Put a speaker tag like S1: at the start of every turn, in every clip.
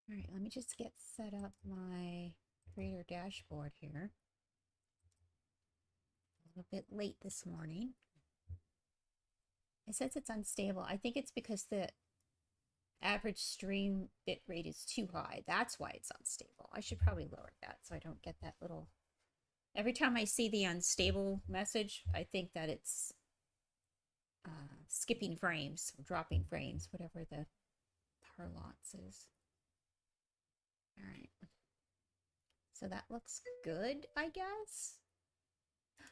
S1: All right, let me just get set up my creator dashboard here. A little bit late this morning. It says it's unstable. I think it's because the average stream bit rate is too high. That's why it's unstable. I should probably lower that so I don't get that little... Every time I see the unstable message, I think that it's skipping frames, dropping frames, whatever the parlance is. All right. So that looks good, I guess.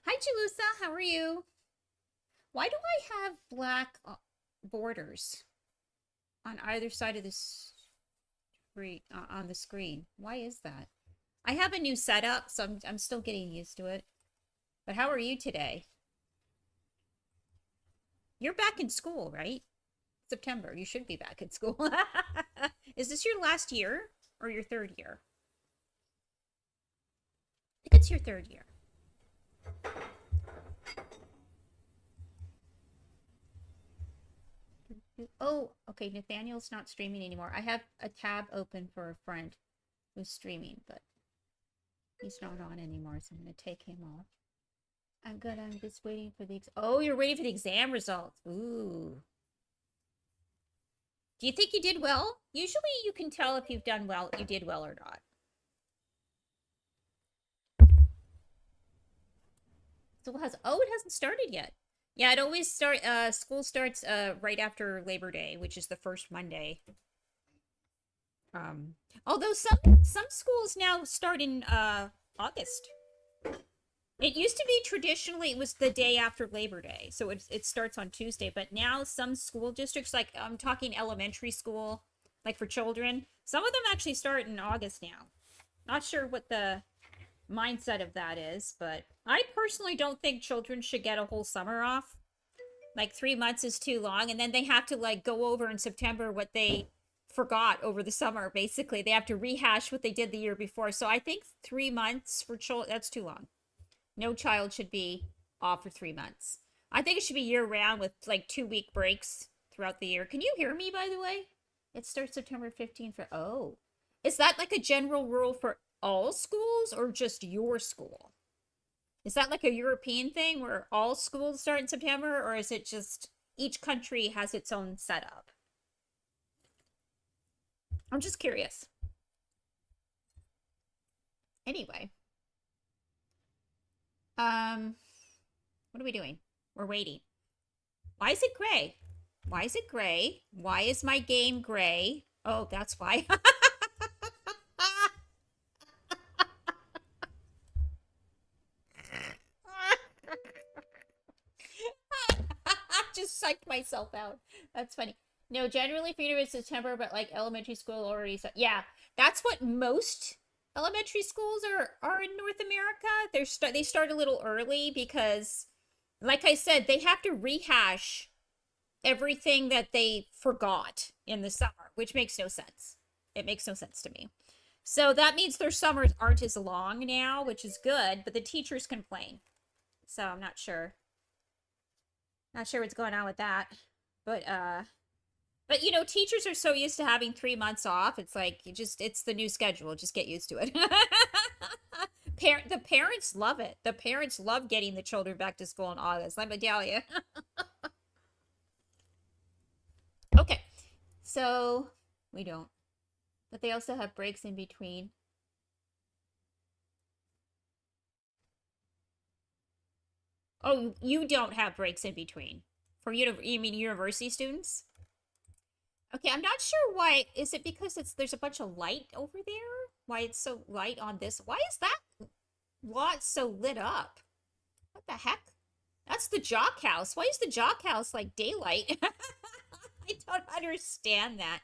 S1: Hi, Jalusa. How are you? Why do I have black borders on either side of this on the screen? Why is that? I have a new setup, so I'm still getting used to it. But how are you today? You're back in school, right? September. You should be back in school. Is this your last year or your third year? I think it's your third year. Oh, okay. Nathaniel's not streaming anymore. I have a tab open for a friend who's streaming, but he's not on anymore, so I'm going to take him off. I'm good. I'm just waiting for the... Oh, you're waiting for the exam results. Ooh. Do you think you did well? Usually you can tell if you've done well, you did well or not. So it hasn't started yet. Yeah, it always school starts right after Labor Day, which is the first Monday. Although some schools now start in August. It used to be traditionally it was the day after Labor Day, so it starts on Tuesday. But now some school districts, like I'm talking elementary school, like for children, some of them actually start in August now. Not sure what the mindset of that is, but I personally don't think children should get a whole summer off. Like 3 months is too long, and then they have to like go over in September what they forgot over the summer. Basically, they have to rehash what they did the year before. So I think 3 months for children, that's too long. No child should be off for 3 months. I think it should be year round with like 2-week breaks throughout the year. Can you hear me, by the way? It starts September 15th for... Oh. Is that like a general rule for all schools or just your school? Is that like a European thing where all schools start in September, or is it just each country has its own setup? I'm just curious. Anyway. What are we doing? We're waiting. Why is it gray? Why is it gray? Why is my game gray? Oh, that's why. Just psyched myself out. That's funny. No, generally theater is September, but like elementary school already. Yeah, that's what most elementary schools are in North America. They start a little early because, like I said, they have to rehash everything that they forgot in the summer, which makes no sense. It makes no sense to me. So that means their summers aren't as long now, which is good, but the teachers complain. So I'm not sure. Not sure what's going on with that. But you know, teachers are so used to having 3 months off. It's like it's the new schedule. Just get used to it. The parents love it. The parents love getting the children back to school in August. Let me tell you. Okay, so we don't. But they also have breaks in between. Oh, you don't have breaks in between. You mean university students? Okay, I'm not sure why. Is it because there's a bunch of light over there? Why it's so light on this? Why is that lot so lit up? What the heck? That's the Jock House. Why is the Jock House like daylight? I don't understand that.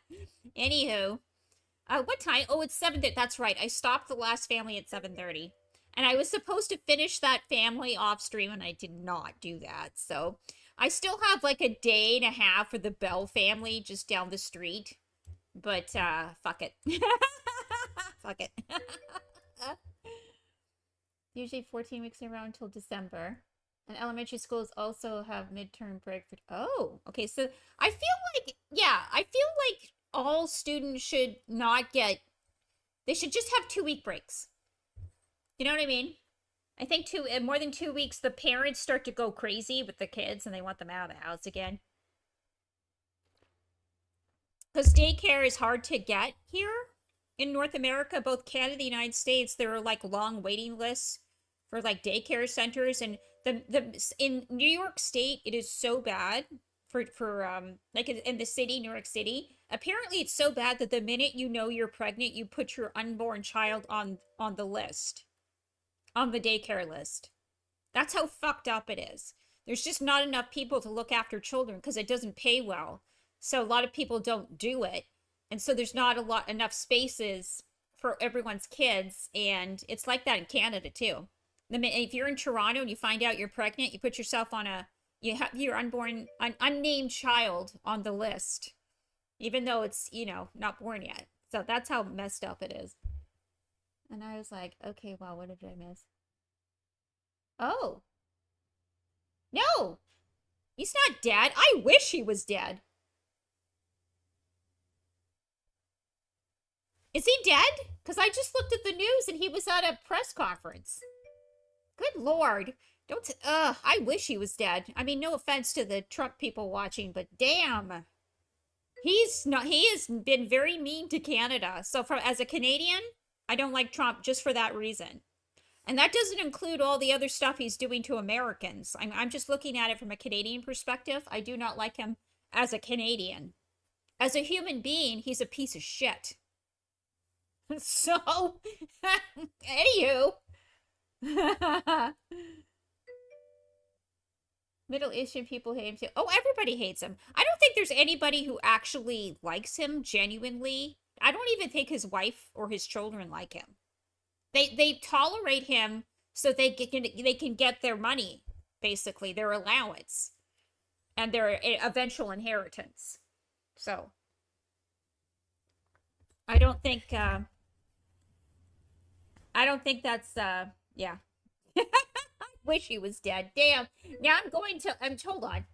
S1: Anywho, what time? Oh, it's 7:30. That's right. I stopped the last family at 7:30. And I was supposed to finish that family off stream, and I did not do that. So I still have like a day and a half for the Bell family just down the street. But fuck it. Fuck it. Usually 14 weeks in a row until December. And elementary schools also have midterm break for... Oh, okay. So I feel like all students should not get, they should just have 2-week breaks. You know what I mean? I think more than 2 weeks, the parents start to go crazy with the kids and they want them out of the house again. Because daycare is hard to get here in North America, both Canada and the United States. There are like long waiting lists for like daycare centers, and the in New York State it is so bad for like in the city, New York City. Apparently, it's so bad that the minute you know you're pregnant, you put your unborn child on the list, on the daycare list. That's how fucked up it is. There's just not enough people to look after children because it doesn't pay well. So a lot of people don't do it. And so there's not enough spaces for everyone's kids. And it's like that in Canada too. If you're in Toronto and you find out you're pregnant, you put yourself you have your unnamed child on the list, even though it's, not born yet. So that's how messed up it is. And I was like, okay, wow, what did I miss? Oh. No! He's not dead. I wish he was dead. Is he dead? Because I just looked at the news and he was at a press conference. Good Lord. I wish he was dead. I mean, no offense to the Trump people watching, but damn. He has been very mean to Canada. So as a Canadian, I don't like Trump just for that reason. And that doesn't include all the other stuff he's doing to Americans. I'm just looking at it from a Canadian perspective. I do not like him as a Canadian. As a human being, he's a piece of shit. So, anywho. Middle Eastern people hate him too. Oh, everybody hates him. I don't think there's anybody who actually likes him genuinely. I don't even think his wife or his children like him. They tolerate him so they can get their money, basically, their allowance, and their eventual inheritance. So, I don't think that's yeah. Wish he was dead. Damn. Now hold on.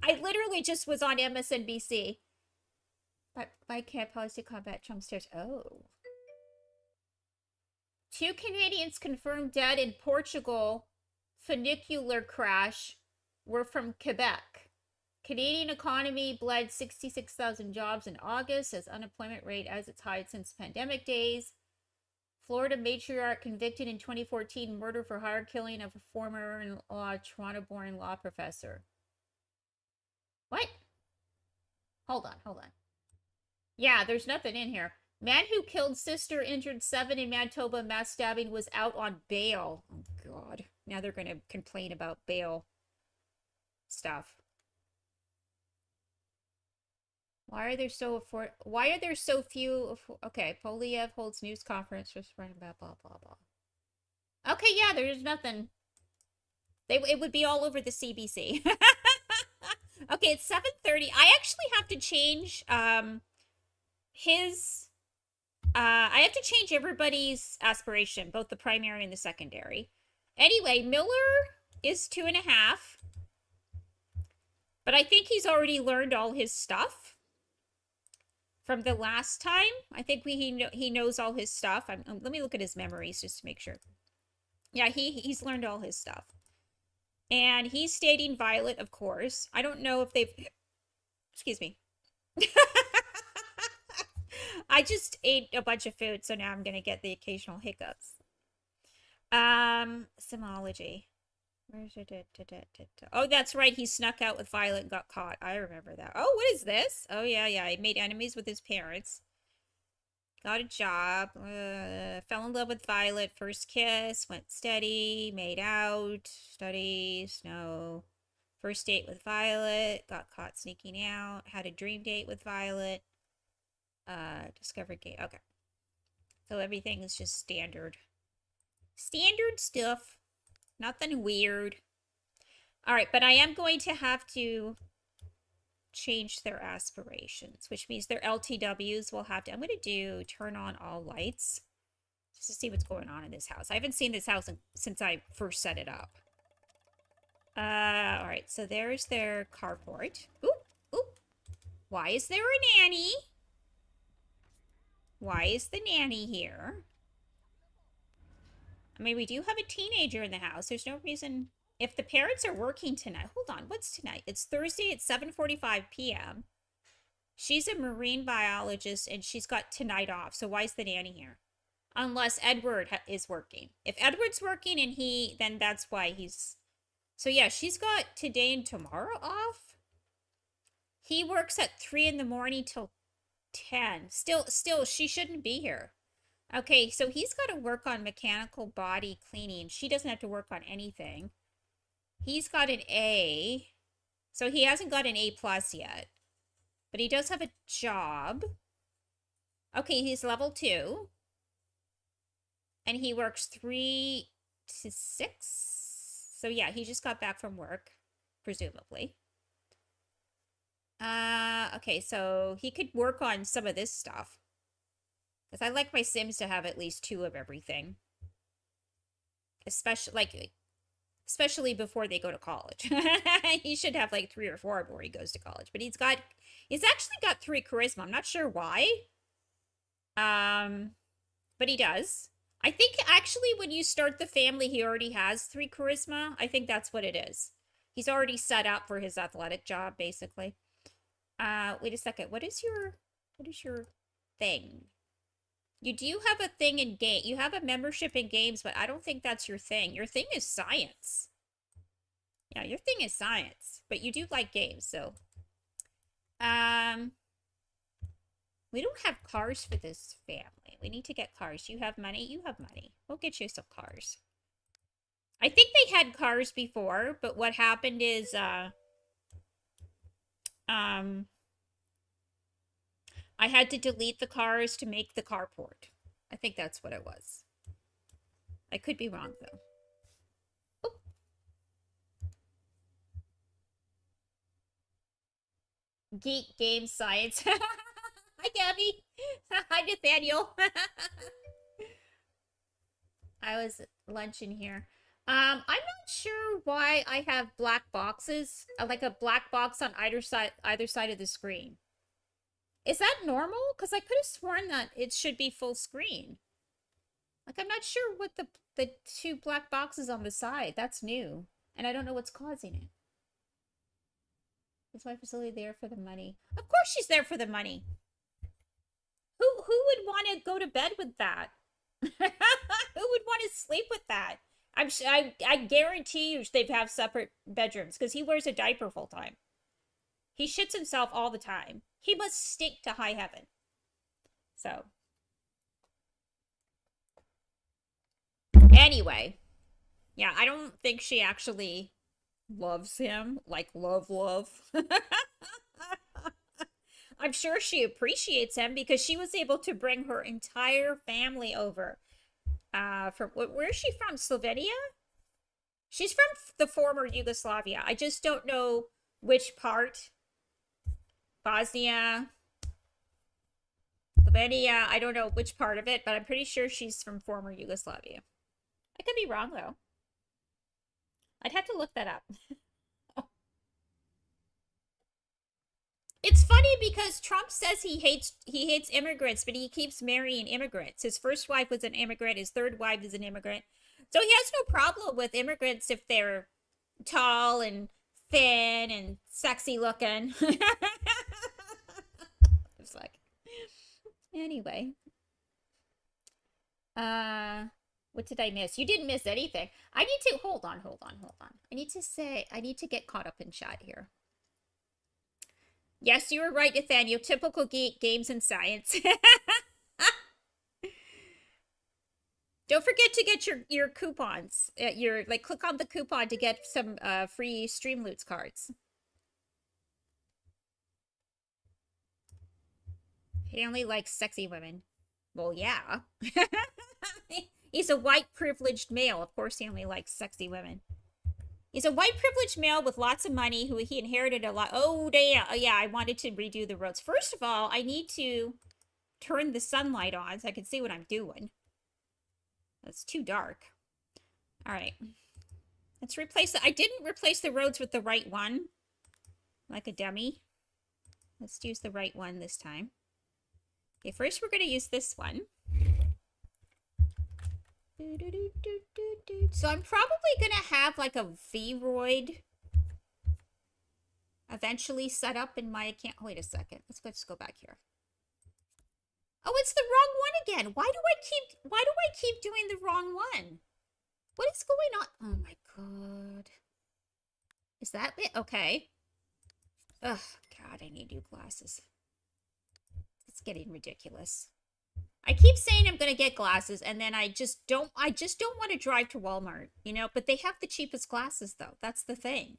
S1: I literally just was on MSNBC. But why can't policy combat Trump's terrors? Oh. 2 Canadians confirmed dead in Portugal funicular crash were from Quebec. Canadian economy bled 66,000 jobs in August as unemployment rate as its high since pandemic days. Florida matriarch convicted in 2014 murder for hire killing of a former Toronto-born law professor. What? Hold on. Yeah, there's nothing in here. Man who killed sister, injured 7 in Manitoba mass stabbing was out on bail. Oh, God. Now they're going to complain about bail stuff. Why are there so few? Okay, Poliev holds news conference just running about blah, blah, blah. Okay, yeah, there's nothing. It would be all over the CBC. Okay, it's 7:30. I actually have to change I have to change everybody's aspiration, both the primary and the secondary. Anyway, Miller is 2.5. But I think he's already learned all his stuff from the last time. I think he knows all his stuff. Let me look at his memories just to make sure. Yeah, he's learned all his stuff. And he's stating Violet, of course. I don't know if they've... Excuse me. I just ate a bunch of food, so now I'm going to get the occasional hiccups. Simology. Where's it? Oh, that's right. He snuck out with Violet and got caught. I remember that. Oh, what is this? Oh, yeah. He made enemies with his parents. Got a job. Fell in love with Violet. First kiss. Went steady. Made out. Studies. No. First date with Violet. Got caught sneaking out. Had a dream date with Violet. Discovered gay. Okay. So everything is just standard. Standard stuff. Nothing weird. Alright, but I am going to have to change their aspirations, which means their LTWs will have to... I'm going to do turn on all lights just to see what's going on in this house. I haven't seen this house since I first set it up. Alright, so there's their carport. Oop. Why is there a nanny? Why is the nanny here? I mean, we do have a teenager in the house. There's no reason... If the parents are working tonight... Hold on, what's tonight? It's Thursday at 7:45 p.m. She's a marine biologist, and she's got tonight off. So why is the nanny here? Unless Edward is working. If Edward's working and then that's why he's... So yeah, she's got today and tomorrow off. He works at 3 in the morning till 10. Still, she shouldn't be here. Okay, so he's got to work on mechanical body cleaning. She doesn't have to work on anything. He's got an A. So he hasn't got an A+ yet. But he does have a job. Okay, he's level 2. And he works 3 to 6. So yeah, he just got back from work, presumably. Okay, so he could work on some of this stuff. Because I like my Sims to have at least 2 of everything. Especially before they go to college. He should have like 3 or 4 before he goes to college. But he's actually got 3 charisma. I'm not sure why. But he does. I think actually when you start the family, he already has 3 charisma. I think that's what it is. He's already set up for his athletic job, basically. Wait a second. What is your thing? You do have a thing in game. You have a membership in games, but I don't think that's your thing. Your thing is science. Yeah, your thing is science, but you do like games, so. We don't have cars for this family. We need to get cars. You have money? You have money. We'll get you some cars. I think they had cars before, but what happened is, I had to delete the cars to make the carport. I think that's what it was. I could be wrong, though. Oh. Geek Game Science. Hi, Gabby. Hi, Nathaniel. I was lunching here. I'm not sure why I have black boxes, like a black box on either side of the screen. Is that normal? Because I could have sworn that it should be full screen. Like, I'm not sure what the 2 black boxes on the side. That's new. And I don't know what's causing it. Is my facility there for the money? Of course she's there for the money. Who would want to go to bed with that? Who would want to sleep with that? I guarantee you they have separate bedrooms because he wears a diaper full time. He shits himself all the time. He must stink to high heaven. So. Anyway. Yeah, I don't think she actually loves him. Like, love. I'm sure she appreciates him because she was able to bring her entire family over. Where is she from? Slovenia? She's from the former Yugoslavia. I just don't know which part. Bosnia, Slovenia, I don't know which part of it, but I'm pretty sure she's from former Yugoslavia. I could be wrong, though. I'd have to look that up. It's funny because Trump says he hates immigrants, but he keeps marrying immigrants. His first wife was an immigrant. His third wife is an immigrant. So he has no problem with immigrants if they're tall and thin and sexy looking. It's like, anyway. What did I miss? You didn't miss anything. I need to hold on. I need to get caught up in chat here. Yes, you were right, Nathaniel. Typical geek, games and science. Don't forget to get your coupons. Click on the coupon to get some free Streamloots cards. He only likes sexy women. Well, yeah. He's a white privileged male. Of course he only likes sexy women. He's a white privileged male with lots of money who he inherited a lot. Oh, damn. Oh, yeah, I wanted to redo the roads. First of all, I need to turn the sunlight on so I can see what I'm doing. It's too dark. All right. Let's replace it. I didn't replace the roads with the right one. Like a dummy. Let's use the right one this time. Okay, first we're going to use this one. So I'm probably going to have like a Vroid eventually set up in my account. Wait a second. Let's just go back here. Oh, it's the wrong one again. Why do I keep doing the wrong one? What is going on? Oh my god. Is that it? Okay. Ugh, god, I need new glasses. It's getting ridiculous. I keep saying I'm going to get glasses and then I just don't want to drive to Walmart, you know, but they have the cheapest glasses though. That's the thing.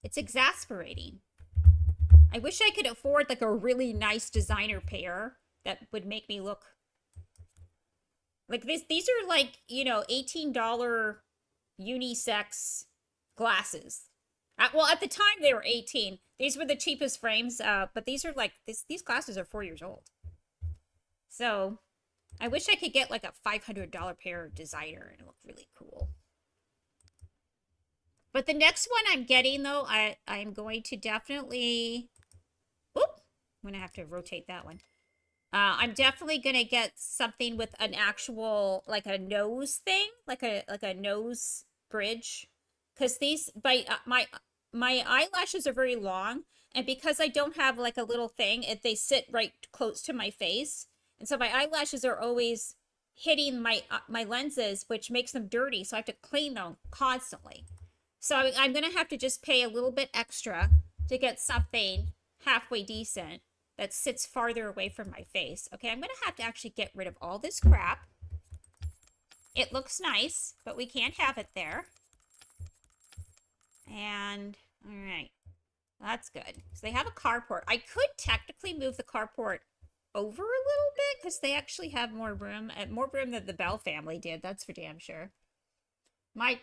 S1: It's exasperating. I wish I could afford like a really nice designer pair that would make me look like this. These are like, you know, $18 unisex glasses. Well, at the time they were 18. These were the cheapest frames, but these are like these glasses are 4 years old. So, I wish I could get like a $500 pair of designer and it look really cool. But the next one I'm getting though, I'm going to definitely. Oop, I'm gonna have to rotate that one. I'm definitely gonna get something with an actual like a nose thing, like a nose bridge, because these my eyelashes are very long, and because I don't have like a little thing, they sit right close to my face, and so my eyelashes are always hitting my lenses, which makes them dirty. So I have to clean them constantly. So I'm gonna have to just pay a little bit extra to get something halfway decent that sits farther away from my face. Okay, I'm gonna have to actually get rid of all this crap. It looks nice, but we can't have it there. And, all right, that's good. So they have a carport. I could technically move the carport over a little bit because they actually have more room than the Bell family did. That's for damn sure. My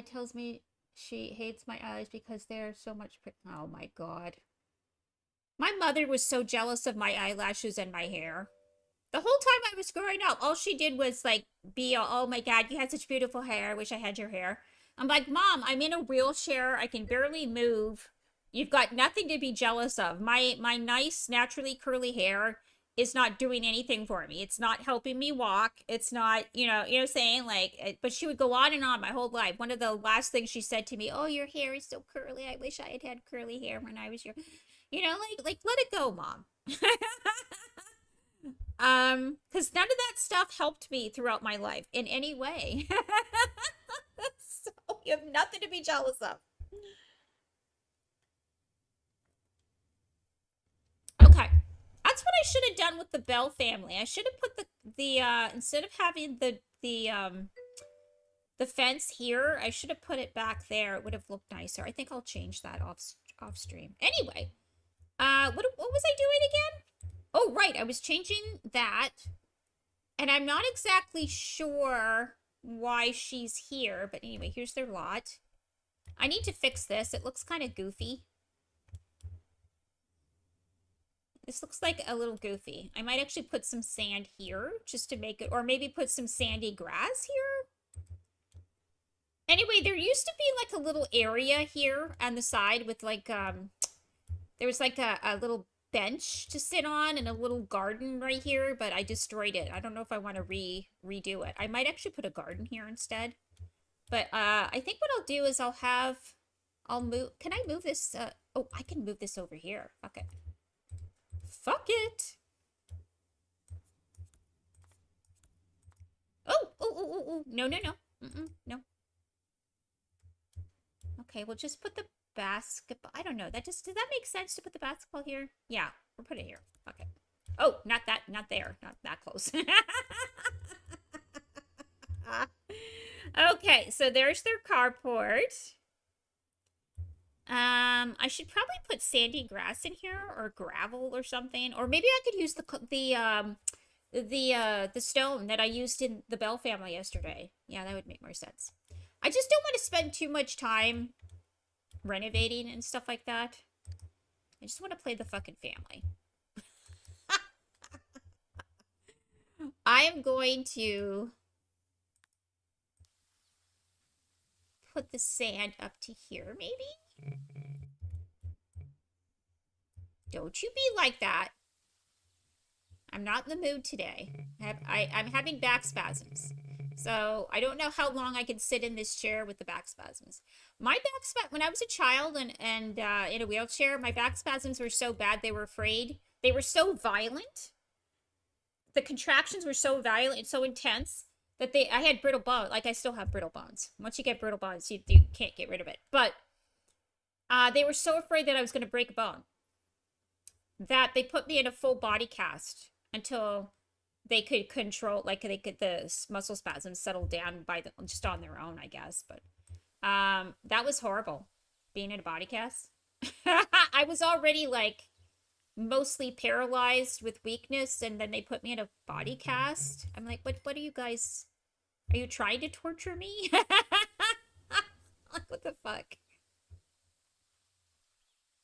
S1: tells me she hates my eyes because they're so much. Oh my god. My mother was so jealous of my eyelashes and my hair. The whole time I was growing up, all she did was like be, oh my god, you had such beautiful hair. I wish I had your hair. I'm like, Mom, I'm in a wheelchair. I can barely move. You've got nothing to be jealous of. My nice, naturally curly hair is not doing anything for me. It's not helping me walk. It's not, you know saying? Like, but she would go on and on my whole life. One of the last things she said to me, oh, your hair is so curly. I wish I had had curly hair when I was your, like let it go, Mom. Because none of that stuff helped me throughout my life in any way. So you have nothing to be jealous of. Okay. That's what I should have done with the Bell family. I should have put the instead of having the fence here, I should have put it back there. It would have looked nicer. I think I'll change that off stream. Anyway, what was I doing again? Oh, right. I was changing that. And I'm not exactly sure why she's here, but anyway, here's their lot. I need to fix this. It looks kind of goofy. This looks like a little goofy. I might actually put some sand here just to make it, or maybe put some sandy grass here. Anyway, there used to be like a little area here on the side with like, there was like a little bench to sit on and a little garden right here, but I destroyed it. I don't know if I want to redo it. I might actually put a garden here instead. But I think what I'll do is I'll move. Can I move this? Oh, I can move this over here. Fuck it. Fuck it. Oh. No. No. Okay, we'll just put the basketball. I don't know. Does that make sense to put the basketball here? Yeah, we'll put it here. Okay. Oh, not there. Not that close. Okay, so there's their carport. I should probably put sandy grass in here or gravel or something, or maybe I could use the stone that I used in the Bell family yesterday. Yeah, that would make more sense. I just don't want to spend too much time renovating and stuff like that. I just want to play the fucking family. I am going to put the sand up to here, maybe? Don't you be like that. I'm not in the mood today. I'm having back spasms. So I don't know how long I can sit in this chair with the back spasms. My back when I was a child and in a wheelchair, my back spasms were so bad they were afraid. They were so violent. The contractions were so violent and so intense that I had brittle bones. Like I still have brittle bones. Once you get brittle bones, you can't get rid of it. But they were so afraid that I was going to break a bone that they put me in a full body cast until they could control, like the muscle spasms settle down just on their own, I guess. But that was horrible, being in a body cast. I was already like mostly paralyzed with weakness, and then they put me in a body cast. I'm like, what are you guys? Are you trying to torture me? What the fuck?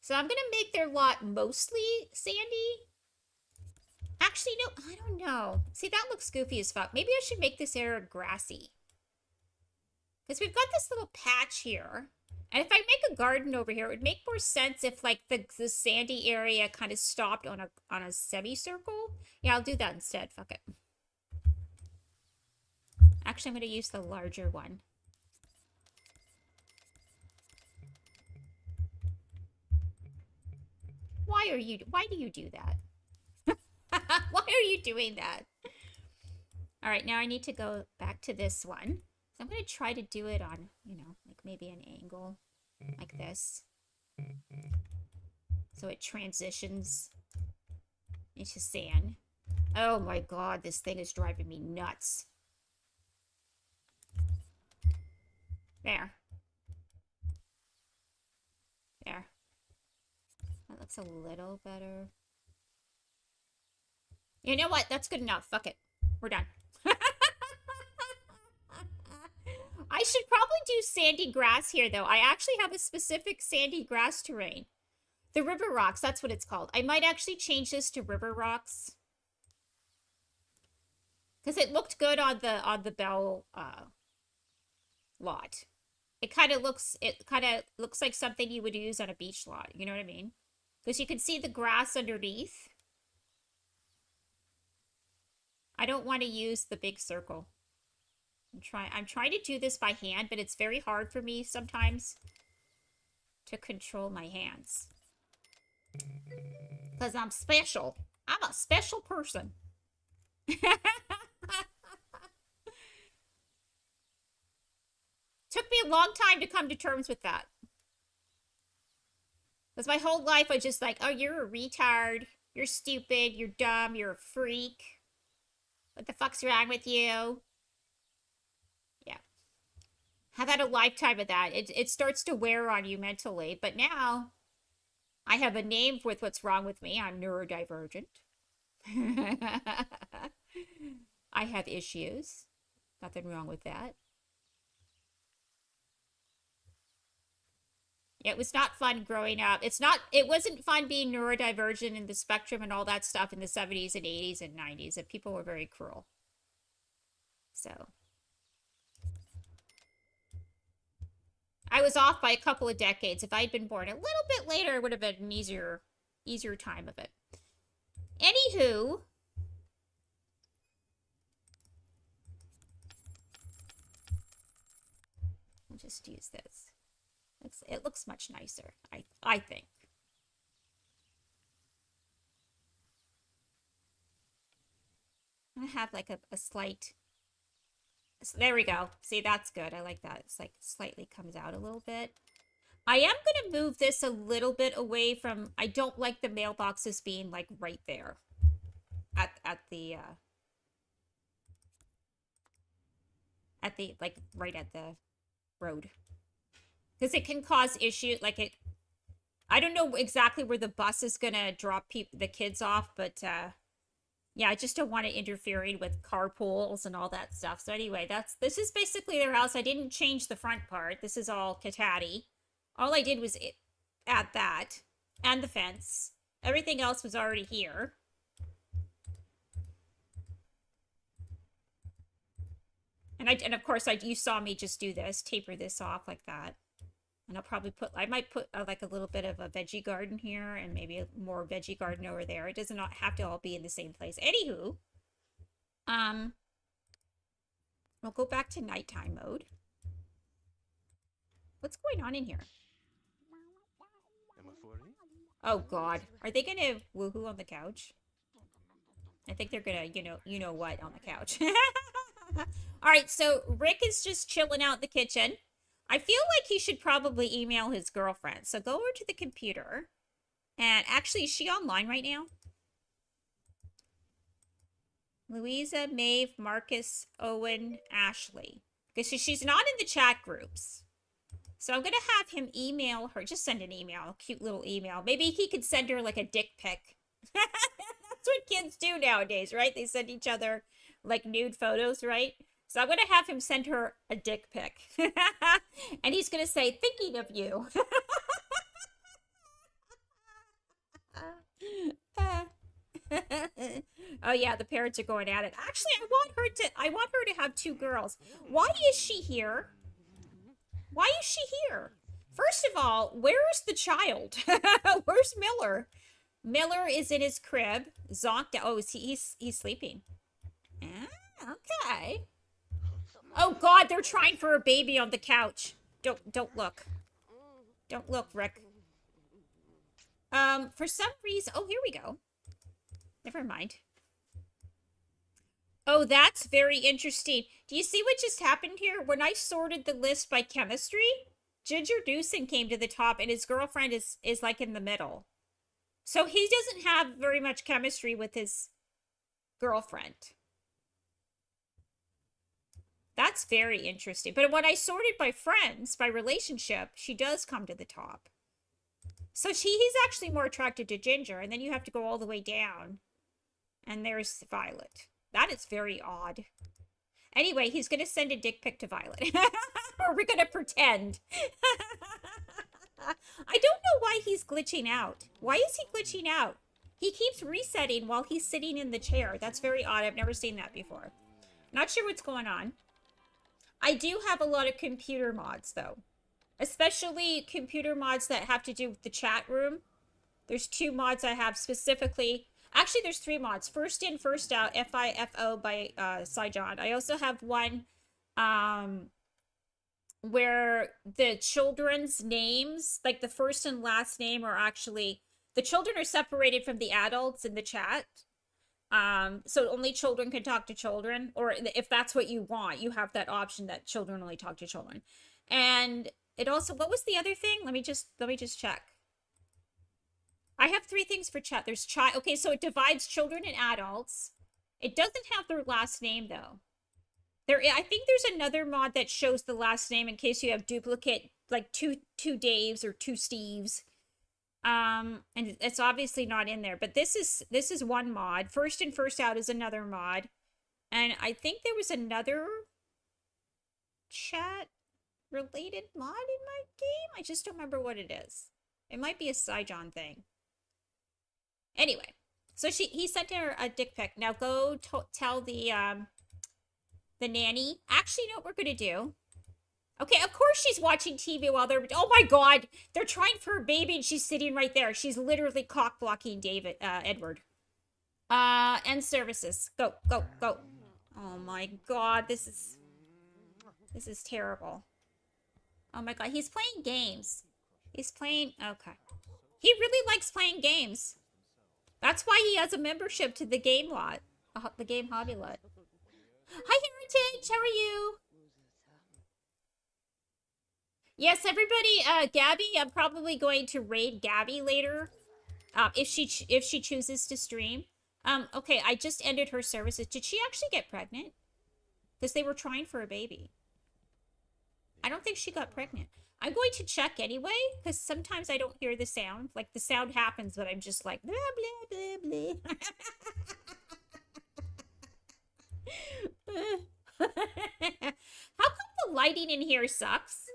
S1: So I'm gonna make their lot mostly sandy. Actually, no, I don't know. See, that looks goofy as fuck. Maybe I should make this area grassy. Because we've got this little patch here. And if I make a garden over here, it would make more sense if, like, the sandy area kind of stopped on a semicircle. Yeah, I'll do that instead. Fuck it. Actually, I'm going to use the larger one. Why do you do that? Why are you doing that? All right, now I need to go back to this one. So I'm going to try to do it on, like maybe an angle like this. So it transitions into sand. Oh my god, this thing is driving me nuts. There. There. That looks a little better. You know what? That's good enough. Fuck it. We're done. I should probably do sandy grass here, though. I actually have a specific sandy grass terrain. The river rocks, that's what it's called. I might actually change this to river rocks. Because it looked good on the Bell lot. It kind of looks like something you would use on a beach lot. You know what I mean? Because you can see the grass underneath. I don't want to use the big circle. I'm trying to do this by hand, but it's very hard for me sometimes to control my hands. Because I'm special. I'm a special person. Took me a long time to come to terms with that. Because my whole life I was just like, oh, you're a retard. You're stupid. You're dumb. You're a freak. What the fuck's wrong with you? Yeah. I've had a lifetime of that. It starts to wear on you mentally. But now, I have a name with what's wrong with me. I'm neurodivergent. I have issues. Nothing wrong with that. It was not fun growing up. It wasn't fun being neurodivergent in the spectrum and all that stuff in the 70s and 80s and 90s. And people were very cruel. So. I was off by a couple of decades. If I'd been born a little bit later, it would have been an easier time of it. Anywho. I'll just use this. It looks much nicer, I think. I'm gonna have like a slight. So there we go. See, that's good. I like that. It's like slightly comes out a little bit. I am gonna move this a little bit away from. I don't like the mailboxes being like right there, at the like right at the road. Because it can cause issues, like it... I don't know exactly where the bus is going to drop the kids off, but, yeah, I just don't want it interfering with carpools and all that stuff. So anyway, this is basically their house. I didn't change the front part. This is all Katati. All I did was add that, and the fence. Everything else was already here. And of course, you saw me just do this, taper this off like that. And I'll probably put, I might put like a little bit of a veggie garden here and maybe a more veggie garden over there. It does not have to all be in the same place. Anywho, we'll go back to nighttime mode. What's going on in here? Oh God, are they gonna woohoo on the couch? I think they're gonna, you know what, on the couch. All right, so Rick is just chilling out in the kitchen. I feel like he should probably email his girlfriend. So go over to the computer. And actually, is she online right now? Louisa, Maeve, Marcus, Owen, Ashley. Because she's not in the chat groups. So I'm going to have him email her. Just send an email, a cute little email. Maybe he could send her like a dick pic. That's what kids do nowadays, right? They send each other like nude photos, right? So I'm going to have him send her a dick pic. And he's going to say, thinking of you. Oh yeah, the parents are going at it. Actually, I want her to have two girls. Why is she here? Why is she here? First of all, where is the child? Where's Miller? Miller is in his crib, zonked out. Oh, he's sleeping. Okay. Oh God, they're trying for a baby on the couch. Don't look. Don't look, Rick. For some reason, oh, here we go. Never mind. Oh, that's very interesting. Do you see what just happened here? When I sorted the list by chemistry, Ginger Doosan came to the top and his girlfriend is like in the middle. So he doesn't have very much chemistry with his girlfriend. That's very interesting. But when I sorted by friends, by relationship, she does come to the top. So he's actually more attracted to Ginger, and then you have to go all the way down. And there's Violet. That is very odd. Anyway, he's going to send a dick pic to Violet. Or we're going to pretend. I don't know why he's glitching out. Why is he glitching out? He keeps resetting while he's sitting in the chair. That's very odd. I've never seen that before. Not sure what's going on. I do have a lot of computer mods, though. Especially computer mods that have to do with the chat room. There's 2 mods I have specifically. Actually, there's 3 mods. First in, first out. FIFO by Saijon. I also have one where the children's names, like the first and last name, are actually... The children are separated from the adults in the chat. So only children can talk to children. Or if that's what you want, you have that option that children only talk to children. And it also... What was the other thing? Let me just check. I have 3 things for chat. There's child. Okay, so it divides children and adults. It doesn't have their last name, though. I think there's another mod that shows the last name in case you have duplicate, like two Daves or 2 Steves. And it's obviously not in there. But this is one mod. First in, first out is another mod. And I think there was another chat-related mod in my game. I just don't remember what it is. It might be a Saijon thing. Anyway, so he sent her a dick pic. Now go tell the nanny. Actually, you know what we're gonna do? Okay, of course she's watching TV while they're... Oh my God, they're trying for a baby and she's sitting right there. She's literally cock blocking Edward. End services. Go. Oh my God, this is terrible. Oh my God, he's playing games. He's playing... Okay. He really likes playing games. That's why he has a membership to the game lot. The game hobby lot. Hi, Heritage. How are you? Yes, everybody. Gabby, I'm probably going to raid Gabby later. If she chooses to stream. Okay, I just ended her services. Did she actually get pregnant? Because they were trying for a baby. I don't think she got pregnant. I'm going to check anyway, because sometimes I don't hear the sound. Like, the sound happens, but I'm just like, blah, blah, blah, blah. How come the lighting in here sucks?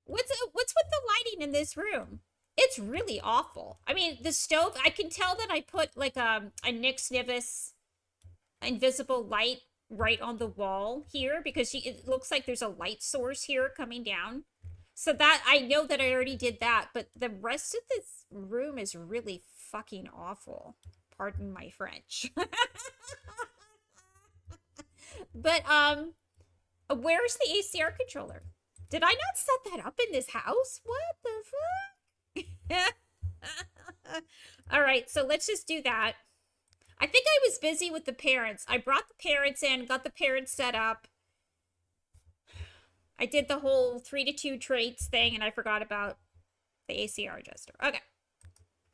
S1: What's with the lighting in this room? It's really awful. I mean, the stove, I can tell that I put, like, a Nick Snivis invisible light right on the wall here, because it looks like there's a light source here coming down. So that, I know that I already did that, but the rest of this room is really fucking awful. Pardon my French. But, where's the ACR controller? Did I not set that up in this house? What the fuck? All right, so let's just do that. I think I was busy with the parents. I brought the parents in, got the parents set up. I did the whole 3-2 traits thing, and I forgot about the ACR adjuster. Okay.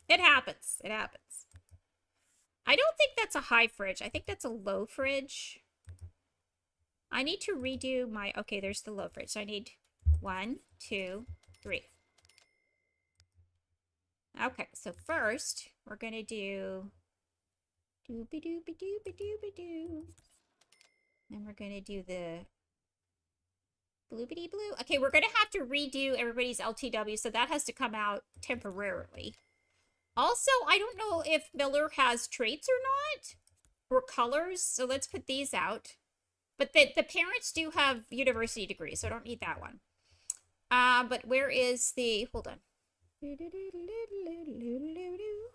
S1: It happens. It happens. I don't think that's a high fridge. I think that's a low fridge. I need to redo my... Okay, there's the low fridge. So I need 1, 2, 3. Okay, so first, we're going to do... Doobie-doobie-doobie-doobie-doo. Then we're going to do the... Bloobity blue. Okay, we're going to have to redo everybody's LTW, so that has to come out temporarily. Also, I don't know if Miller has traits or not, or colors, so let's put these out. But the parents do have university degrees, so I don't need that one. But where is the... Hold on.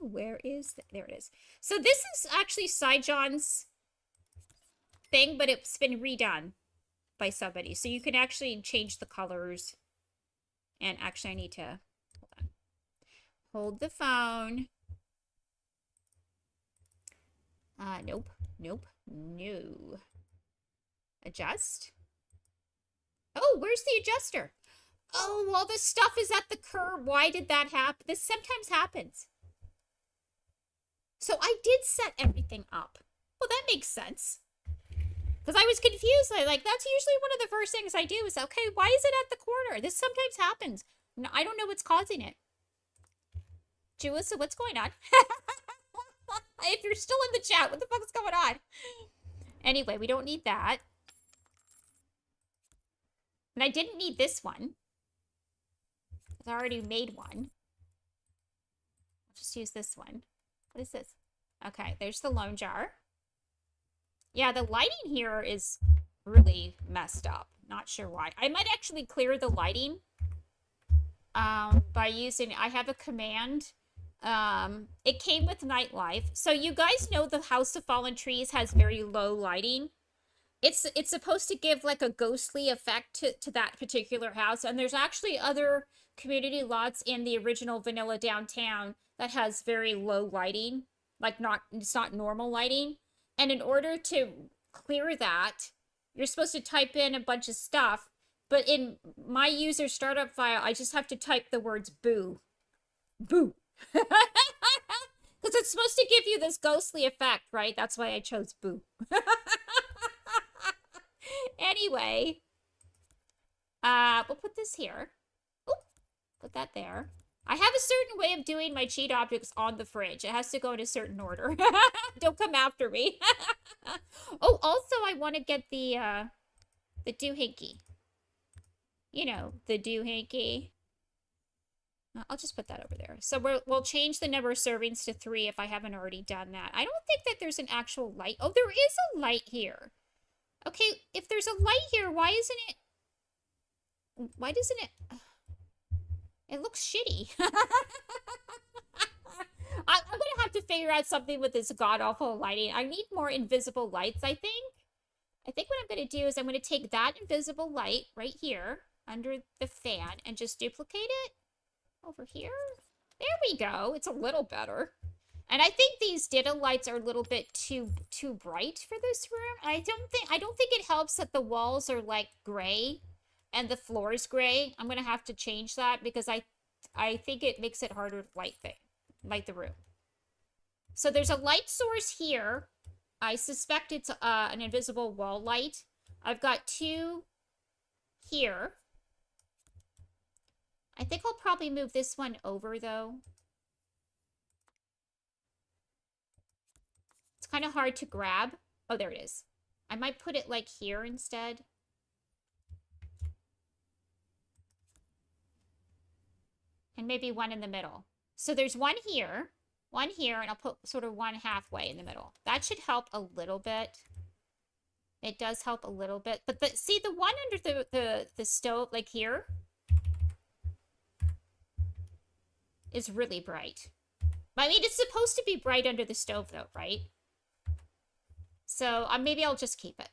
S1: Where is... There it is. So this is actually Saijon's thing, but it's been redone by somebody. So you can actually change the colors. And actually I need to... Hold on. Hold the phone. Nope. Nope. No. Adjust. Oh, where's the adjuster? Oh, all this stuff is at the curb. Why did that happen? This sometimes happens. So I did set everything up. Well, that makes sense. Because I was confused. That's usually one of the first things I do is, okay, why is it at the corner? This sometimes happens. No, I don't know what's causing it. Julissa, what's going on? If you're still in the chat, what the fuck is going on? Anyway, we don't need that. And I didn't need this one. I already made one. I'll just use this one. What is this? Okay, there's the loan jar. Yeah, the lighting here is really messed up. Not sure why. I might actually clear the lighting by using... I have a command. It came with Nightlife. So you guys know the House of Fallen Trees has very low lighting. It's supposed to give like a ghostly effect to that particular house. And there's actually other community lots in the original Vanilla Downtown that has very low lighting. Like it's not normal lighting. And in order to clear that, you're supposed to type in a bunch of stuff. But in my user startup file, I just have to type the words boo. Boo. Because it's supposed to give you this ghostly effect, right? That's why I chose boo. Anyway, we'll put this here. Oop, put that there. I have a certain way of doing my cheat objects on the fridge. It has to go in a certain order. Don't come after me. Oh, also I want to get the doohickey. You know, the doohickey. I'll just put that over there. So we'll change the number of servings to 3 if I haven't already done that. I don't think that there's an actual light. Oh, there is a light here. Okay, if there's a light here, why isn't it... Why doesn't it... It looks shitty. I'm going to have to figure out something with this god-awful lighting. I need more invisible lights, I think. I think what I'm going to do is I'm going to take that invisible light right here under the fan and just duplicate it over here. There we go. It's a little better. And I think these ditto lights are a little bit too bright for this room. I don't think it helps that the walls are like gray and the floor is gray. I'm going to have to change that because I think it makes it harder to light the room. So there's a light source here. I suspect it's an invisible wall light. I've got 2 here. I think I'll probably move this one over though. It's kind of hard to grab. Oh, there it is. I might put it like here instead. And maybe one in the middle. So there's one here, and I'll put sort of one halfway in the middle. That should help a little bit. It does help a little bit. But see the one under the stove, like here? is really bright. I mean, it's supposed to be bright under the stove, though, right? So maybe I'll just keep it.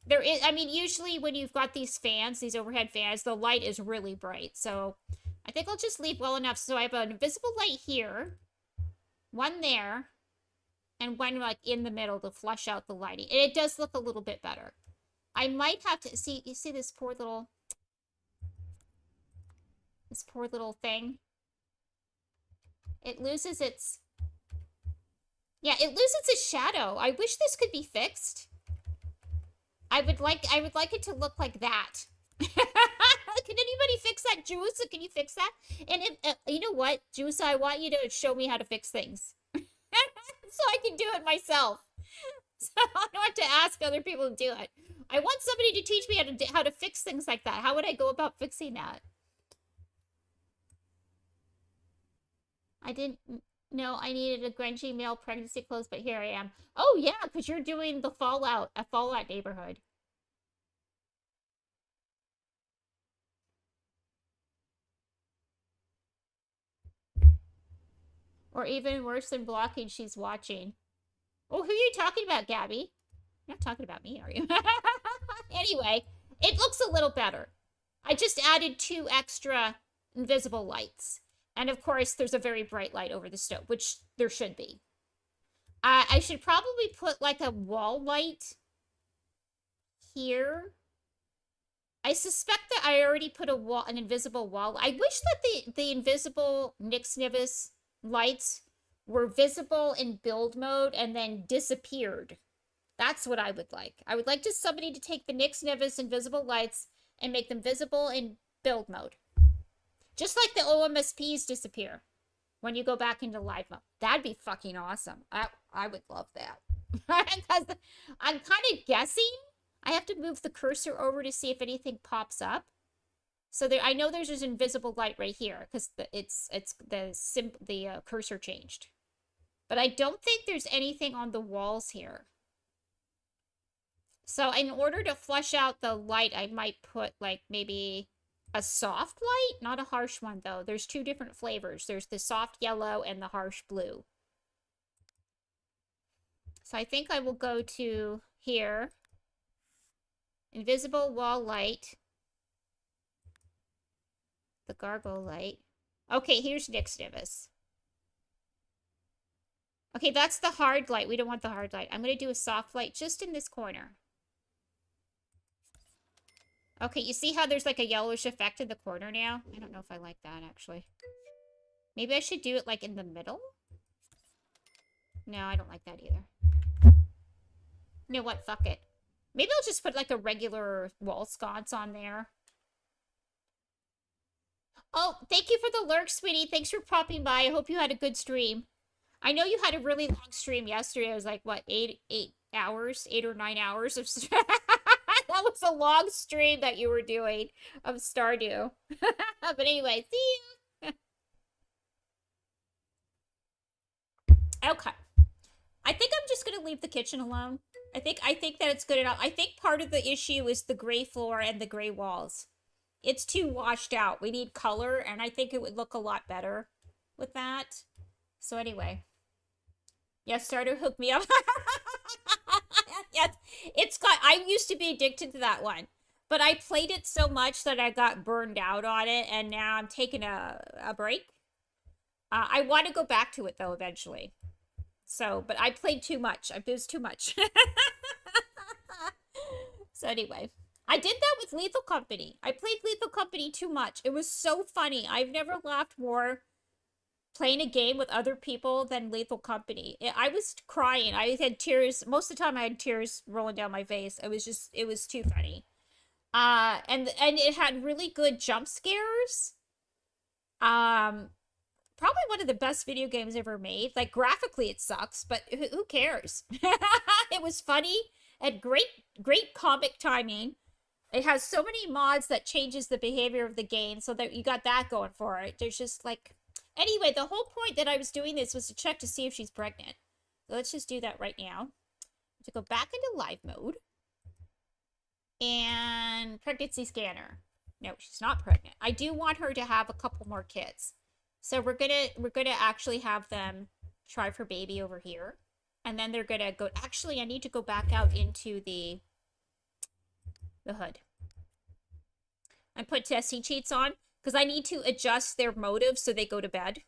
S1: There is, I mean, usually when you've got these fans, these overhead fans, the light is really bright. So I think I'll just leave well enough. So I have an invisible light here, one there, and one like in the middle to flush out the lighting. And it does look a little bit better. I might have to see, you see this poor little thing? It loses its, yeah, it loses its shadow. I wish this could be fixed. I would like it to look like that. Can anybody fix that, Juice? Can you fix that? And if, you know what, Juice, I want you to show me how to fix things. So I can do it myself. So I don't have to ask other people to do it. I want somebody to teach me how to fix things like that. How would I go about fixing that? I didn't know I needed a grungy male pregnancy clothes, but here I am. Oh, yeah, because you're doing the Fallout, a Fallout neighborhood. Or even worse than blocking, she's watching. Oh, who are you talking about, Gabby? You're not talking about me, are you? Anyway, it looks a little better. I just added 2 extra invisible lights. And of course, there's a very bright light over the stove, which there should be. I should probably put like a wall light here. I suspect that I already put an invisible wall. I wish that the invisible Nix Nivis lights were visible in build mode and then disappeared. That's what I would like. I would like just somebody to take the Nix Nivis invisible lights and make them visible in build mode. Just like the OMSPs disappear when you go back into live mode. That'd be fucking awesome. I would love that. Because I'm kind of guessing. I have to move the cursor over to see if anything pops up. So there, I know there's an invisible light right here because the cursor changed. But I don't think there's anything on the walls here. So in order to flush out the light, I might put like maybe a soft light, not a harsh one though. There's 2 different flavors. There's the soft yellow and the harsh blue. So I think I will go to here. Invisible wall light. The gargoyle light. Okay, here's Nix Nivis. Okay, that's the hard light. We don't want the hard light. I'm going to do a soft light just in this corner. Okay, you see how there's like a yellowish effect in the corner now? I don't know if I like that, actually. Maybe I should do it like in the middle? No, I don't like that either. You know what? Fuck it. Maybe I'll just put like a regular wall sconce on there. Oh, thank you for the lurk, sweetie. Thanks for popping by. I hope you had a good stream. I know you had a really long stream yesterday. It was like, what, 8 hours? 8 or 9 hours of stream. That was a long stream that you were doing of Stardew. But anyway, see you. Okay. I think I'm just going to leave the kitchen alone. I think that it's good enough. I think part of the issue is the gray floor and the gray walls. It's too washed out. We need color, and I think it would look a lot better with that. So anyway. Yes, Starter hooked me up. Yes, it's got, I used to be addicted to that one. But I played it so much that I got burned out on it, and now I'm taking a break. I want to go back to it, though, eventually. So, but I played too much. It was too much. So anyway, I did that with Lethal Company. I played Lethal Company too much. It was so funny. I've never laughed more playing a game with other people than Lethal Company. I was crying. I had tears. Most of the time I had tears rolling down my face. It was too funny. And it had really good jump scares. Probably one of the best video games ever made. Like, graphically it sucks, but who cares? It was funny and great comic timing. It has so many mods that changes the behavior of the game, so that you got that going for it. There's just like, anyway, the whole point that I was doing this was to check to see if she's pregnant. So let's just do that right now. To go back into live mode. And pregnancy scanner. No, she's not pregnant. I do want her to have a couple more kids. So we're gonna actually have them try for baby over here. And then they're gonna go, actually I need to go back out into the hood and put testing sheets on because I need to adjust their motives so they go to bed.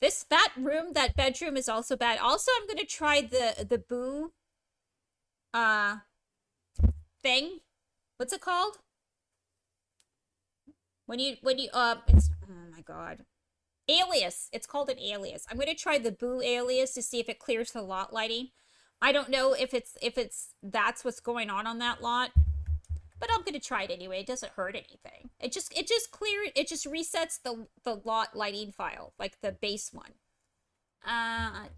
S1: That bedroom is also bad. Also, I'm gonna try the boo uh thing. What's it called? When you it's, oh my god. Alias. It's called an alias. I'm gonna try the boo alias to see if it clears the lot lighting. I don't know if that's what's going on that lot, but I'm gonna try it anyway. It doesn't hurt anything. It just resets the lot lighting file, like the base one.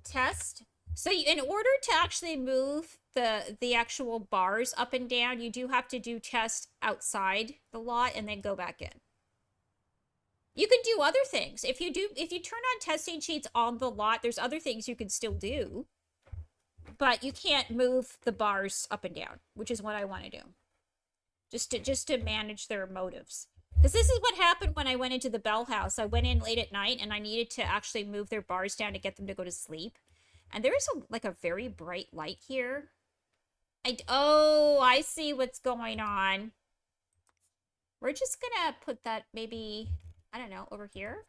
S1: Test. So in order to actually move the actual bars up and down, you do have to do test outside the lot and then go back in. You can do other things. If you turn on testing sheets on the lot, there's other things you can still do. But you can't move the bars up and down, which is what I want to do. Just to manage their motives. Because this is what happened when I went into the Bell House. I went in late at night and I needed to actually move their bars down to get them to go to sleep. And there is a very bright light here. Oh, I see what's going on. We're just gonna put that maybe, I don't know, over here.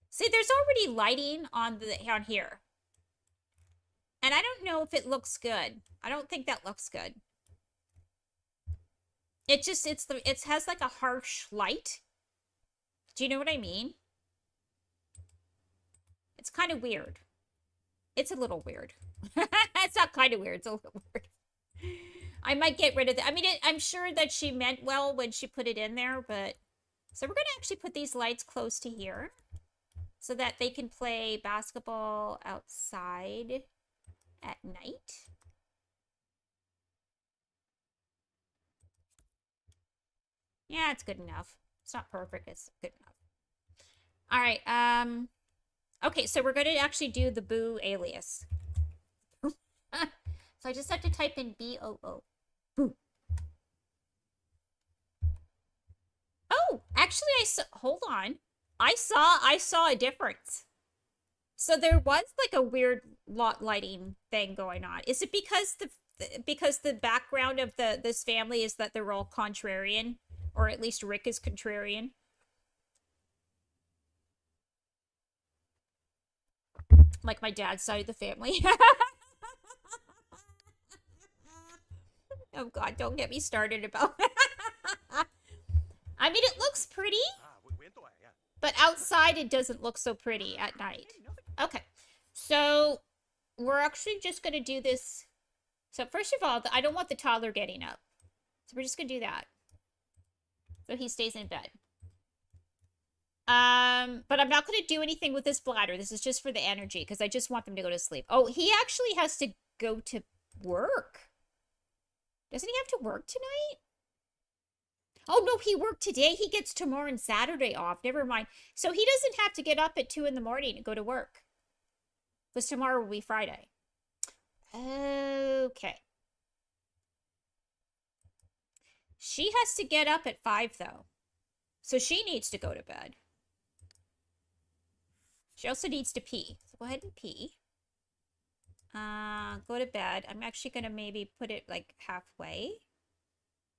S1: See, there's already lighting on here. And I don't know if it looks good. I don't think that looks good. It has like a harsh light. Do you know what I mean? It's kind of weird. It's a little weird. It's not kind of weird. It's a little weird. I might get rid of that. I mean, I'm sure that she meant well when she put it in there, but... So we're going to actually put these lights close to here so that they can play basketball outside at night. Yeah, it's good enough. It's not perfect. It's good enough. All right. Okay, so we're going to actually do the boo alias. So I just have to type in BOO. Boo. Oh, actually, hold on. I saw a difference. So there was like a weird lot lighting thing going on. Is it because the background of this family is that they're all contrarian, or at least Rick is contrarian? Like my dad's side of the family. Oh god, don't get me started about I mean, it looks pretty, but outside it doesn't look so pretty at night. Okay, so we're actually just going to do this. So first of all, I don't want the toddler getting up. So we're just going to do that. So he stays in bed. But I'm not going to do anything with this bladder. This is just for the energy because I just want them to go to sleep. Oh, he actually has to go to work. Doesn't he have to work tonight? Oh, no, he worked today. He gets tomorrow and Saturday off. Never mind. So he doesn't have to get up at 2 in the morning and go to work. Because tomorrow will be Friday. Okay. She has to get up at 5, though. So she needs to go to bed. She also needs to pee. So go ahead and pee. Go to bed. I'm actually going to maybe put it like halfway.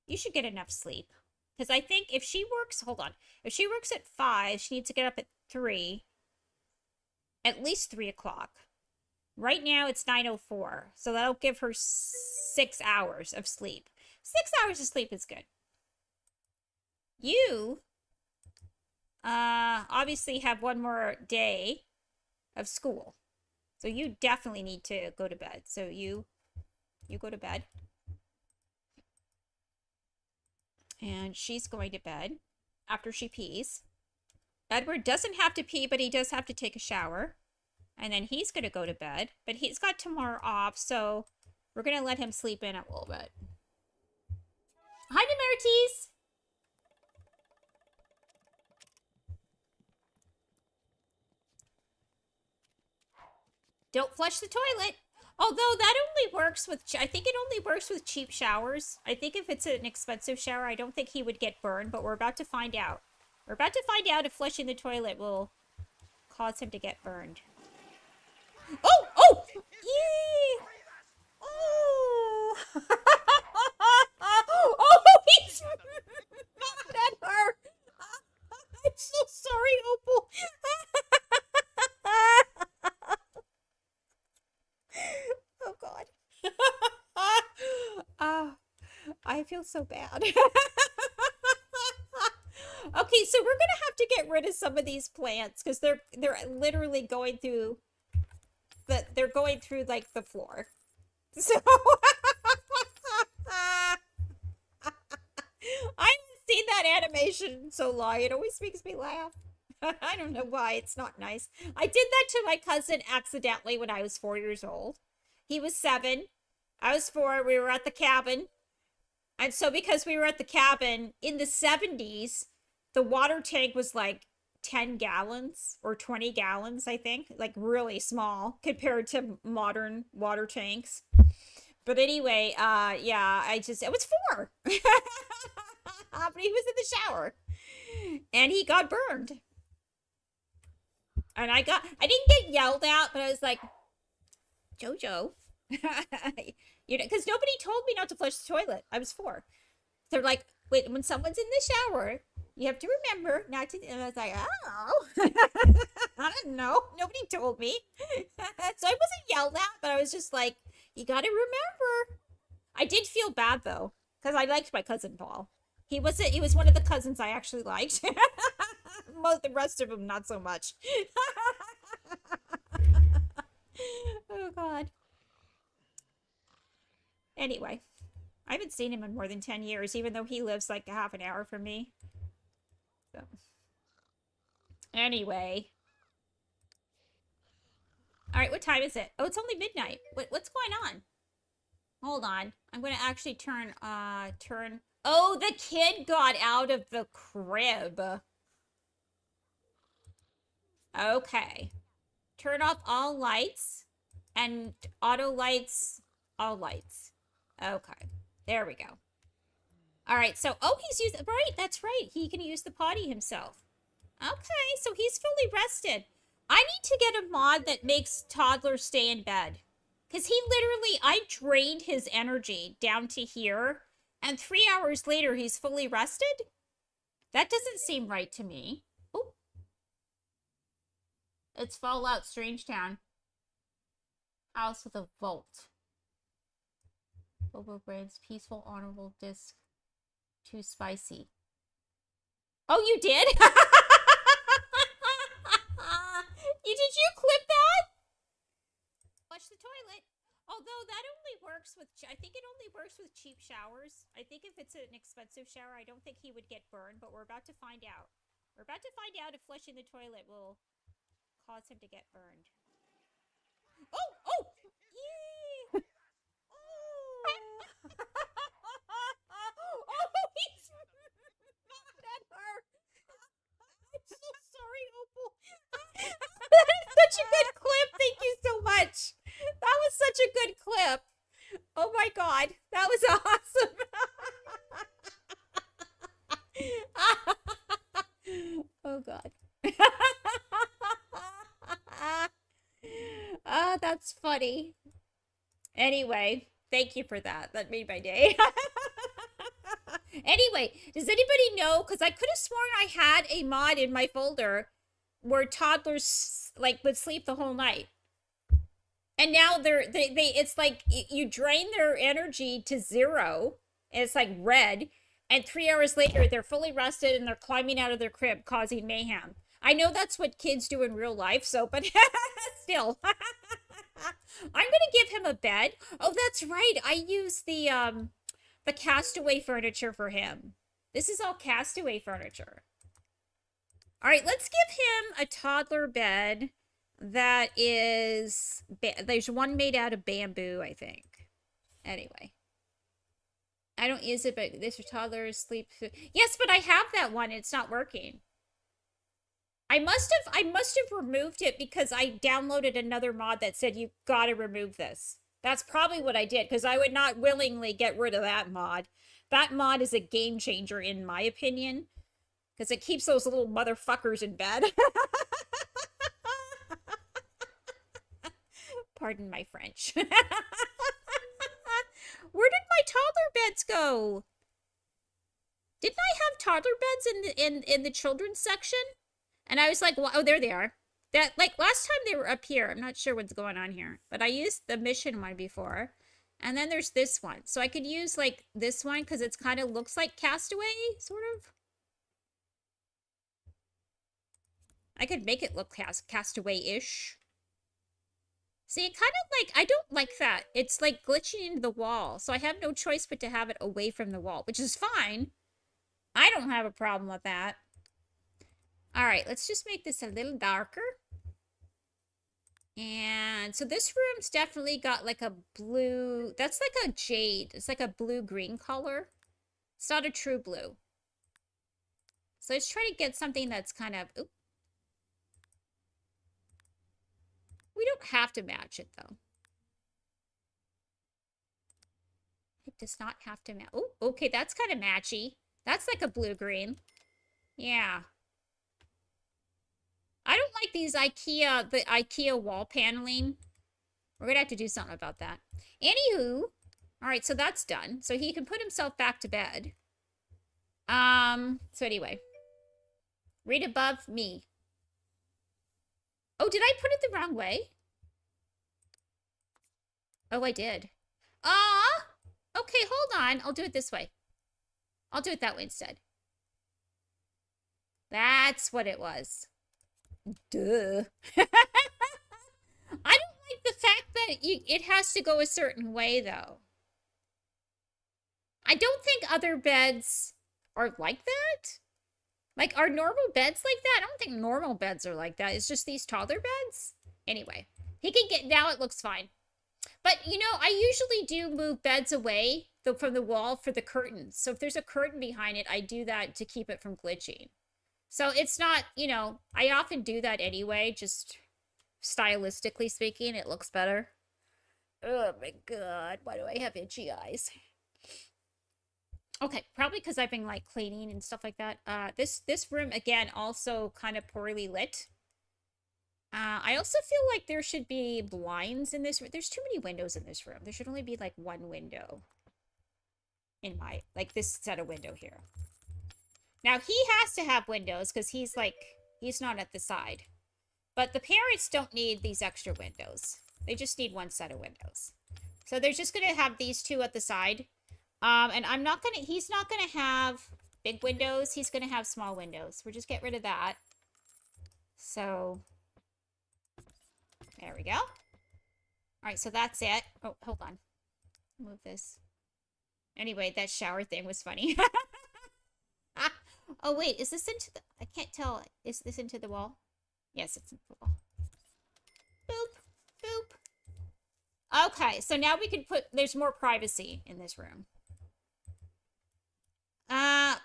S1: You should get enough sleep. Because I think if she works, hold on. If she works at 5, she needs to get up at 3. At least 3 o'clock. Right now it's 9:04. So that'll give her 6 hours of sleep. 6 hours of sleep is good. You, obviously have one more day of school. So you definitely need to go to bed. So you go to bed. And she's going to bed after she pees. Edward doesn't have to pee, but he does have to take a shower. And then he's going to go to bed. But he's got tomorrow off, so we're going to let him sleep in a little bit. Hi, Nemerites! Don't flush the toilet. Although that only works with, I think it only works with cheap showers. I think if it's an expensive shower, I don't think he would get burned, but we're about to find out. We're about to find out if flushing the toilet will cause him to get burned. Oh! Oh! Yee! Oh! Oh, he's mad at her! I'm so sorry, Opal. Oh, God. I feel so bad. Okay, so we're gonna have to get rid of some of these plants because they're literally going through they're going through like the floor. So I haven't seen that animation in so long. It always makes me laugh. I don't know why. It's not nice. I did that to my cousin accidentally when I was 4 years old. He was 7. I was 4. We were at the cabin. And so because we were at the cabin in the 70s, the water tank was like 10 gallons or 20 gallons, I think. Like really small compared to modern water tanks. But anyway, yeah, it was 4. But he was in the shower. And he got burned. And I didn't get yelled at, but I was like, Jojo. You know, because nobody told me not to flush the toilet. I was 4. They're like, wait, when someone's in the shower, you have to remember not to. And I was like, oh, I don't know. Nobody told me. So I wasn't yelled at, but I was just like, you got to remember. I did feel bad though, because I liked my cousin Paul. He was one of the cousins I actually liked. The rest of them, not so much. Oh, God. Anyway, I haven't seen him in more than 10 years, even though he lives like a half an hour from me. So, anyway. All right, what time is it? Oh, it's only midnight. What's going on? Hold on. I'm going to actually turn. Oh, the kid got out of the crib. Okay. Turn off all lights and auto lights, all lights. Okay. There we go. All right. So, oh, he's used, right. That's right. He can use the potty himself. Okay. So he's fully rested. I need to get a mod that makes toddlers stay in bed. Because I drained his energy down to here. And 3 hours later, he's fully rested? That doesn't seem right to me. Oh. It's Fallout Strangetown. House with a vault. Bobo Brains, peaceful, honorable disc. Too spicy. Oh, you did? Did you clip that? Flush the toilet. Although that only works with, I think it only works with cheap showers. I think if it's an expensive shower, I don't think he would get burned, but we're about to find out. We're about to find out if flushing the toilet will cause him to get burned. Oh! Oh! Yee! Oh! Oh, he's mad at her. I'm so sorry, Opal. That is such a good clip. Thank you so much. That was such a good clip. Oh my God. That was awesome. Oh God. Ah, that's funny. Anyway, thank you for that. That made my day. Anyway, does anybody know? Because I could have sworn I had a mod in my folder where toddlers like would sleep the whole night. And now it's like you drain their energy to 0. And it's like red. And 3 hours later, they're fully rested and they're climbing out of their crib, causing mayhem. I know that's what kids do in real life, so, but still. I'm going to give him a bed. Oh, that's right. I use the Castaway furniture for him. This is all Castaway furniture. All right, let's give him a toddler bed that is, there's one made out of bamboo, I think. Anyway. I don't use it, but this for toddlers sleep. Yes, but I have that one. It's not working. I must have removed it because I downloaded another mod that said you gotta remove this. That's probably what I did, because I would not willingly get rid of that mod. That mod is a game changer, in my opinion, because it keeps those little motherfuckers in bed. Pardon my French. Where did my toddler beds go? Didn't I have toddler beds in the children's section? And I was like, well, oh, there they are. That, like, last time they were up here. I'm not sure what's going on here, but I used the mission one before. And then there's this one. So I could use, like, this one because it's kind of looks like Castaway, sort of. I could make it look Castaway-ish. See, it kind of like, I don't like that. It's like glitching into the wall. So I have no choice but to have it away from the wall, which is fine. I don't have a problem with that. All right, let's just make this a little darker. And so this room's definitely got like a blue, that's like a jade. It's like a blue-green color. It's not a true blue. So let's try to get something that's kind of, oops. We don't have to match it, though. It does not have to match. Oh, okay, that's kind of matchy. That's like a blue-green. Yeah. I don't like these the IKEA wall paneling. We're going to have to do something about that. Anywho, all right, so that's done. So he can put himself back to bed. So anyway. Read above me. Oh, did I put it the wrong way? Oh, I did. Ah! Okay, hold on. I'll do it this way. I'll do it that way instead. That's what it was. Duh. I don't like the fact that it has to go a certain way, though. I don't think other beds are like that. Like, are normal beds like that? I don't think normal beds are like that. It's just these toddler beds. Anyway, he can get, now it looks fine. But, you know, I usually do move beds away from the wall for the curtains. So if there's a curtain behind it, I do that to keep it from glitching. So it's not, you know, I often do that anyway, just stylistically speaking, it looks better. Oh my god, why do I have itchy eyes? Okay, probably because I've been like cleaning and stuff like that. This room again also kind of poorly lit. I also feel like there should be blinds in this room. There's too many windows in this room. There should only be like one window in my, like this set of window here. Now he has to have windows because he's like, he's not at the side. But the parents don't need these extra windows. They just need one set of windows. So they're just going to have these two at the side. And I'm not going to, he's not going to have big windows. He's going to have small windows. We'll just get rid of that. So, there we go. All right, so that's it. Oh, hold on. Move this. Anyway, that shower thing was funny. Oh, wait, is this into the, I can't tell. Is this into the wall? Yes, it's into the wall. Boop, boop. Okay, so now we can put, there's more privacy in this room.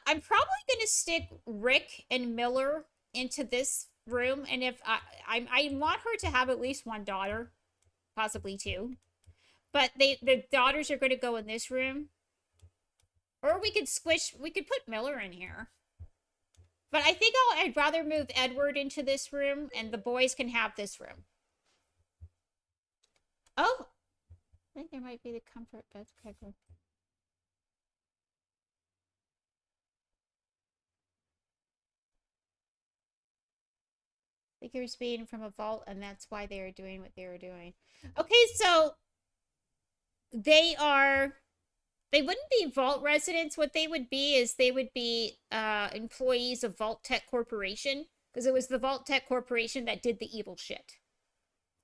S1: I'm probably going to stick Rick and Miller into this room. And if I want her to have at least one daughter, possibly two. But the daughters are going to go in this room. Or we could put Miller in here. But I think I'd rather move Edward into this room and the boys can have this room. Oh, I think there might be the comfort bed. Okay, cool. Figures being from a vault, and that's why they are doing what they were doing. Okay, so they wouldn't be vault residents. What they would be is they would be employees of Vault Tech Corporation, because it was the Vault Tech Corporation that did the evil shit.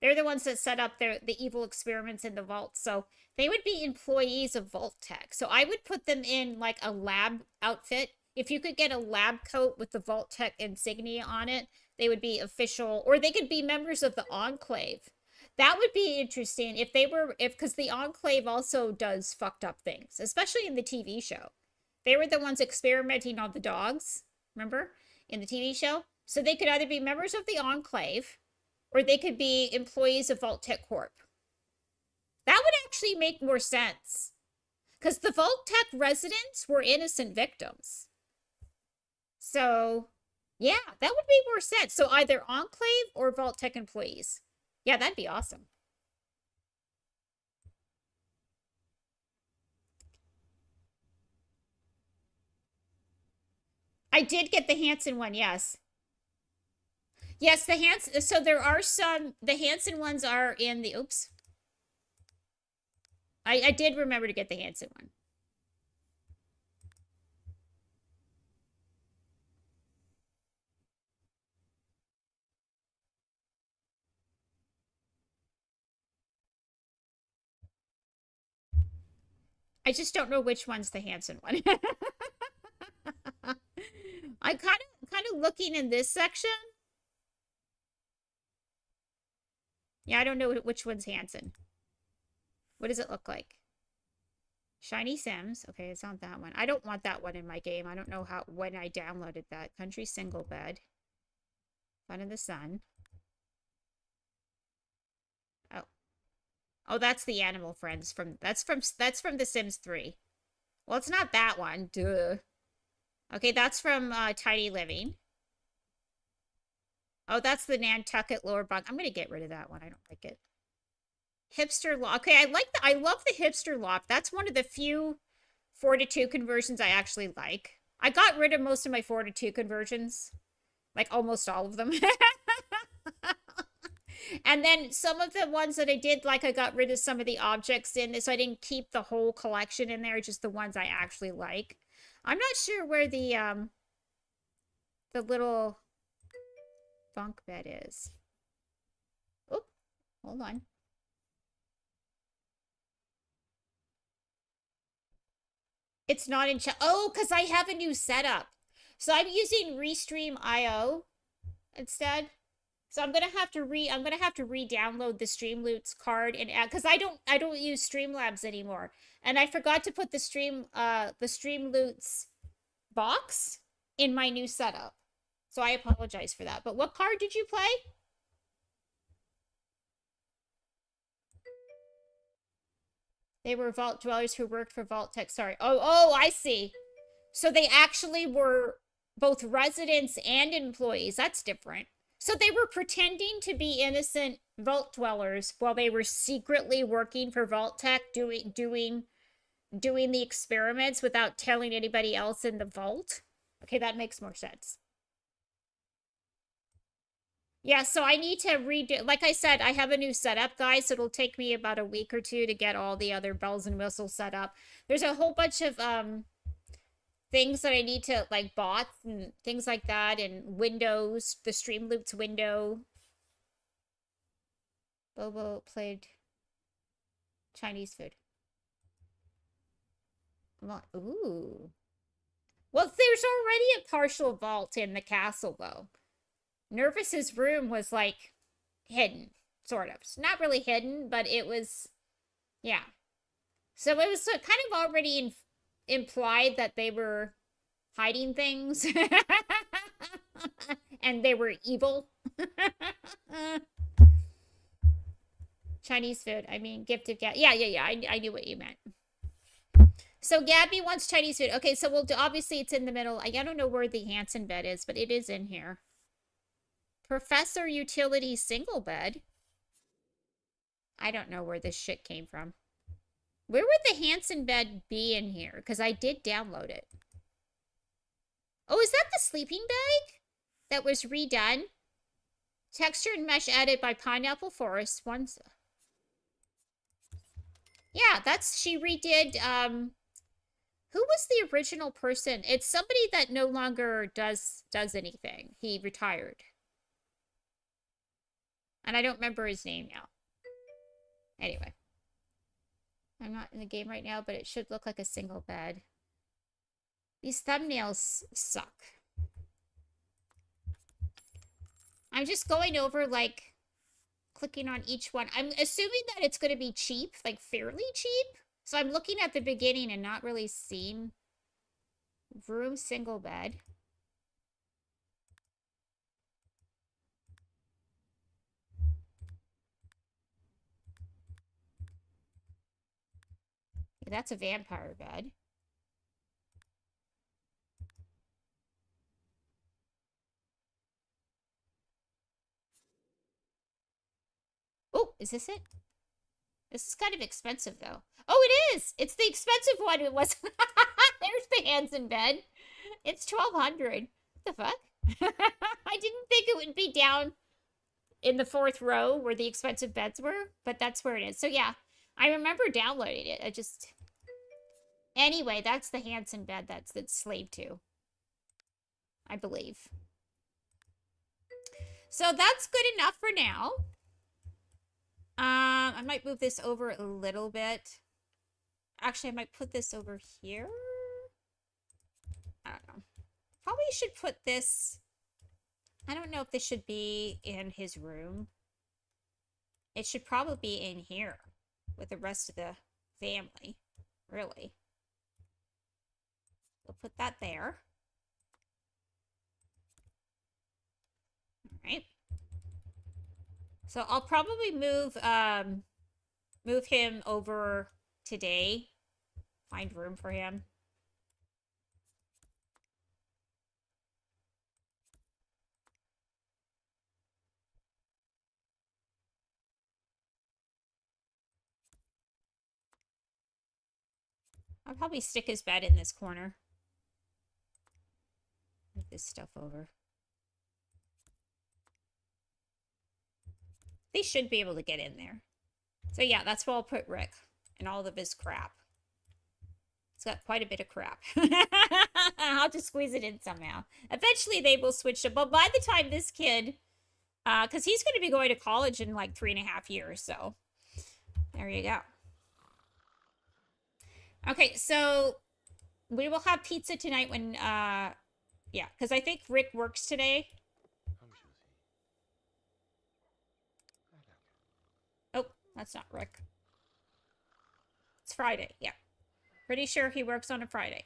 S1: They're the ones that set up the evil experiments in the vault. So they would be employees of Vault Tech. So I would put them in like a lab outfit. If you could get a lab coat with the Vault Tech insignia on it, they would be official, or they could be members of the Enclave. That would be interesting if they were, because the Enclave also does fucked up things, especially in the TV show. They were the ones experimenting on the dogs, remember, in the TV show? So they could either be members of the Enclave, or they could be employees of Vault Tech Corp. That would actually make more sense. Because the Vault Tech residents were innocent victims. So, yeah, that would make more sense. So either Enclave or Vault Tech employees. Yeah, that'd be awesome. I did get the Hanson one, yes. Yes, the Hanson. So there are some. The Hanson ones are in the. Oops. I did remember to get the Hanson one. I just don't know which one's the Hanson one. I kind of looking in this section. Yeah, I don't know which one's Hanson. What does it look like? Shiny Sims. Okay, it's not that one. I don't want that one in my game. I don't know how when I downloaded that. Country Single Bed. Fun in the Sun. Oh. Oh, that's the Animal Friends from that's from The Sims 3. Well, it's not that one. Duh. Okay, that's from Tiny Living. Oh, that's the Nantucket Lower Bunk. I'm gonna get rid of that one. I don't like it. Hipster Loft. Okay, I love the Hipster Loft. That's one of the few 4 to 2 conversions I actually like. I got rid of most of my 4 to 2 conversions. Like almost all of them. And then some of the ones that I did, like I got rid of some of the objects in this, so I didn't keep the whole collection in there, just the ones I actually like. I'm not sure where the little bunk bed is. Oh, hold on. It's not in chat. Oh, because I have a new setup. So I'm using Restream IO instead. So I'm gonna have to re-download the Streamloots card and add, because I don't use Streamlabs anymore. And I forgot to put the Streamloots box in my new setup. So I apologize for that. But what card did you play? They were Vault Dwellers who worked for Vault Tech. Sorry. Oh, I see. So they actually were both residents and employees. That's different. So they were pretending to be innocent Vault Dwellers while they were secretly working for Vault Tech, doing the experiments without telling anybody else in the vault. Okay, that makes more sense. Yeah, so I need to redo. Like I said, I have a new setup, guys. So it'll take me about a week or two to get all the other bells and whistles set up. There's a whole bunch of things that I need to, like bots and things like that, and windows, the Streamloots window. Bobo played Chinese food. Ooh. Well, there's already a partial vault in the castle, though. Nervous's room was like hidden, sort of. It's not really hidden, but it was, yeah. So it was kind of already implied that they were hiding things and they were evil. Chinese food. I mean, gifted cat. Yeah. I knew what you meant. So Gabby wants Chinese food. Okay, so we'll do, obviously it's in the middle. I don't know where the Hanson bed is, but it is in here. Professor Utility single bed. I don't know where this shit came from. Where would the Hanson bed be in here? Because I did download it. Oh, is that the sleeping bag that was redone? Texture and mesh added by Pineapple Forest. Once. Yeah, she redid, who was the original person? It's somebody that no longer does anything. He retired. And I don't remember his name now. Anyway. I'm not in the game right now, but it should look like a single bed. These thumbnails suck. I'm just going over, like, clicking on each one. I'm assuming that it's going to be cheap, like fairly cheap. So I'm looking at the beginning and not really seeing room single bed. Yeah, that's a vampire bed. Oh, is this it? This is kind of expensive, though. Oh, it is! It's the expensive one. It was. There's the Hanson bed. It's 1200. What the fuck? I didn't think it would be down in the fourth row where the expensive beds were, but that's where it is. So yeah, I remember downloading it. I just... Anyway, that's the Hanson bed that's Slave 2. I believe. So that's good enough for now. I might move this over a little bit. Actually, I might put this over here. I don't know. Probably should put this... I don't know if this should be in his room. It should probably be in here with the rest of the family, really. We'll put that there. All right. So I'll probably move him over today. Find room for him. I'll probably stick his bed in this corner. Move this stuff over. They should be able to get in there. So yeah, that's where I'll put Rick and all of his crap. It's got quite a bit of crap. I'll just squeeze it in somehow. Eventually they will switch it. But by the time this kid, because he's going to be going to college in like 3.5 years. So there you go. Okay, so we will have pizza tonight when, yeah, because I think Rick works today. Oh, that's not Rick. It's Friday, yeah. Pretty sure he works on a Friday.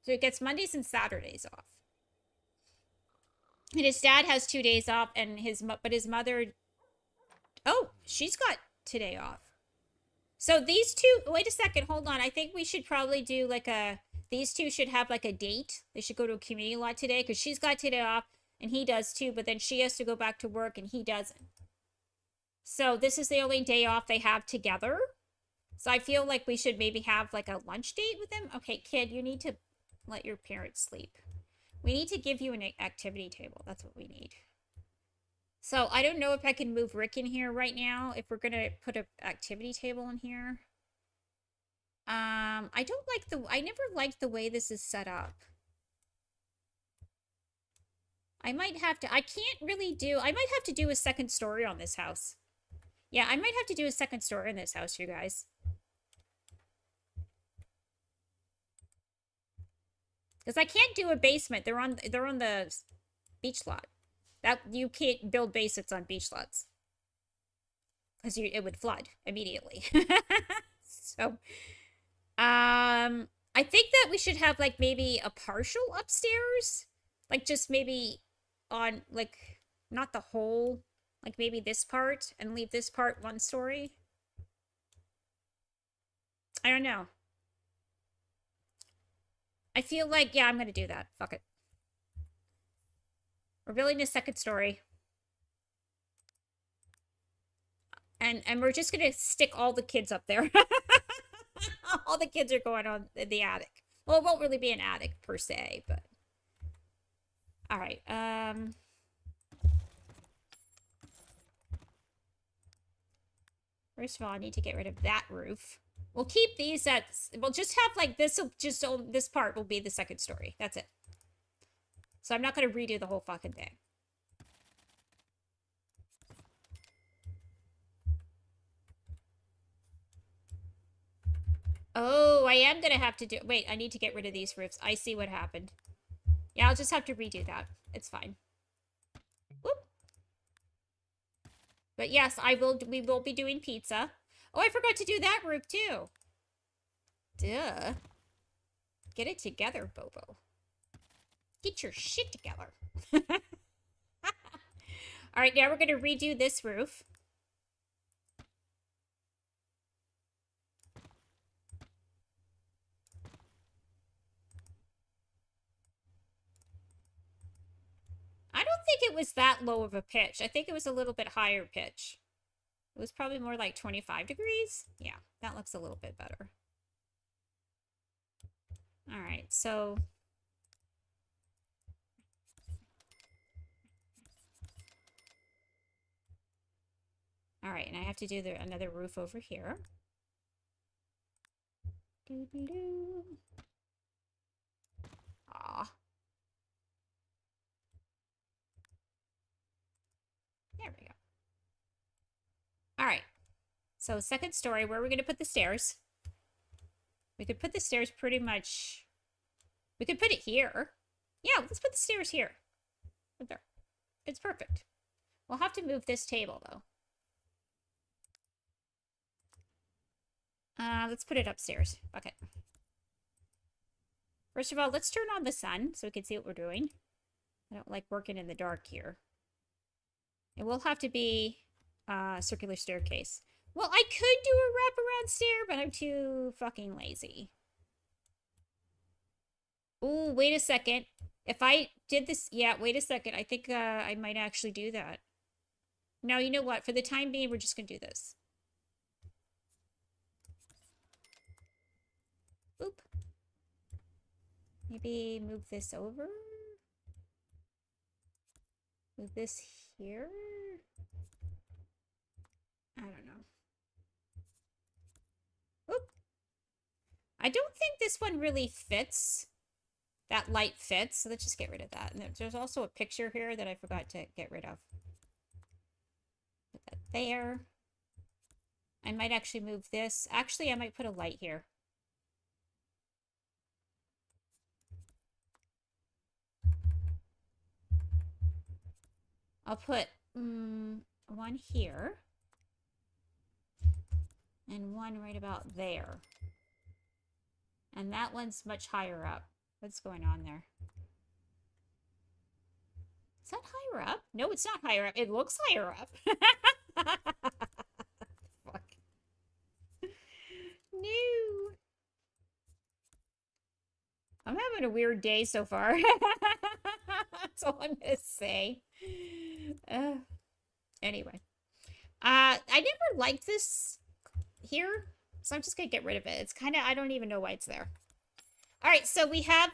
S1: So he gets Mondays and Saturdays off. And his dad has 2 days off, and his mother... Oh, she's got today off. So these two... Wait a second, hold on. I think we should probably do like a... These two should have like a date. They should go to a community lot today, because she's got today off, and he does too, but then she has to go back to work, and he doesn't. So this is the only day off they have together. So I feel like we should maybe have like a lunch date with them. Okay, kid, you need to let your parents sleep. We need to give you an activity table. That's what we need. So I don't know if I can move Rick in here right now. If we're going to put an activity table in here. I never liked the way this is set up. I might have to, I might have to do a second story on this house. Yeah, I might have to do a second story in this house, you guys. Because I can't do a basement. They're on the beach lot. That you can't build basements on beach lots. Because it would flood immediately. So, I think that we should have like maybe a partial upstairs. Like just maybe on like not the whole, like maybe this part and leave this part one story. I don't know. I feel like, yeah, I'm going to do that. Fuck it. We're building a second story. And we're just going to stick all the kids up there. All the kids are going on in the attic. Well, it won't really be an attic per se, but... Alright, First of all, I need to get rid of that roof. We'll keep these at... We'll just have, like, this part will be the second story. That's it. So I'm not going to redo the whole fucking thing. Oh, I am going to have to do... Wait, I need to get rid of these roofs. I see what happened. Yeah, I'll just have to redo that. It's fine. Whoop. But yes, we will be doing pizza. Oh, I forgot to do that roof too. Duh. Get it together, Bobo. Get your shit together. Alright, now we're going to redo this roof. I don't think it was that low of a pitch. I think it was a little bit higher pitch. It was probably more like 25 degrees. Yeah, that looks a little bit better. All right, so All right, and I have to do another roof over here. Doo-doo-doo. Aw. There we go. All right. So second story, where are we going to put the stairs? We could put the stairs pretty much... We could put it here. Yeah, let's put the stairs here. Right there. It's perfect. We'll have to move this table, though. Let's put it upstairs. Okay. First of all, let's turn on the sun so we can see what we're doing. I don't like working in the dark here. It will have to be a circular staircase. Well, I could do a wraparound stair, but I'm too fucking lazy. Ooh, wait a second. If I did this... Yeah, wait a second. I think I might actually do that. No, you know what? For the time being, we're just going to do this. Boop. Maybe move this over. Move this here. I don't know. Oop. I don't think this one really fits. That light fits, so let's just get rid of that. And there's also a picture here that I forgot to get rid of. Put that there. I might actually move this. Actually, I might put a light here. I'll put one here. And one right about there. And that one's much higher up. What's going on there? Is that higher up? No, it's not higher up. It looks higher up. Fuck. No. I'm having a weird day so far. That's all I'm gonna say. Anyway. I never liked this here, so I'm just gonna get rid of it. It's kind of, I don't even know why it's there. All right, so we have,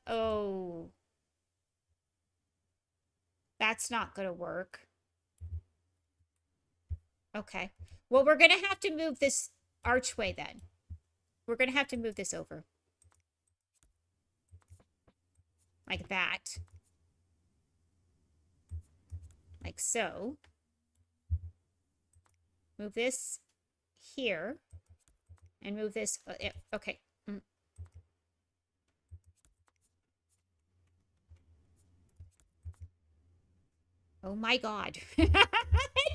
S1: oh. That's not gonna work. Okay. Well, we're gonna have to move this archway then. We're gonna have to move this over. Like that. Like so. Move this here. And move this, okay. Oh my god. It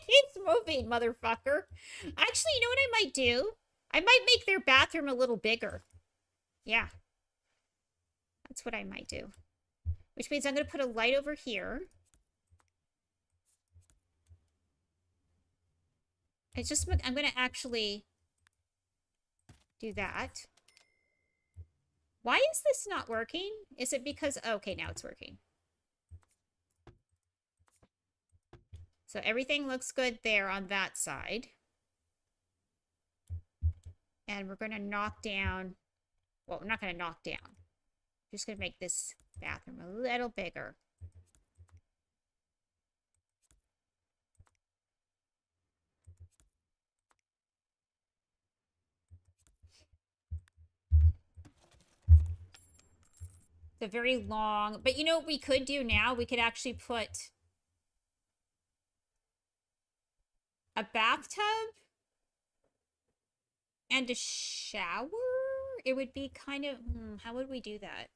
S1: keeps moving, motherfucker. Actually, you know what I might do? I might make their bathroom a little bigger. Yeah. That's what I might do. Which means I'm going to put a light over here. I'm going to actually do that. Why is this not working? Is it because... Okay, now it's working. So everything looks good there on that side. And we're going to knock down... Well, we're not going to knock down. I'm just going to make this bathroom a little bigger. It's a very long... But you know what we could do now? We could actually put a bathtub and a shower? It would be kind of... how would we do that?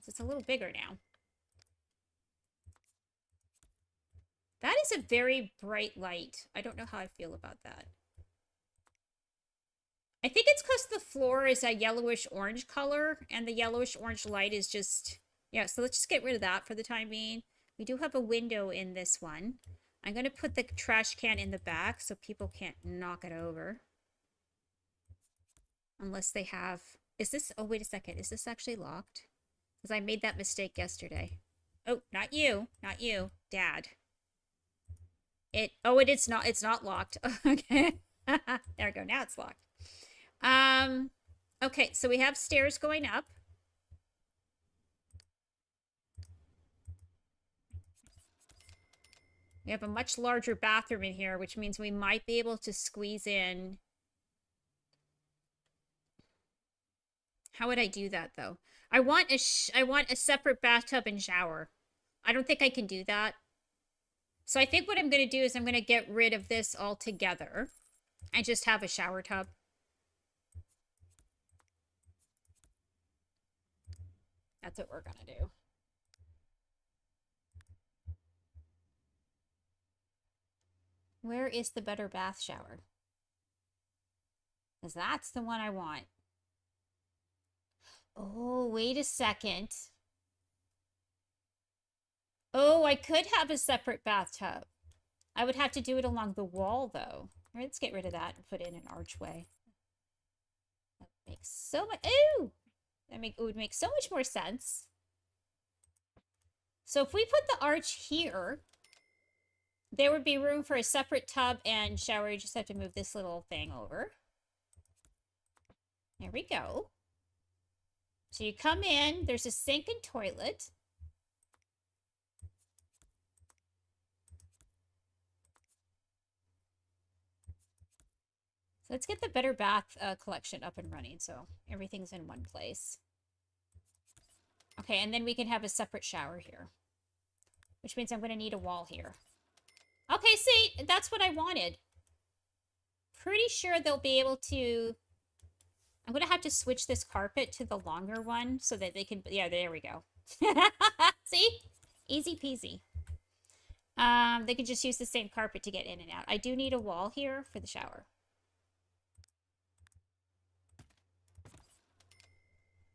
S1: It's a little bigger now. That is a very bright light. I don't know how I feel about that. I think it's because the floor is a yellowish-orange color, and the yellowish-orange light is just... Yeah, so let's just get rid of that for the time being. We do have a window in this one. I'm going to put the trash can in the back so people can't knock it over. Unless they have... Is this... Oh, wait a second. Is this actually locked? Because I made that mistake yesterday. Oh, not you. Not you. Dad. Oh, it's not. It's not locked. Okay. There we go. Now it's locked. Okay, so we have stairs going up. We have a much larger bathroom in here, which means we might be able to squeeze in. How would I do that, though? I want a separate bathtub and shower. I don't think I can do that. So I think what I'm going to do is I'm going to get rid of this altogether and just have a shower tub. That's what we're going to do. Where is the better bath shower? Because that's the one I want. Oh, wait a second. Oh, I could have a separate bathtub. I would have to do it along the wall, though. All right, let's get rid of that and put in an archway. That makes so much... Ooh! It would make so much more sense. So if we put the arch here, there would be room for a separate tub and shower. You just have to move this little thing over. There we go. So you come in, there's a sink and toilet. So let's get the Better Bath collection up and running so everything's in one place. Okay, and then we can have a separate shower here. Which means I'm going to need a wall here. Okay, see, that's what I wanted. Pretty sure they'll be able to... I'm going to have to switch this carpet to the longer one so that they can... Yeah, there we go. See? Easy peasy. They can just use the same carpet to get in and out. I do need a wall here for the shower.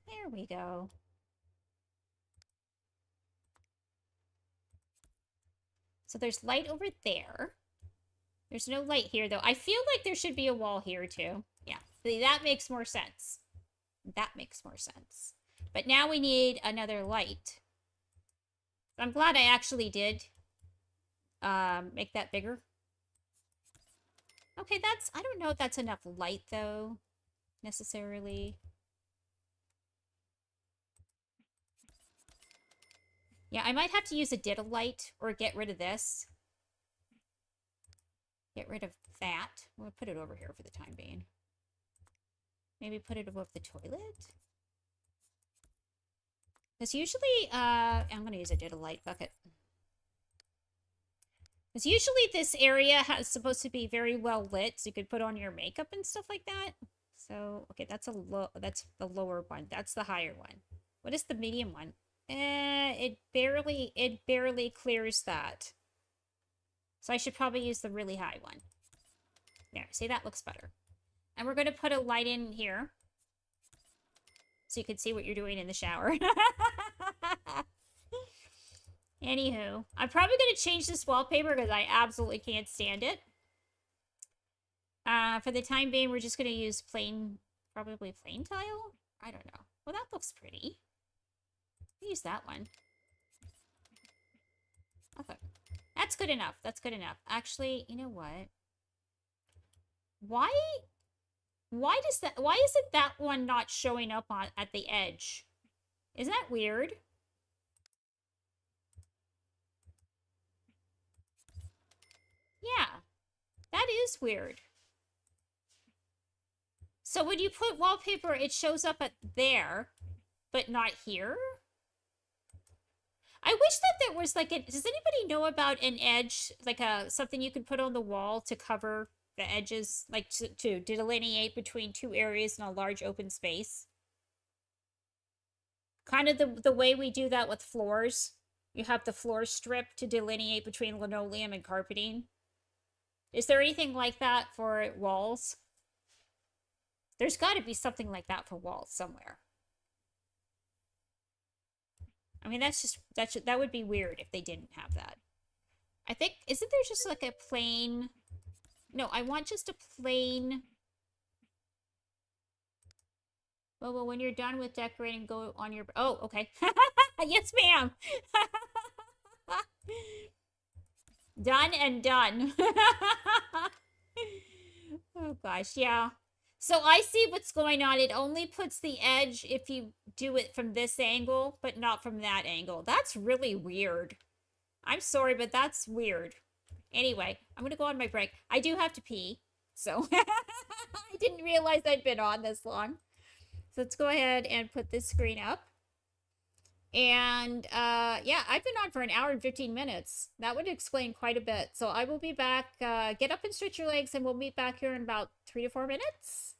S1: There we go. So there's light over there. There's no light here, though. I feel like there should be a wall here, too. Yeah, see, that makes more sense. That makes more sense. But now we need another light. I'm glad I actually did make that bigger. Okay, that's... I don't know if that's enough light, though, necessarily. Yeah, I might have to use a diddle light or get rid of this. Get rid of that. I'm going to put it over here for the time being. Maybe put it above the toilet. Because usually, I'm going to use a diddle light bucket. Because usually this area is supposed to be very well lit, so you could put on your makeup and stuff like that. So, okay, that's the lower one. That's the higher one. What is the medium one? It barely clears that. So I should probably use the really high one. There, see, that looks better. And we're going to put a light in here. So you can see what you're doing in the shower. Anywho, I'm probably going to change this wallpaper because I absolutely can't stand it. For the time being, we're just going to use probably plain tile? I don't know. Well, that looks pretty. Use that one. Okay. That's good enough. That's good enough. Actually, you know what? Why isn't that one not showing up at the edge? Isn't that weird? Yeah. That is weird. So when you put wallpaper, it shows up at there, but not here? I wish that there was like does anybody know about an edge, like something you can put on the wall to cover the edges, like to delineate between two areas in a large open space? Kind of the way we do that with floors. You have the floor strip to delineate between linoleum and carpeting. Is there anything like that for walls? There's got to be something like that for walls somewhere. I mean, that would be weird if they didn't have that. I think, isn't there just like a plain... No, I want just a plain... Well, when you're done with decorating, go on your... Oh, okay. Yes, ma'am. Done and done. Oh, gosh, yeah. So I see what's going on. It only puts the edge if you do it from this angle, but not from that angle. That's really weird. I'm sorry, but that's weird. Anyway, I'm gonna go on my break. I do have to pee, so I didn't realize I'd been on this long. So let's go ahead and put this screen up. And yeah, I've been on for an hour and 15 minutes. That would explain quite a bit. So I will be back. Get up and stretch your legs, and we'll meet back here in about 3 to 4 minutes.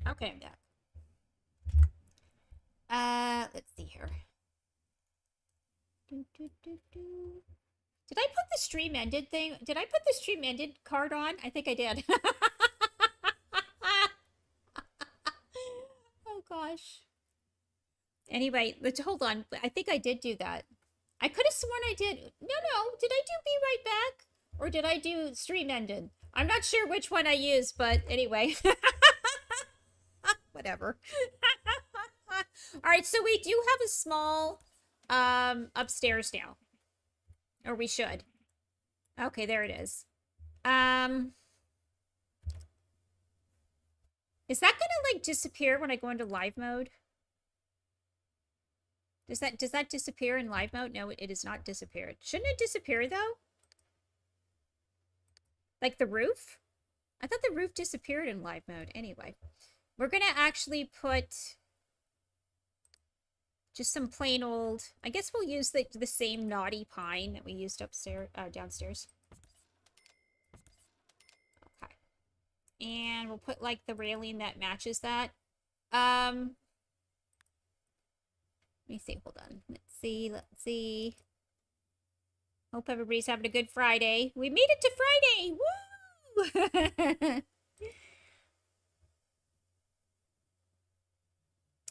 S1: Okay, I'm back. Let's see here. Do, do, do, do. Did I put the stream ended thing? Did I put the stream ended card on? I think I did. Oh gosh. Anyway, let's hold on. I think I did do that. I could have sworn I did. No. Did I do be right back? Or did I do stream ended? I'm not sure which one I used, but anyway. Whatever. All right, so we do have a small upstairs now. Or we should. Okay, there it is. Is that gonna like disappear when I go into live mode? Does that disappear in live mode? No, it is not disappeared. Shouldn't it disappear though? Like the roof? I thought the roof disappeared in live mode. Anyway, we're gonna actually put just some plain old. I guess we'll use the same naughty pine that we used upstairs, downstairs. Okay, and we'll put like the railing that matches that. Let me see. Hold on. Let's see. Hope everybody's having a good Friday. We made it to Friday! Woo!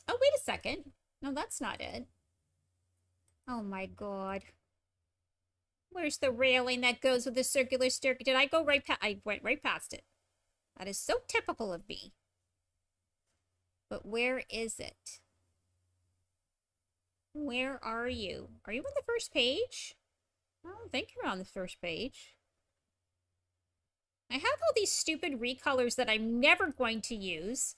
S1: Oh, wait a second. No, that's not it. Oh my god. Where's the railing that goes with the circular staircase? Did I go right past? I went right past it. That is so typical of me. But where is it? Where are you? Are you on the first page? I don't think you're on the first page. I have all these stupid recolors that I'm never going to use.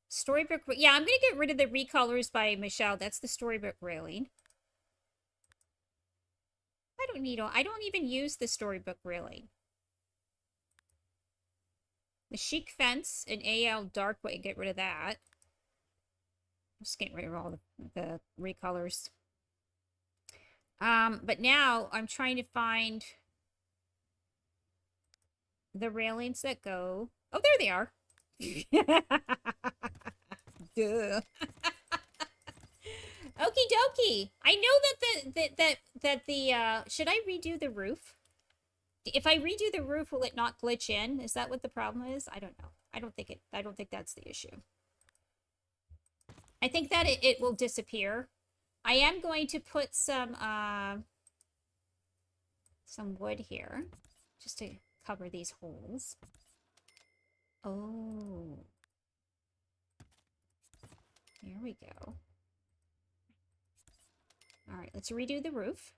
S1: Storybook, yeah, I'm going to get rid of the recolors by Michelle. That's the storybook railing. I don't even use the storybook railing. The chic fence and AL dark way, get rid of that. Just getting rid of all the recolors. But now I'm trying to find the railings that go. Oh, there they are. Duh. Okie dokie. I know that the should I redo the roof? If I redo the roof, will it not glitch in? Is that what the problem is? I don't know. I don't think that's the issue. I think that it will disappear. I am going to put some wood here just to cover these holes. Oh. Here we go. All right, let's redo the roof.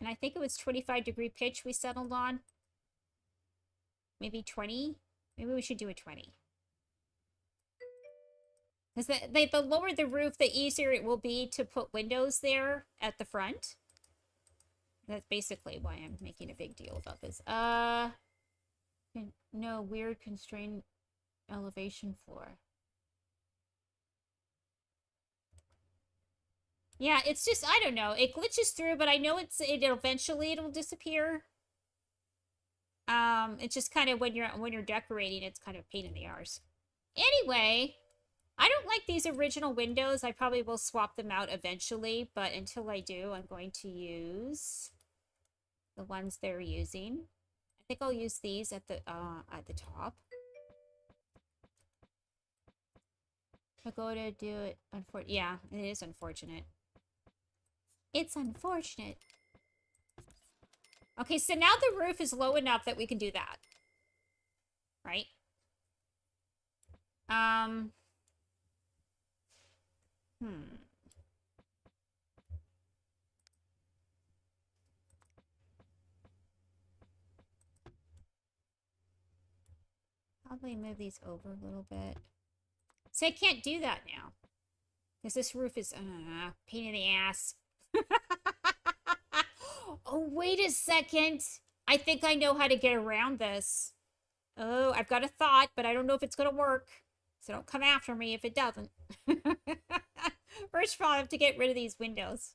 S1: And I think it was 25-degree pitch we settled on. Maybe 20? Maybe we should do a 20. Because the lower the roof, the easier it will be to put windows there at the front. That's basically why I'm making a big deal about this. No, weird constrained elevation floor. Yeah, it's just, I don't know. It glitches through, but I know eventually it'll disappear. It's just kind of when you're decorating, it's kind of a pain in the arse. Anyway, I don't like these original windows. I probably will swap them out eventually, but until I do, I'm going to use the ones they're using. I think I'll use these at the top. If I go to do it, yeah, it is unfortunate. It's unfortunate. Okay, so now the roof is low enough that we can do that. Right? Probably move these over a little bit. So I can't do that now. Because this roof is pain in the ass. Oh, wait a second. I think I know how to get around this. Oh, I've got a thought, but I don't know if it's going to work. So don't come after me if it doesn't. First of all, I have to get rid of these windows.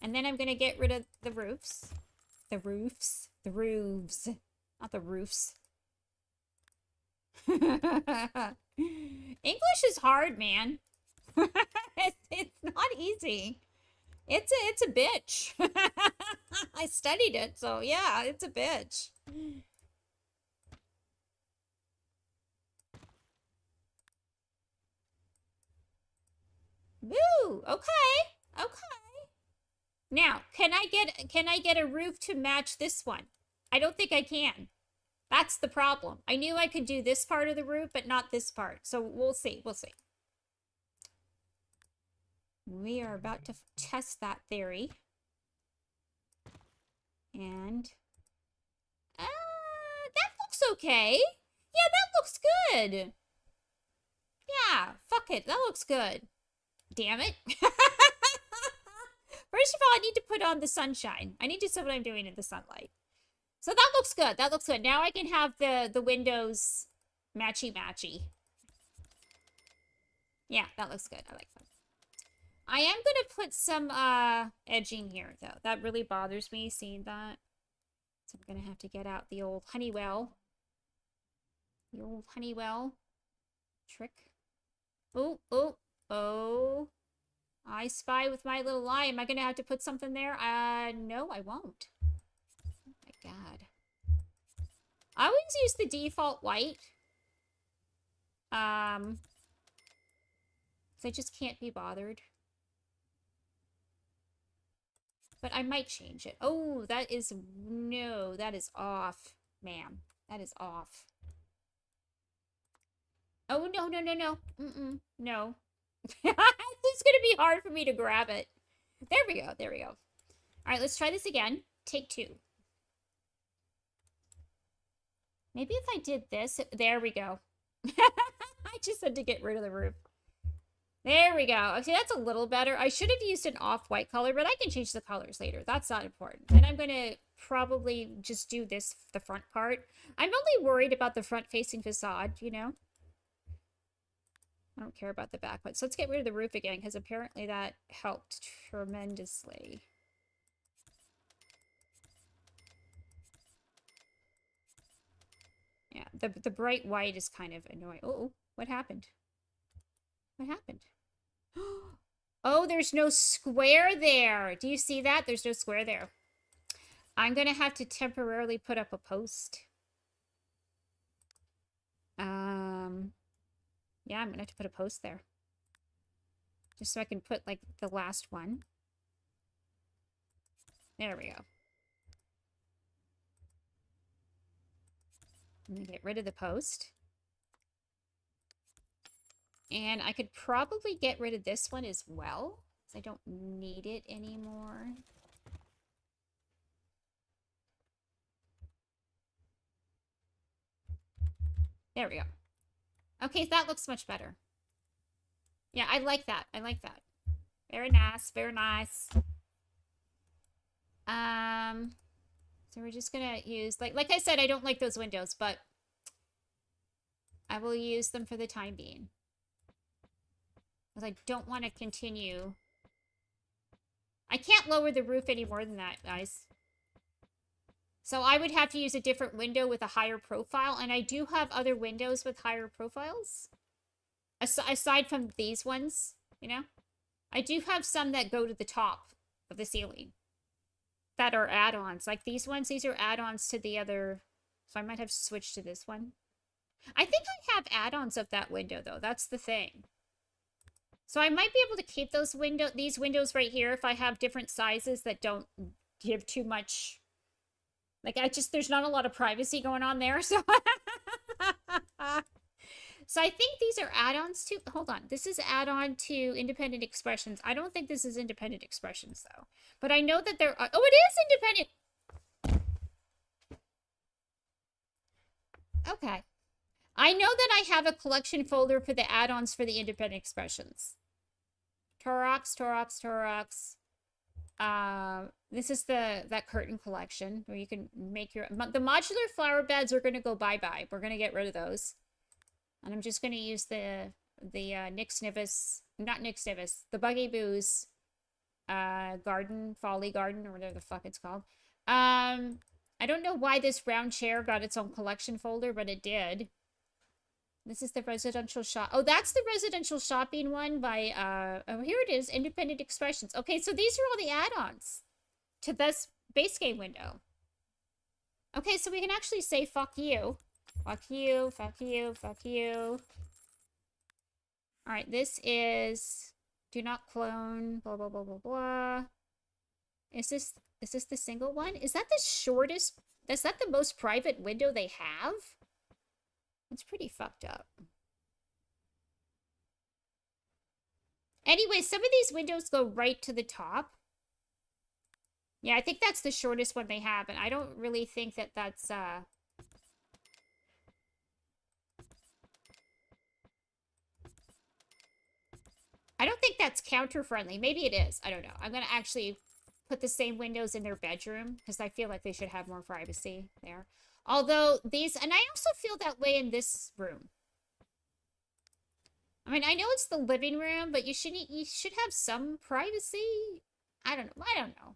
S1: And then I'm going to get rid of the roofs. The roofs. The roofs. Not the roofs. English is hard, man. It's not easy. It's a bitch. I studied it, so yeah, it's a bitch. Woo! Okay. Okay. Now, can I get a roof to match this one? I don't think I can. That's the problem. I knew I could do this part of the roof, but not this part. So we'll see. We'll see. We are about to test that theory. And that looks okay. Yeah, that looks good. Yeah, fuck it. That looks good. Damn it. First of all, I need to put on the sunshine. I need to see what I'm doing in the sunlight. So that looks good. That looks good. Now I can have the windows matchy-matchy. Yeah, that looks good. I like that. I am going to put some edging here, though. That really bothers me, seeing that. So I'm going to have to get out the old Honeywell. The old Honeywell trick. Oh, oh, oh. I spy with my little eye. Am I going to have to put something there? No, I won't. Oh my god. I always use the default white. So I just can't be bothered. But I might change it. Oh, that is... No, that is off, ma'am. That is off. Oh, no, no, no, no. Mm-mm. No. It's gonna be hard for me to grab it. There we go. There we go. All right, let's try this again. Take two. Maybe if I did this... There we go. I just had to get rid of the roof. There we go. Okay, that's a little better. I should have used an off-white color, but I can change the colors later. That's not important. And I'm going to probably just do this, the front part. I'm only worried about the front-facing facade, you know? I don't care about the back one. So let's get rid of the roof again, because apparently that helped tremendously. Yeah, the bright white is kind of annoying. Oh, what happened? What happened? Oh, there's no square there. Do you see that? There's no square there. I'm going to have to temporarily put up a post. Yeah, I'm going to have to put a post there. Just so I can put, like, the last one. There we go. I'm going to get rid of the post. And I could probably get rid of this one as well, because I don't need it anymore. There we go. Okay, that looks much better. Yeah, I like that. I like that. Very nice. Very nice. So we're just gonna use, like I said, I don't like those windows, but I will use them for the time being. Because I don't want to continue. I can't lower the roof any more than that, guys. So I would have to use a different window with a higher profile. And I do have other windows with higher profiles. Aside from these ones, you know. I do have some that go to the top of the ceiling. That are add-ons. Like these ones, these are add-ons to the other. So I might have to switch to this one. I think I have add-ons of that window, though. That's the thing. So I might be able to keep these windows right here if I have different sizes that don't give too much. Like, there's not a lot of privacy going on there, so. So I think these are add-ons to, hold on. This is add-on to Independent Expressions. I don't think this is Independent Expressions, though. But I know that there are, oh, it is Independent. Okay. I know that I have a collection folder for the add-ons for the Independent Expressions. Torox. This is that curtain collection where you can make your... The modular flower beds are going to go bye-bye. We're going to get rid of those. And I'm just going to use the Nix Nivis... Not Nix Nivis. The Buggy Boo's garden, Folly Garden, or whatever the fuck it's called. I don't know why this round chair got its own collection folder, but it did. This is the residential shop. Oh, that's the residential shopping one by, oh, here it is, Independent Expressions. Okay, so these are all the add-ons to this base game window. Okay, so we can actually say fuck you. Fuck you, fuck you, fuck you. Alright, this is do not clone, blah, blah, blah, blah, blah. Is this the single one? Is that the shortest? Is that the most private window they have? It's pretty fucked up. Anyway, some of these windows go right to the top. Yeah, I think that's the shortest one they have, and I don't really think that that's, I don't think that's counter-friendly. Maybe it is. I don't know. I'm going to actually put the same windows in their bedroom, because I feel like they should have more privacy there. Although these, and I also feel that way in this room. I mean, I know it's the living room, but you should have some privacy. I don't know.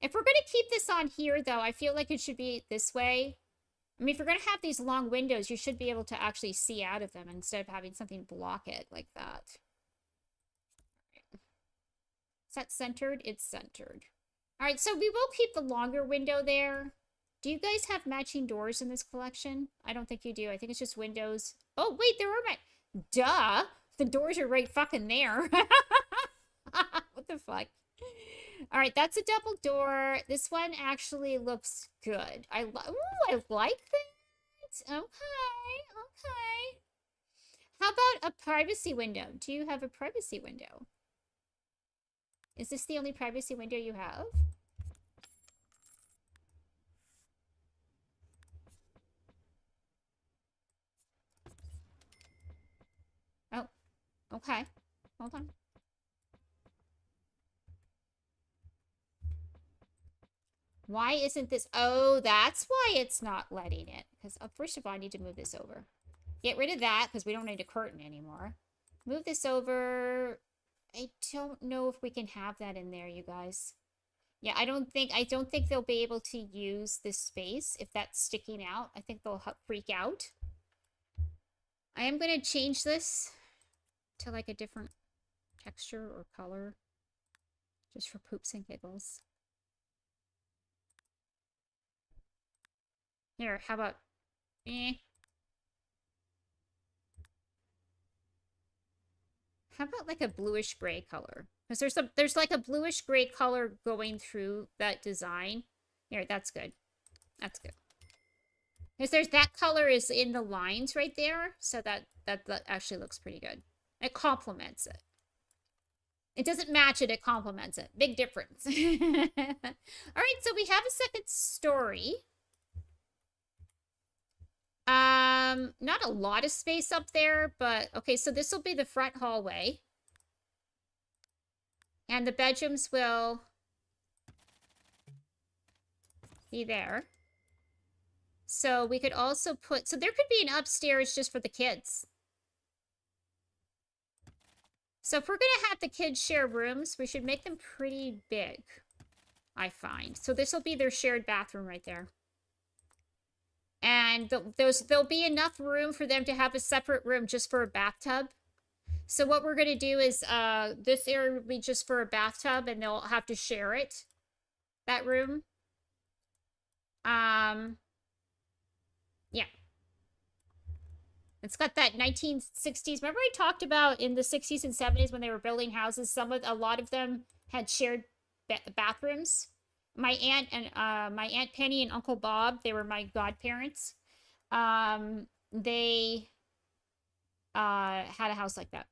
S1: If we're going to keep this on here, though, I feel like it should be this way. I mean, if you're going to have these long windows, you should be able to actually see out of them instead of having something block it like that. Is that centered? It's centered. All right, so we will keep the longer window there. Do you guys have matching doors in this collection? I don't think you do. I think it's just windows. Oh, wait, there are duh! The doors are right fucking there. What the fuck? All right, that's a double door. This one actually looks good. I like that. Okay, okay. How about a privacy window? Do you have a privacy window? Is this the only privacy window you have? Oh, okay. Hold on. Why isn't this? Oh, that's why it's not letting it. Because first of all, I need to move this over. Get rid of that because we don't need a curtain anymore. Move this over. I don't know if we can have that in there, you guys. Yeah, I don't think they'll be able to use this space if that's sticking out. I think they'll freak out. I am going to change this to like a different texture or color just for poops and giggles. Here, how about How about like a bluish gray color? Because there's like a bluish gray color going through that design. Here, that's good. That's good. Because there's that color is in the lines right there, so that actually looks pretty good. It complements it. It doesn't match it, it complements it. Big difference. All right, so we have a second story. Not a lot of space up there, but okay, so this will be the front hallway. And the bedrooms will be there. So we could also put, so there could be an upstairs just for the kids. So if we're going to have the kids share rooms, we should make them pretty big, I find. So this will be their shared bathroom right there. And there'll be enough room for them to have a separate room just for a bathtub. So what we're going to do is this area will be just for a bathtub, and they'll have to share it, that room. Yeah. It's got that 1960s. Remember I talked about in the 60s and 70s when they were building houses, a lot of them had shared bathrooms. My aunt Penny and Uncle Bob, they were my godparents. They had a house like that.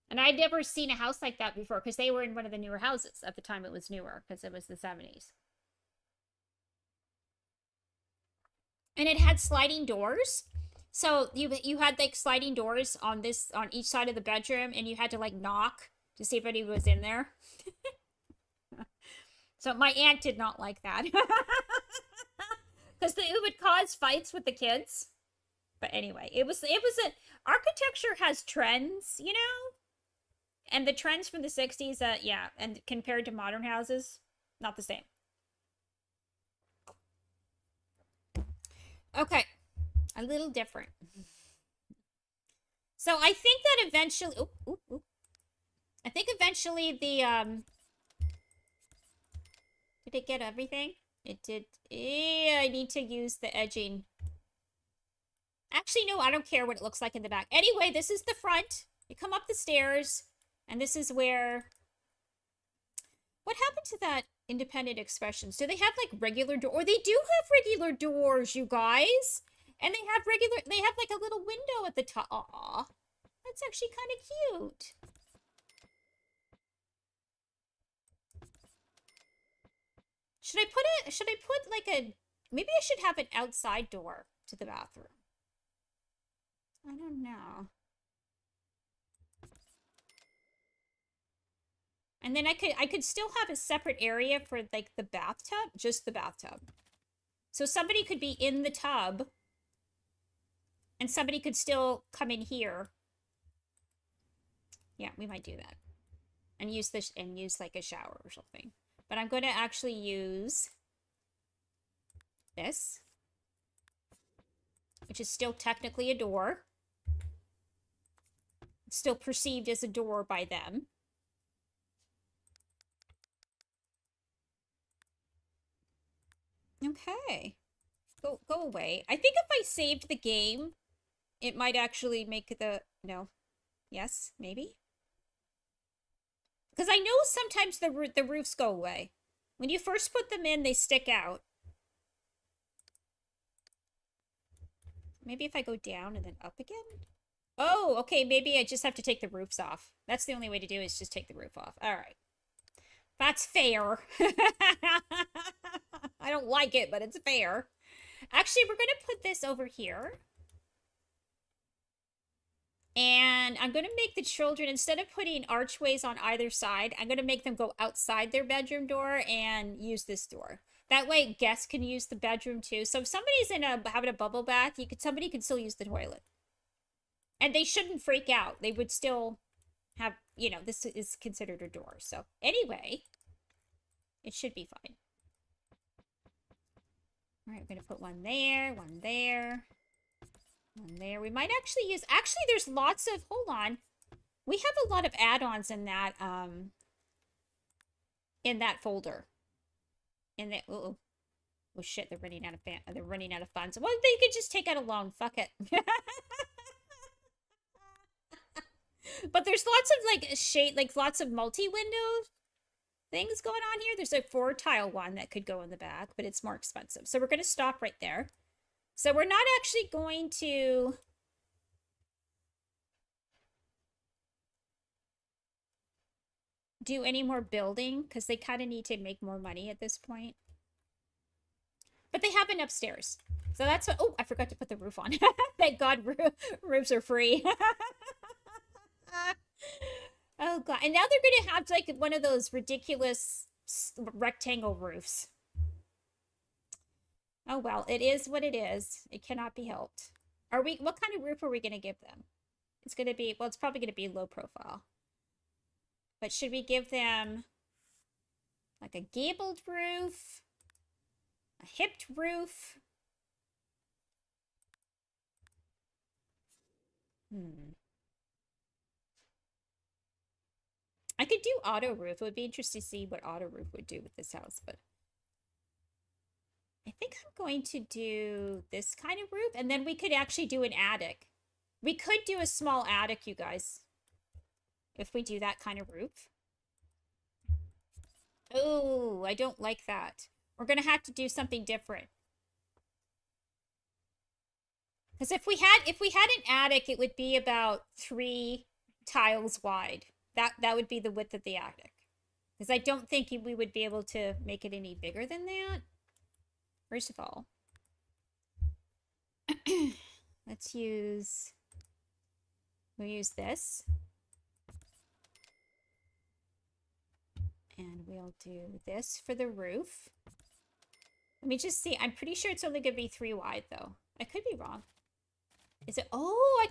S1: And I'd never seen a house like that before because they were in one of the newer houses. At the time it was newer because it was the 70s. And it had sliding doors. So you had like sliding doors on each side of the bedroom, and you had to like knock to see if anybody was in there. So my aunt did not like that. Because it would cause fights with the kids. But anyway, architecture has trends, you know? And the trends from the 60s, yeah, and compared to modern houses, not the same. Okay. A little different. So I think that eventually, I think eventually did it get everything? It did. Yeah, I need to use the edging. Actually, no, I don't care what it looks like in the back. Anyway, this is the front. You come up the stairs, and this is where... What happened to that independent expressions? Do they have, like, regular door? Or they do have regular doors, you guys! And they have like, a little window at the top. Aw. That's actually kind of cute. Should I put, like, maybe I should have an outside door to the bathroom. I don't know. And then I could still have a separate area for, like, the bathtub, just the bathtub. So somebody could be in the tub, and somebody could still come in here. Yeah, we might do that. And use this, and use, like, a shower or something. But I'm going to actually use this, which is still technically a door. It's still perceived as a door by them. Okay. Go away. I think if I saved the game, it might actually make the... No. Yes, maybe? Because I know sometimes the roofs go away. When you first put them in, they stick out. Maybe if I go down and then up again? Oh, okay, maybe I just have to take the roofs off. That's the only way to do it, is just take the roof off. All right. That's fair. I don't like it, but it's fair. Actually, we're going to put this over here. And I'm going to make the children, instead of putting archways on either side, I'm going to make them go outside their bedroom door and use this door. That way, guests can use the bedroom too. So if somebody's having a bubble bath, somebody can still use the toilet. And they shouldn't freak out. They would still have, this is considered a door. So anyway, it should be fine. All right, we're going to put one there, one there. One there. We might actually use... Actually, there's lots of... Hold on. We have a lot of add-ons in that folder. In that... Oh shit, they're running out of funds. Well, they could just take out a loan. Fuck it. But there's lots of, lots of multi-window things going on here. There's a 4-tile one that could go in the back, but it's more expensive. So we're going to stop right there. So we're not actually going to do any more building because they kind of need to make more money at this point. But they have an upstairs. So that's what... Oh, I forgot to put the roof on. Thank God roofs are free. Oh, God. And now they're going to have, like, one of those ridiculous rectangle roofs. Oh, well, it is what it is. It cannot be helped. What kind of roof are we going to give them? It's going to be, well, it's probably going to be low profile. But should we give them like a gabled roof? A hipped roof? I could do auto roof. It would be interesting to see what auto roof would do with this house, but I think I'm going to do this kind of roof, and then we could actually do an attic. We could do a small attic, you guys, if we do that kind of roof. Oh, I don't like that. We're going to have to do something different. Because if we had an attic, it would be about 3 tiles wide. That would be the width of the attic. Because I don't think we would be able to make it any bigger than that. First of all, we'll use this. And we'll do this for the roof. Let me just see. I'm pretty sure it's only going to be 3 wide, though. I could be wrong. Is it? Oh, I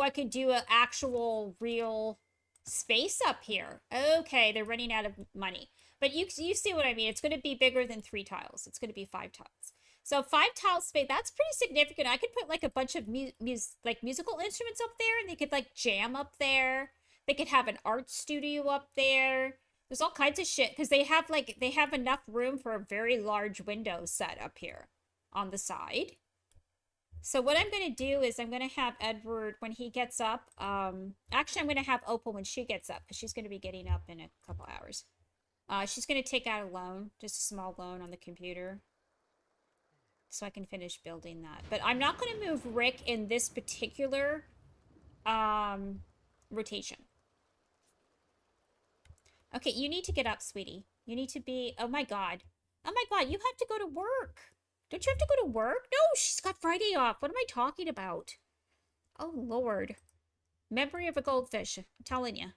S1: could do an actual real space up here. Okay, they're running out of money. But you see what I mean. It's going to be bigger than 3 tiles. It's going to be 5 tiles. So 5 tile space, that's pretty significant. I could put like a bunch of musical instruments up there, and they could like jam up there. They could have an art studio up there. There's all kinds of shit because they have enough room for a very large window set up here on the side. So what I'm going to do is I'm going to have Edward when he gets up. Actually, I'm going to have Opal when she gets up because she's going to be getting up in a couple hours. She's going to take out a loan, just a small loan on the computer, so I can finish building that. But I'm not going to move Rick in this particular rotation. Okay, you need to get up, sweetie. You need to be... Oh my god. Oh my god, you have to go to work. Don't you have to go to work? No, she's got Friday off. What am I talking about? Oh, Lord. Memory of a goldfish. I'm telling you.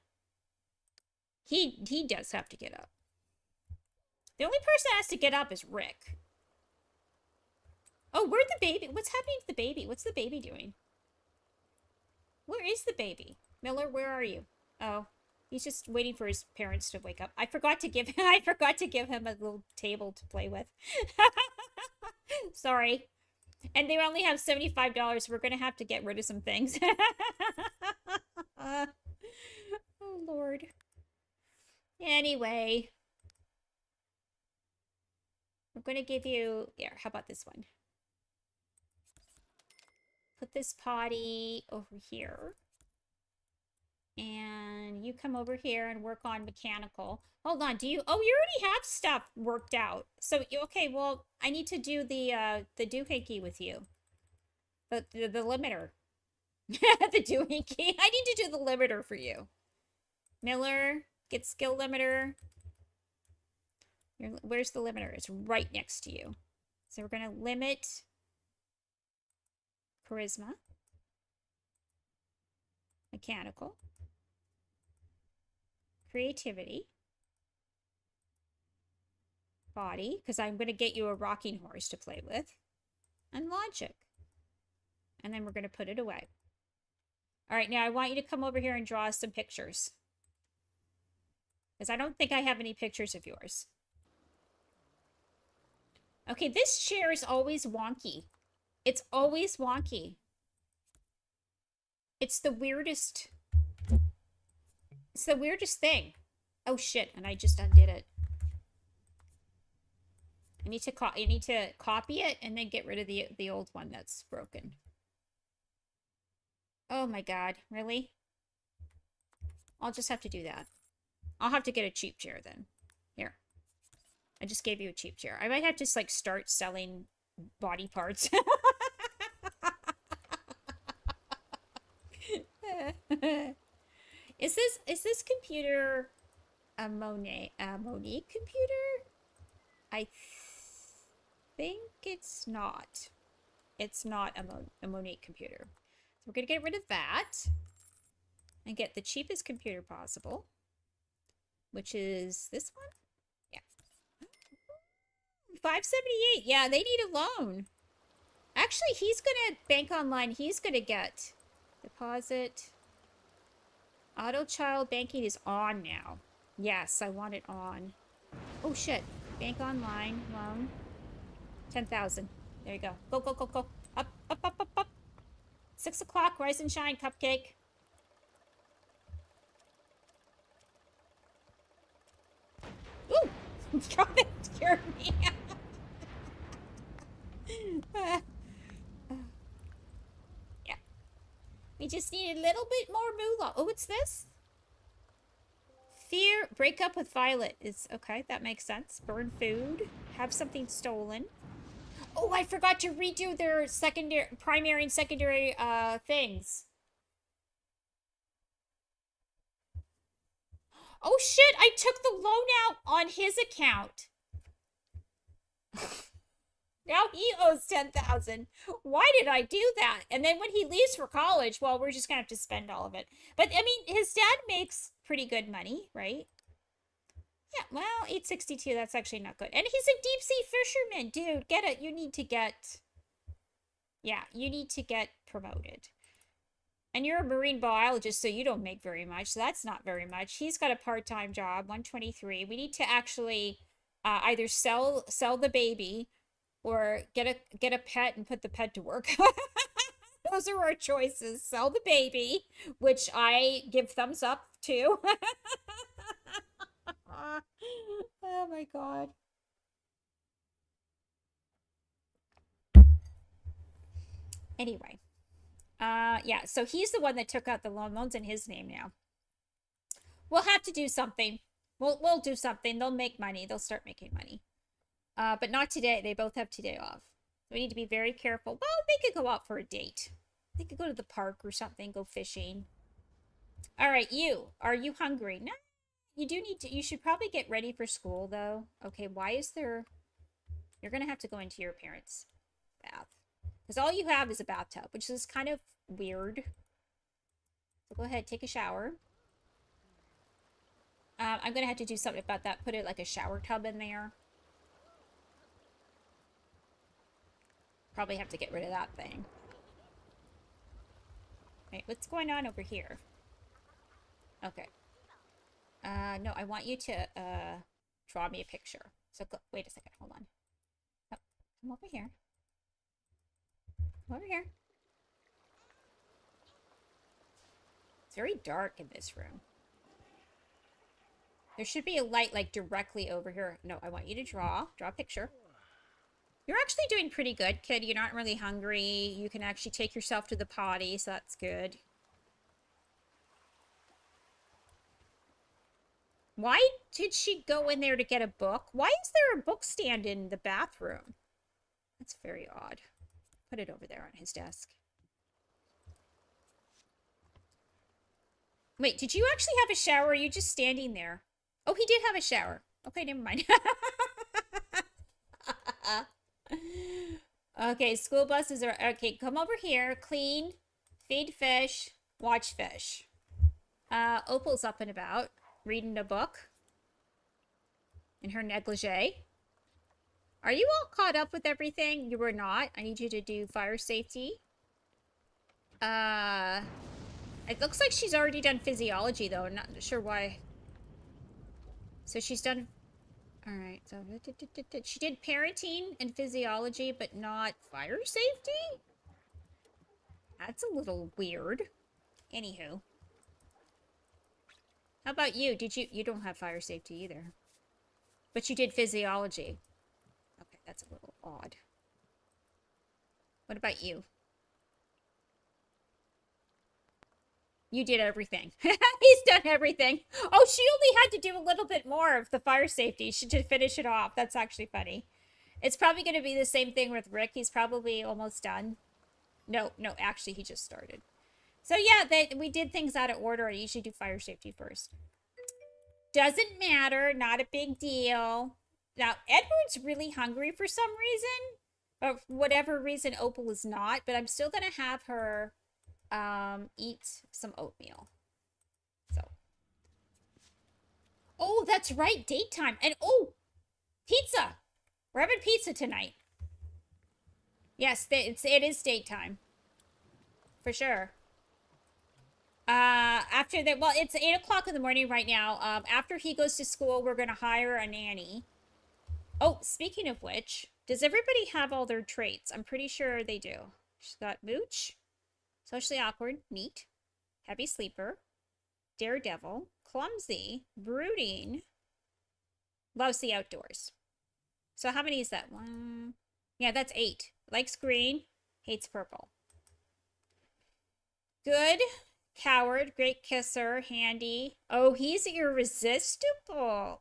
S1: He does have to get up. The only person that has to get up is Rick. Oh, where'd the baby? What's happening to the baby? What's the baby doing? Where is the baby? Miller, where are you? Oh, he's just waiting for his parents to wake up. I forgot to give him a little table to play with. Sorry. And they only have $75. We're going to have to get rid of some things. Oh, Lord. Anyway. I'm going to give you... Here, how about this one? Put this potty over here. And you come over here and work on mechanical. Hold on, do you... Oh, you already have stuff worked out. So, okay, well, I need to do the doohickey with you. The limiter. The doohickey. I need to do the limiter for you. Miller, get skill limiter. Where's the limiter? It's right next to you. So we're going to limit charisma. Mechanical. Creativity. Body, because I'm going to get you a rocking horse to play with. And logic. And then we're going to put it away. All right, now I want you to come over here and draw some pictures. Because I don't think I have any pictures of yours. Okay, this chair is always wonky. It's always wonky. It's the weirdest... It's the weirdest thing. Oh, shit, and I just undid it. I need to copy it and then get rid of the old one that's broken. Oh my god, really? I'll just have to do that. I'll have to get a cheap chair then. Here. I just gave you a cheap chair. I might have to just, like, start selling body parts. Is this computer a Monique computer? I think it's not. It's not a Monique computer. So we're going to get rid of that and get the cheapest computer possible, which is this one. Yeah. $578. Yeah, they need a loan. Actually, he's going to bank online. He's going to get deposit. Auto child banking is on now. Yes, I want it on. Oh, shit. Bank online loan. 10,000. There you go. Go, go, go, go. Up, up, up, up, up. 6 o'clock. Rise and shine, cupcake. Ooh! God, that scared me. Yeah. We just need a little bit more moolah. Oh, it's this? Fear. Break up with Violet is... Okay, that makes sense. Burn food. Have something stolen. Oh, I forgot to redo their primary and secondary things. Oh shit, I took the loan out on his account. Now he owes 10,000. Why did I do that? And then when he leaves for college, well, we're just gonna have to spend all of it. But I mean, his dad makes pretty good money, right? Yeah, well, 862, that's actually not good. And he's a deep sea fisherman, dude. Get it. You need to get... Yeah, you need to get promoted. And you're a marine biologist, so you don't make very much. So that's not very much. He's got a part-time job, 123. We need to actually either sell the baby or get a pet and put the pet to work. Those are our choices. Sell the baby, which I give thumbs up to. Oh my god. Anyway, yeah, so he's the one that took out the loan. Loan's in his name now. We'll have to do something. We'll do something. They'll make money. They'll start making money. But not today. They both have today off. We need to be very careful. Well, they could go out for a date. They could go to the park or something, go fishing. All right, you. Are you hungry? No, you do need to. You should probably get ready for school, though. Okay, why is there... You're going to have to go into your parents' bath. Because all you have is a bathtub, which is kind of weird. So go ahead, take a shower. I'm going to have to do something about that. Put it like a shower tub in there. Probably have to get rid of that thing. Wait, what's going on over here? Okay. No, I want you to, draw me a picture. So, wait a second, hold on. Oh, come over here. Come over here. It's very dark in this room. There should be a light, like, directly over here. No, I want you to draw a picture. You're actually doing pretty good, kid. You're not really hungry. You can actually take yourself to the potty, so that's good. Why did she go in there to get a book? Why is there a book stand in the bathroom? That's very odd. Put it over there on his desk. Wait, did you actually have a shower? Or are you just standing there? Oh, he did have a shower. Okay, never mind. Okay, school buses are... Okay, come over here. Clean, feed fish, watch fish. Opal's up and about, reading a book in her negligee. Are you all caught up with everything? You were not. I need you to do fire safety. It looks like she's already done physiology, though. I'm not sure why. So she's done... Alright, so... She did parenting and physiology, but not fire safety? That's a little weird. Anywho. How about you? Did you... You don't have fire safety either. But you did physiology. Okay, that's a little odd. What about you? You did everything. He's done everything. Oh, she only had to do a little bit more of the fire safety to finish it off. That's actually funny. It's probably going to be the same thing with Rick. He's probably almost done. No, actually, he just started. So yeah, we did things out of order. I usually do fire safety first. Doesn't matter. Not a big deal. Now, Edward's really hungry for some reason. Or for whatever reason, Opal is not. But I'm still going to have her... eat some oatmeal. So. Oh, that's right. Date time. And, oh, pizza. We're having pizza tonight. Yes, it is date time. For sure. After that, well, it's 8 o'clock in the morning right now. After he goes to school, we're going to hire a nanny. Oh, speaking of which, does everybody have all their traits? I'm pretty sure they do. She's got Mooch. Socially awkward, neat, heavy sleeper, daredevil, clumsy, brooding, loves the outdoors. So how many is that? One. Yeah, that's 8. Likes green, hates purple. Good, coward, great kisser, handy. Oh, he's irresistible.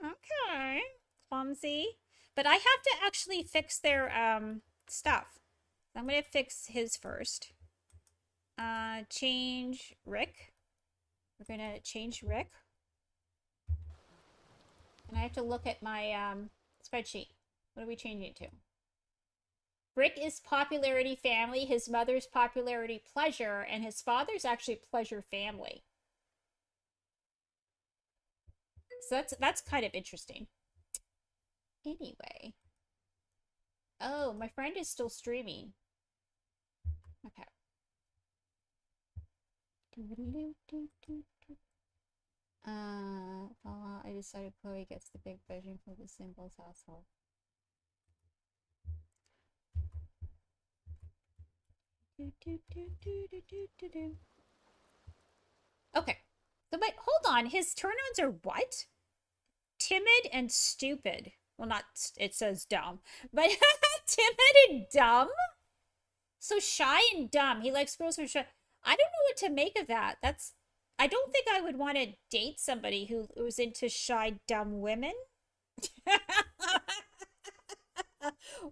S1: Okay. Clumsy. But I have to actually fix their stuff. I'm going to fix his first. Change Rick. We're going to change Rick. And I have to look at my spreadsheet. What are we changing it to? Rick is popularity family. His mother's popularity pleasure. And his father's actually pleasure family. So that's kind of interesting. Anyway. Oh, my friend is still streaming. Okay. I decided Chloe gets the big bedroom for the singles household. Okay. So wait, hold on. His turn-ons are what? Timid and stupid. Well, not, it says dumb, but timid and dumb? So shy and dumb. He likes girls who are shy. I don't know what to make of that. I don't think I would want to date somebody who's into shy, dumb women.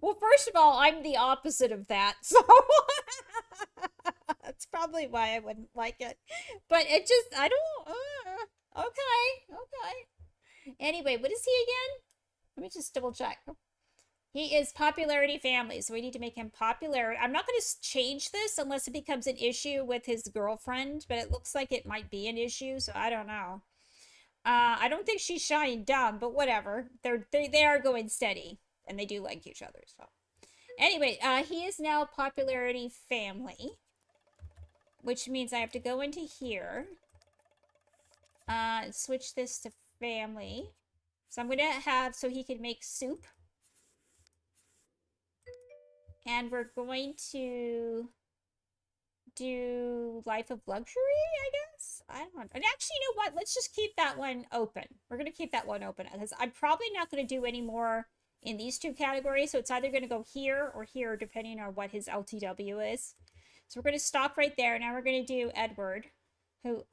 S1: Well, first of all, I'm the opposite of that, so that's probably why I wouldn't like it. But it just, I don't. Okay, okay. Anyway, what is he again? Let me just double check. He is popularity family, so we need to make him popular. I'm not going to change this unless it becomes an issue with his girlfriend, but it looks like it might be an issue, so I don't know. I don't think she's shy and dumb, but whatever. They are going steady, and they do like each other. So anyway, he is now popularity family, which means I have to go into here, switch this to family. So I'm gonna have so he can make soup, and we're going to do life of luxury, I guess. I don't know. And actually, you know what? Let's just keep that one open. We're going to keep that one open because I'm probably not going to do any more in these two categories. So it's either going to go here or here, depending on what his LTW is. So we're going to stop right there. Now we're going to do Edward, who, is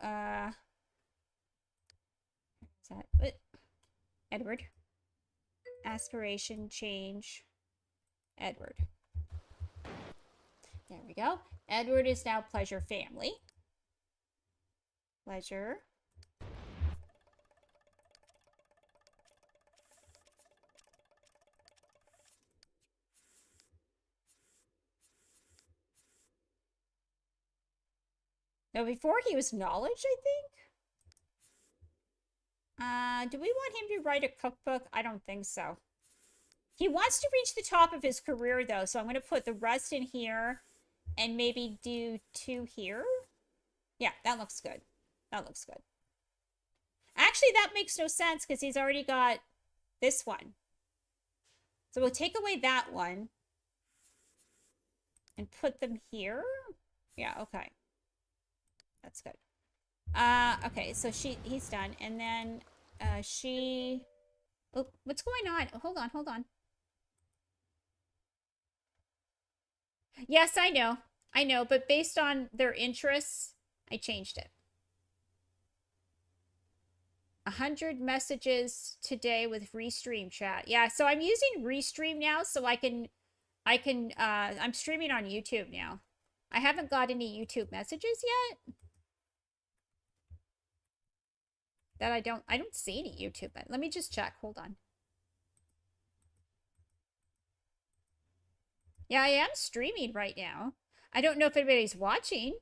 S1: that, what? Edward. Aspiration, change, Edward. There we go. Edward is now pleasure family. Pleasure. No, before he was knowledge, I think. Do we want him to write a cookbook? I don't think so. He wants to reach the top of his career, though, so I'm going to put the rest in here and maybe do 2 here. Yeah, that looks good. That looks good. Actually, that makes no sense because he's already got this one. So we'll take away that one and put them here. Yeah, okay. That's good. Okay, so he's done. And then she... Oh, what's going on? Hold on, hold on. Yes, I know. I know, but based on their interests, I changed it. 100 messages today with Restream chat. Yeah, so I'm using Restream now so I'm streaming on YouTube now. I haven't got any YouTube messages yet. That I don't see any YouTube. Let me just check. Hold on. Yeah, I am streaming right now. I don't know if anybody's watching.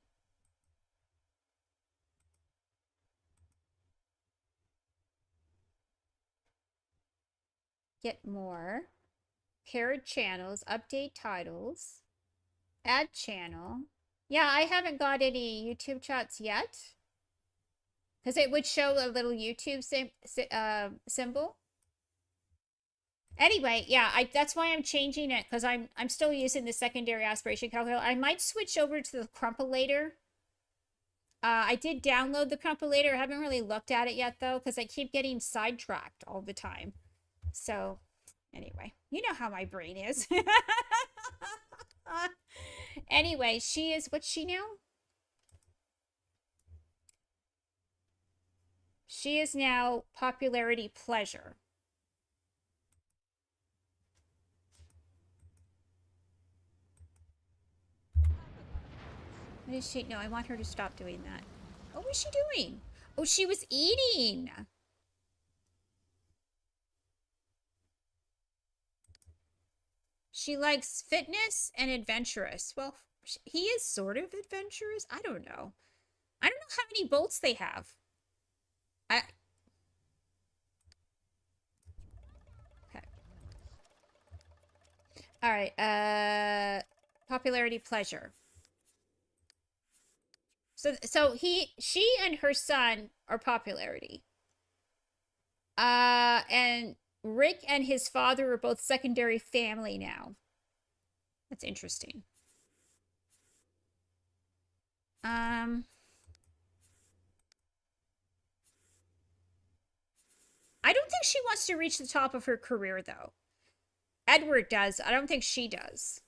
S1: Get more. Paired channels. Update titles. Add channel. Yeah, I haven't got any YouTube chats yet. Because it would show a little YouTube symbol. Anyway, yeah, that's why I'm changing it, because I'm still using the secondary aspiration calculator. I might switch over to the crumpulator. I did download the crumpulator. I haven't really looked at it yet, though, because I keep getting sidetracked all the time. So, anyway, you know how my brain is. Anyway, what's she now? She is now popularity pleasure. What is she? No, I want her to stop doing that. Oh, what is she doing? Oh, she was eating. She likes fitness and adventurous. Well, he is sort of adventurous. I don't know. I don't know how many bolts they have. Okay. All right. Popularity pleasure. So she and her son are popularity. And Rick and his father are both secondary family now. That's interesting. Um, I don't think she wants to reach the top of her career, though. Edward does. I don't think she does.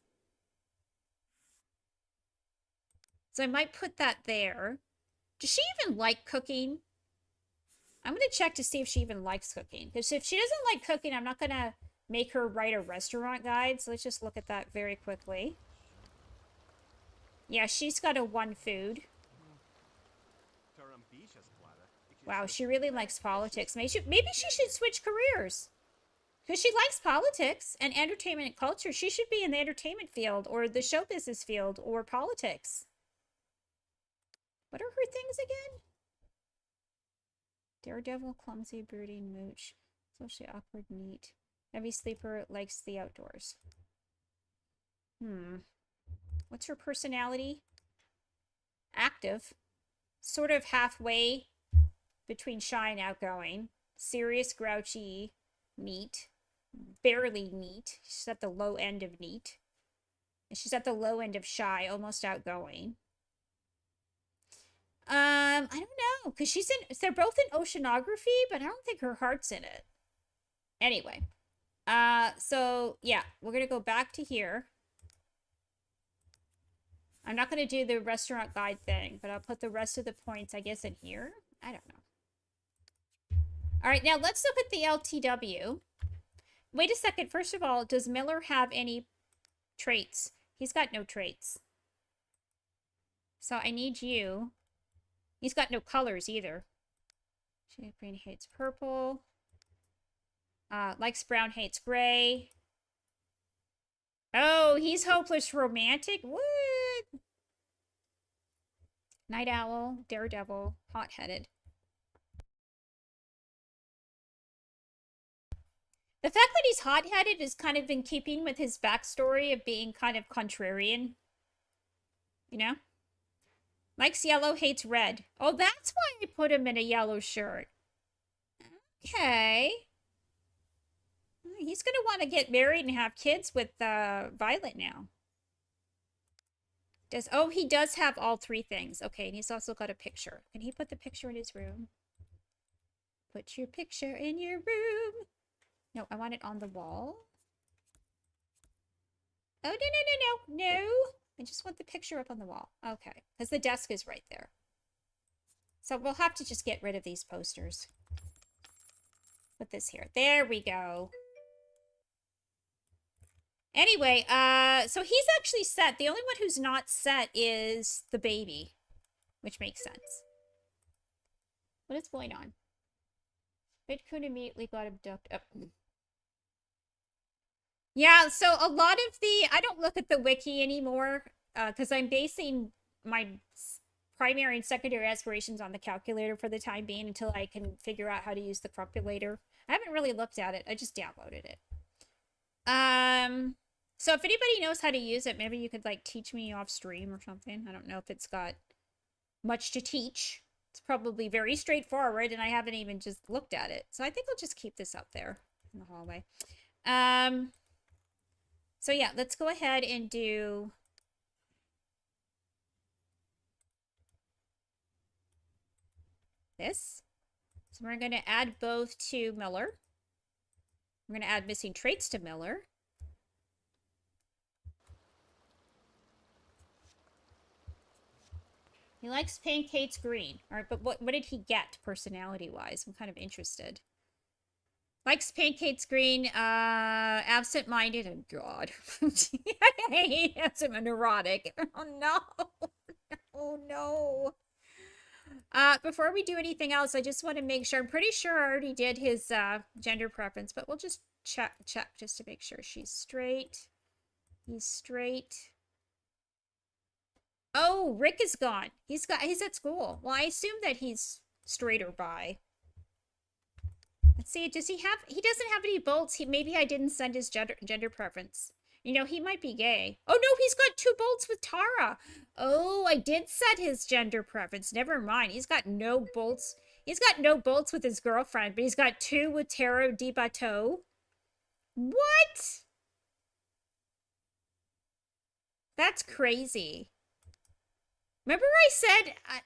S1: So I might put that there. Does she even like cooking? I'm going to check to see if she even likes cooking. Because if she doesn't like cooking, I'm not going to make her write a restaurant guide. So let's just look at that very quickly. Yeah, she's got a one food. Wow, she really likes politics. Maybe she should switch careers. Because she likes politics and entertainment and culture. She should be in the entertainment field or the show business field or politics. What are her things again? Daredevil, clumsy, brooding, mooch, socially awkward, neat. Heavy sleeper, likes the outdoors. What's her personality? Active. Sort of halfway between shy and outgoing. Serious, grouchy, neat. Barely neat. She's at the low end of neat. And she's at the low end of shy, almost outgoing. I don't know, because they're both in oceanography, but I don't think her heart's in it. Anyway, so yeah, we're gonna go back to here. I'm not gonna do the restaurant guide thing, but I'll put the rest of the points, I guess, in here. I don't know. All right, now let's look at the LTW. Wait a second. First of all, does Miller have any traits? He's got no traits. So I need you. He's got no colors either. Green hates purple. Likes brown, hates gray. Oh, he's hopeless romantic? What? Night owl, daredevil, hot-headed. The fact that he's hot-headed is kind of in keeping with his backstory of being kind of contrarian. You know? Likes yellow, hates red. Oh, that's why I put him in a yellow shirt. Okay. He's going to want to get married and have kids with Violet now. He does have all three things. Okay, and he's also got a picture. Can he put the picture in his room? Put your picture in your room. No, I want it on the wall. Oh, no. I just want the picture up on the wall. Okay, because the desk is right there. So we'll have to just get rid of these posters. Put this here. There we go. Anyway, so he's actually set. The only one who's not set is the baby, which makes sense. What is going on? Bitcoin immediately got abducted. Oh. Yeah, so a lot of I don't look at the wiki anymore because I'm basing my primary and secondary aspirations on the calculator for the time being until I can figure out how to use the cropulator. I haven't really looked at it. I just downloaded it. So if anybody knows how to use it, maybe you could like teach me off stream or something. I don't know if it's got much to teach. It's probably very straightforward and I haven't even just looked at it. So I think I'll just keep this up there in the hallway. So yeah, let's go ahead and do this. So we're going to add both to Miller. We're going to add missing traits to Miller. He likes pancakes green. All right, but what did he get personality-wise? I'm kind of interested. Likes pancakes green, absent-minded, and God. He has him a neurotic. Oh, no. Oh, no. Before we do anything else, I just want to make sure. I'm pretty sure I already did his gender preference, but we'll just check just to make sure she's straight. He's straight. Oh, Rick is gone. He's at school. Well, I assume that he's straight or bi. Let's see. He doesn't have any bolts. Maybe I didn't send his gender preference. You know, he might be gay. Oh no, he's got 2 bolts with Tara. Oh, I did set his gender preference. Never mind. He's got no bolts. He's got no bolts with his girlfriend, but he's got 2 with Tara Di Bateau. What? That's crazy. Remember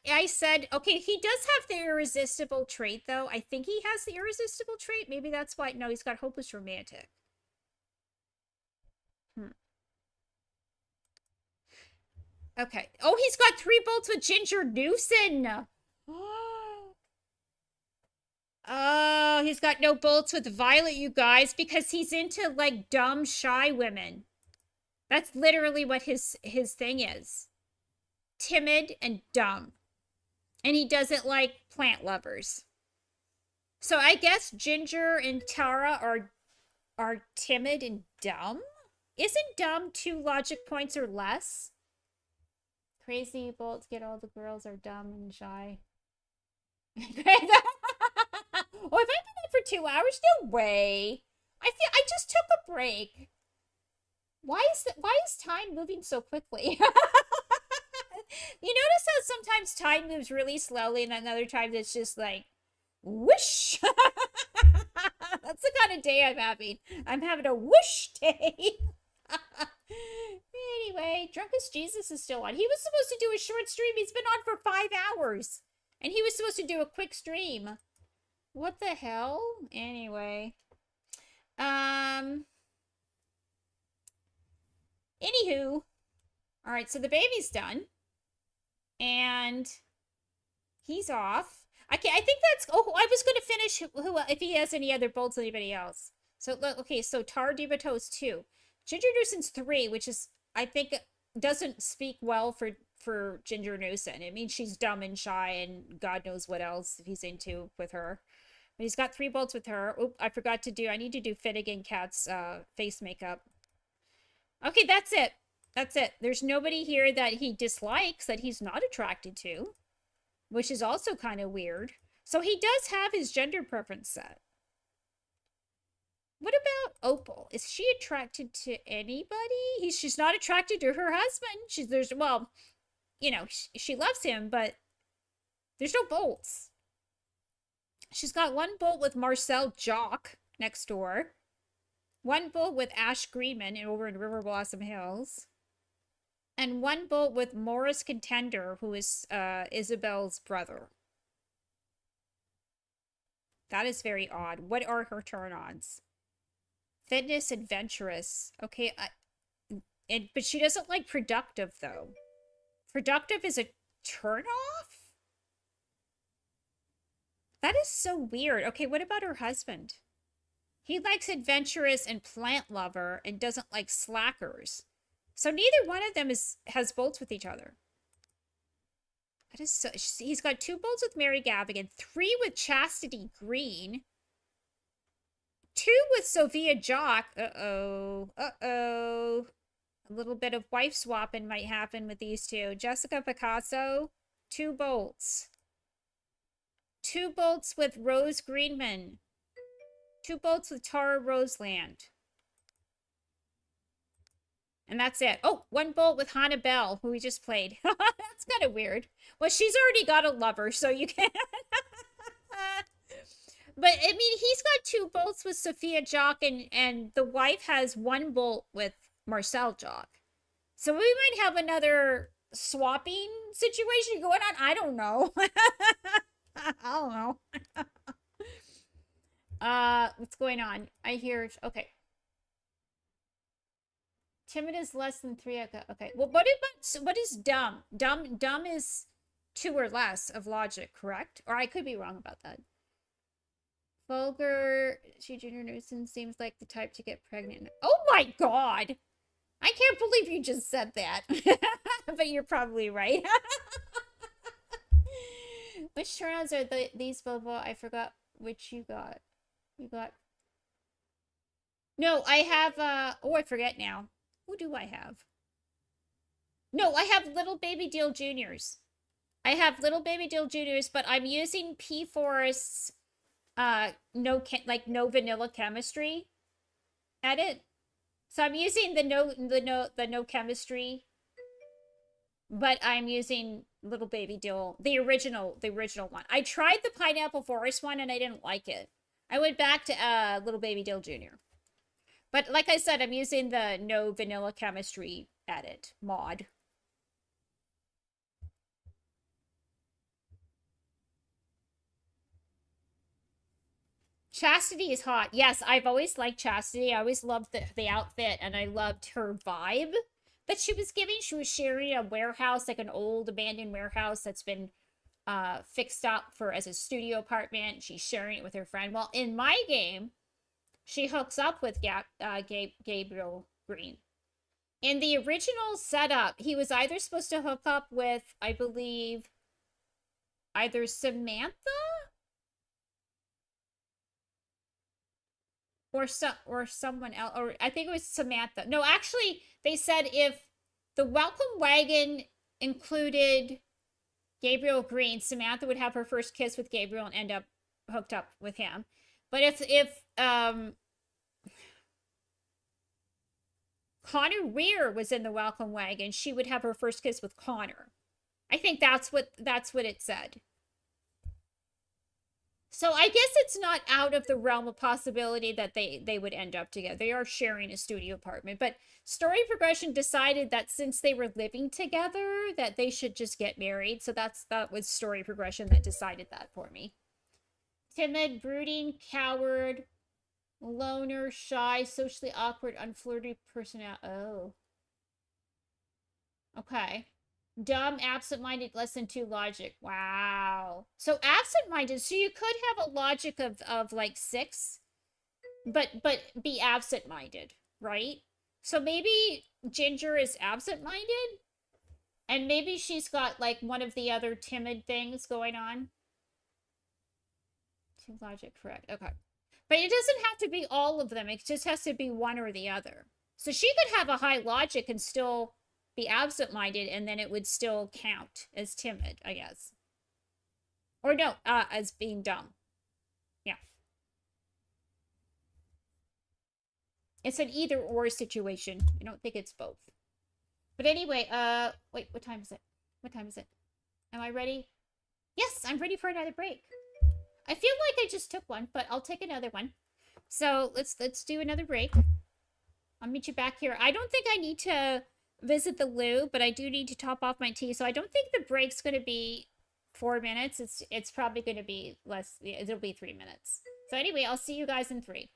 S1: I said, okay, he does have the irresistible trait, though. I think he has the irresistible trait. Maybe that's why. No, he's got hopeless romantic. Hmm. Okay. Oh, he's got 3 bolts with Ginger Newson. Oh, he's got no bolts with Violet, you guys, because he's into like dumb, shy women. That's literally what his thing is. Timid and dumb. And he doesn't like plant lovers. So I guess Ginger and Tara are timid and dumb? Isn't dumb 2 logic points or less? Crazy bolts get all the girls are dumb and shy. Oh, if I've been up for 2 hours, no way. I just took a break. Why is time moving so quickly? You notice how sometimes time moves really slowly and then other times it's just like whoosh. That's the kind of day I'm having. I'm having a whoosh day. Anyway, Drunkest Jesus is still on. He was supposed to do a short stream. He's been on for 5 hours. And he was supposed to do a quick stream. What the hell? Anyway. Anywho. Alright, so the baby's done. And he's off. Okay, I think that's... Oh, I was going to finish who if he has any other bolts than anybody else. So, okay, so Tara Dibatos 2. Ginger Newson's 3, which is, I think, doesn't speak well for Ginger Newson. It means she's dumb and shy and God knows what else he's into with her. But he's got 3 bolts with her. Oop, I forgot to do... I need to do Finnegan Cat's face makeup. Okay, that's it. That's it. There's nobody here that he dislikes, that he's not attracted to, which is also kind of weird. So he does have his gender preference set. What about Opal? Is she attracted to anybody? She's not attracted to her husband. Well, you know, she loves him, but there's no bolts. She's got 1 bolt with Marcel Jock next door. 1 bolt with Ash Greenman over in River Blossom Hills. And 1 bolt with Morris Contender, who is Isabel's brother. That is very odd. What are her turn-ons? Fitness, adventurous. Okay, but she doesn't like productive, though. Productive is a turn-off? That is so weird. Okay, what about her husband? He likes adventurous and plant lover and doesn't like slackers. So neither one of them has bolts with each other. That is so... He's got 2 bolts with Mary Gavigan, 3 with Chastity Green, 2 with Sophia Jock. Uh-oh. Uh-oh. A little bit of wife swapping might happen with these 2. Jessica Picasso, 2 bolts. 2 bolts with Rose Greenman. 2 bolts with Tara Roseland. And that's it. Oh, 1 bolt with Hannah Bell, who we just played. That's kind of weird. Well, she's already got a lover, so you can't... But, I mean, he's got 2 bolts with Sophia Jock, and the wife has 1 bolt with Marcel Jock. So we might have another swapping situation going on. I don't know. I don't know. What's going on? I hear... Okay. Timid is less than 3. Okay. Well, what is dumb? Dumb is 2 or less of logic, correct? Or I could be wrong about that. Vulgar. Junior Newson seems like the type to get pregnant. Oh my god! I can't believe you just said that. But you're probably right. Which turn-ons are these, Bobo? I forgot which you got. You got... No, I have, oh, I forget now. Who do I have? No, I have Little Baby Deal Juniors. I have Little Baby Deal Juniors, but I'm using P Forest's no vanilla chemistry edit. So I'm using the no chemistry, but I'm using Little Baby Deal, the original one. I tried the Pineapple Forest one and I didn't like it. I went back to Little Baby Deal Jr. But like I said, I'm using the no vanilla chemistry edit mod. Chastity is hot. Yes, I've always liked Chastity. I always loved the outfit, and I loved her vibe that she was giving. She was sharing a warehouse, like an old abandoned warehouse that's been fixed up for as a studio apartment. She's sharing it with her friend. Well, in my game, she hooks up with Gabriel Green. In the original setup, he was either supposed to hook up with, I believe, either Samantha or someone else, or I think it was Samantha. No, actually, they said if the welcome wagon included Gabriel Green, Samantha would have her first kiss with Gabriel and end up hooked up with him. But if Connor Weir was in the welcome wagon, she would have her first kiss with Connor. I think that's what it said. So I guess it's not out of the realm of possibility that they would end up together. They are sharing a studio apartment, but story progression decided that since they were living together, that they should just get married. So that was story progression that decided that for me. Timid, brooding, coward, loner, shy, socially awkward, unflirty personality. Oh, okay. Dumb, absent-minded, less than two logic. Wow. So absent-minded. So you could have a logic of like 6, but be absent-minded, right? So maybe Ginger is absent-minded, and maybe she's got like one of the other timid things going on. Two logic, correct. Okay. But it doesn't have to be all of them. It just has to be one or the other. So she could have a high logic and still be absent-minded, and then it would still count as timid, I guess. Or no, as being dumb. Yeah. It's an either or situation. I don't think it's both. But anyway, wait, what time is it? What time is it? Am I ready? Yes, I'm ready for another break. I feel like I just took one, but I'll take another one. So let's do another break. I'll meet you back here. I don't think I need to visit the loo, but I do need to top off my tea. So I don't think the break's going to be 4 minutes. It's probably going to be less. Yeah, it'll be 3 minutes. So anyway, I'll see you guys in 3.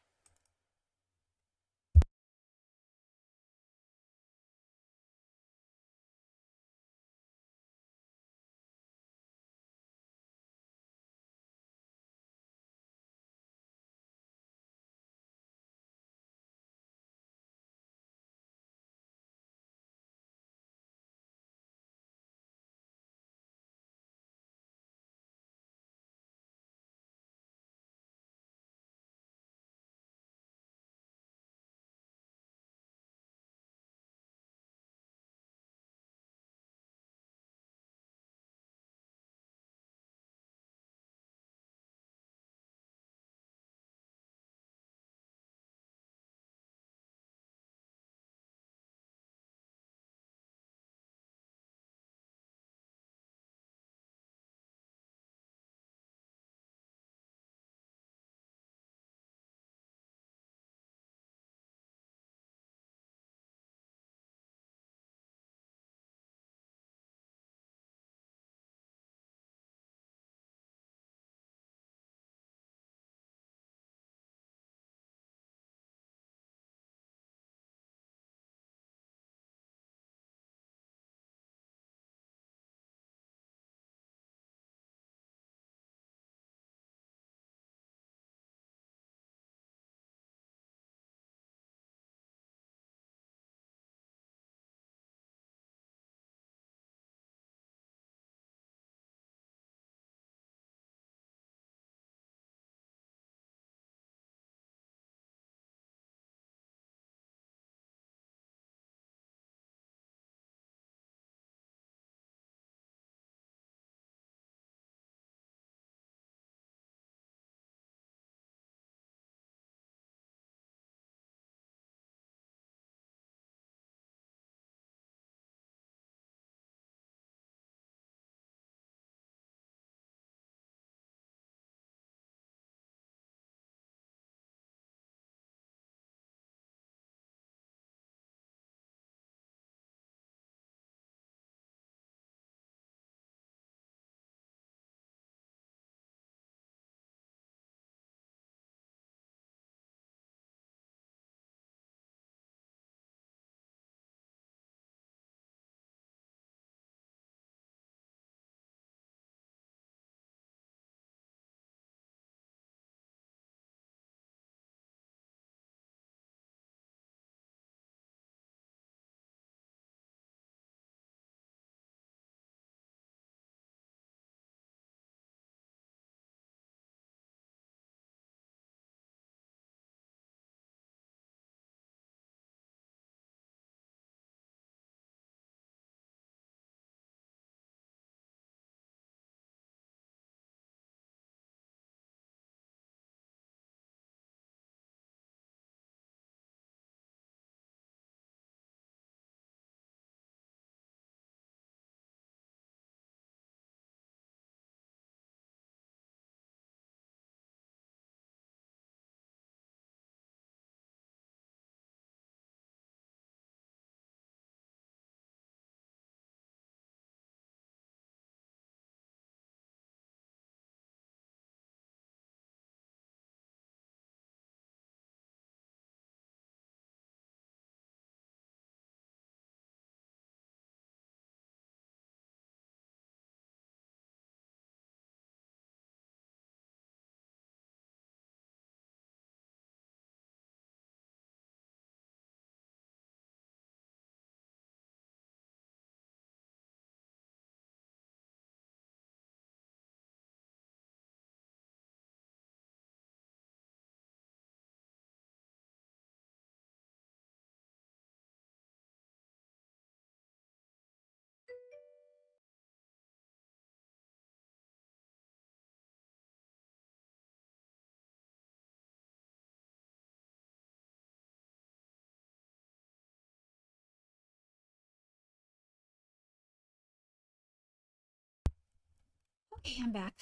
S1: Okay, I'm back.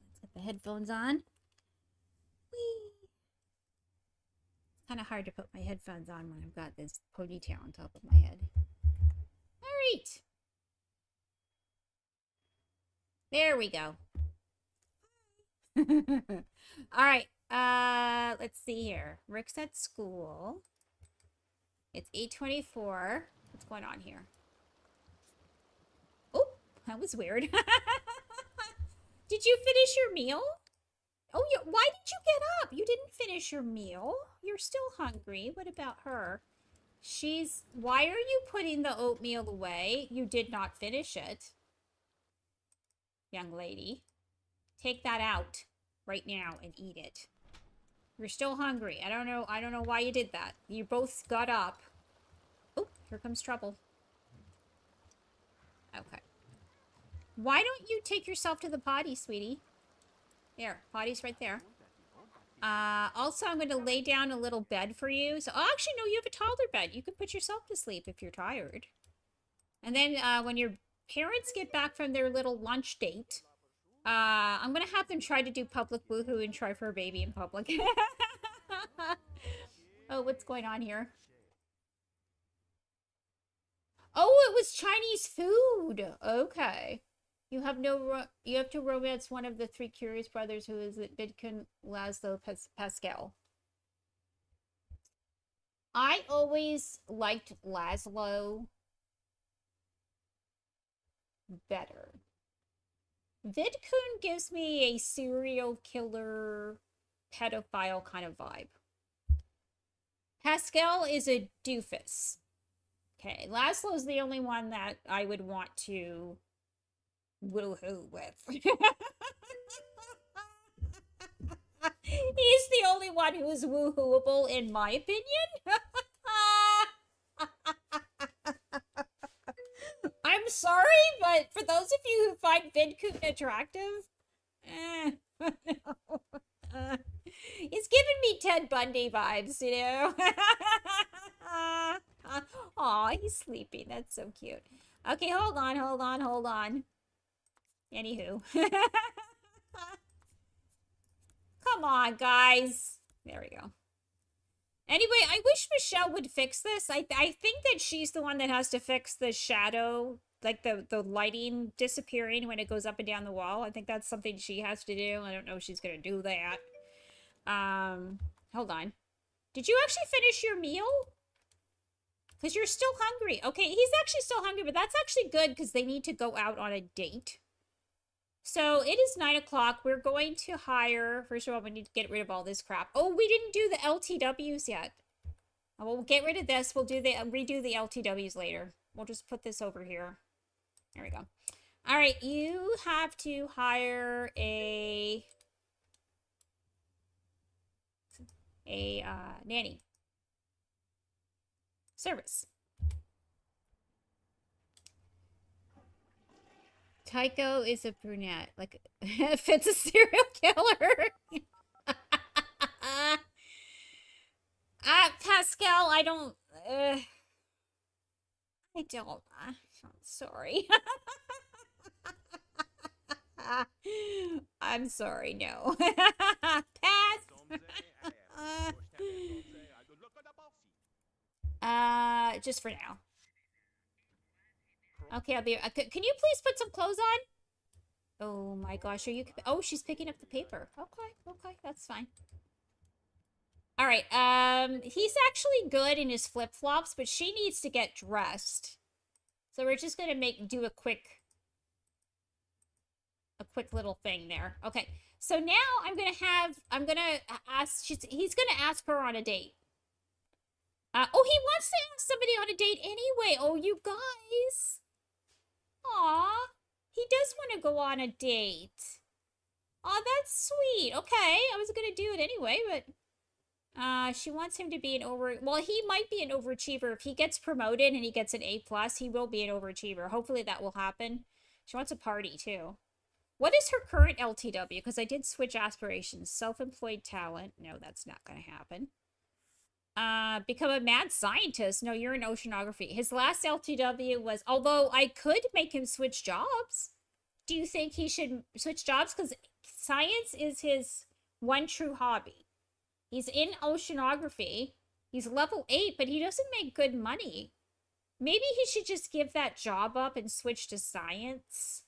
S1: Let's get the headphones on. Whee! It's kind of hard to put my headphones on when I've got this ponytail on top of my head. All right. There we go. All right. Let's see here. Rick's at school. It's 8:24. What's going on here? Oh, that was weird. Did you finish your meal? Oh, why did you get up? You didn't finish your meal. You're still hungry. What about her? Why are you putting the oatmeal away? You did not finish it. Young lady. Take that out right now and eat it. You're still hungry. I don't know why you did that. You both got up. Oh, here comes trouble. Okay. Why don't you take yourself to the potty, sweetie? There, potty's right there. Also, I'm going to lay down a little bed for you. So, oh, actually, no, you have a toddler bed. You can put yourself to sleep if you're tired. And then when your parents get back from their little lunch date, I'm going to have them try to do public woohoo and try for a baby in public. Oh, what's going on here? Oh, it was Chinese food. Okay. You have to romance one of the three curious brothers who is it Vidkun, Laszlo, Pascal. I always liked Laszlo better. Vidkun gives me a serial killer, pedophile kind of vibe. Pascal is a doofus. Okay, Laszlo's the only one that I would want to woohoo with. He's the only one who is woohooable, in my opinion. I'm sorry, but for those of you who find Vidkun attractive, no. He's giving me Ted Bundy vibes, you know? Aw, he's sleeping. That's so cute. Okay, hold on. Anywho. Come on, guys. There we go. Anyway, I wish Michelle would fix this. I think that she's the one that has to fix the shadow, like the lighting disappearing when it goes up and down the wall. I think that's something she has to do. I don't know if she's going to do that. Hold on. Did you actually finish your meal? Because you're still hungry. Okay, he's actually still hungry, but that's actually good because they need to go out on a date. So it is 9 o'clock. We're going to hire... First of all, we need to get rid of all this crap. Oh, we didn't do the LTWs yet. Oh, we'll get rid of this. We'll redo the LTWs later. We'll just put this over here. There we go. All right, you have to hire a nanny. Service. Tycho is a brunette. Like, fits a serial killer. Pascal, I don't... I'm sorry. I'm sorry, no. Pass. Just for now. Okay, I'll be... can you please put some clothes on? Oh my gosh, are you... Oh, she's picking up the paper. Okay, that's fine. All right, he's actually good in his flip-flops, but she needs to get dressed. So we're just gonna do a quick little thing there. Okay, so now I'm gonna ask... He's gonna ask her on a date. Oh, he wants to ask somebody on a date anyway. Oh, you guys. Aw, he does want to go on a date. Aw, that's sweet. Okay, I was gonna do it anyway, but she wants him to be well, he might be an overachiever. If he gets promoted and he gets an A+, he will be an overachiever. Hopefully that will happen. She wants a party too. What is her current LTW? Because I did switch aspirations. Self-employed talent. No, that's not gonna happen. Become a mad scientist. No, you're in oceanography. His last LTW was, although I could make him switch jobs. do you think he should switch jobs? Because science is his one true hobby. He's in oceanography. He's level 8, but he doesn't make good money. Maybe he should just give that job up and switch to science.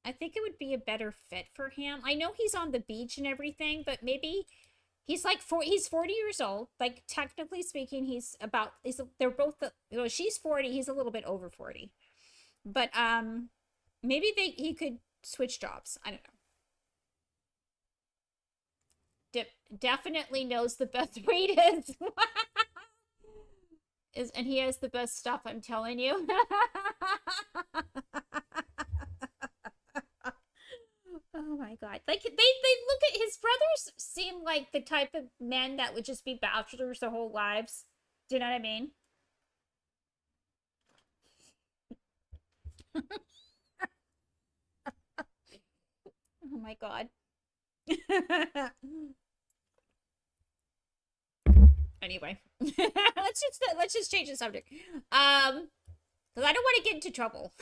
S1: I think it would be a better fit for him. I know he's on the beach and everything, but maybe he's like he's 40 years old. Like, technically speaking, they're both she's 40, he's a little bit over 40. But maybe he could switch jobs. I don't know. Definitely knows the best way and he has the best stuff, I'm telling you. Oh my god. Like, they look at his brothers, seem like the type of men that would just be bachelors their whole lives. Do you know what I mean? Oh my god. Anyway, let's just change the subject. Because I don't want to get into trouble.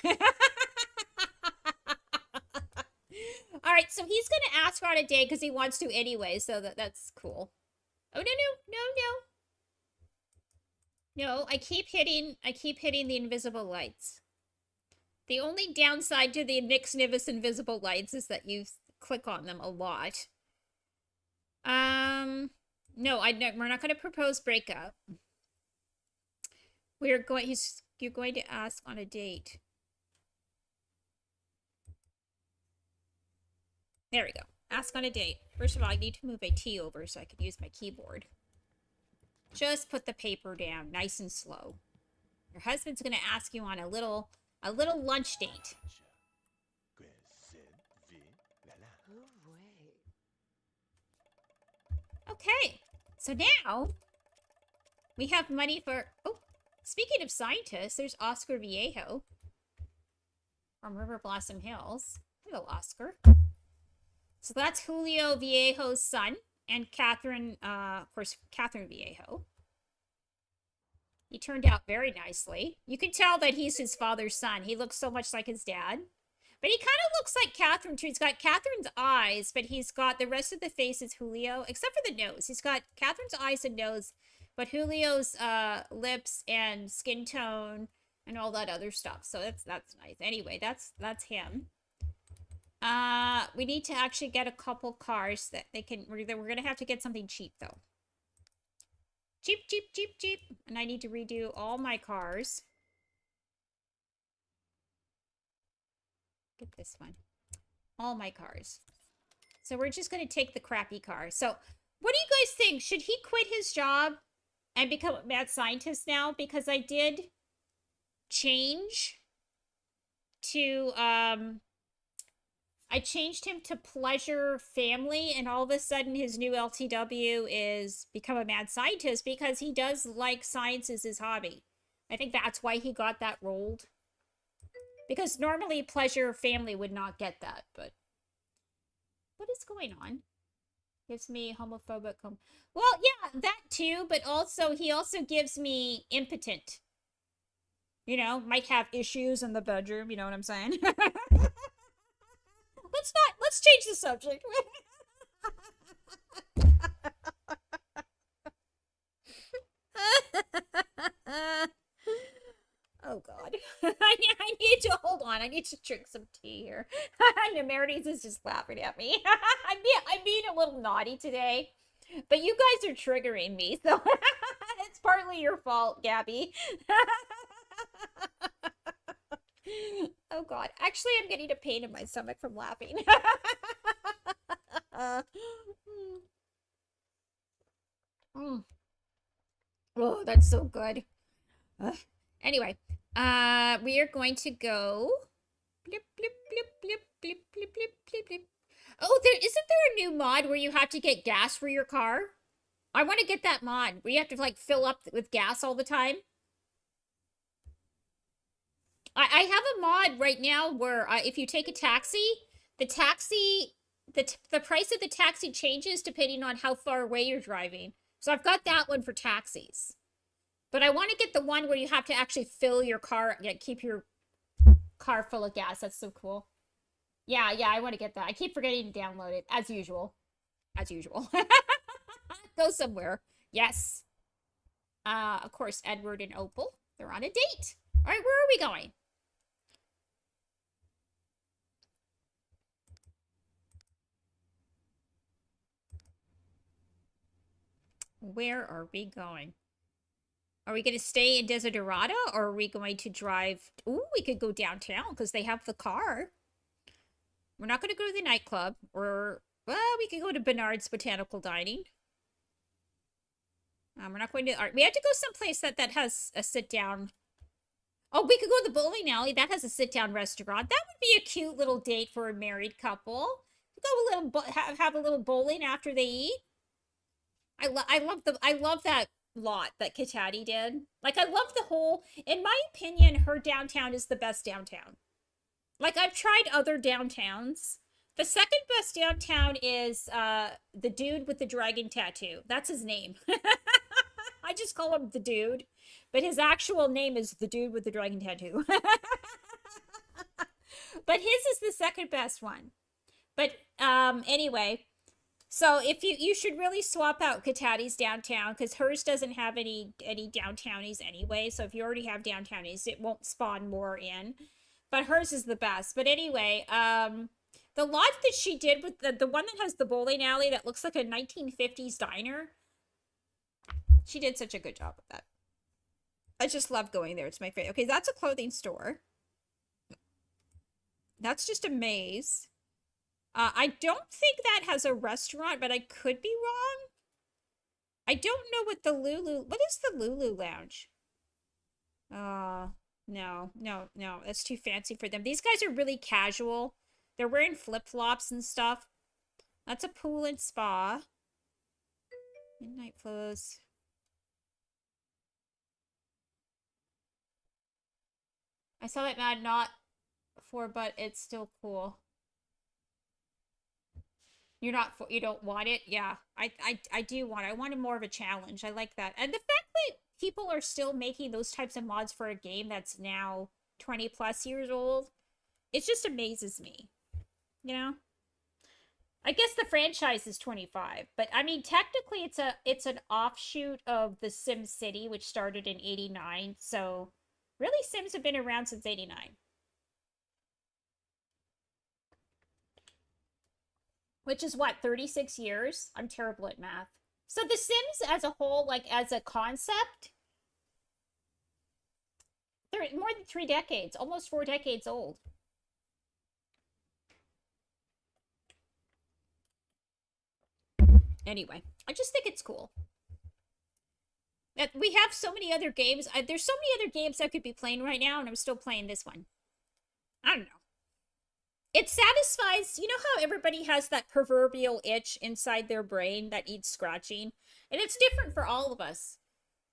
S1: All right, so he's gonna ask her on a date because he wants to anyway, so that's cool. Oh no! I keep hitting the invisible lights. The only downside to the Nix Nivis invisible lights is that you click on them a lot. No, we're not going to propose breakup. You're going to ask on a date. There we go. Ask on a date. First of all, I need to move my T over so I can use my keyboard. Just put the paper down, nice and slow. Your husband's going to ask you on a little lunch date. Okay, so now we have money for... Oh, speaking of scientists, there's Oscar Viejo from River Blossom Hills. Hello, Oscar. So that's Julio Viejo's son, and Catherine, of course, Catherine Viejo. He turned out very nicely. You can tell that he's his father's son. He looks so much like his dad. But he kind of looks like Catherine, too. He's got Catherine's eyes, but he's got the rest of the face is Julio, except for the nose. He's got Catherine's eyes and nose, but Julio's lips and skin tone and all that other stuff. So that's nice. Anyway, that's him. We need to actually get a couple cars that they can... We're going to have to get something cheap, though. Cheap. And I need to redo all my cars. Get this one. All my cars. So we're just going to take the crappy car. So what do you guys think? Should he quit his job and become a mad scientist now? Because I did change to... I changed him to Pleasure Family, and all of a sudden his new LTW is become a mad scientist because he does like science as his hobby. I think that's why he got that rolled. Because normally Pleasure Family would not get that, but... What is going on? Gives me homophobic... Well, yeah, that too, but also, he also gives me impotent. You know, might have issues in the bedroom, you know what I'm saying? Let's change the subject. Oh god. I need to hold on. I need to drink some tea here. And Meredith is just laughing at me. I'm being a little naughty today. But you guys are triggering me, so it's partly your fault, Gabby. Oh god. Actually, I'm getting a pain in my stomach from laughing. Oh, that's so good. Anyway, we are going to go. Blip, blip, blip, blip, blip, blip, blip, blip, blip. Oh, isn't there a new mod where you have to get gas for your car? I want to get that mod where you have to like fill up with gas all the time. I have a mod right now where if you take a taxi, the price of the taxi changes depending on how far away you're driving. So I've got that one for taxis. But I want to get the one where you have to actually fill your car, keep your car full of gas. That's so cool. Yeah, yeah, I want to get that. I keep forgetting to download it, as usual. As usual. Go somewhere. Yes. Of course, Edward and Opal. They're on a date. All right, where are we going? Where are we going? Are we going to stay in Desiderata or are we going to drive? Ooh, we could go downtown because they have the car. We're not going to go to the nightclub or, well, we could go to Bernard's Botanical Dining. We're not going to art. We have to go someplace that has a sit down. Oh, we could go to the bowling alley. That has a sit down restaurant. That would be a cute little date for a married couple. Go a little have a little bowling after they eat. I love that lot that Katati did. Like I love the whole. In my opinion, her downtown is the best downtown. Like I've tried other downtowns. The second best downtown is the dude with the dragon tattoo. That's his name. I just call him the dude, but his actual name is the dude with the dragon tattoo. But his is the second best one. But anyway, so if you should really swap out Katati's downtown because hers doesn't have any downtownies anyway. So if you already have downtownies, it won't spawn more in. But hers is the best. But anyway, the lot that she did with the one that has the bowling alley that looks like a 1950s diner. She did such a good job with that. I just love going there. It's my favorite. Okay, that's a clothing store. That's just a maze. I don't think that has a restaurant, but I could be wrong. I don't know what the Lulu... What is the Lulu Lounge? No. That's too fancy for them. These guys are really casual. They're wearing flip-flops and stuff. That's a pool and spa. Midnight flows. I saw that Mad Not before, but it's still cool. You're not you don't want it? Yeah. I do want it. I wanted more of a challenge. I like that. And the fact that people are still making those types of mods for a game that's now 20 plus years old, it just amazes me. You know? I guess the franchise is 25, but I mean technically it's an offshoot of the Sim City, which started in 89. So really Sims have been around since 89. Which is what, 36 years? I'm terrible at math. So The Sims as a whole, like as a concept, they're more than 3 decades, almost 4 decades old. Anyway, I just think it's cool. That we have so many other games. There's so many other games I could be playing right now, and I'm still playing this one. I don't know. It satisfies, you know how everybody has that proverbial itch inside their brain that needs scratching? And it's different for all of us.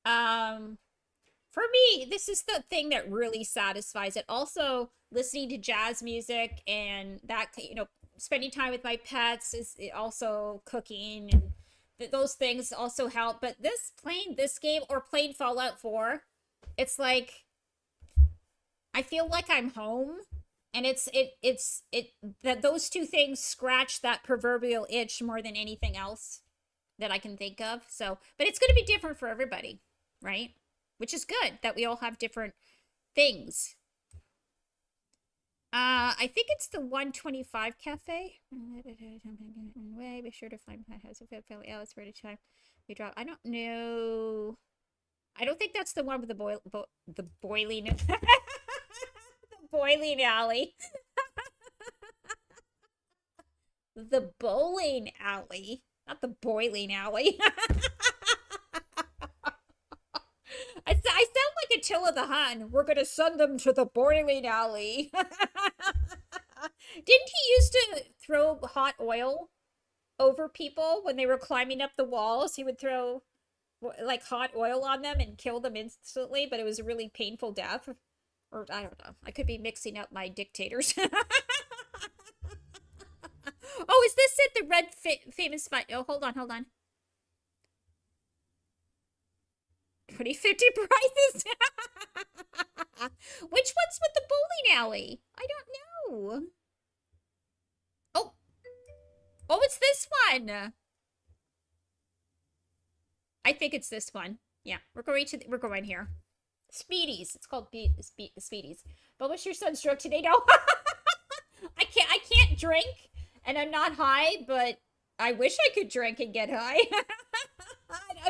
S1: For me, this is the thing that really satisfies it. Also, listening to jazz music and that, you know, spending time with my pets is also cooking and those things also help. But playing this game or playing Fallout 4, it's like I feel like I'm home. And it's that those two things scratch that proverbial itch more than anything else that I can think of. So, but it's going to be different for everybody, right? Which is good that we all have different things. I think it's the 125 cafe. Be sure to find my house if family Alice ready to time. We drop. I don't know. I don't think that's the one with the boiling the boiling alley. The bowling alley, not the boiling alley. I sound like Attila the Hun. We're gonna send them to the boiling alley. Didn't he used to throw hot oil over people when they were climbing up the walls? He would throw like hot oil on them and kill them instantly, but it was a really painful death. Or I don't know. I could be mixing up my dictators. Oh, is this it? The red famous fight? Oh, hold on. 2050 prices. Which one's with the bowling alley? I don't know. Oh, it's this one. I think it's this one. Yeah, we're going here. Speedies. It's called Speedies. But what's your sunstroke today? No. I can't drink and I'm not high, but I wish I could drink and get high.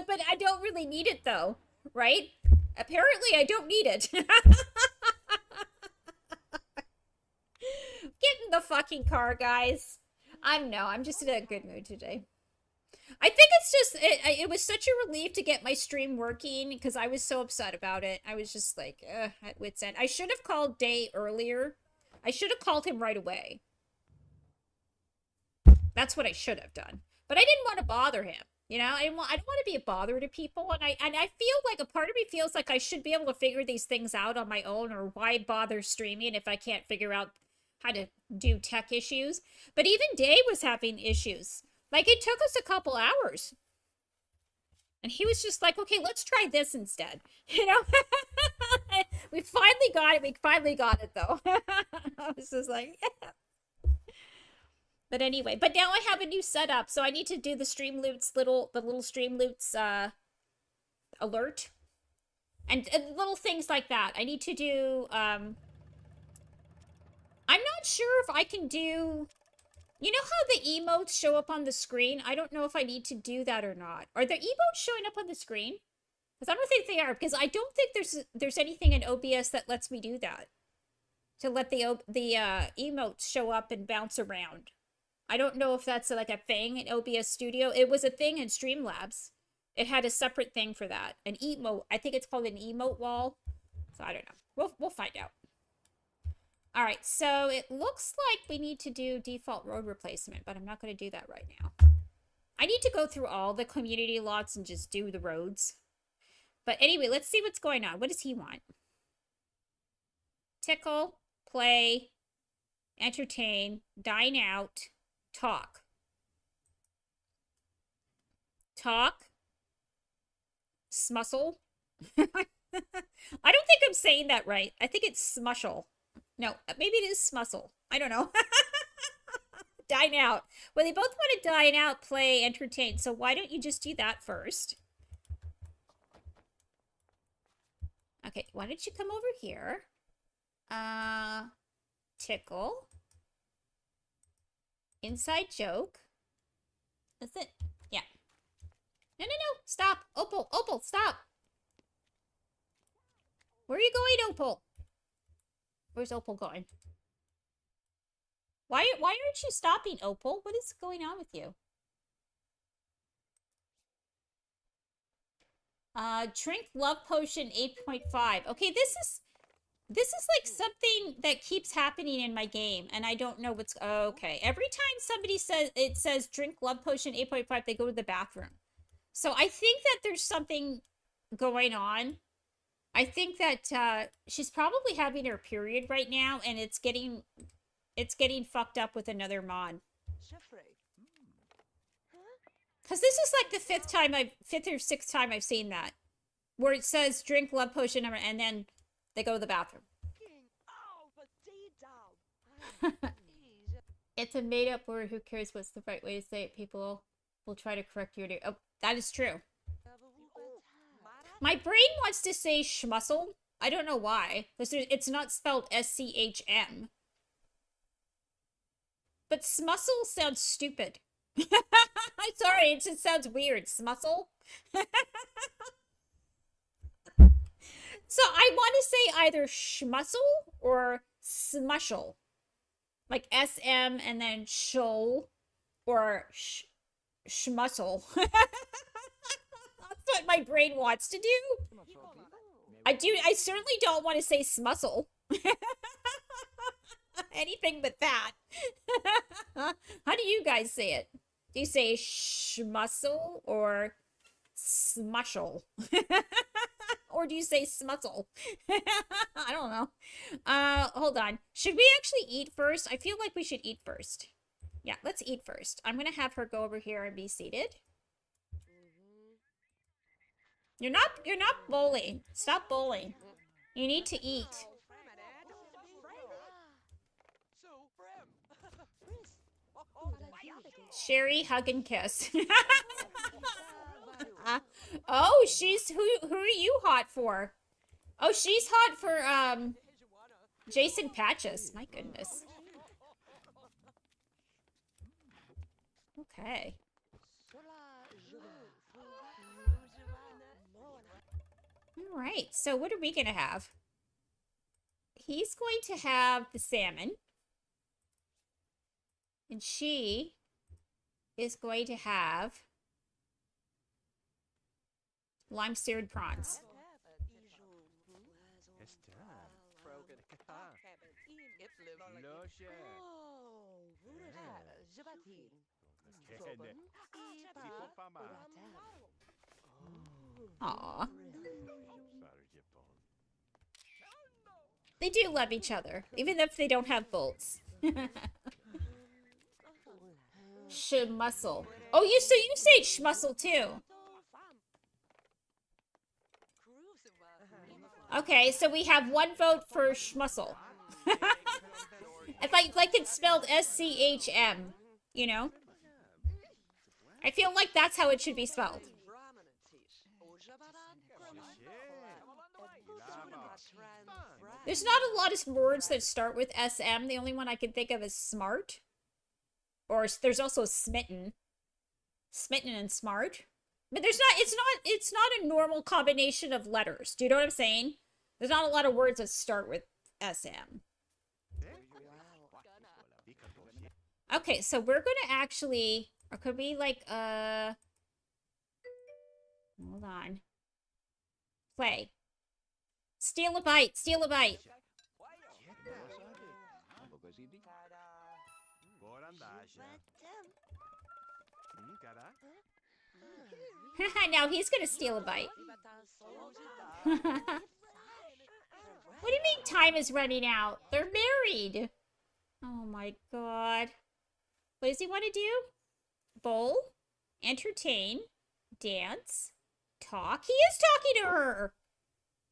S1: But I don't really need it though, right? Apparently I don't need it. Get in the fucking car, guys. I don't know. I'm just in a good mood today. I think it's just, it was such a relief to get my stream working because I was so upset about it. I was just like, at wit's end. I should have called Day earlier. I should have called him right away. That's what I should have done. But I didn't want to bother him. You know, I don't want to be a bother to people. And I feel like a part of me feels like I should be able to figure these things out on my own, or why bother streaming if I can't figure out how to do tech issues. But even Day was having issues. Like, it took us a couple hours. And he was just like, okay, let's try this instead. You know? We finally got it. We finally got it, though. I was just like, yeah. But anyway, but now I have a new setup, so I need to do the Streamloots the little Streamloots alert. And little things like that. I need to do, I'm not sure if I can do... You know how the emotes show up on the screen? I don't know if I need to do that or not. Are the emotes showing up on the screen? Because I don't think they are. Because I don't think there's anything in OBS that lets me do that. To let the emotes show up and bounce around. I don't know if that's like a thing in OBS Studio. It was a thing in Streamlabs. It had a separate thing for that. An emote. I think it's called an emote wall. So I don't know. We'll find out. All right, so it looks like we need to do default road replacement, but I'm not going to do that right now. I need to go through all the community lots and just do the roads. But anyway, let's see what's going on. What does he want? Tickle, play, entertain, dine out, talk. Talk. Smussle. I don't think I'm saying that right. I think it's smushle. No, maybe it is smussle. I don't know. Dine out. Well, they both want to dine out, play, entertain. So why don't you just do that first? Okay, why don't you come over here? Tickle. Inside joke. That's it. Yeah. No. Stop. Opal, stop. Where are you going, Opal? Where's Opal going? Why aren't you stopping, Opal? What is going on with you? Drink love potion 8.5. Okay, this is like something that keeps happening in my game, and I don't know what's okay. Every time somebody says drink love potion 8.5, they go to the bathroom. So I think that there's something going on. I think that she's probably having her period right now, and it's getting fucked up with another mod. Because this is like the fifth or sixth time I've seen that, where it says drink love potion and then they go to the bathroom. It's a made-up word. Who cares what's the right way to say it? People will try to correct you. Oh, that is true. My brain wants to say schmussel. I don't know why. It's not spelled S-C-H-M. But smussel sounds stupid. I'm sorry, it just sounds weird. Smussel? So I want to say either schmussel or smushel. Like S-M and then shol or schmussel. That's what my brain wants to do. I certainly don't want to say smussel. Anything but that. How do you guys say it? Do you say schmussel or smushel? Or do you say smussel? I don't know. Hold on. Should we actually eat first? I feel like we should eat first. Yeah, let's eat first. I'm gonna have her go over here and be seated. You're not bowling. Stop bowling. You need to eat. Sherry, hug and kiss. Oh, she's who are you hot for? Oh, she's hot for Jason Patches. My goodness. Okay. All right. So what are we going to have? He's going to have the salmon. And she is going to have lime-seared prawns. Aww. They do love each other, even if they don't have bolts. Schmusel. Oh, you say schmusel too. Okay, so we have one vote for schmusel. It's like it's spelled S-C-H-M, you know? I feel like that's how it should be spelled. There's not a lot of words that start with SM. The only one I can think of is smart. Or there's also smitten. Smitten and smart. But there's not, it's not a normal combination of letters. Do you know what I'm saying? There's not a lot of words that start with SM. Okay, so we're gonna actually, or could we like, hold on. Play. Steal a bite, steal a bite. Now he's gonna steal a bite. What do you mean time is running out? They're married. Oh my god. What does he want to do? Bowl, entertain, dance, talk. He is talking to her.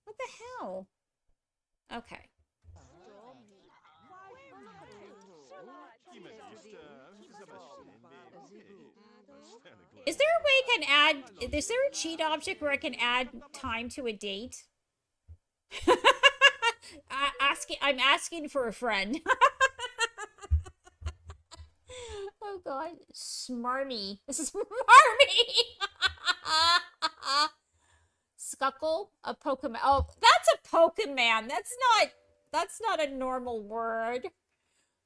S1: What the hell? Okay. Is there a way I can add... Is there a cheat object where I can add time to a date? I'm asking for a friend. Oh god. Smarmy. Smarmy! Skuckle? A Pokemon. Oh, that's a Pokemon. That's not a normal word.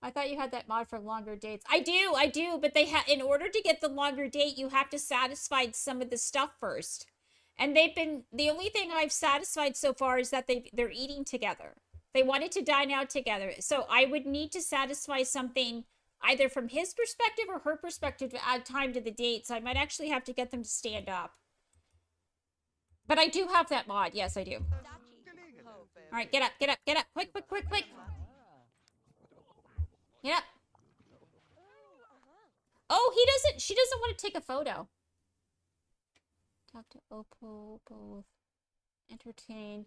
S1: I thought you had that mod for longer dates. I do, but in order to get the longer date, you have to satisfy some of the stuff first. And the only thing I've satisfied so far is that they're eating together. They wanted to dine out together. So I would need to satisfy something either from his perspective or her perspective to add time to the date. So I might actually have to get them to stand up. But I do have that mod. Yes, I do. All right, get up, get up, get up. Quick, quick, quick, quick. Get up. Oh, she doesn't want to take a photo. Talk to Opal, both. Entertain.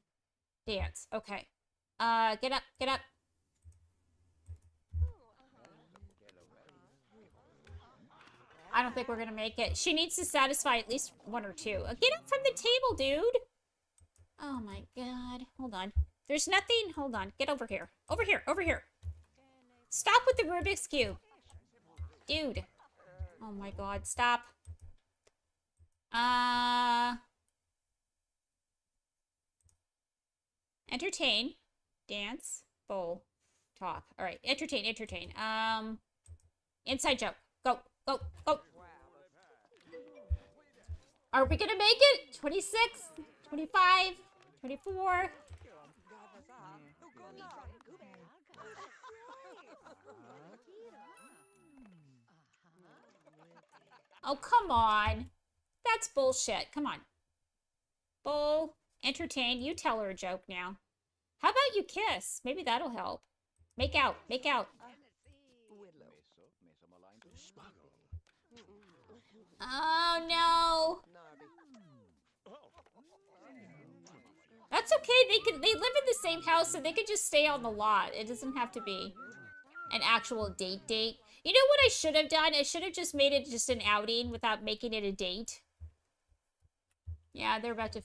S1: Dance. Okay. Get up, get up. I don't think we're gonna make it. She needs to satisfy at least one or two. Get up from the table, dude. Oh my god. Hold on. There's nothing. Hold on. Get over here. Over here. Over here. Stop with the Rubik's Cube. Dude. Oh my god. Stop. Entertain. Dance. Bowl. Talk. Alright. Entertain. Entertain. Inside joke. Go. Go. Go. Are we gonna make it? 26? 25? 24? Oh, come on. That's bullshit. Come on. Bull. Entertain. You tell her a joke now. How about you kiss? Maybe that'll help. Make out. Make out. Oh, no. That's okay. They live in the same house, so they could just stay on the lot. It doesn't have to be an actual date. You You know what I should have done? I should have just made it just an outing without making it a date. Yeah, they're about to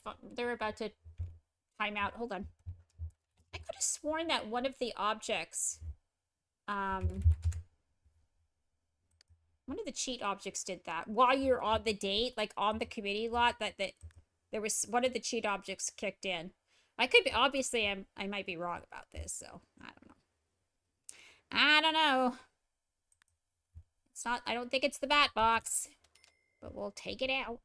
S1: time out. Hold on. I could have sworn that one of the objects, one of the cheat objects did that while you're on the date, like on the community lot. That there was one of the cheat objects kicked in. I could be, obviously I might be wrong about this, so I don't know. I don't know. It's not. I don't think it's the bat box, but we'll take it out.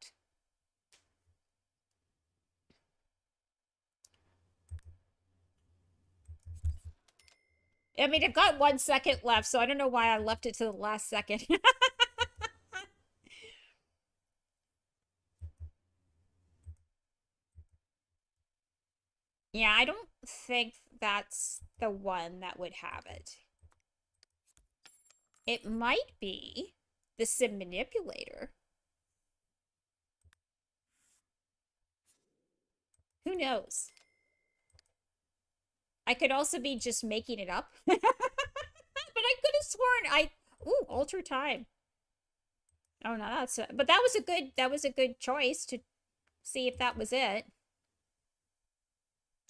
S1: I mean, I've got 1 second left, so I don't know why I left it to the last second. Yeah, I don't think that's the one that would have it. It might be the sim manipulator. Who knows? I could also be just making it up. But I could have sworn ooh, alter time. Oh no, but that was a good choice to see if that was it.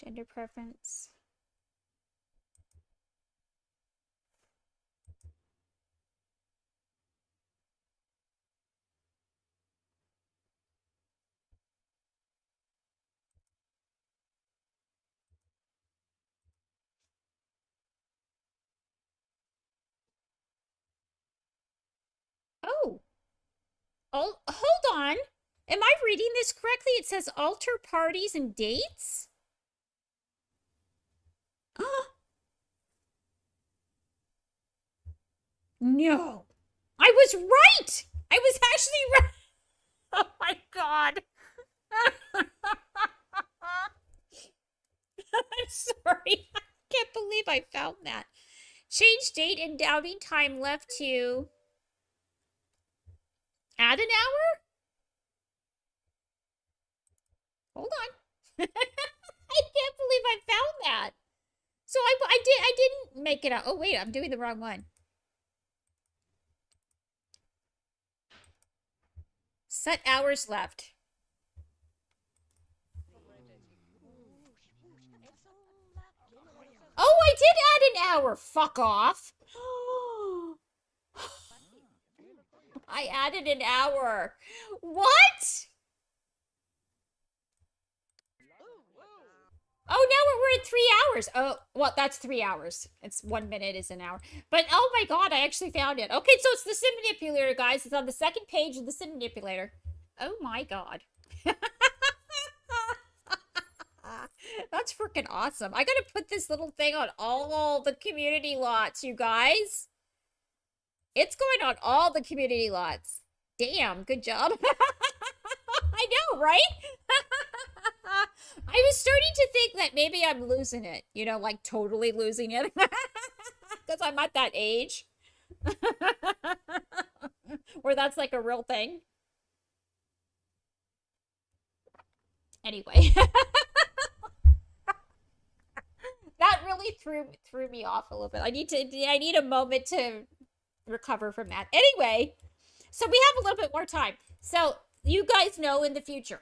S1: Gender preference. Oh. Oh, hold on. Am I reading this correctly? It says alter parties and dates? No. I was right. I was actually right. Oh my god. I'm sorry. I can't believe I found that. Change date and outing time left to add an hour? Hold on. I can't believe I found that. So I didn't make it up. Oh wait, I'm doing the wrong one. Set hours left. Oh, I did add an hour. Fuck off. I added an hour. What? Oh, now we're at 3 hours. Oh, well, that's 3 hours. It's 1 minute is an hour. But, oh my god, I actually found it. Okay, so it's the sim manipulator, guys. It's on the second page of the sim manipulator. Oh my god. That's freaking awesome. I gotta put this little thing on all the community lots, you guys. It's going on all the community lots. Damn, good job. I know, right? I was starting to think that maybe I'm losing it. You know, like totally losing it. Because I'm at that age. Where that's like a real thing. Anyway. That really threw me off a little bit. I need a moment to recover from that. Anyway, so we have a little bit more time. So you guys know in the future.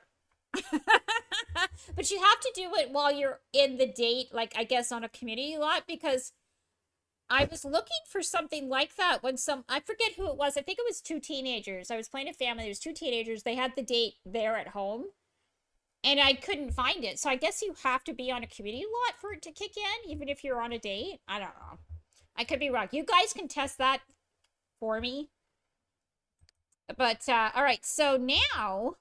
S1: But you have to do it while you're in the date, like I guess on a community lot, because I was looking for something like that when I forget who it was. I think it was 2 teenagers. I was playing a family. There's 2 teenagers. They had the date there at home. And I couldn't find it. So I guess you have to be on a community lot for it to kick in, even if you're on a date. I don't know. I could be wrong. You guys can test that for me. But, all right. So now,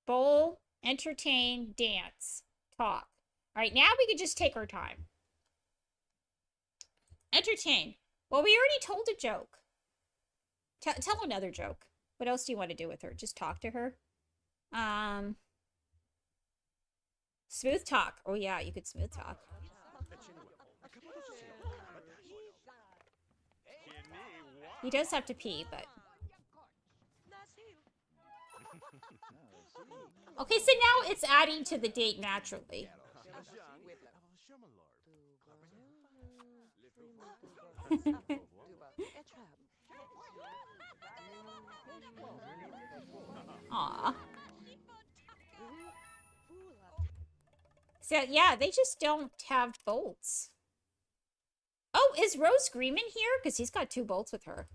S1: bowl, entertain, dance, talk. All right. Now we can just take our time. Entertain. Well, we already told a joke. Tell another joke. What else do you want to do with her? Just talk to her? Smooth talk. Oh yeah, you could smooth talk. He does have to pee, but... Okay, so now it's adding to the date naturally. Aw. So, yeah, they just don't have bolts. Oh, is Rose Greenman here? Because he's got 2 bolts with her.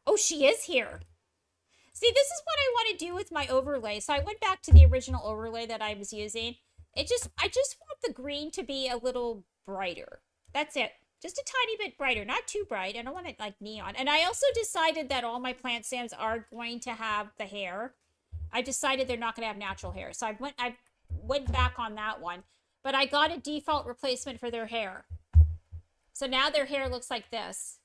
S1: Oh, she is here. See, this is what I want to do with my overlay. So I went back to the original overlay that I was using. I just want the green to be a little brighter. That's it. Just a tiny bit brighter, not too bright. I don't want it like neon. And I also decided that all my plant stems are going to have the hair. I decided they're not going to have natural hair. So I went back on that one. But I got a default replacement for their hair. So now their hair looks like this.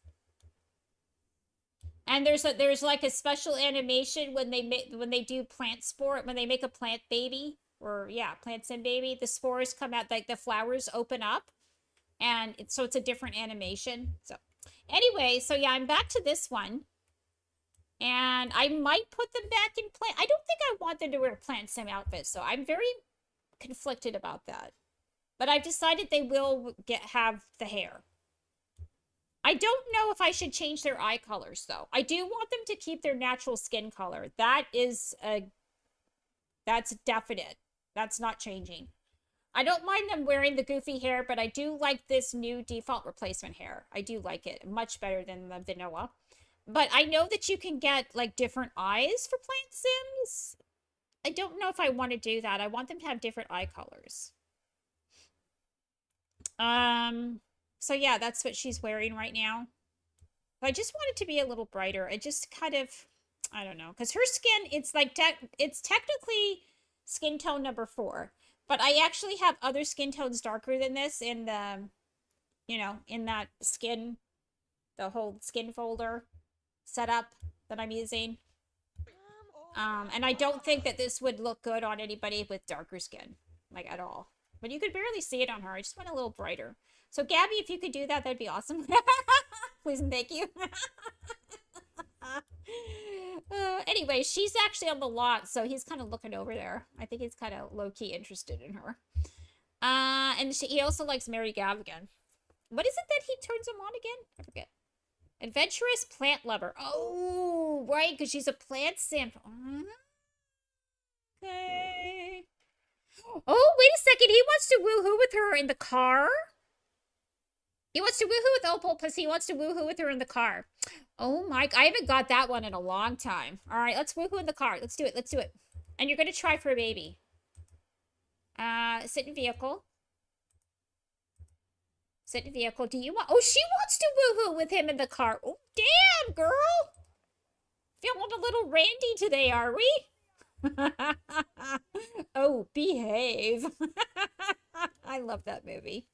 S1: And there's like a special animation when they do plant spore, when they make a plant baby, or yeah, plant stem baby, the spores come out, like the flowers open up. And so it's a different animation. So anyway, so yeah, I'm back to this one. And I might put them back in plant. I don't think I want them to wear plant stem outfits, so I'm very conflicted about that. But I've decided they will have the hair. I don't know if I should change their eye colors, though. I do want them to keep their natural skin color. That's definite. That's not changing. I don't mind them wearing the goofy hair, but I do like this new default replacement hair. I do like it much better than the vanilla. But I know that you can get like different eyes for plant sims. I don't know if I want to do that. I want them to have different eye colors. So yeah, that's what she's wearing right now. But I just want it to be a little brighter. I just kind of, I don't know, because her skin, it's like, it's technically skin tone number 4. But I actually have other skin tones darker than this in the, you know, in that skin, the whole skin folder setup that I'm using. And I don't think that this would look good on anybody with darker skin, like at all. But you could barely see it on her. I just want a little brighter. So Gabby, if you could do that, that'd be awesome. Please and thank you. Anyway, she's actually on the lot, so he's kind of looking over there. I think he's kind of low-key interested in her. And he also likes Mary Gavigan. What is it that he turns him on again? I forget. Adventurous plant lover. Oh, right, because she's a plant simp. Okay. Oh, wait a second. He wants to woohoo with her in the car? He wants to woohoo with Opal, plus he wants to woohoo with her in the car. Oh my, I haven't got that one in a long time. All right, let's woohoo in the car. Let's do it. Let's do it. And you're going to try for a baby. Sit in vehicle. Sit in vehicle. Do you want... Oh, she wants to woohoo with him in the car. Oh, damn, girl. Feeling a little randy today, are we? Oh, behave. I love that movie.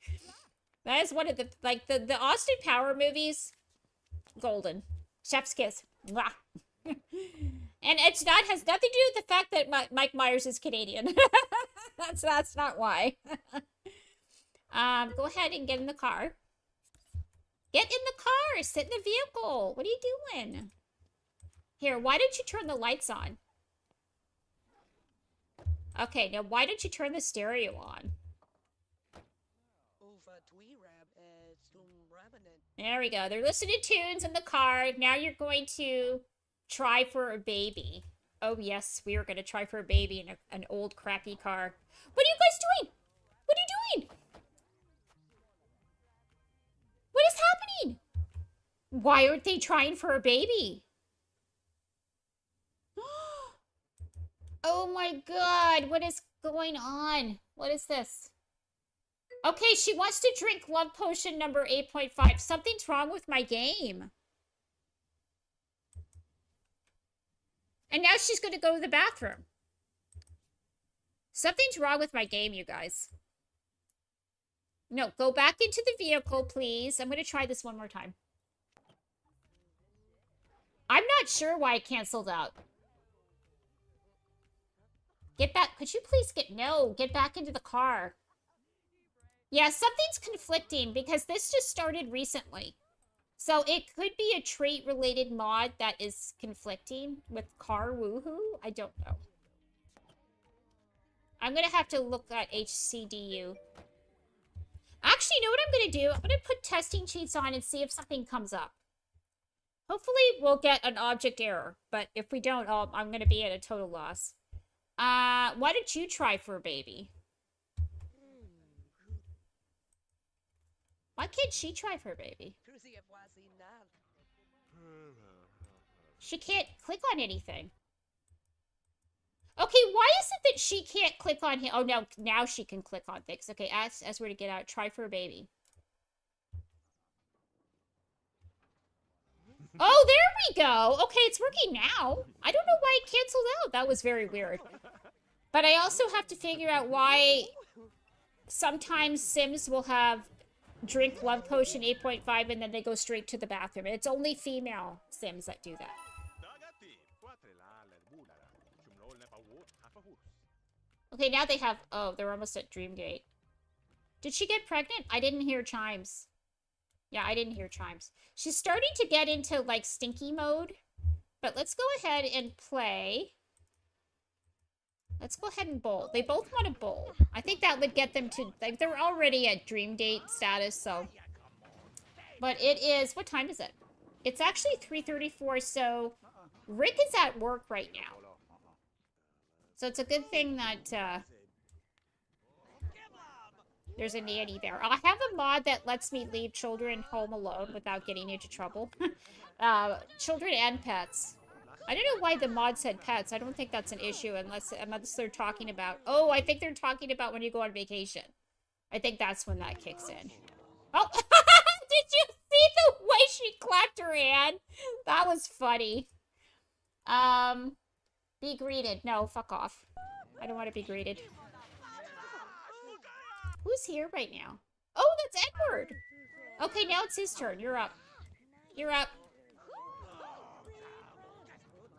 S1: That is one of the, like, the Austin Power movies. Golden. Chef's kiss. Mwah. And it's not, has nothing to do with the fact that Mike Myers is Canadian. That's not why. Go ahead and get in the car. Get in the car. Sit in the vehicle. What are you doing? Here, why don't you turn the lights on? Okay, now why don't you turn the stereo on? There we go. They're listening to tunes in the car. Now you're going to try for a baby. Oh, yes, we are going to try for a baby in an old, crappy car. What are you guys doing? What are you doing? What is happening? Why aren't they trying for a baby? Oh my god, what is going on? What is this? Okay, she wants to drink love potion number 8.5. Something's wrong with my game. And now she's going to go to the bathroom. Something's wrong with my game, you guys. No, go back into the vehicle, please. I'm going to try this one more time. I'm not sure why I canceled out. Get back. Could you please get... No, get back into the car. Yeah, something's conflicting because this just started recently. So it could be a trait-related mod that is conflicting with car woohoo. I don't know. I'm going to have to look at HCDU. Actually, you know what I'm going to do? I'm going to put testing cheats on and see if something comes up. Hopefully we'll get an object error, but if we don't, I'm going to be at a total loss. Why don't you try for a baby? Why can't she try for a baby? She can't click on anything. Okay, why is it that she can't click on him? Oh, no, now she can click on things. Okay, ask where to get out. Try for a baby. Oh, there we go. Okay, it's working now. I don't know why it canceled out. That was very weird. But I also have to figure out why sometimes Sims will have drink love potion 8.5 and then they go straight to the bathroom. It's only female Sims that do that. Okay, now they have... Oh, they're almost at Dreamgate. Did she get pregnant? I didn't hear chimes. Yeah, I didn't hear chimes. She's starting to get into, like, stinky mode. But let's go ahead and play. Let's go ahead and bowl. They both want to bowl. I think that would get them to... Like, they're already at dream date status, so... But it is... What time is it? It's actually 3:34, so... Rick is at work right now. So it's a good thing that, there's a nanny there. I have a mod that lets me leave children home alone without getting into trouble. Children and pets. I don't know why the mod said pets. I don't think that's an issue unless they're talking about... Oh, I think they're talking about when you go on vacation. I think that's when that kicks in. Oh, did you see the way she clapped her hand? That was funny. Be greeted. No, fuck off. I don't want to be greeted. Who's here right now? Oh, that's Edward. Okay, now it's his turn. You're up. You're up.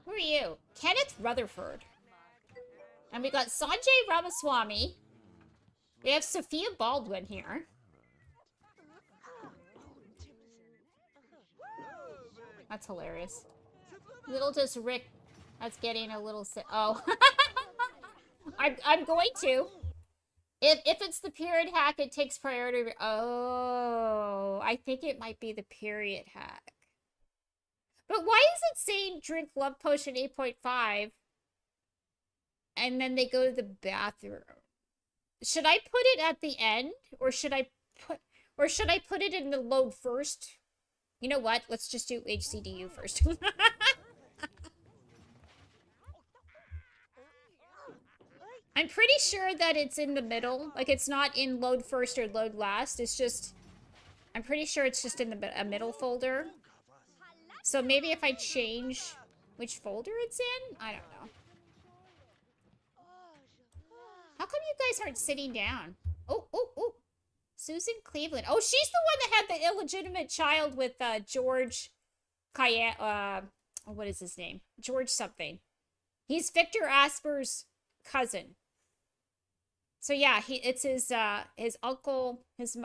S1: Who are you? Kenneth Rutherford. And we got Sanjay Ramaswamy. We have Sophia Baldwin here. That's hilarious. Little does Rick... That's getting a little... Oh. I'm going to. If it's the period hack, it takes priority... Oh. I think it might be the period hack. But why is it saying drink love potion 8.5 and then they go to the bathroom? Should I put it at the end or should I put it in the load first? You know what? Let's just do HCDU first. I'm pretty sure that it's in the middle. Like, it's not in load first or load last. It's just... I'm pretty sure it's just in a middle folder. So maybe if I change which folder it's in? I don't know. How come you guys aren't sitting down? Oh. Susan Cleveland. Oh, she's the one that had the illegitimate child with George what is his name? George something. He's Victor Asper's cousin. So yeah, it's his uncle, his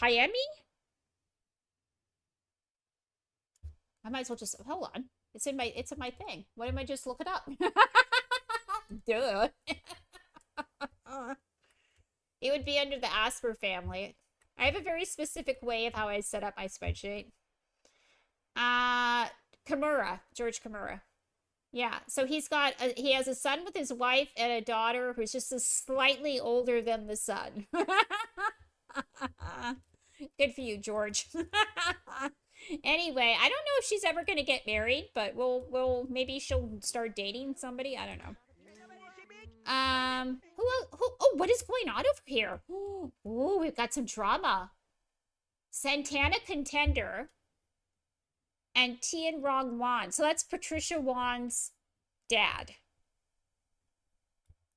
S1: Hayemi? I might as well just hold on. It's in my thing. Why don't I just look it up? Duh. It would be under the Asper family. I have a very specific way of how I set up my spreadsheet. Kimura, George Kimura. Yeah, so he has a son with his wife and a daughter who's just slightly older than the son. Good for you, George. Anyway, I don't know if she's ever going to get married, but maybe she'll start dating somebody. I don't know. Oh, what is going on over here? Oh, we've got some drama. Santana Contender and Tien Rong Wan. So that's Patricia Wan's dad.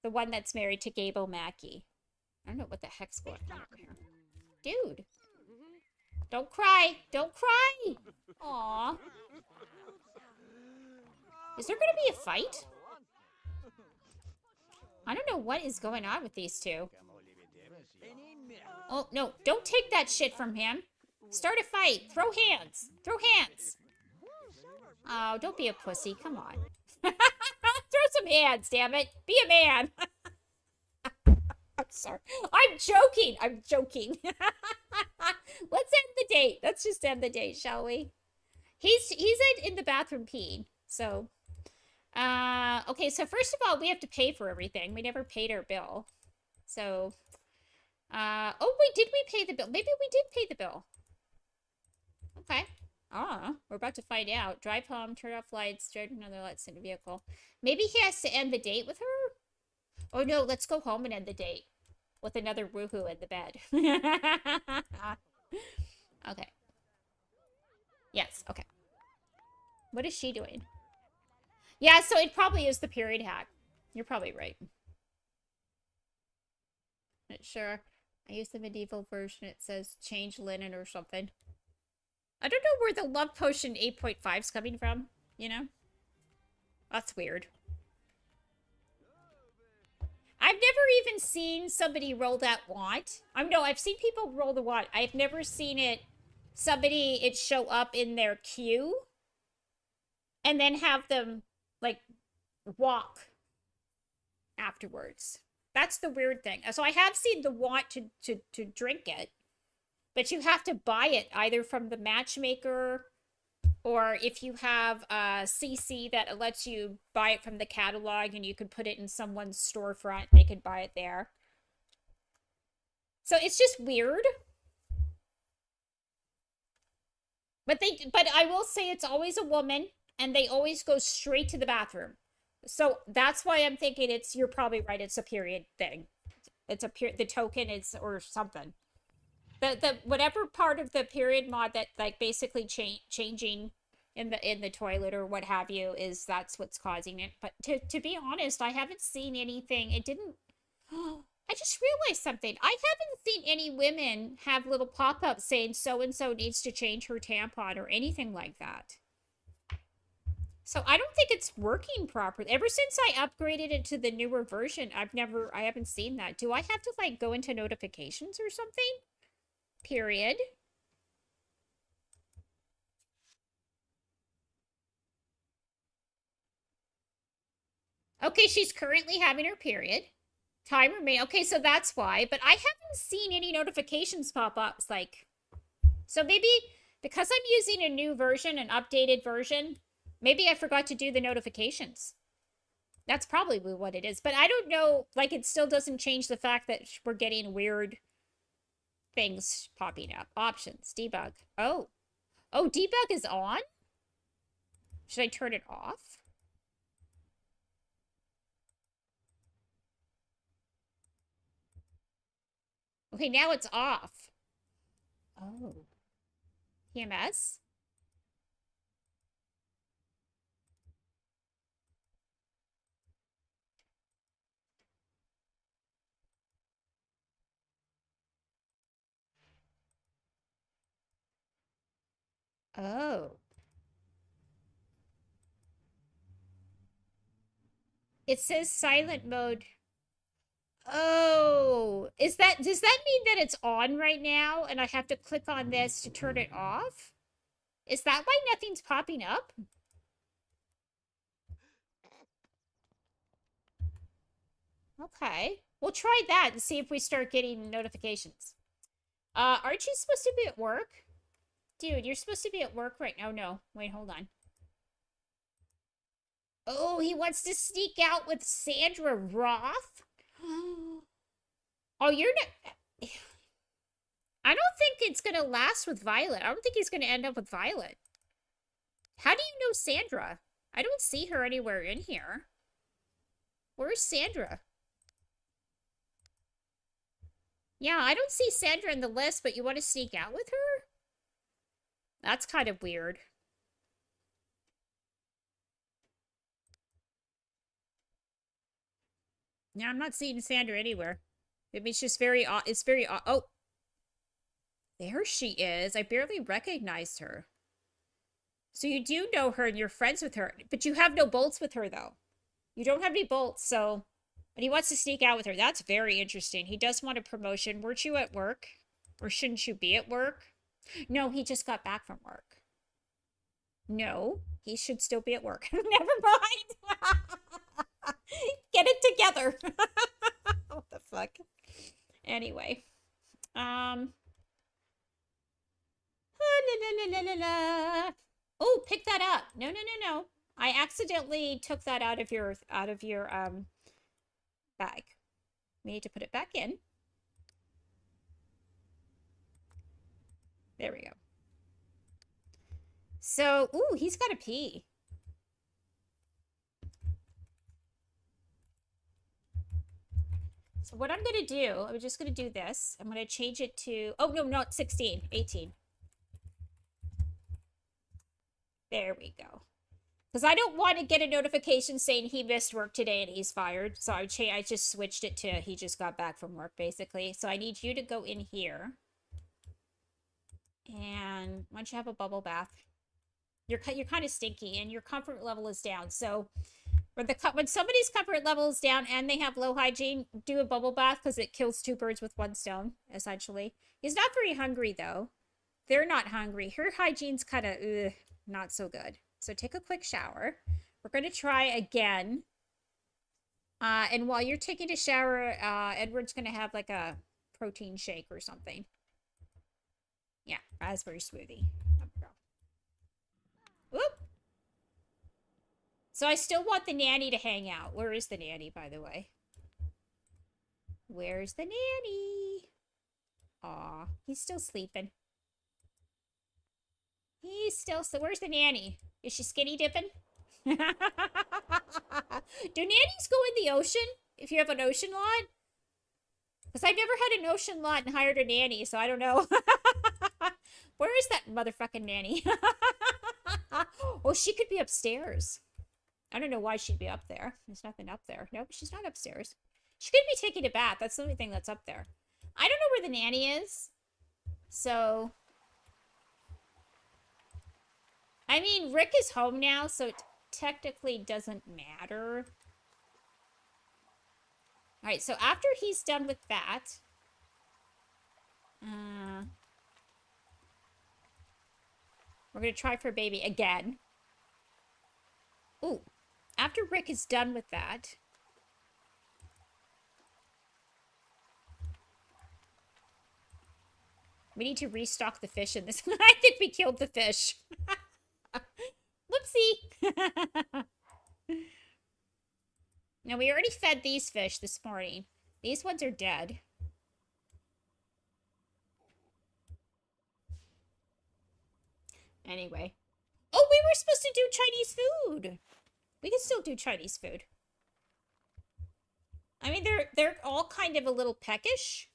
S1: The one that's married to Gable Mackey. I don't know what the heck's going on over here. Dude. Don't cry. Don't cry. Aw. Is there going to be a fight? I don't know what is going on with these two. Oh, no. Don't take that shit from him. Start a fight. Throw hands. Throw hands. Oh, don't be a pussy. Come on. Throw some hands, damn it. Be a man. Sorry. I'm joking. I'm joking. Let's end the date. Let's just end the date, shall we? He's in the bathroom peeing. So, okay, so first of all, we have to pay for everything. We never paid our bill. So, oh wait, did we pay the bill? Maybe we did pay the bill. Okay. We're about to find out. Drive home, turn off lights, drive another lights in the vehicle. Maybe he has to end the date with her? Oh no, let's go home and end the date with another woohoo in the bed. Okay. Yes, okay. What is she doing? Yeah, so it probably is the period hack. You're probably right. Not sure. I use the medieval version. It says change linen or something. I don't know where the love potion 8.5 is coming from, you know? That's weird. I've never even seen somebody roll that wand. No, I've seen people roll the wand. I've never seen it show up in their queue and then have them like walk afterwards. That's the weird thing. So I have seen the want to drink it, but you have to buy it either from the matchmaker or if you have a CC that lets you buy it from the catalog and you could put it in someone's storefront, they could buy it there. So it's just weird. But I will say it's always a woman and they always go straight to the bathroom. So that's why I'm thinking you're probably right. It's a period thing. It's the token is, or something. The whatever part of the period mod that like basically changing in the toilet or what have you that's what's causing it. But to be honest, I haven't seen anything. It didn't. I just realized something. I haven't seen any women have little pop-ups saying so and so needs to change her tampon or anything like that. So I don't think it's working properly. Ever since I upgraded it to the newer version, I haven't seen that. Do I have to like go into notifications or something? Period. Okay, she's currently having her period. Time remain. Okay, so that's why. But I haven't seen any notifications pop up. Like, so maybe because I'm using a new version, an updated version, maybe I forgot to do the notifications. That's probably what it is. But I don't know. Like, it still doesn't change the fact that we're getting weird things popping up. Options. Debug. Oh, debug is on? Should I turn it off? Okay, now it's off. Oh. PMS? Oh. It says silent mode. Oh. Does that mean that it's on right now and I have to click on this to turn it off? Is that why nothing's popping up? Okay. We'll try that and see if we start getting notifications. Aren't you supposed to be at work? Dude, you're supposed to be at work right now. No. Wait, hold on. Oh, he wants to sneak out with Sandra Roth? Oh, you're not... I don't think it's going to last with Violet. I don't think he's going to end up with Violet. How do you know Sandra? I don't see her anywhere in here. Where's Sandra? Yeah, I don't see Sandra in the list, but you want to sneak out with her? That's kind of weird. Yeah, I'm not seeing Sandra anywhere. It's just very odd. It's very odd. Oh. There she is. I barely recognized her. So you do know her and you're friends with her, but you have no bolts with her, though. You don't have any bolts, so... But he wants to sneak out with her. That's very interesting. He does want a promotion. Weren't you at work? Or shouldn't you be at work? No, he just got back from work. No, he should still be at work. Never mind. Get it together. What the fuck? Anyway. Oh, pick that up. No, no, no, no. I accidentally took that out of your bag. We need to put it back in. There we go. So, ooh, he's got to pee. So what I'm going to do, I'm just going to do this. I'm going to change it to, oh, no, not 16, 18. There we go. Because I don't want to get a notification saying he missed work today and he's fired. So I just switched it to he just got back from work, basically. So I need you to go in here. And why don't you have a bubble bath? You're kind of stinky and your comfort level is down. So when somebody's comfort level is down and they have low hygiene, do a bubble bath because it kills two birds with one stone, essentially. He's not very hungry, though. They're not hungry. Her hygiene's kind of not so good. So take a quick shower. We're going to try again. And while you're taking a shower, Edward's going to have like a protein shake or something. Yeah, raspberry smoothie. Whoop. So I still want the nanny to hang out. Where is the nanny, by the way? Where's the nanny? Aw, he's still sleeping. Where's the nanny? Is she skinny dipping? Do nannies go in the ocean if you have an ocean lot? Because I've never had an ocean lot and hired a nanny, so I don't know. Where is that motherfucking nanny? Oh, she could be upstairs. I don't know why she'd be up there. There's nothing up there. Nope, she's not upstairs. She could be taking a bath. That's the only thing that's up there. I don't know where the nanny is. So, I mean, Rick is home now, so it technically doesn't matter. All right, so after he's done with that, we're going to try for baby again. Ooh, after Rick is done with that, we need to restock the fish in this. I think we killed the fish. Whoopsie. Now, we already fed these fish this morning. These ones are dead. Anyway. Oh, we were supposed to do Chinese food. We can still do Chinese food. I mean, they're all kind of a little peckish.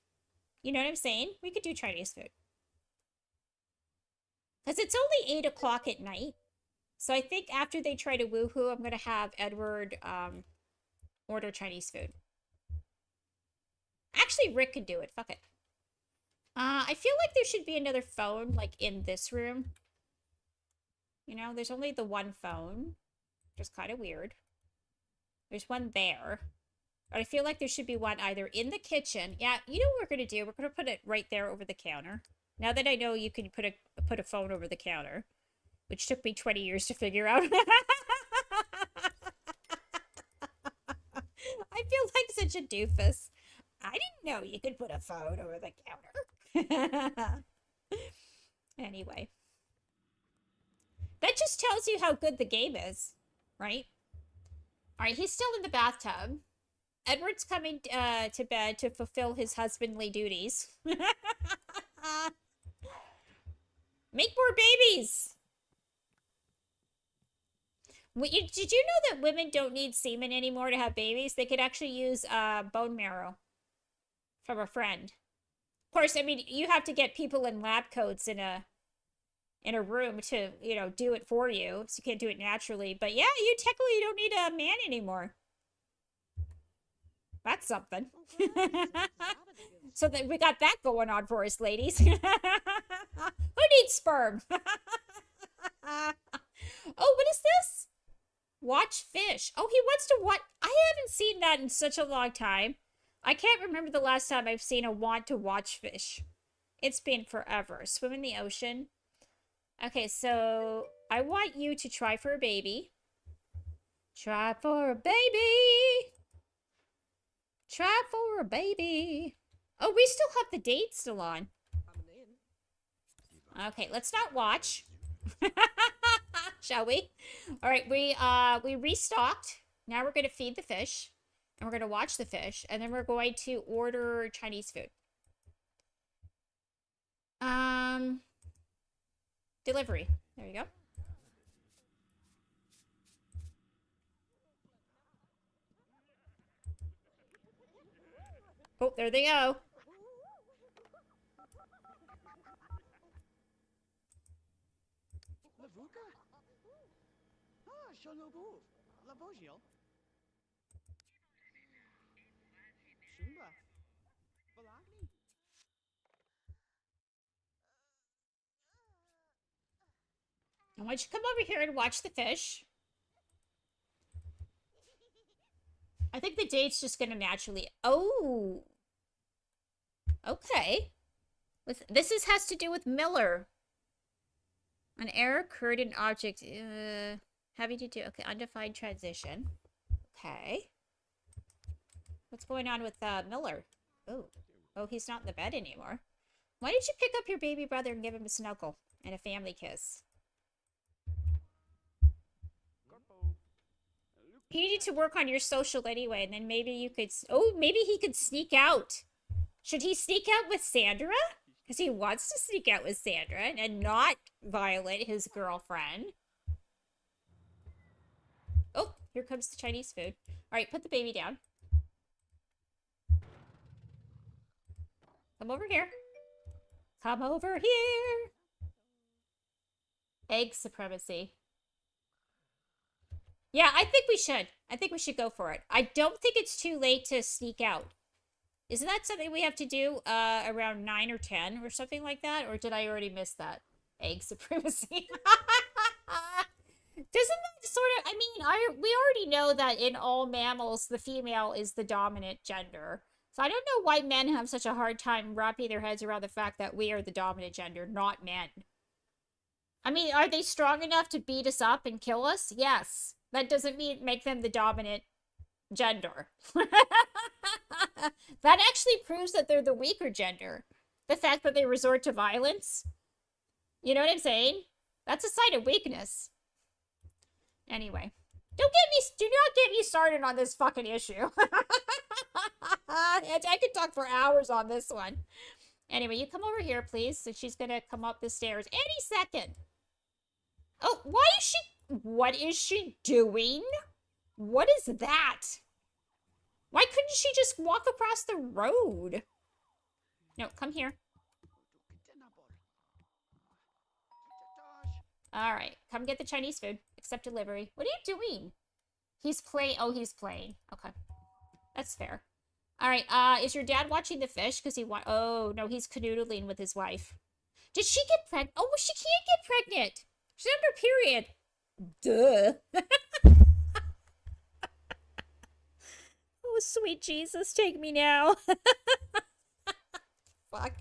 S1: You know what I'm saying? We could do Chinese food. Because it's only 8 o'clock at night. So I think after they try to woohoo, I'm going to have Edward order Chinese food. Actually, Rick could do it. Fuck it. I feel like there should be another phone, like, in this room. You know, there's only the one phone. Which is kind of weird. There's one there. But I feel like there should be one either in the kitchen. Yeah, you know what we're going to do? We're going to put it right there over the counter. Now that I know you can put a phone over the counter. Which took me 20 years to figure out. I feel like such a doofus. I didn't know you could put a phone over the counter. Anyway. That just tells you how good the game is. Right? Alright, he's still in the bathtub. Edward's coming to bed to fulfill his husbandly duties. Make more babies! Did you know that women don't need semen anymore to have babies? They could actually use bone marrow from a friend. Of course, I mean, you have to get people in lab coats in a room to, you know, do it for you. So you can't do it naturally. But yeah, you technically don't need a man anymore. That's something. So that we got that going on for us, ladies. Who needs sperm? Oh, what is this? Watch fish. Oh, he wants to watch. I haven't seen that in such a long time. I can't remember the last time I've seen a want to watch fish. It's been forever. Swim in the ocean. Okay, so I want you to try for a baby. Try for a baby. Try for a baby. Oh, we still have the date still on. Okay, let's not watch. Shall we? All right, we restocked. Now we're going to feed the fish. And we're going to watch the fish. And then we're going to order Chinese food. Delivery. There you go. Oh, there they go. I want you to come over here and watch the fish. I think the date's just going to naturally... Oh. Okay. This has to do with Miller. An error occurred in object. Having to do... Okay, undefined transition. Okay. What's going on with Miller? Oh. Oh, he's not in the bed anymore. Why did you pick up your baby brother and give him a snuggle and a family kiss? You needed to work on your social anyway, and then maybe you could... Oh, maybe he could sneak out. Should he sneak out with Sandra? Because he wants to sneak out with Sandra and not violate his girlfriend. Oh, here comes the Chinese food. All right, put the baby down. Come over here. Come over here. Egg supremacy. Yeah, I think we should. I think we should go for it. I don't think it's too late to sneak out. Isn't that something we have to do around 9 or 10 or something like that? Or did I already miss that? Egg supremacy. Doesn't that sort of... I mean, we already know that in all mammals, the female is the dominant gender. So I don't know why men have such a hard time wrapping their heads around the fact that we are the dominant gender, not men. I mean, are they strong enough to beat us up and kill us? Yes. That doesn't make them the dominant gender. That actually proves that they're the weaker gender. The fact that they resort to violence. You know what I'm saying? That's a sign of weakness. Anyway. Do not get me started on this fucking issue. I could talk for hours on this one. Anyway, you come over here, please. So she's gonna come up the stairs any second. Oh, what is she doing? What is that? Why couldn't she just walk across the road? No, come here. Alright, come get the Chinese food. Accept delivery. What are you doing? He's playing. Oh, he's playing. Okay. That's fair. Alright, is your dad watching the fish? Because oh, no, he's canoodling with his wife. Did she get pregnant? Oh, she can't get pregnant. She's under period. Duh. Oh, sweet Jesus, take me now. Fuck.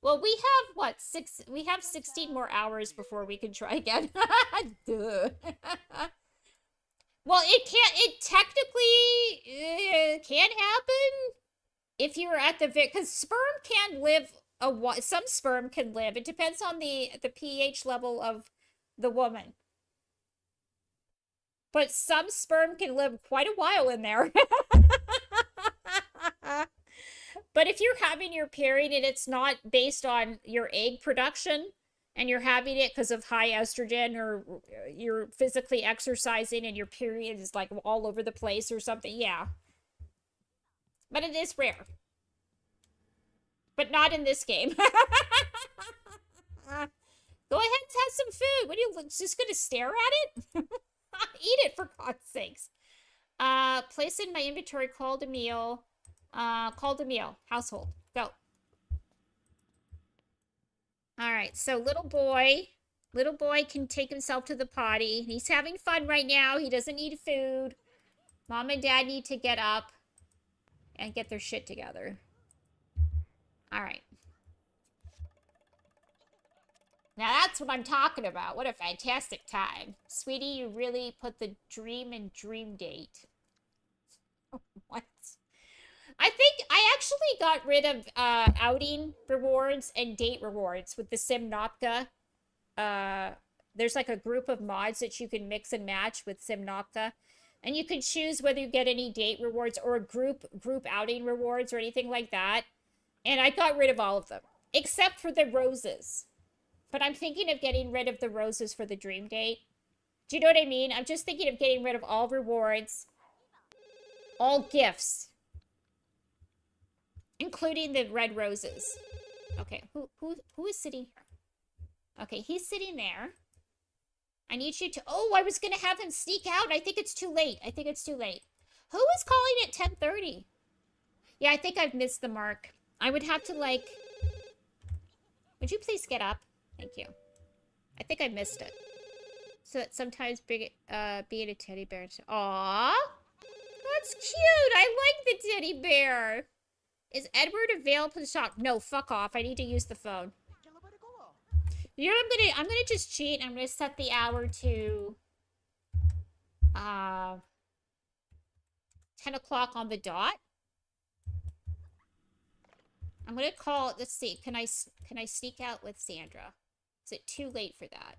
S1: Well, we have, what, we have 16 more hours before we can try again. Duh. Well, it technically can happen if you're at the, because sperm can live, some sperm can live. It depends on the pH level of the woman. But some sperm can live quite a while in there. But if you're having your period and it's not based on your egg production, and you're having it because of high estrogen, or you're physically exercising and your period is like all over the place or something, yeah. But it is rare. But not in this game. Go ahead and have some food. What are you just gonna stare at it? Eat it, for God's sakes. Place in my inventory, called a meal. Called a meal. Household. Go. Alright, so little boy can take himself to the potty. He's having fun right now. He doesn't need food. Mom and dad need to get up and get their shit together. Alright. Now that's what I'm talking about. What a fantastic time. Sweetie, you really put the dream in dream date. What? I think I actually got rid of outing rewards and date rewards with the Simnopka. Uh, there's like a group of mods that you can mix and match with Simnopka. And you can choose whether you get any date rewards or group outing rewards or anything like that. And I got rid of all of them. Except for the roses. But I'm thinking of getting rid of the roses for the dream date. Do you know what I mean? I'm just thinking of getting rid of all rewards. All gifts. Including the red roses. Okay, who is sitting here? Okay, he's sitting there. I need you to... Oh, I was going to have him sneak out. I think it's too late. I think it's too late. Who is calling at 10:30? Yeah, I think I've missed the mark. I would have to, like... Would you please get up? Thank you. I think I missed it. So that sometimes being a teddy bear... Aww! That's cute! I like the teddy bear! Is Edward available to talk? No, fuck off. I need to use the phone. You know what I'm gonna just cheat. I'm gonna set the hour to 10 o'clock on the dot. I'm gonna call, let's see, can I sneak out with Sandra? Is it too late for that?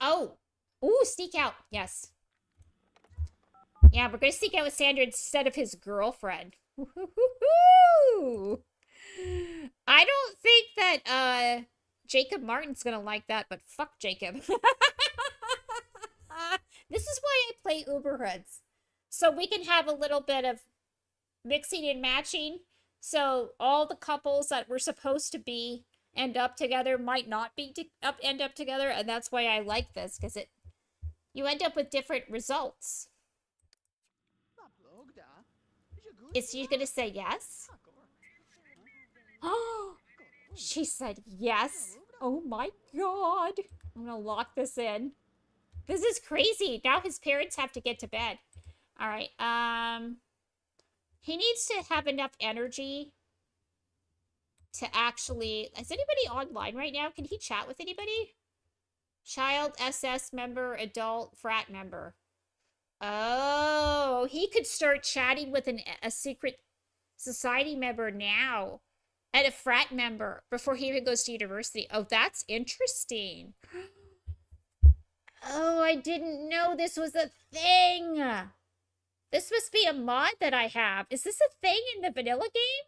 S1: Oh! Ooh, sneak out. Yes. Yeah, we're gonna sneak out with Sandra instead of his girlfriend. Woo-hoo-hoo-hoo! I don't think that Jacob Martin's gonna like that, but fuck Jacob. This is why I play Uberhoods. So we can have a little bit of mixing and matching. So all the couples that were supposed to end up together might not end up together, and that's why I like this, because you end up with different results. Is she gonna say yes? Oh, she said yes. Oh my god. I'm gonna lock this in. This is crazy. Now his parents have to get to bed. Alright, he needs to have enough energy to actually... Is anybody online right now? Can he chat with anybody? Child, SS member, adult, frat member. Oh, he could start chatting with a secret society member now. And a frat member before he even goes to university. Oh, that's interesting. Oh, I didn't know this was a thing. This must be a mod that I have. Is this a thing in the vanilla game?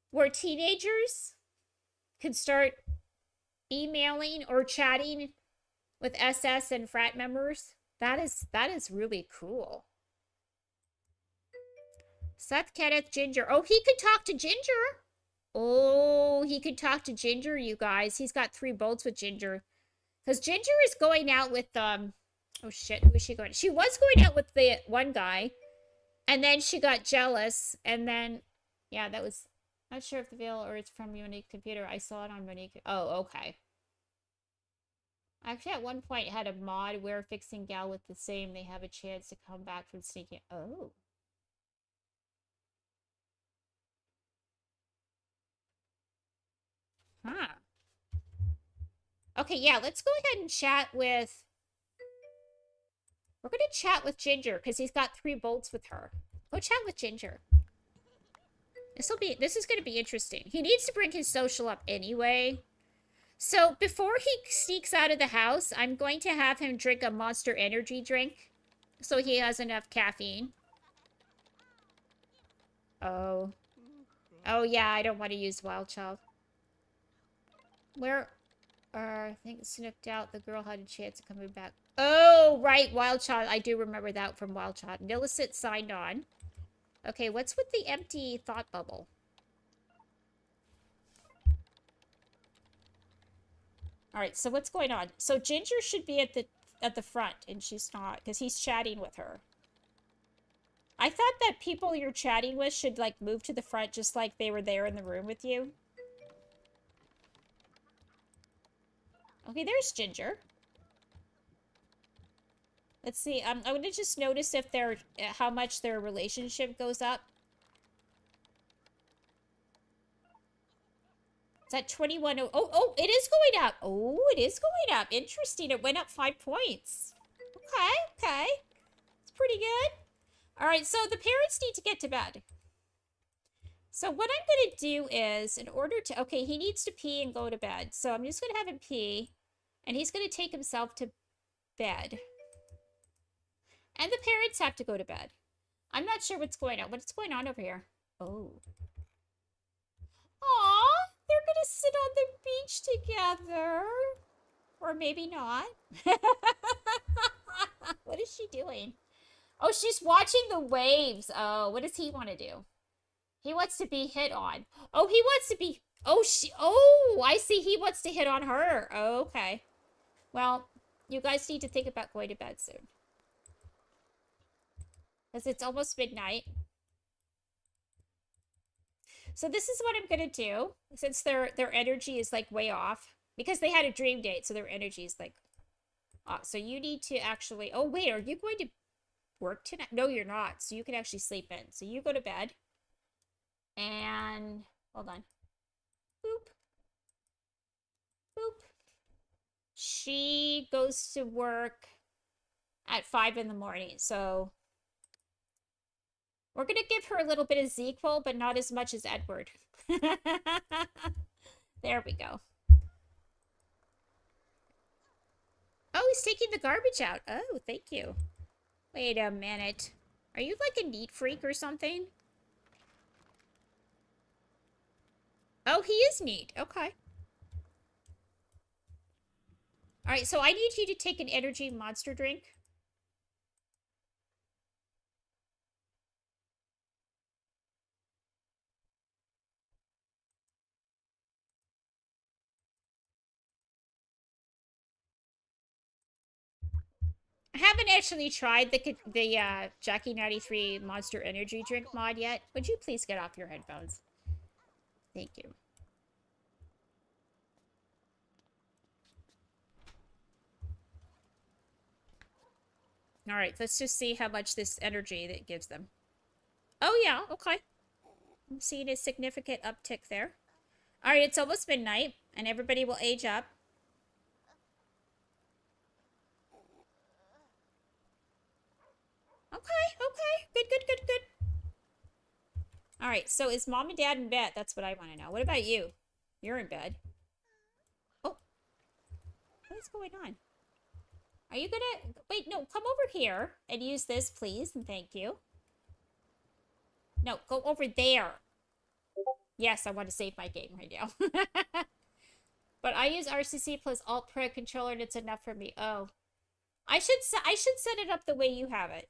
S1: Where teenagers can start emailing or chatting with SS and frat members? That is really cool. Seth, Kenneth, Ginger. Oh, he could talk to Ginger. Oh, he could talk to Ginger, you guys. He's got 3 bolts with Ginger. Because Ginger is going out with, oh shit, who is she going? She was going out with the one guy. And then she got jealous. And then, yeah, that was, not sure if the veil or it's from Unique Computer. I saw it on Unique. Oh, okay. Actually, at one point, had a mod where fixing gal with the same, they have a chance to come back from sneaking. Oh. Huh. Okay, yeah, let's go ahead and chat with... We're going to chat with Ginger, because he's got 3 bolts with her. Go chat with Ginger. This is going to be interesting. He needs to bring his social up anyway. So, before he sneaks out of the house, I'm going to have him drink a Monster Energy drink. So he has enough caffeine. Oh. Oh, yeah, I don't want to use Wild Child. Where... I think snooked out. The girl had a chance of coming back. Oh, right. Wild Child. I do remember that from Wild Child. Millicent signed on. Okay, what's with the empty thought bubble? Alright, so what's going on? So Ginger should be at the front, and she's not, because he's chatting with her. I thought that people you're chatting with should, like, move to the front just like they were there in the room with you. Okay, there's Ginger. Let's see. I'm going to just notice if how much their relationship goes up. It's at 21. Oh, it is going up. Oh, it is going up. Interesting. It went up 5 points. Okay. It's pretty good. All right, so the parents need to get to bed. So what I'm going to do is, in order to, okay, he needs to pee and go to bed. So I'm just going to have him pee, and he's going to take himself to bed. And the parents have to go to bed. I'm not sure what's going on. What's going on over here? Oh. Aw, they're going to sit on the beach together. Or maybe not. What is she doing? Oh, she's watching the waves. Oh, what does he want to do? He wants to be hit on. Oh, he wants to be... Oh, I see. He wants to hit on her. Oh, okay. Well, you guys need to think about going to bed soon. Because it's almost midnight. So this is what I'm going to do. Since their energy is like way off. Because they had a dream date, so their energy is like... so you need to actually... Oh, wait. Are you going to work tonight? No, you're not. So you can actually sleep in. So you go to bed. And... Hold on. Boop. Boop. She goes to work at 5 in the morning. So... We're going to give her a little bit of ZQL, but not as much as Edward. There we go. Oh, he's taking the garbage out. Oh, thank you. Wait a minute. Are you like a neat freak or something? Oh, he is neat. Okay. Alright, so I need you to take an energy monster drink. I haven't actually tried the Jackie 93 Monster Energy Drink mod yet. Would you please get off your headphones? Thank you. Alright, let's just see how much this energy that gives them. Oh yeah, okay. I'm seeing a significant uptick there. Alright, it's almost midnight, and everybody will age up. Okay. Good. Alright, so is mom and dad in bed? That's what I want to know. What about you? You're in bed. Oh. What is going on? Are you gonna... Wait, no, come over here and use this, please, and thank you. No, go over there. Yes, I want to save my game right now. But I use RCC plus Alt Pro controller and it's enough for me. Oh. I should set it up the way you have it.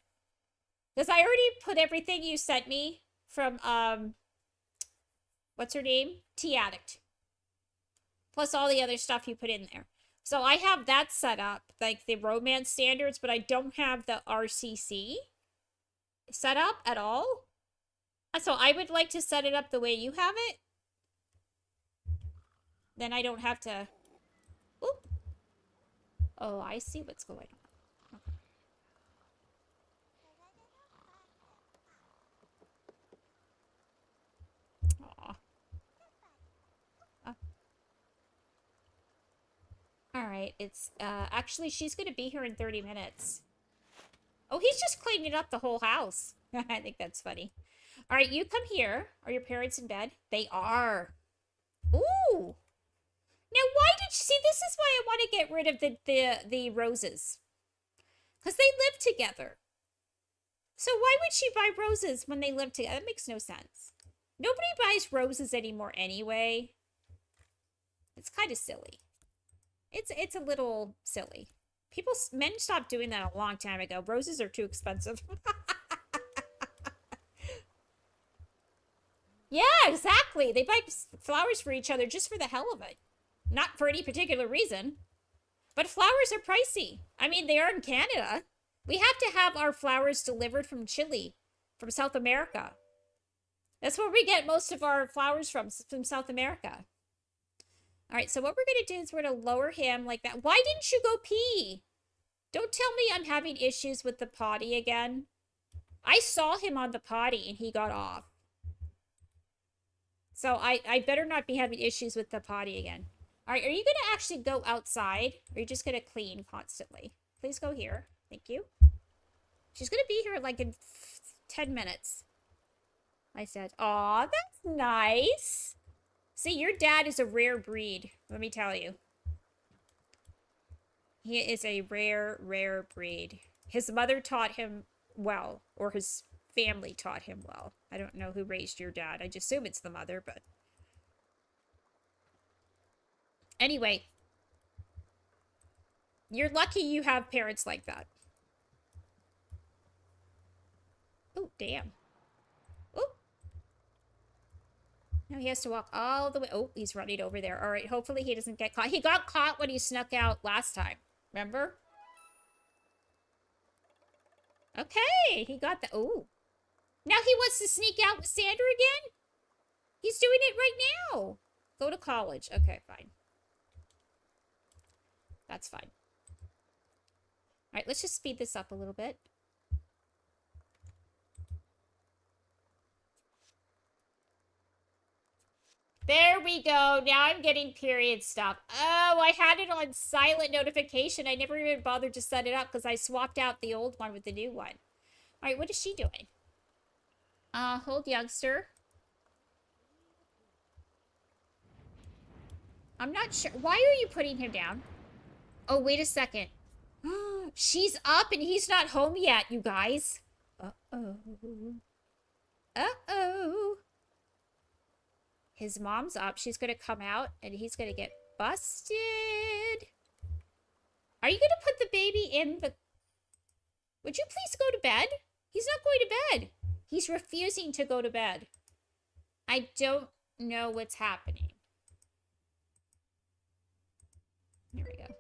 S1: Because I already put everything you sent me from, what's her name? T-Addict. Plus all the other stuff you put in there. So I have that set up, like the romance standards, but I don't have the RCC set up at all. So I would like to set it up the way you have it. Then I don't have to... Oop. Oh, I see what's going on. Okay. Alright, it's, actually, she's gonna be here in 30 minutes. Oh, he's just cleaning up the whole house. I think that's funny. Alright, you come here. Are your parents in bed? They are. Ooh! Now, why did you... See, this is why I want to get rid of the roses. Because they live together. So why would she buy roses when they live together? That makes no sense. Nobody buys roses anymore anyway. It's kind of silly. It's a little silly. Men stopped doing that a long time ago. Roses are too expensive. Yeah, exactly. They buy flowers for each other just for the hell of it. Not for any particular reason. But flowers are pricey. I mean, they are in Canada. We have to have our flowers delivered from Chile, from South America. That's where we get most of our flowers from South America. All right, so what we're going to do is we're going to lower him like that. Why didn't you go pee? Don't tell me I'm having issues with the potty again. I saw him on the potty and he got off. So I better not be having issues with the potty again. All right, are you going to actually go outside? Or are you just going to clean constantly? Please go here. Thank you. She's going to be here like in 10 minutes. I said, aw, that's nice. See, your dad is a rare breed, let me tell you. He is a rare, rare breed. His mother taught him well, or his family taught him well. I don't know who raised your dad. I just assume it's the mother, but... Anyway. You're lucky you have parents like that. Oh, damn. Oh. Now he has to walk all the way. Oh, he's running over there. All right, hopefully he doesn't get caught. He got caught when he snuck out last time. Remember? Okay, he got the... Oh. Now he wants to sneak out with Sandra again? He's doing it right now. Go to college. Okay, fine. That's fine. All right, let's just speed this up a little bit. There we go. Now I'm getting period stuff. Oh, I had it on silent notification. I never even bothered to set it up because I swapped out the old one with the new one. All right, what is she doing? Hold youngster. I'm not sure. Why are you putting him down? Oh, wait a second. She's up and he's not home yet, you guys. Uh-oh. Uh-oh. His mom's up. She's going to come out and he's going to get busted. Are you going to put the baby in the... Would you please go to bed? He's not going to bed. He's refusing to go to bed. I don't know what's happening. Here we go.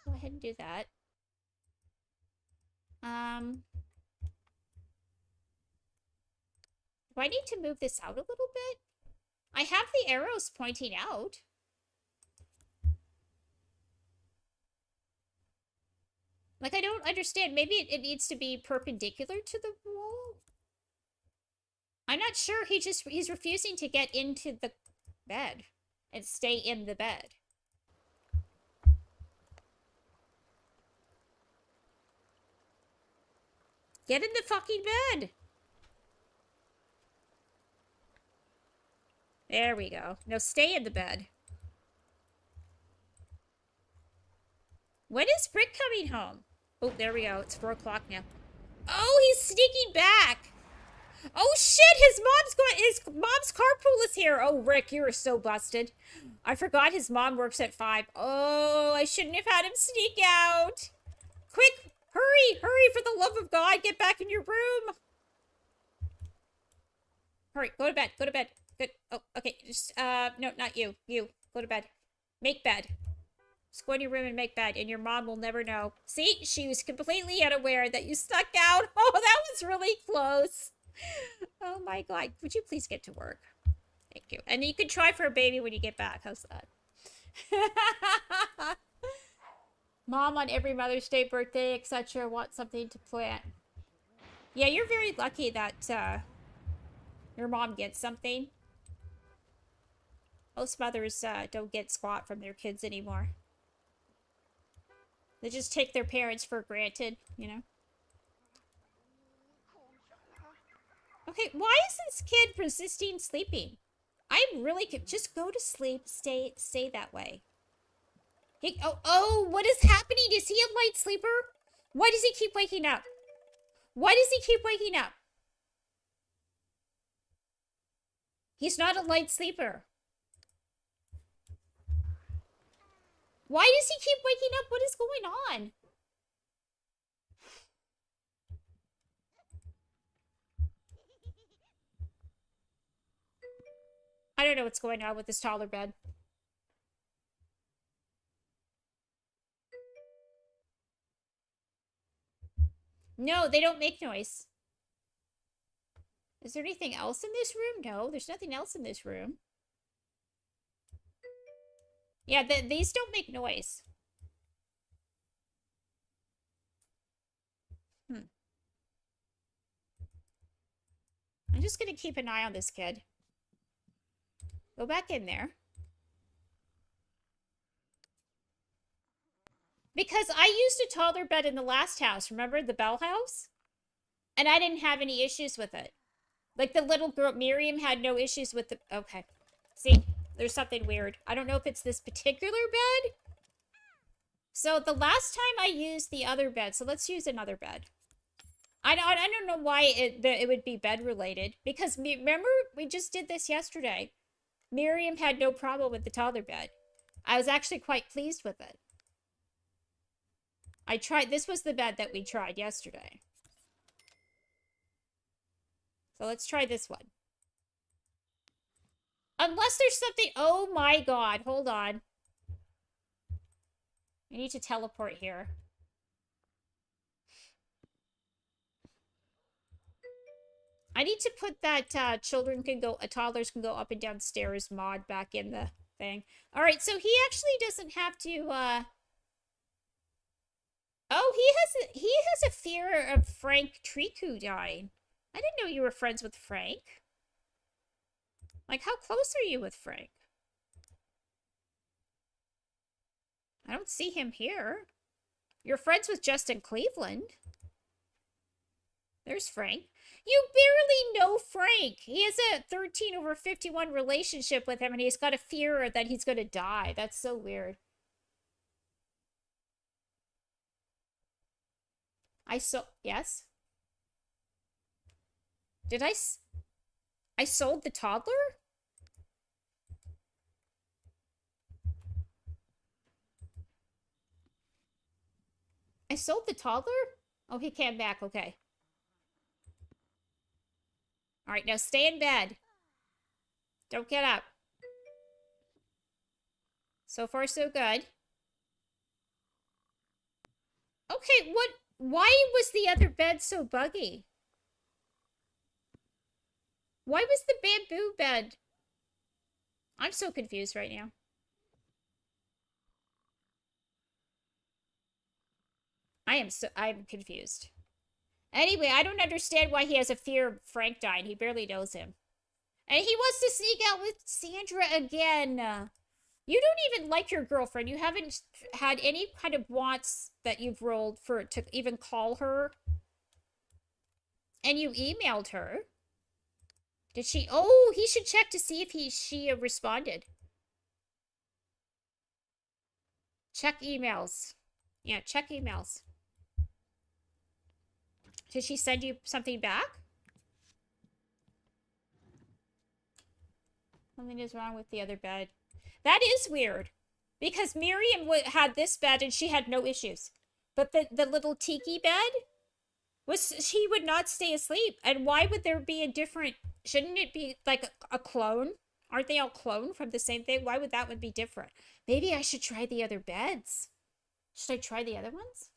S1: Go ahead and do that. Do I need to move this out a little bit? I have the arrows pointing out. Like, I don't understand. Maybe it needs to be perpendicular to the wall? I'm not sure. He's refusing to get into the bed and stay in the bed. Get in the fucking bed. There we go. No, stay in the bed. When is Brick coming home? Oh, there we go. It's 4 o'clock now. Oh, he's sneaking back. Oh, shit. His mom's carpool is here. Oh, Rick, you are so busted. I forgot his mom works at 5. Oh, I shouldn't have had him sneak out. Quick, hurry, hurry, for the love of God. Get back in your room. Hurry, go to bed, go to bed. Good. Oh, okay. Just, no, not you. You. Go to bed. Make bed. Just go in your room and make bed, and your mom will never know. See? She was completely unaware that you stuck out. Oh, that was really close. Oh, my God. Would you please get to work? Thank you. And you can try for a baby when you get back. How's that? Mom on every Mother's Day, birthday, etc. want something to plan. Yeah, you're very lucky that, your mom gets something. Most mothers don't get squat from their kids anymore. They just take their parents for granted, you know? Okay, why is this kid resisting sleeping? I'm really... Just go to sleep. Stay that way. Oh, what is happening? Is he a light sleeper? Why does he keep waking up? Why does he keep waking up? He's not a light sleeper. Why does he keep waking up? What is going on? I don't know what's going on with this taller bed. No, they don't make noise. Is there anything else in this room? No, there's nothing else in this room. Yeah, these don't make noise. I'm just gonna keep an eye on this kid. Go back in there. Because I used a taller bed in the last house. Remember the Bell house? And I didn't have any issues with it. Like the little girl, Miriam had no issues with the. Okay. See, there's something weird. I don't know if it's this particular bed. So the last time I used the other bed, so let's use another bed. I don't know why it would be bed related. Because remember, we just did this yesterday. Miriam had no problem with the toddler bed. I was actually quite pleased with it. This was the bed that we tried yesterday. So let's try this one. Unless there's something, oh my god, hold on. I need to teleport here. I need to put that toddlers can go up and down stairs mod back in the thing. All right, so he actually doesn't have to, oh, he has a fear of Frank Triku dying. I didn't know you were friends with Frank. Like, how close are you with Frank? I don't see him here. You're friends with Justin Cleveland. There's Frank. You barely know Frank. He has a 13/51 relationship with him, and he's got a fear that he's going to die. That's so weird. Yes? Did I sold the toddler? I sold the toddler? Oh, he came back. Okay. All right, now stay in bed. Don't get up. So far, so good. Okay, why was the other bed so buggy? Why was the bamboo bed? I'm so confused right now. I'm confused. Anyway, I don't understand why he has a fear of Frank dying. He barely knows him. And he wants to sneak out with Sandra again. You don't even like your girlfriend. You haven't had any kind of wants that you've rolled to even call her. And you emailed her. Did she? Oh, he should check to see if she responded. Check emails. Yeah, check emails. Did she send you something back? Something is wrong with the other bed. That is weird. Because Miriam had this bed and she had no issues. But the little tiki bed, she would not stay asleep. And why would there be a different... Shouldn't it be like a clone? Aren't they all cloned from the same thing? Why would that one be different? Maybe I should try the other beds. Should I try the other ones?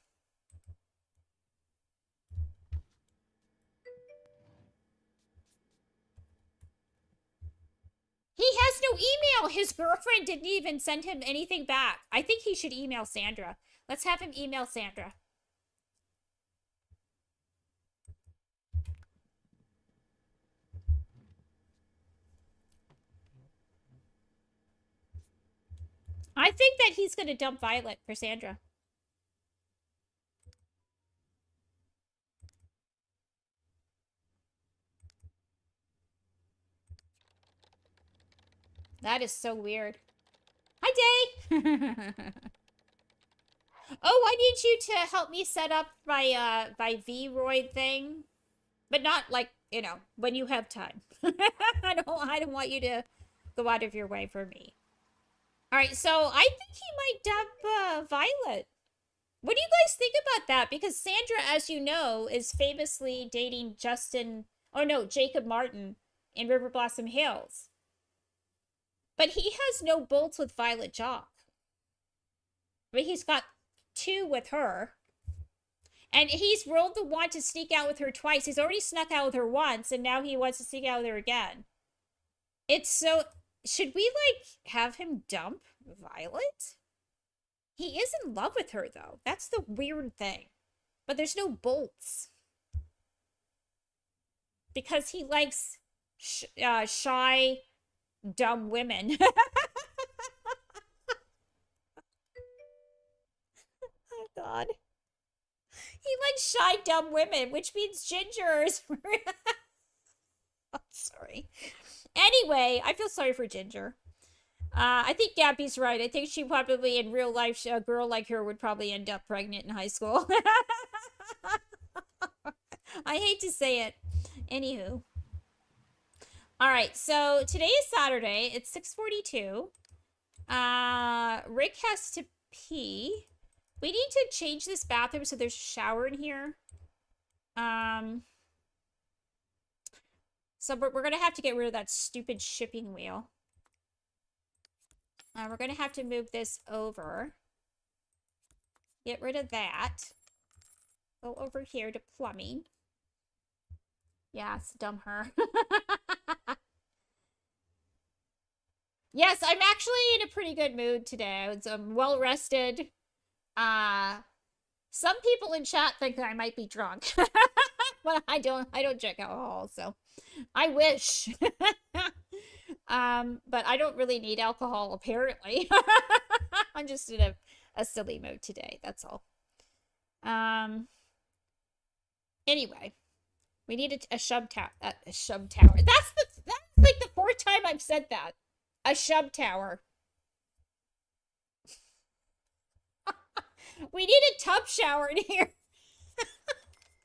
S1: He has no email. His girlfriend didn't even send him anything back. I think he should email Sandra. Let's have him email Sandra. I think that he's going to dump Violet for Sandra. That is so weird. Hi, Day! Oh, I need you to help me set up my V-Roid thing. But not, like, you know, when you have time. I don't want you to go out of your way for me. Alright, so I think he might dump Violet. What do you guys think about that? Because Sandra, as you know, is famously dating Jacob Martin in River Blossom Hills. But he has no bolts with Violet Jock. But he's got 2 with her. And he's rolled the one to sneak out with her twice. He's already snuck out with her once, and now he wants to sneak out with her again. It's so... Should we, like, have him dump Violet? He is in love with her, though. That's the weird thing. But there's no bolts. Because he likes shy, dumb women. Oh, God. He likes shy, dumb women, which means gingers. I'm sorry. Anyway, I feel sorry for Ginger. I think Gabby's right. I think she probably, in real life, a girl like her would probably end up pregnant in high school. I hate to say it. Anywho. All right, so today is Saturday. It's 6:42. Rick has to pee. We need to change this bathroom so there's a shower in here. So we're gonna have to get rid of that stupid shipping wheel. We're gonna have to move this over. Get rid of that. Go over here to plumbing. Yeah, it's dumb her. Yes, I'm actually in a pretty good mood today. I was well rested. Some people in chat think that I might be drunk. But I don't drink alcohol, so I wish. But I don't really need alcohol apparently. I'm just in a silly mood today, that's all. Anyway, we need a shub tower. A shub tower. That's like the fourth time I've said that. A shub tower. We need a tub shower in here.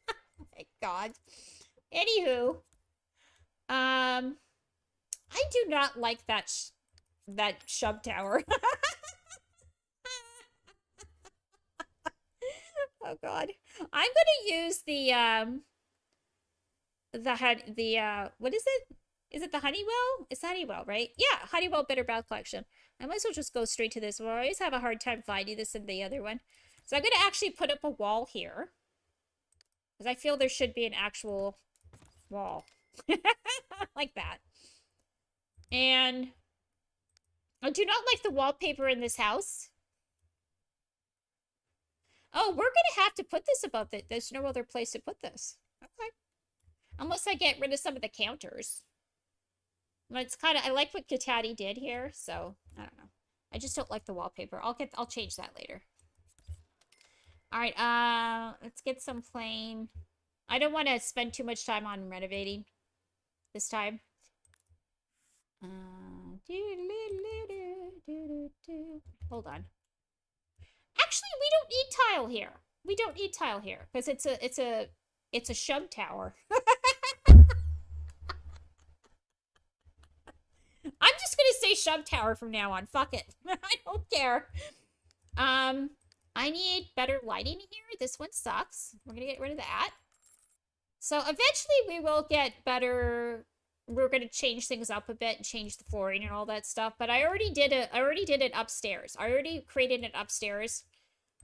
S1: Oh my God. Anywho, I do not like that shub tower. Oh God, I'm gonna use the what is it? Is it the Honeywell? It's Honeywell, right? Yeah, Honeywell Bitter Bath Collection. I might as well just go straight to this one. I always have a hard time finding this and the other one. So I'm going to actually put up a wall here. Because I feel there should be an actual wall. Like that. And I do not like the wallpaper in this house. Oh, we're going to have to put this above it. There's no other place to put this. Okay. Unless I get rid of some of the counters. But it's kind of, I like what Katati did here, so I don't know. I just don't like the wallpaper. I'll change that later. All right, let's get some plain. I don't want to spend too much time on renovating this time. Hold on. Actually, we don't need tile here. We don't need tile here because it's a shub tower. I'm just gonna say shub tower from now on. Fuck it. I don't care. I need better lighting here. This one sucks. We're gonna get rid of that. So eventually we will get better. We're gonna change things up a bit and change the flooring and all that stuff. But I already did it. I already did it upstairs. I already created it upstairs.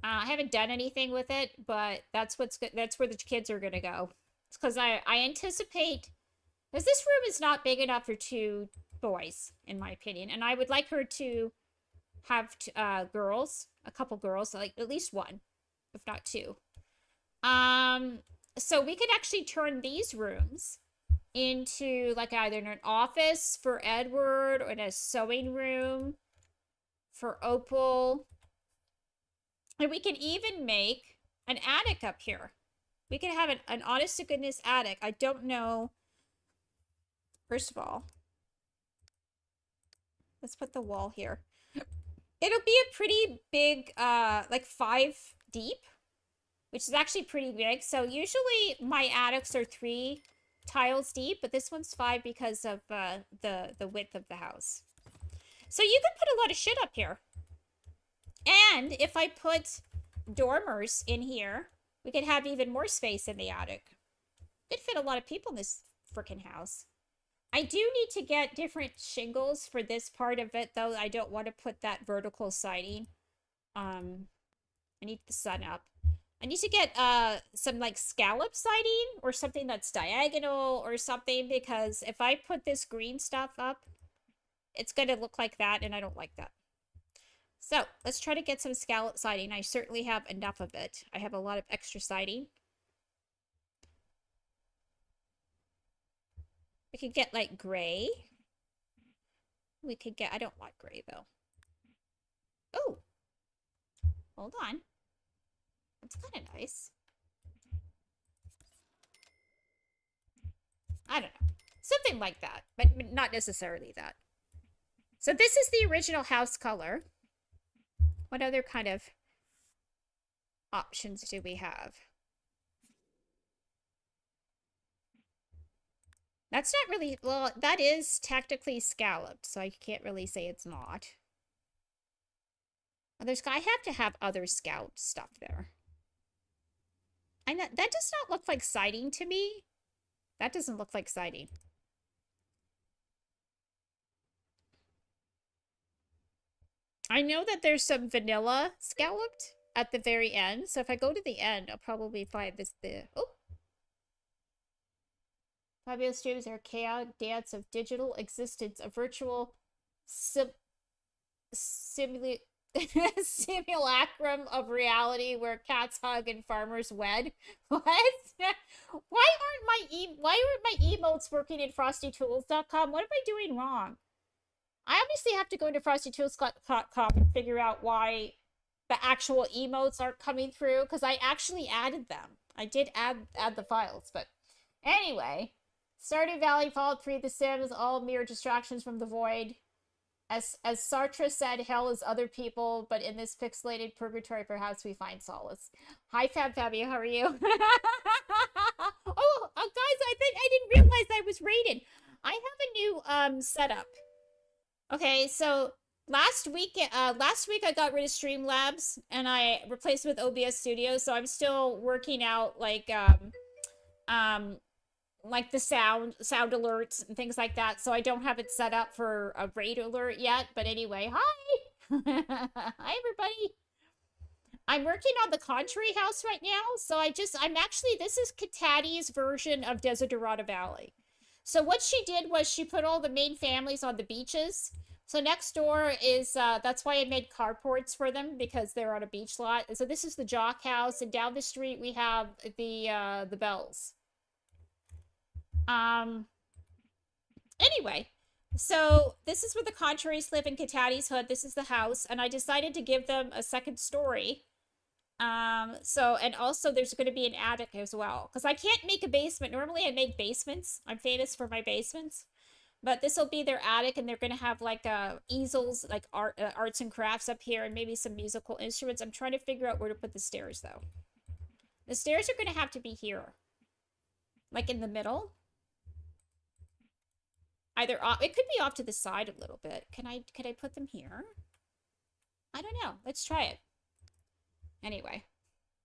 S1: I haven't done anything with it, but that's what's good. That's where the kids are gonna go. It's because I anticipate, because this room is not big enough for two boys, in my opinion, and I would like her to have girls, a couple girls, like at least one, if not two. So we could actually turn these rooms into like either an office for Edward or a sewing room for Opal. And we can even make an attic up here. We could have an honest to goodness attic. I don't know. First of all, let's put the wall here. It'll be a pretty big, like 5 deep, which is actually pretty big. So usually my attics are 3 tiles deep, but this one's 5 because of the width of the house. So you can put a lot of shit up here. And if I put dormers in here, we could have even more space in the attic. Could fit a lot of people in this freaking house. I do need to get different shingles for this part of it, though. I don't want to put that vertical siding. I need the sun up. I need to get some like scallop siding or something that's diagonal or something, because if I put this green stuff up, it's going to look like that, and I don't like that. So let's try to get some scallop siding. I certainly have enough of it. I have a lot of extra siding. We could get like gray. We could get, I don't like gray though. Oh, hold on. That's kind of nice. something like that, but not necessarily that. So this is the original house color. What other kind of options do we have? That's not really, well, that is technically scalloped, so I can't really say it's not. I have to have other scalloped stuff there. That does not look like siding to me. That doesn't look like siding. I know that there's some vanilla scalloped at the very end, so if I go to the end, I'll probably find oh! Fabulous Dreams are a chaotic dance of digital existence, a virtual simulacrum of reality where cats hug and farmers wed. What? Why aren't my emotes working in frostytools.com? What am I doing wrong? I obviously have to go into frostytools.com and figure out why the actual emotes aren't coming through, because I actually added them. I did add the files, but anyway. Stardew Valley, Fallout 3, The Sims, all mere distractions from the void. As Sartre said, hell is other people, but in this pixelated purgatory, perhaps we find solace. Hi, Fabby, how are you? Oh, guys, I didn't realize I was rated. I have a new setup. Okay, so last week I got rid of Streamlabs and I replaced it with OBS Studio, so I'm still working out like the sound alerts and things like that, so I don't have it set up for a raid alert yet. But anyway, hi. Hi everybody. I'm working on the Contrary House right now, so this is Katati's version of Desiderata Valley. So what she did was she put all the main families on the beaches. So next door is, that's why I made carports for them, because they're on a beach lot. So this is the Jock House, and down the street we have the Bells. Anyway, so this is where the Contraries live in Katati's Hood. This is the house, and I decided to give them a second story. And also there's going to be an attic as well, because I can't make a basement. Normally I make basements. I'm famous for my basements. But this will be their attic, and they're going to have like easels, like arts and crafts up here, and maybe some musical instruments. I'm trying to figure out where to put the stairs, though. The stairs are going to have to be here. Like in the middle. Either off, it could be off to the side a little bit. Could I put them here? I don't know. Let's try it. Anyway.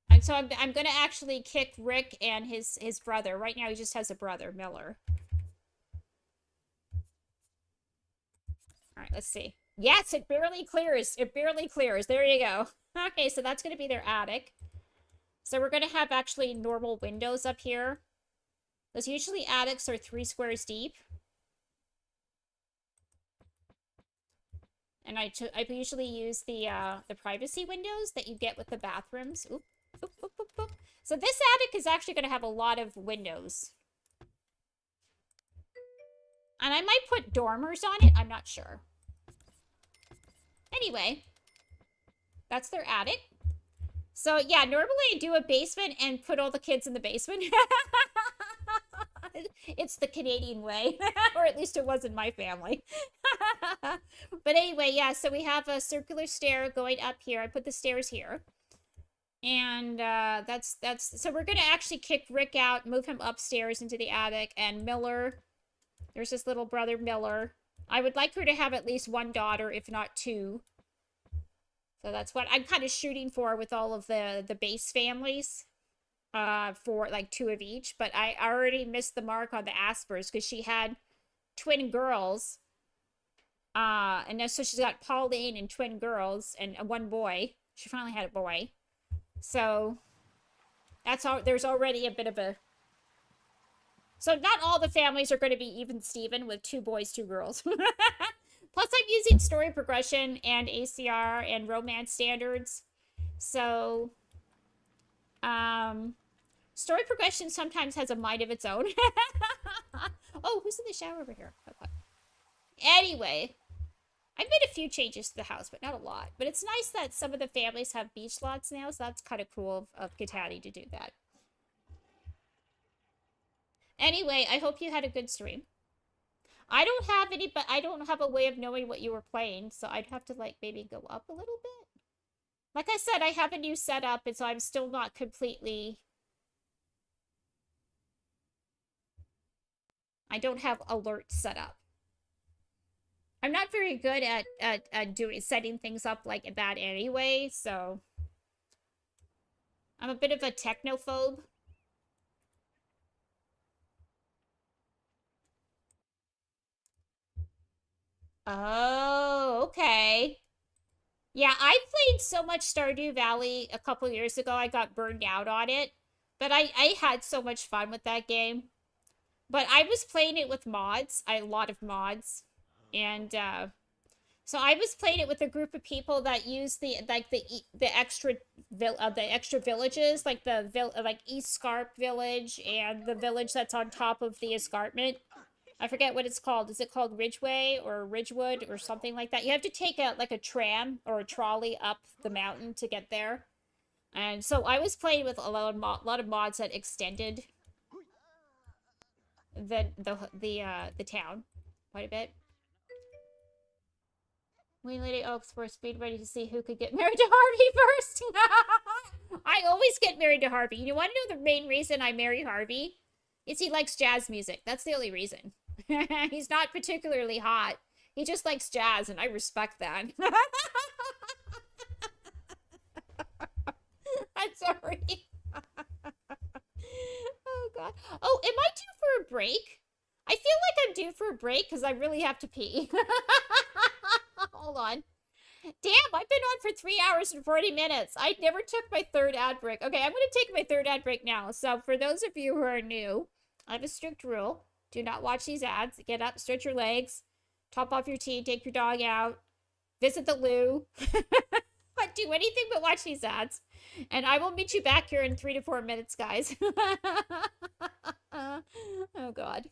S1: And so I'm going to actually kick Rick and his brother. Right now he just has a brother, Miller. All right, let's see. Yes, it barely clears. It barely clears. There you go. Okay, so that's going to be their attic. So we're going to have actually normal windows up here. Because usually attics are 3 squares deep. And I usually use the privacy windows that you get with the bathrooms. Oop, oop, oop, oop, oop. So this attic is actually going to have a lot of windows. And I might put dormers on it. I'm not sure. Anyway, that's their attic. So yeah, normally I do a basement and put all the kids in the basement. It's the Canadian way, or at least it was in my family. But anyway, yeah, so we have a circular stair going up here. I put the stairs here. And so we're going to actually kick Rick out, move him upstairs into the attic, and Miller, there's his little brother Miller. I would like her to have at least 1 daughter, if not 2. So that's what I'm kind of shooting for with all of the base families. For like 2 of each, but I already missed the mark on the Aspers because she had twin girls. And then so she's got Pauline and twin girls and 1 boy. She finally had a boy. So that's all. There's already a bit of a. So not all the families are going to be even Steven with 2 boys, 2 girls. Plus I'm using story progression and ACR and romance standards. So story progression sometimes has a mind of its own. Oh, who's in the shower over here? Okay. Anyway, I've made a few changes to the house, but not a lot. But it's nice that some of the families have beach lots now, so that's kind of cool of Katati to do that. Anyway, I hope you had a good stream. I don't have any, but I don't have a way of knowing what you were playing, so I'd have to like maybe go up a little bit. Like I said, I have a new setup, and so I'm still not completely. I don't have alerts set up. I'm not very good at doing setting things up like that anyway, so I'm a bit of a technophobe. Oh, okay. Yeah, I played so much Stardew Valley a couple years ago. I got burned out on it, but I had so much fun with that game. But I was playing it with mods, a lot of mods, and so I was playing it with a group of people that use the extra the extra villages, like like East Scarp village and the village that's on top of the escarpment. I forget what it's called. Is it called Ridgeway or Ridgewood or something like that? You have to take a like a tram or a trolley up the mountain to get there. And so I was playing with a lot of mods that extended the town quite a bit. Queen Lady Oaks were speed ready to see who could get married to Harvey first. I always get married to Harvey. You want to know the main reason I marry Harvey? Is he likes jazz music. That's the only reason. He's not particularly hot. He just likes jazz, and I respect that. I'm sorry. Oh, God. Oh, am I due for a break? I feel like I'm due for a break because I really have to pee. Hold on. Damn, I've been on for 3 hours and 40 minutes. I never took my third ad break. Okay, I'm going to take my third ad break now. So, for those of you who are new, I have a strict rule. Do not watch these ads. Get up, stretch your legs, top off your tea, take your dog out, visit the loo, but do anything but watch these ads. And I will meet you back here in 3 to 4 minutes, guys. Oh, God.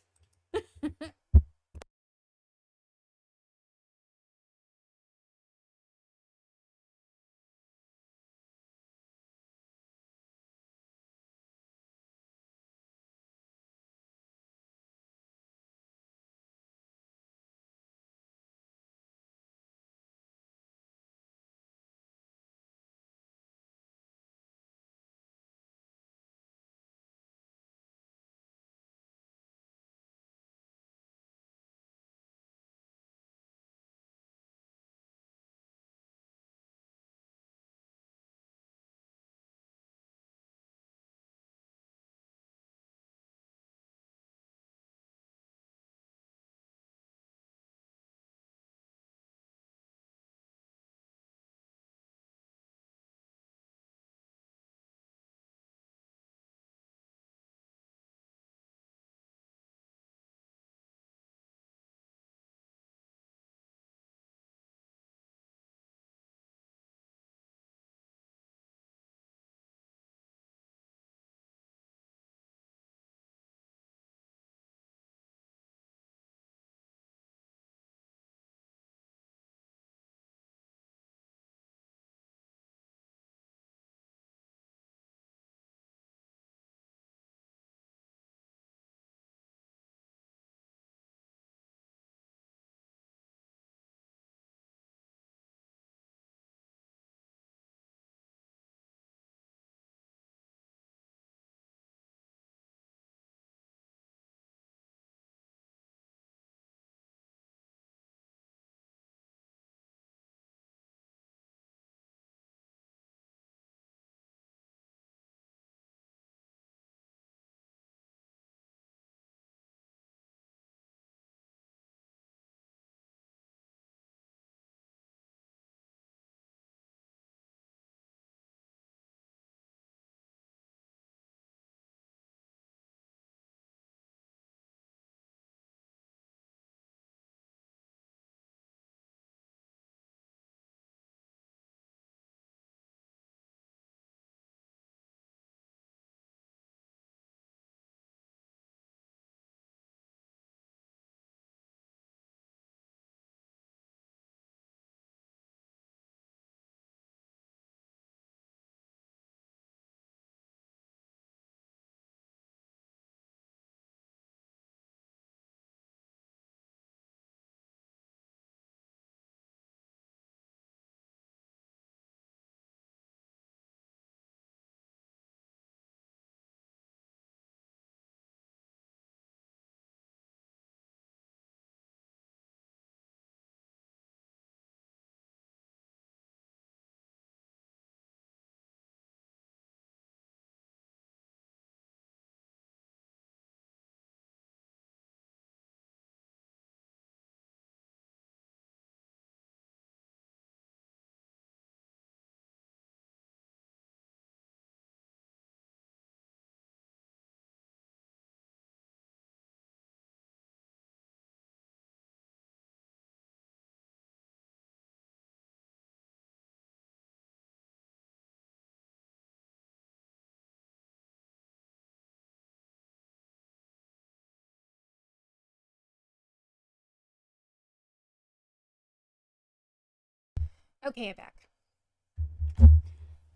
S1: Okay, I'm back.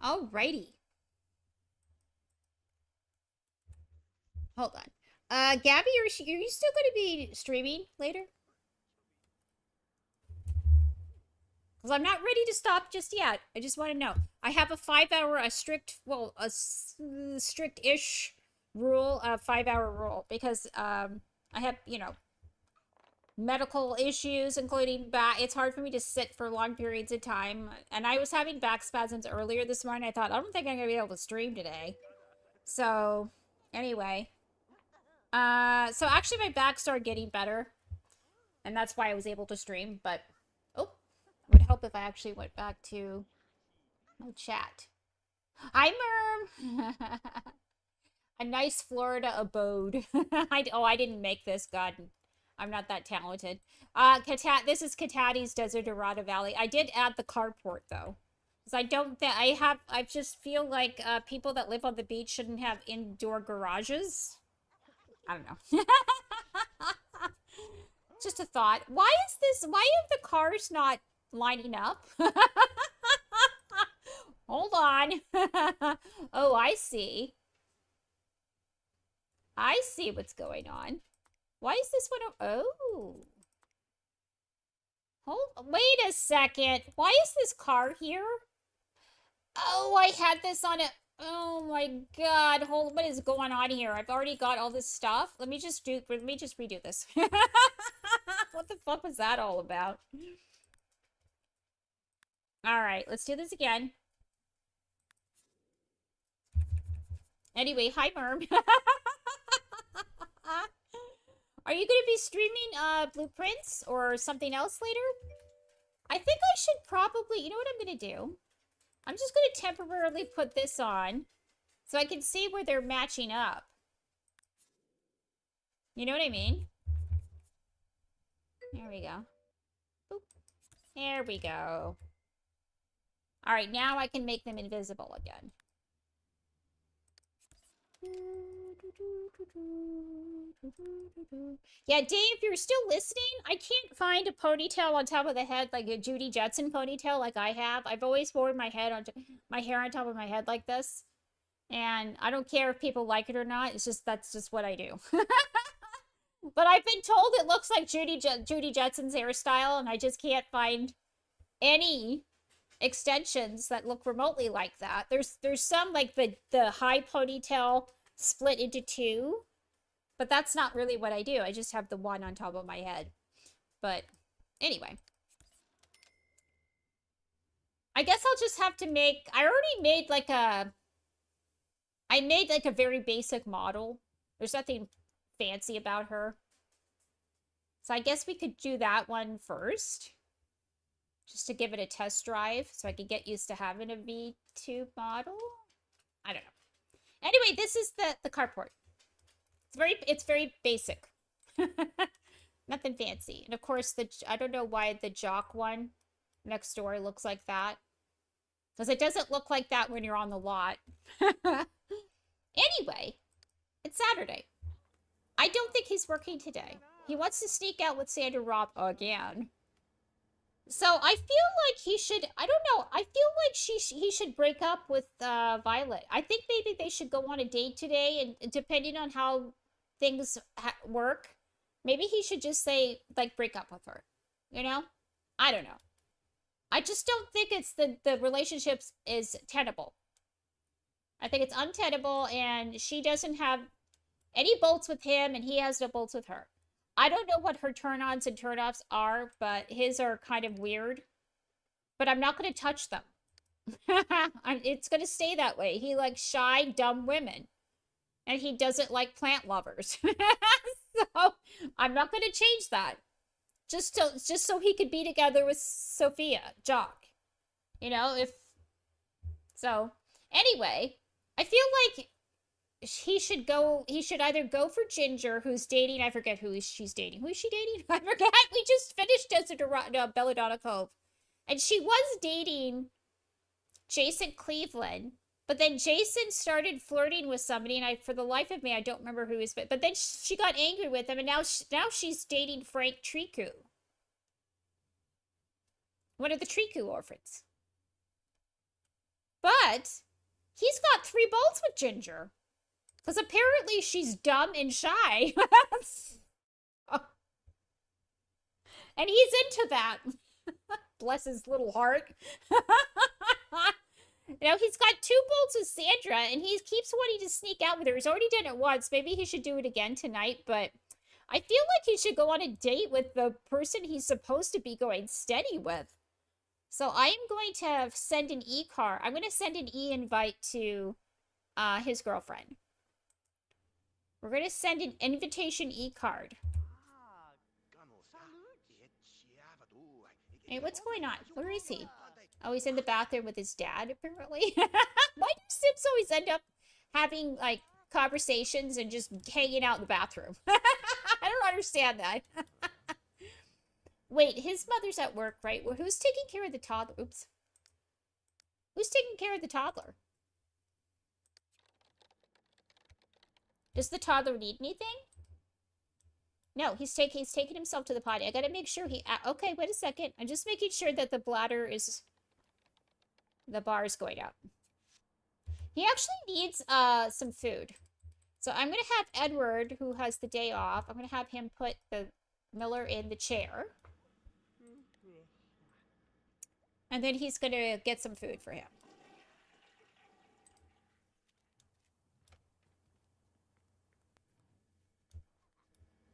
S1: Alrighty. Hold on. Gabby, are you still going to be streaming later? Because I'm not ready to stop just yet. I just want to know. I have a 5 hour, a strict, well, a strict-ish rule, a 5 hour rule. Because I have, medical issues, including back. It's hard for me to sit for long periods of time. And I was having back spasms earlier this morning. I thought, I don't think I'm going to be able to stream today. So, anyway. So actually my back started getting better. And that's why I was able to stream. But, oh, it would help if I actually went back to my chat. Hi, Merm! A nice Florida abode. I didn't make this. God, I'm not that talented. This is Katati's Desiderata Valley. I did add the carport, though. Because I don't think I just feel like people that live on the beach shouldn't have indoor garages. I don't know. Just a thought. Why have the cars not lining up? Hold on. Oh, I see. I see what's going on. Why is this one? Oh. Wait a second. Why is this car here? Oh, I had this on it. Oh my god. What is going on here? I've already got all this stuff. Let me just redo this. What the fuck was that all about? Alright, let's do this again. Anyway, hi Merm. Are you going to be streaming Blueprints or something else later? I think I should probably... You know what I'm going to do? I'm just going to temporarily put this on so I can see where they're matching up. You know what I mean? There we go. Boop. There we go. Alright, now I can make them invisible again. Yeah, Dave, you're still listening? I can't find a ponytail on top of the head like a Judy Jetson ponytail like I have. I've always worn my hair on top of my head like this. And I don't care if people like it or not. That's just what I do. But I've been told it looks like Judy Jetson's hairstyle, and I just can't find any extensions that look remotely like that. There's some like the high ponytail split into two, but that's not really what I do. I just have the one on top of my head. But anyway, I guess I'll just have to make... I made like a very basic model. There's nothing fancy about her. So I guess we could do that one first. Just to give it a test drive so I could get used to having a V2 model. I don't know. Anyway, this is the carport. It's very basic. Nothing fancy. And of course, I don't know why the jock one next door looks like that. Because it doesn't look like that when you're on the lot. Anyway, it's Saturday. I don't think he's working today. He wants to sneak out with Sandra Robb again. So I feel like he should, I don't know, I feel like he should break up with Violet. I think maybe they should go on a date today, and depending on how things work, maybe he should just say, like, break up with her. You know? I don't know. I just don't think it's the relationship is tenable. I think it's untenable, and she doesn't have any bolts with him, and he has no bolts with her. I don't know what her turn-ons and turn-offs are, but his are kind of weird. But I'm not going to touch them. It's going to stay that way. He likes shy, dumb women. And he doesn't like plant lovers. So, I'm not going to change that. Just so he could be together with Sophia, Jock. You know, So, anyway, I feel like he should either go for Ginger, who's dating, I forget who she's dating. Who is she dating? I forget. We just finished Belladonna Cove. And she was dating Jason Cleveland, but then Jason started flirting with somebody, and for the life of me, I don't remember who he's with. But then she got angry with him, and now she's dating Frank Triku. One of the Triku orphans. But he's got 3 bolts with Ginger. Because apparently she's dumb and shy. And he's into that. Bless his little heart. You know, he's got 2 bolts with Sandra, and he keeps wanting to sneak out with her. He's already done it once. Maybe he should do it again tonight, but I feel like he should go on a date with the person he's supposed to be going steady with. So I am going to send an e-card. I'm going to send an e-invite to his girlfriend. We're going to send an invitation e-card. Hey, what's going on? Where is he? Oh, he's in the bathroom with his dad, apparently. Why do Sims always end up having, like, conversations and just hanging out in the bathroom? I don't understand that. Wait, his mother's at work, right? Well, who's taking care of the toddler? Oops. Who's taking care of the toddler? Does the toddler need anything? No, he's taking himself to the potty. I gotta make sure he... okay, wait a second. I'm just making sure that the bladder is... The bar is going up. He actually needs some food. So I'm gonna have Edward, who has the day off, I'm gonna have him put the Miller in the chair. And then he's gonna get some food for him.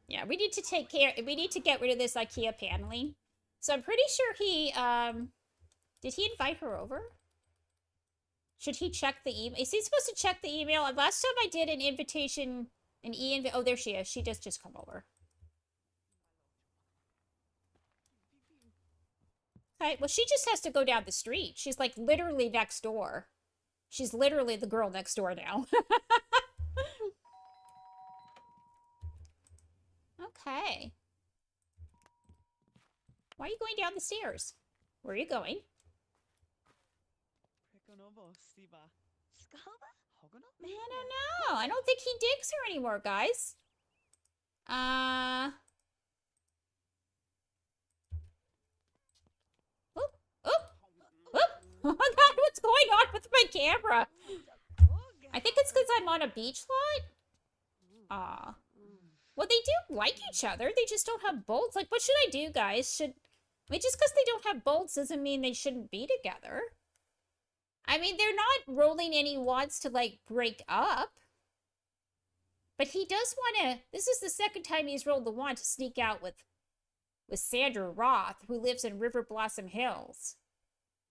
S1: Yeah, we need to take care... We need to get rid of this IKEA paneling. So I'm pretty sure he, did he invite her over? Should he check the email? Is he supposed to check the email? Last time I did an invitation, an e-invite... Oh, there she is. She just come over. Okay, well, she just has to go down the street. She's, like, literally next door. She's literally the girl next door now. Okay. Why are you going down the stairs? Where are you going? I don't know. I don't think he digs her anymore, guys. Oop, oop, oop. Oh my god, what's going on with my camera? I think it's because I'm on a beach lot. Aw. Well, they do like each other. They just don't have bolts. Like, what should I do, guys? I mean, just because they don't have bolts doesn't mean they shouldn't be together. I mean, they're not rolling any wants to, like, break up. But he does want to... This is the second time he's rolled the wand to sneak out with Sandra Roth, who lives in River Blossom Hills.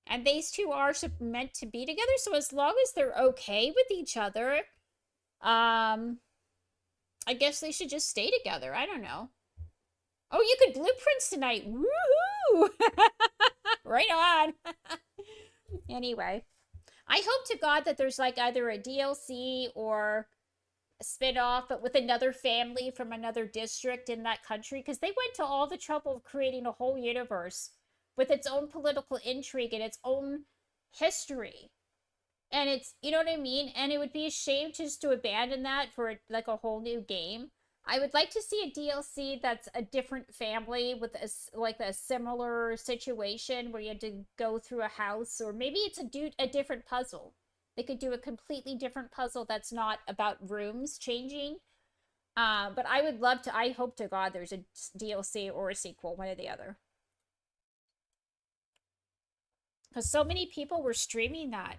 S1: And these two are meant to be together, so as long as they're okay with each other, I guess they should just stay together. I don't know. Oh, you could blueprints tonight. Woohoo! Right on. Anyway, I hope to God that there's like either a DLC or a spin-off, but with another family from another district in that country, because they went to all the trouble of creating a whole universe with its own political intrigue and its own history. And it's, you know what I mean? And it would be a shame just to abandon that for, like, a whole new game. I would like to see a DLC that's a different family with, a similar situation where you had to go through a house. Or maybe it's a different puzzle. They could do a completely different puzzle that's not about rooms changing. But I would love to, I hope to God there's a DLC or a sequel, one or the other. Because so many people were streaming that.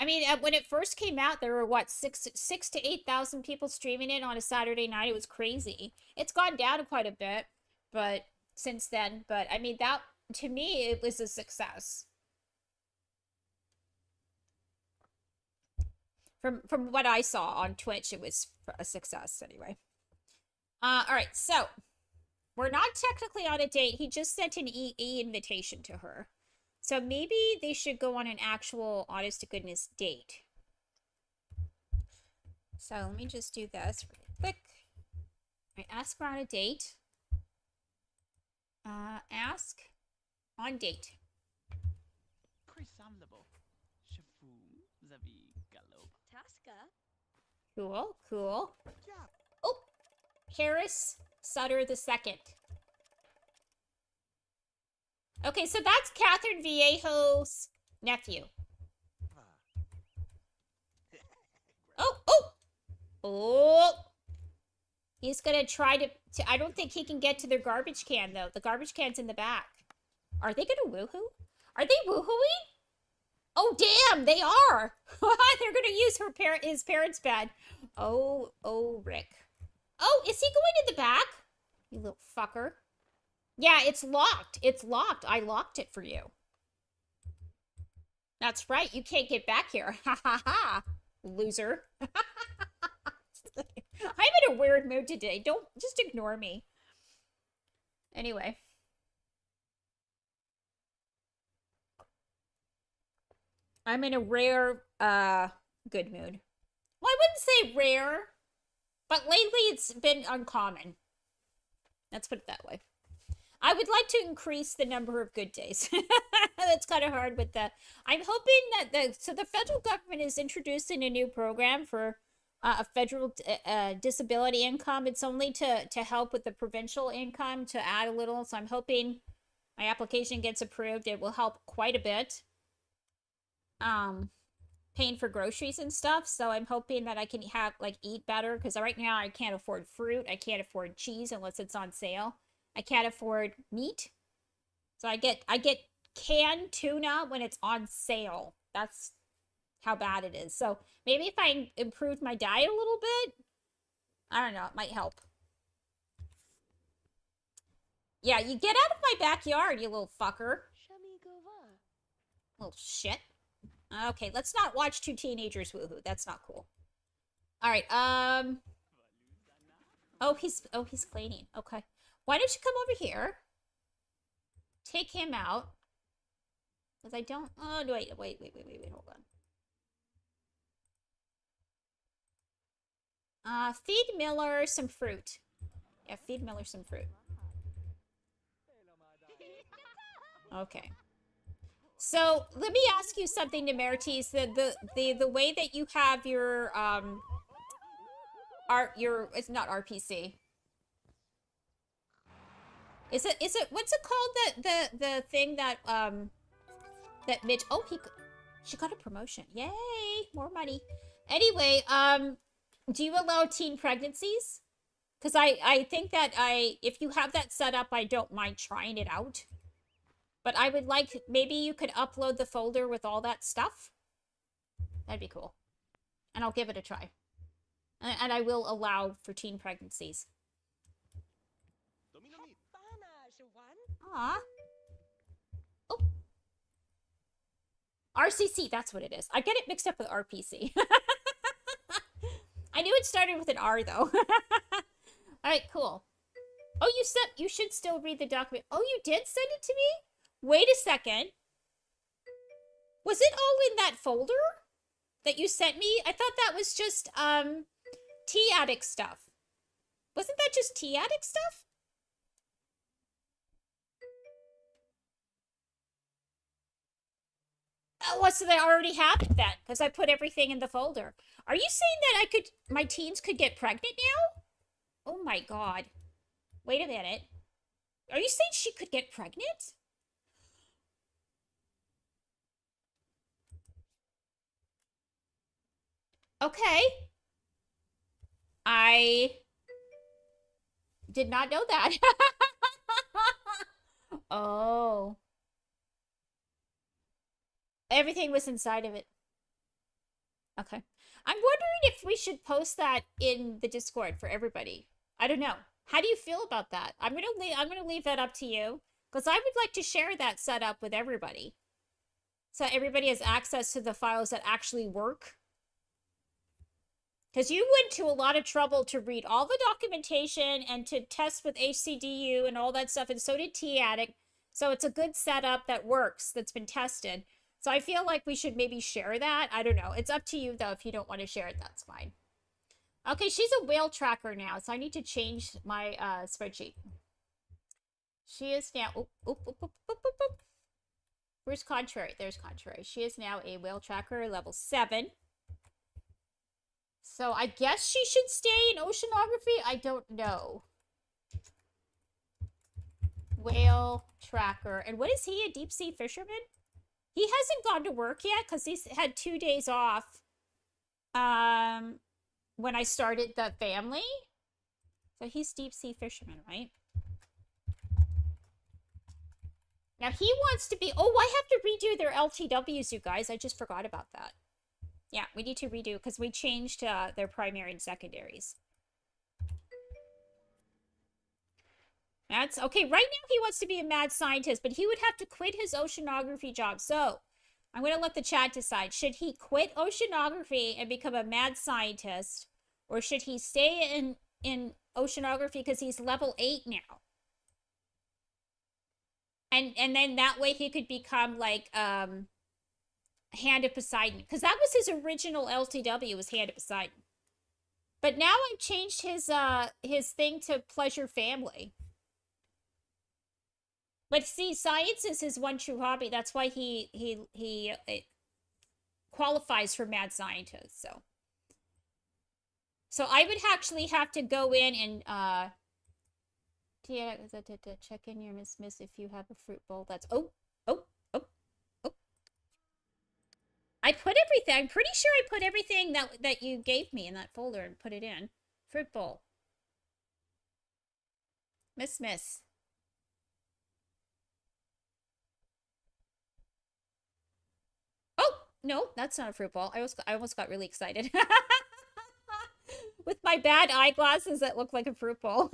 S1: I mean, when it first came out, there were, what, 6,000 to 8,000 people streaming it on a Saturday night. It was crazy. It's gone down quite a bit, but since then. But, I mean, that, to me, it was a success. From what I saw on Twitch, it was a success, anyway. Alright, so, we're not technically on a date. He just sent an e-invitation to her. So maybe they should go on an actual honest-to-goodness date. So let me just do this really quick. All right, ask her on a date. Ask on date. Cool, cool. Oh, Harris Sutter II. Okay, so that's Catherine Viejo's nephew. Oh, oh, oh. He's gonna try to I don't think he can get to their garbage can, though. The garbage can's in the back. Are they gonna woohoo? Are they woohooing? Oh, damn, they are. They're gonna use his parents' bed. Oh, Rick. Oh, is he going in the back? You little fucker. Yeah, it's locked. It's locked. I locked it for you. That's right. You can't get back here. Ha ha ha. Loser. I'm in a weird mood today. Don't just ignore me. Anyway. I'm in a rare good mood. Well, I wouldn't say rare, but lately it's been uncommon. Let's put it that way. I would like to increase the number of good days. That's kind of hard with that. I'm hoping that the federal government is introducing a new program for a federal disability income. It's only to help with the provincial income to add a little. So I'm hoping my application gets approved. It will help quite a bit. Paying for groceries and stuff. So I'm hoping that I can have eat better, because right now I can't afford fruit. I can't afford cheese unless it's on sale. I can't afford meat. So I get canned tuna when it's on sale. That's how bad it is. So maybe if I improved my diet a little bit, I don't know, it might help. Yeah, you get out of my backyard, you little fucker. Little shit. Okay, let's not watch two teenagers woohoo. That's not cool. All right, oh, he's cleaning. Okay. Why don't you come over here? Take him out. Because I don't... Oh, wait, hold on. Feed Miller some fruit. Yeah, feed Miller some fruit. Okay. So, let me ask you something, Nemerites. The way that you have your, it's not RPC. Is it, what's it called, the thing that, that Mitch, oh, she got a promotion. Yay, more money. Anyway, do you allow teen pregnancies? Because I think that if you have that set up, I don't mind trying it out. But I would like, maybe you could upload the folder with all that stuff. That'd be cool. And I'll give it a try. And I will allow for teen pregnancies. Aw. Oh. RCC, that's what it is. I get it mixed up with RPC. I knew it started with an R, though. Alright, cool. Oh, you should still read the document. Oh, you did send it to me? Wait a second. Was it all in that folder that you sent me? I thought that was just, tea addict stuff. Wasn't that just tea addict stuff? Oh, so they already have it then, because I put everything in the folder. Are you saying that my teens could get pregnant now? Oh my god. Wait a minute. Are you saying she could get pregnant? Okay. I did not know that. Oh. Everything was inside of it. Okay. I'm wondering if we should post that in the Discord for everybody. I don't know. How do you feel about that? I'm gonna leave that up to you, because I would like to share that setup with everybody, so everybody has access to the files that actually work. Because you went to a lot of trouble to read all the documentation and to test with HCDU and all that stuff, and so did T-Addict. So it's a good setup that works, that's been tested. So I feel like we should maybe share that. I don't know. It's up to you, though. If you don't want to share it, that's fine. Okay, she's a whale tracker now, so I need to change my spreadsheet. She is now... Where's Contrary? There's Contrary. She is now a whale tracker, level 7. So I guess she should stay in oceanography? I don't know. Whale tracker. And what is he, a deep sea fisherman? He hasn't gone to work yet because he's had 2 days off when I started the family. So he's deep sea fisherman, right? Now he wants to be... Oh, I have to redo their LTWs, you guys. I just forgot about that. Yeah, we need to redo because we changed their primary and secondaries. That's okay. Right now he wants to be a mad scientist, but he would have to quit his oceanography job. So I'm going to let the chat decide. Should he quit oceanography and become a mad scientist, or should he stay in oceanography because he's level 8 now? And then that way he could become like Hand of Poseidon, because that was his original LTW, was Hand of Poseidon. But now I've changed his thing to Pleasure Family. But see, science is his one true hobby. That's why he qualifies for mad scientist. So I would actually have to go in and check in your Miss if you have a fruit bowl. That's oh. I put everything. I'm pretty sure I put everything that you gave me in that folder and put it in. Fruit bowl. Miss. Oh, no, that's not a fruit bowl. I almost got really excited. With my bad eyeglasses that look like a fruit bowl.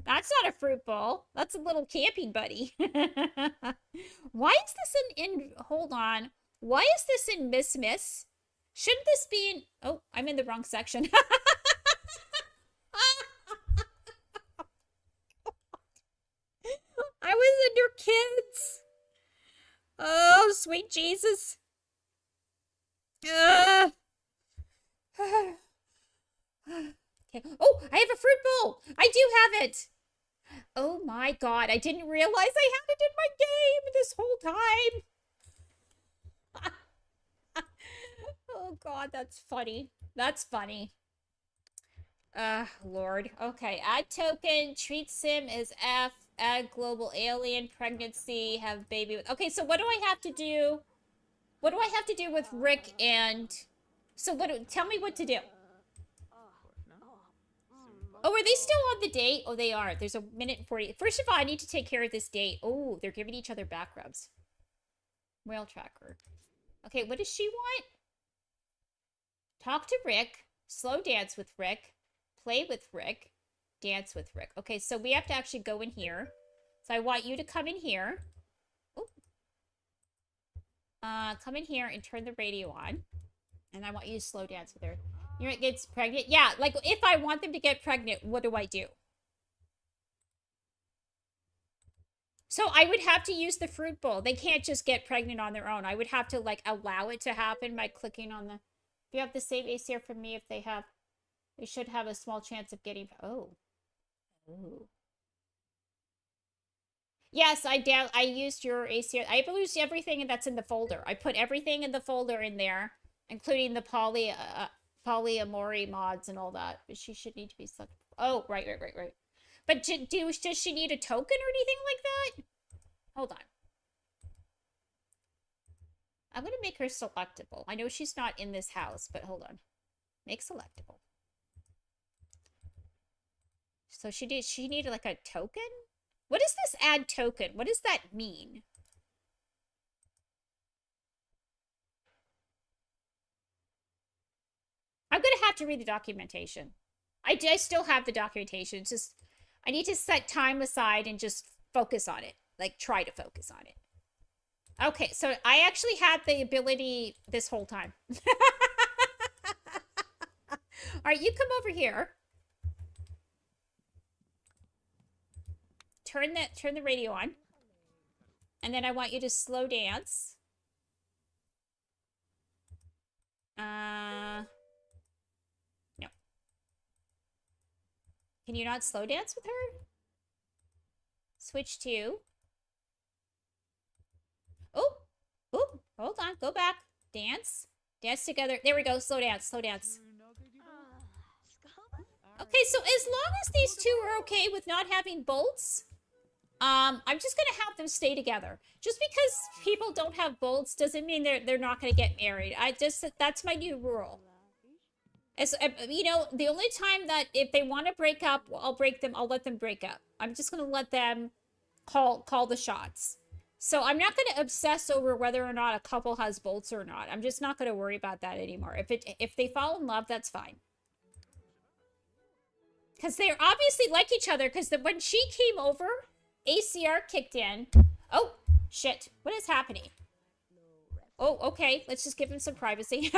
S1: That's not a fruit bowl. That's a little camping buddy. Why is this in hold on. Why is this in Miss? Shouldn't this be in... Oh, I'm in the wrong section. I was under kids. Oh, sweet Jesus. Okay. Oh, I have a fruit bowl. I do have it. Oh my God. I didn't realize I had it in my game this whole time. Oh God, that's funny. That's funny. Lord. Okay, add token, treat sim as F, add global alien, pregnancy, have baby with... Okay, so what do I have to do? What do I have to do with Rick and... So tell me what to do. Oh, are they still on the date? Oh, they are. There's a minute and 40. First of all, I need to take care of this date. Oh, they're giving each other back rubs. Whale tracker. Okay, what does she want? Talk to Rick. Slow dance with Rick. Play with Rick. Dance with Rick. Okay, so we have to actually go in here. So I want you to come in here. Ooh. Come in here and turn the radio on. And I want you to slow dance with her. Rick gets pregnant. Yeah, like if I want them to get pregnant, what do I do? So I would have to use the fruit bowl. They can't just get pregnant on their own. I would have to like allow it to happen by clicking on the... If you have the same ACR from me, if they should have a small chance of getting... Oh. Yes, I used your ACR. I used everything that's in the folder. I put everything in the folder in there, including the polyamory mods and all that. But she should need to be such... Oh, right. But does she need a token or anything like that? Hold on. I'm going to make her selectable. I know she's not in this house, but hold on. Make selectable. So she needed like a token? What is this add token? What does that mean? I'm going to have to read the documentation. I still have the documentation. It's just, I need to set time aside and just focus on it. Like, try to focus on it. Okay, so I actually had the ability this whole time. All right, you come over here. Turn the radio on. And then I want you to slow dance. No. Can you not slow dance with her? Switch to... Oh, hold on. Go back. Dance. Dance together. There we go. Slow dance. Okay, so as long as these two are okay with not having bolts, I'm just gonna have them stay together. Just because people don't have bolts doesn't mean they're not gonna get married. That's my new rule. As you know, the only time that if they want to break up, I'll let them break up. I'm just gonna let them call the shots. So I'm not gonna obsess over whether or not a couple has bolts or not. I'm just not gonna worry about that anymore. If they fall in love, that's fine. Because they obviously like each other, because when she came over, ACR kicked in. Oh, shit. What is happening? Oh, okay. Let's just give him some privacy.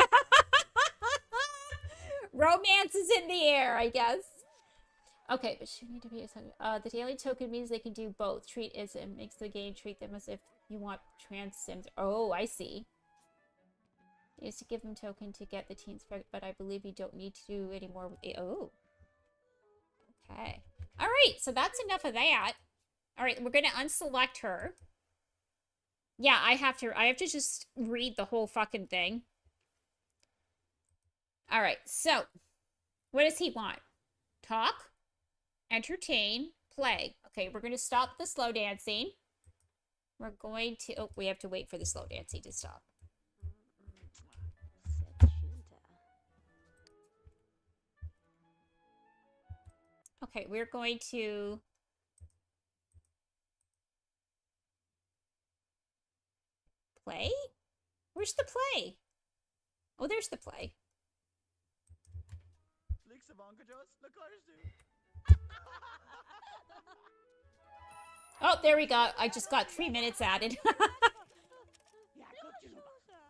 S1: Romance is in the air, I guess. Okay, but she need to be the daily token means they can do both. Treat as it makes the game, treat them as if you want trans sims. Oh, I see. Is to give them token to get the teens pregnant, but I believe you don't need to do any more with the Okay. Alright, so that's enough of that. Alright, we're gonna unselect her. Yeah, I have to just read the whole fucking thing. Alright, so what does he want? Talk, entertain, play. Okay, we're gonna stop the slow dancing. We're going to we have to wait for the slow dancing to stop. Okay, we're going to play? Where's the play? Oh, there's the play. Oh, there we go. I just got 3 minutes added.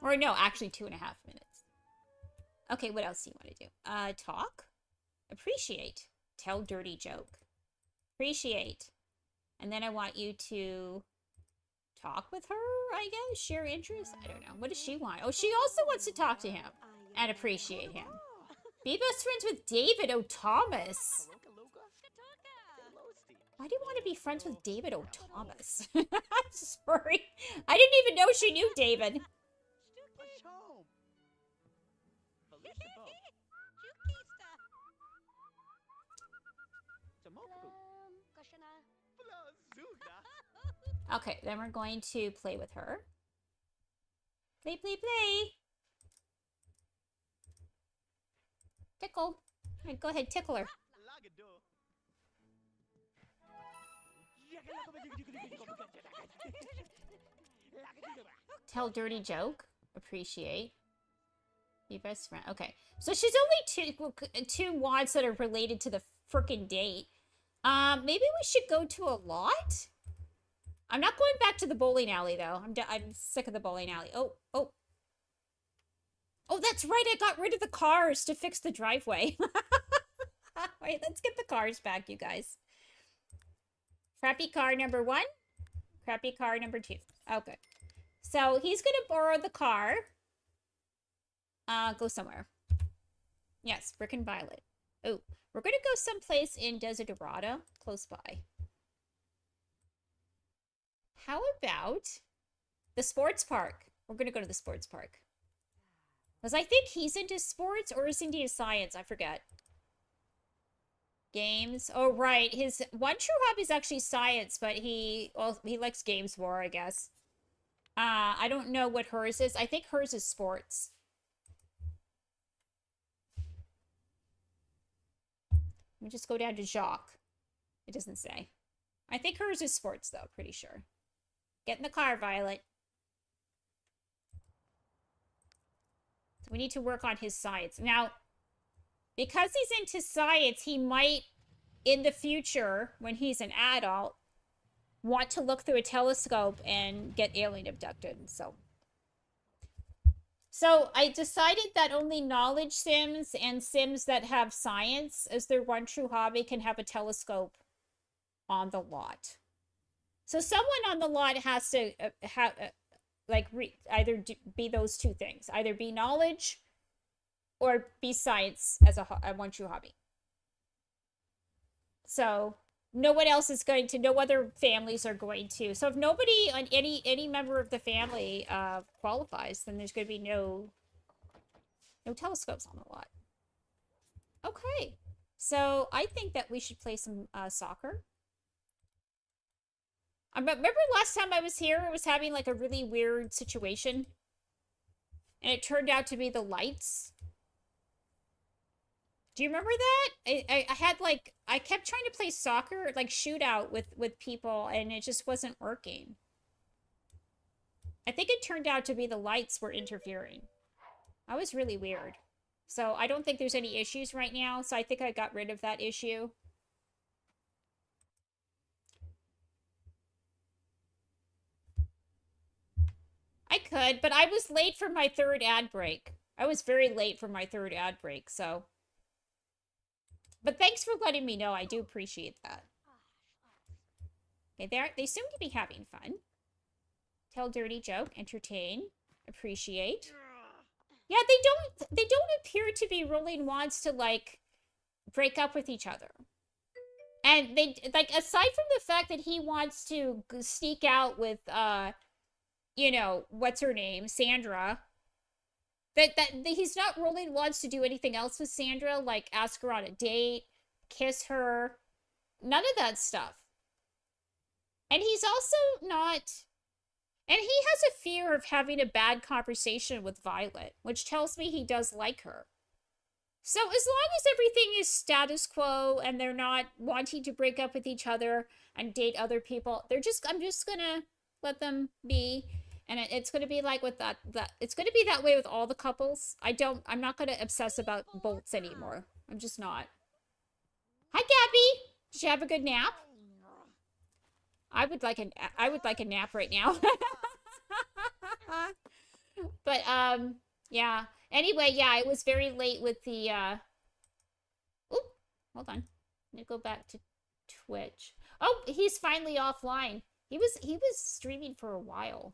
S1: Or no, actually 2.5 minutes. Okay, what else do you want to do? Talk? Appreciate. Tell dirty joke. Appreciate. And then I want you to talk with her, I guess? Share interests? I don't know. What does she want? Oh, she also wants to talk to him and appreciate him. Be best friends with David O. Thomas. Why do you want to be friends with David O. Thomas? I'm sorry. I didn't even know she knew David. Okay, then we're going to play with her. Play, play, play. Tickle. All right, go ahead, tickle her. Tell dirty joke. Appreciate. Be best friend. Okay, so she's only two wads that are related to the frickin' date. Maybe we should go to a lot? I'm not going back to the bowling alley, though. I'm sick of the bowling alley. Oh. Oh, that's right. I got rid of the cars to fix the driveway. Wait, let's get the cars back, you guys. Crappy car number 1. Crappy car number 2. Okay. So he's going to borrow the car. Go somewhere. Yes, Brick and Violet. Oh, we're going to go someplace in Desiderata, close by. How about the sports park? We're going to go to the sports park. Because I think he's into sports or is he into science? I forget. Games. Oh, right. His one true hobby is actually science, but he likes games more, I guess. I don't know what hers is. I think hers is sports. Let me just go down to Jacques. It doesn't say. I think hers is sports, though. Pretty sure. Get in the car, Violet. So we need to work on his science. Now, because he's into science, he might, in the future, when he's an adult, want to look through a telescope and get alien abducted. So I decided that only knowledge sims and sims that have science as their one true hobby can have a telescope on the lot. So someone on the lot has to either be those two things. Either be knowledge or be science as a one true hobby. So no one else is going to, no other families are going to. So if nobody on any member of the family qualifies, then there's going to be no telescopes on the lot. Okay. So I think that we should play some soccer. I remember last time I was here, I was having like a really weird situation. And it turned out to be the lights. Do you remember that? I had like, I kept trying to play soccer, like shootout with people, and it just wasn't working. I think it turned out to be the lights were interfering. That was really weird. So I don't think there's any issues right now, so I think I got rid of that issue. I could, but I was late for my third ad break. I was very late for my third ad break, so. But thanks for letting me know. I do appreciate that. Okay, they seem to be having fun. Tell dirty joke, entertain, appreciate. Yeah, they don't appear to be rolling wands to like break up with each other. And they like, aside from the fact that he wants to sneak out with you know, what's her name, Sandra, that he's not rolling wands to do anything else with Sandra, like ask her on a date, kiss her, none of that stuff. And he's also not, and he has a fear of having a bad conversation with Violet, which tells me he does like her. So as long as everything is status quo and they're not wanting to break up with each other and date other people, I'm just gonna let them be. And it's gonna be like with that it's gonna be that way with all the couples. I'm not gonna obsess about bolts anymore. I'm just not. Hi, Gabby. Did you have a good nap? I would like a nap right now. But yeah. Anyway, yeah, it was very late with the Oop, hold on. Let me go back to Twitch. Oh, he's finally offline. He was streaming for a while.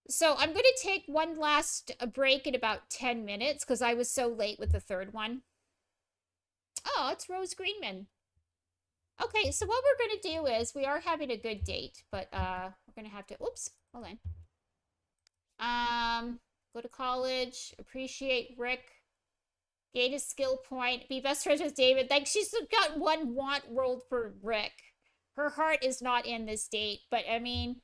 S1: So I'm going to take one last break in about 10 minutes because I was so late with the third one. Oh, it's Rose Greenman. Okay, so what we're going to do is we are having a good date, but we're going to have to, oops, hold on. Go to college, appreciate Rick, gain a skill point, be best friends with David. Like, she's got one want rolled for Rick. Her heart is not in this date, but I mean,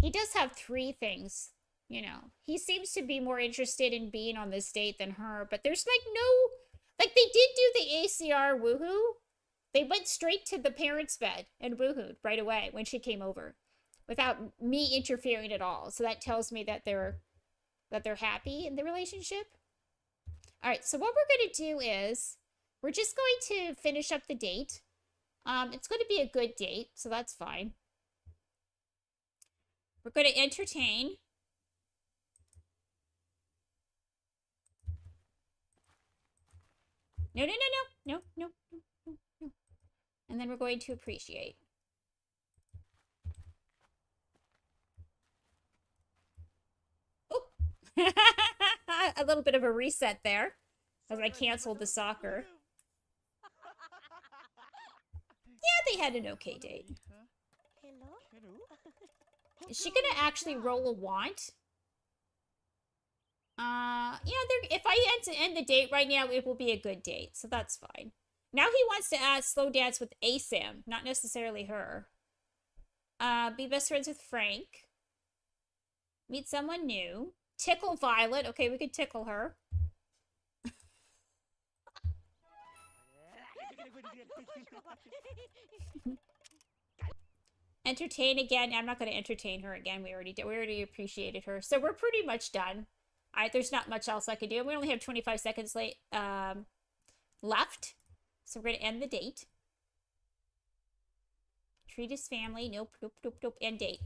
S1: he does have 3 things, you know. He seems to be more interested in being on this date than her, but there's like no, like they did do the ACR woohoo. They went straight to the parents' bed and woohooed right away when she came over without me interfering at all. So that tells me that they're happy in the relationship. All right, so what we're going to do is we're just going to finish up the date. It's going to be a good date, so that's fine. We're going to entertain. No. And then we're going to appreciate. Oh. A little bit of a reset there as I canceled the soccer. Yeah, they had an okay date. Is she gonna actually roll a want? Yeah, if I end the date right now, it will be a good date, so that's fine. Now he wants to slow dance with ASAM, not necessarily her. Be best friends with Frank. Meet someone new. Tickle Violet. Okay, we could tickle her. Entertain again. I'm not going to entertain her again. We already appreciated her. So we're pretty much done. There's not much else I could do. We only have 25 seconds left. So we're going to end the date. Treat his family. Nope. End date.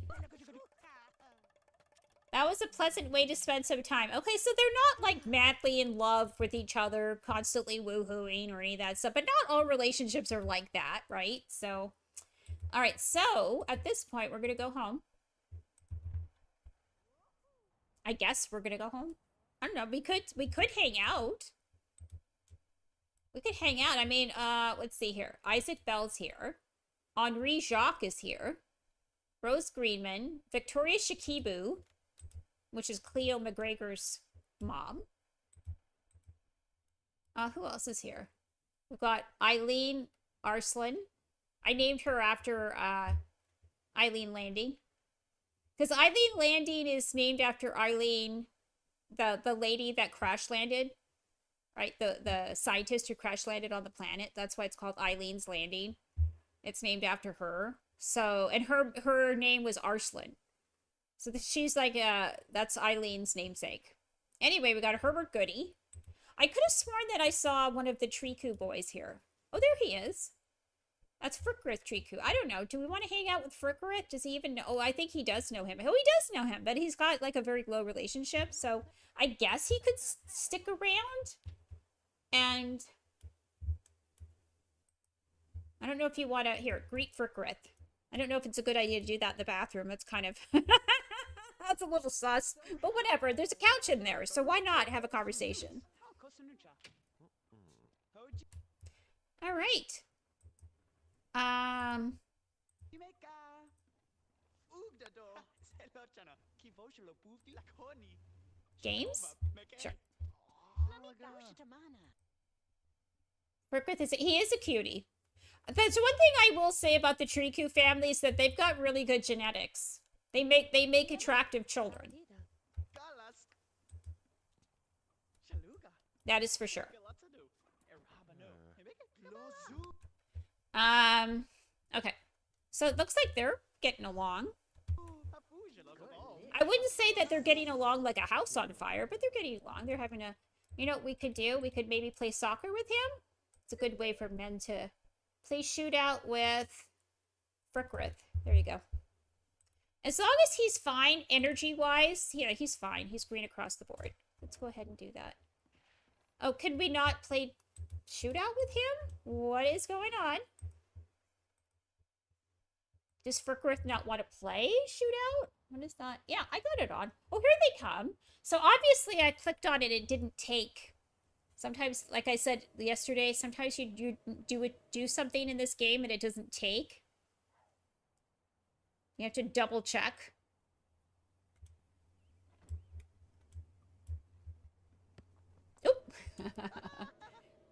S1: That was a pleasant way to spend some time. Okay, so they're not like madly in love with each other, constantly woohooing or any of that stuff. But not all relationships are like that, right? So, all right. So at this point, we're going to go home. I guess we're going to go home. I don't know. We could hang out. We could hang out. I mean, let's see here. Isaac Bell's here. Henri Jacques is here. Rose Greenman. Victoria Shikibu, which is Cleo McGregor's mom. Who else is here? We've got Eileen Arslan. I named her after Eileen Landing. Because Eileen Landing is named after Eileen, the lady that crash landed, right? The scientist who crash landed on the planet. That's why it's called Eileen's Landing. It's named after her. So, and her name was Arslan. So she's like, that's Eileen's namesake. Anyway, we got a Herbert Goody. I could have sworn that I saw one of the Triku boys here. Oh, there he is. That's Frickrith Triku. I don't know. Do we want to hang out with Frickrith? Does he even know? Oh, I think he does know him. Oh, he does know him, but he's got like a very low relationship. So I guess he could stick around. And I don't know if you want to, here, greet Frickrith. I don't know if it's a good idea to do that in the bathroom. It's kind of, that's a little sus. But whatever, there's a couch in there. So why not have a conversation? All right. Games? Sure. Frickrith he is a cutie. That's one thing I will say about the Triku family is that they've got really good genetics. They make attractive children. That is for sure. Okay. So it looks like they're getting along. I wouldn't say that they're getting along like a house on fire, but they're getting along. They're having a, you know what we could do? We could maybe play soccer with him. It's a good way for men to play shootout with Frickrith. There you go. As long as he's fine energy-wise, yeah, he's fine. He's green across the board. Let's go ahead and do that. Oh, can we not play shootout with him? What is going on? Does Frickrith not want to play shootout? What is that? Yeah, I got it on. Oh, here they come. So obviously I clicked on it. It didn't take. Sometimes, like I said yesterday, sometimes you do something in this game and it doesn't take. You have to double check. Oop.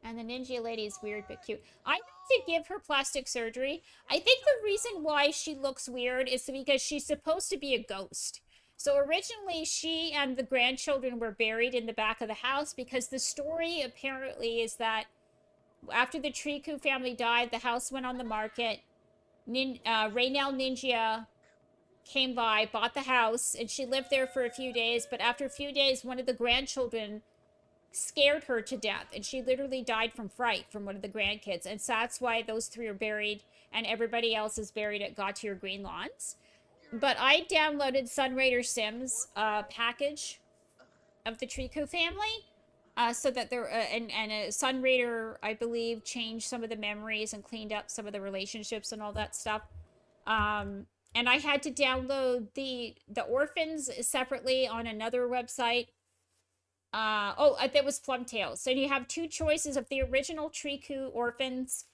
S1: And the ninja lady is weird but cute. I need to give her plastic surgery. I think the reason why she looks weird is because she's supposed to be a ghost. So originally she and the grandchildren were buried in the back of the house because the story apparently is that after the Triku family died, the house went on the market. Raynell Ninja came by, bought the house, and she lived there for a few days. But after a few days, one of the grandchildren scared her to death, and she literally died from fright from one of the grandkids. And so that's why those three are buried, and everybody else is buried at Gautier Green Lawns. But I downloaded Sunraider Sims package of the Triku family, so that there and Sunraider, I believe, changed some of the memories and cleaned up some of the relationships and all that stuff. And I had to download the orphans separately on another website. That was Plumtail. So you have two choices of the original Triku orphans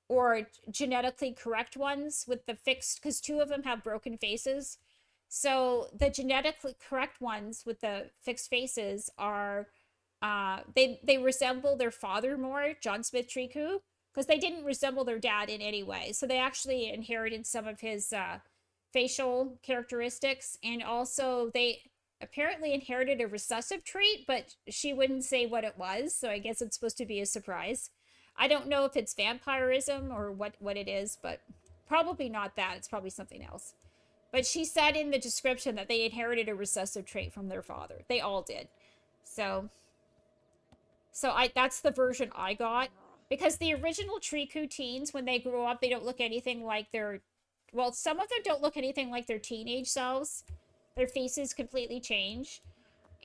S1: or genetically correct ones with the fixed, because two of them have broken faces. So the genetically correct ones with the fixed faces are, they resemble their father more, John Smith Triku, because they didn't resemble their dad in any way. So they actually inherited some of his facial characteristics, and also they apparently inherited a recessive trait, but she wouldn't say what it was, so I guess it's supposed to be a surprise. I don't know if it's vampirism or what it is, but probably not that. It's probably something else. But she said in the description that they inherited a recessive trait from their father. They all did. So that's the version I got. Because the original Triku teens, when they grow up, they don't look anything like their... Well, some of them don't look anything like their teenage selves. Their faces completely change.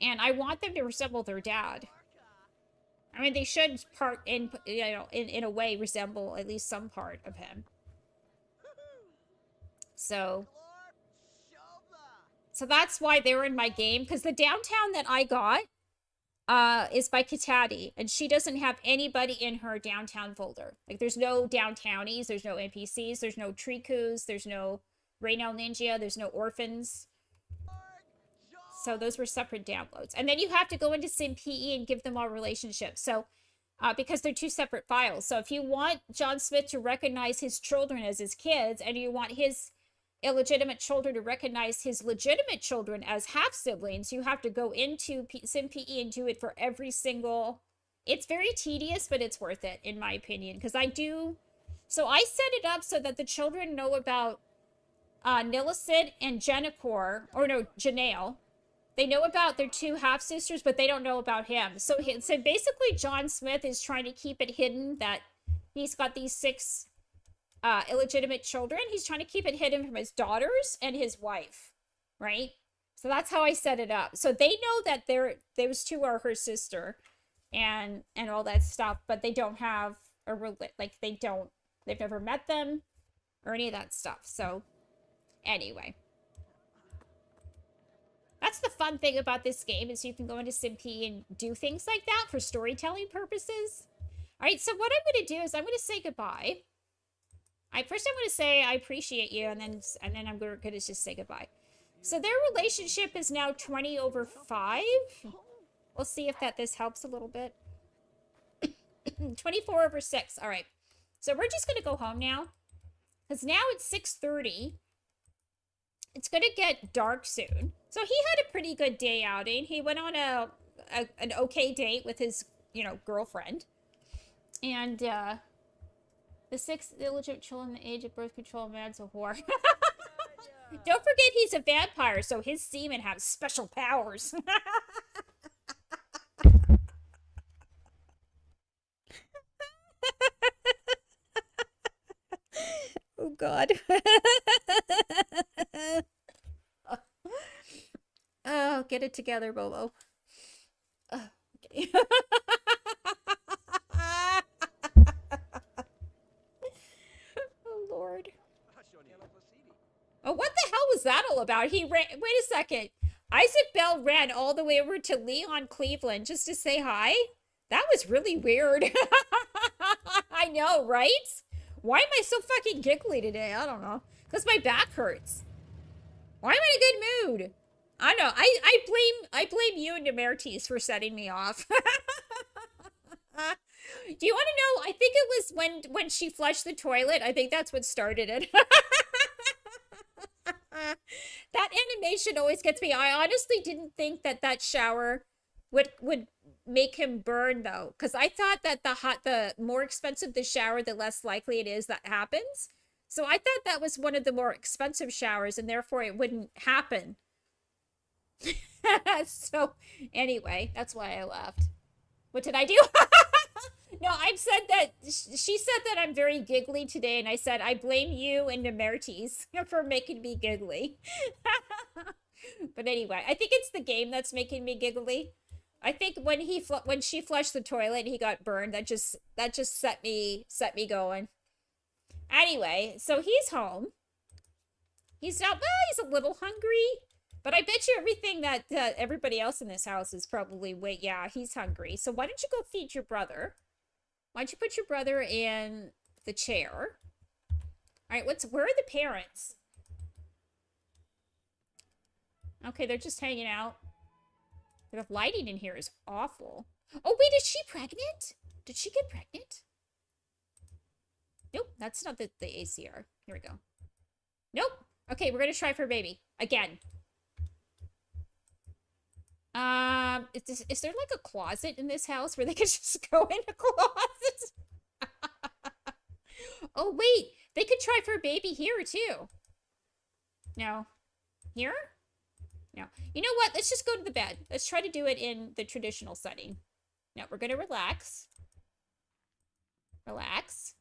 S1: And I want them to resemble their dad. I mean, they should in a way resemble at least some part of him. So that's why they were in my game, because the downtown that I got is by Kitati, and she doesn't have anybody in her downtown folder. Like, there's no downtownies, there's no NPCs, there's no Trikus, there's no Raynell Ninja, there's no orphans. So those were separate downloads. And then you have to go into SimPE and give them all relationships. So because they're two separate files. So if you want John Smith to recognize his children as his kids, and you want his illegitimate children to recognize his legitimate children as half siblings, you have to go into SimPE and do it for every single. It's very tedious, but it's worth it in my opinion, because I do. So I set it up so that the children know about Nilicid and Jennifer, or no, Janelle. They know about their two half sisters, but they don't know about him. So basically, John Smith is trying to keep it hidden that he's got these 6 illegitimate children. He's trying to keep it hidden from his daughters and his wife, right? So that's how I set it up. So they know that those 2 are her sister, and all that stuff, but they don't have they've never met them or any of that stuff. So anyway, that's the fun thing about this game, is you can go into SimP and do things like that for storytelling purposes. All right, so what I'm going to do is I'm going to say goodbye. First I'm going to say I appreciate you, and then I'm going to just say goodbye. So their relationship is now 20/5. We'll see if this helps a little bit. 24/6. All right. So we're just going to go home now, because now it's 6:30. It's going to get dark soon. So he had a pretty good day outing. He went on an okay date with his, girlfriend. And the 6 illegitimate children, the age of birth control, man's a whore. Don't forget he's a vampire, so his semen have special powers. Oh, God. Oh, get it together, Bobo. Okay. Oh, Lord. Oh, what the hell was that all about? He ran. Wait a second. Isaac Bell ran all the way over to Leon, Cleveland, just to say hi? That was really weird. I know, right? Why am I so fucking giggly today? I don't know. Because my back hurts. Why am I in a good mood? I know. I blame you and Demertes for setting me off. Do you want to know? I think it was when she flushed the toilet. I think that's what started it. That animation always gets me. I honestly didn't think that shower would make him burn, though, because I thought that the more expensive the shower, the less likely it is that happens. So I thought that was one of the more expensive showers, and therefore it wouldn't happen. So anyway, that's why I laughed. What did I do? No, I've said that. She said that I'm very giggly today, and I said I blame you and Nemertes for making me giggly. But anyway, I think it's the game that's making me giggly. I think when she flushed the toilet and he got burned, that just set me going. Anyway, so he's home. He's not. Well, he's a little hungry, but I bet you everything that everybody else in this house is probably yeah, he's hungry. So why don't you go feed your brother? Why don't you put your brother in the chair? All right, where are the parents? Okay, they're just hanging out. The lighting in here is awful. Oh, wait, is she pregnant? Did she get pregnant? Nope, that's not the ACR. Here we go. Nope. Okay, we're going to try for a baby. Again. Is there like a closet in this house where they could just go in a closet? Oh, wait. They could try for a baby here, too. No. Here? No. You know what? Let's just go to the bed. Let's try to do it in the traditional setting. Now, we're going to relax. Relax.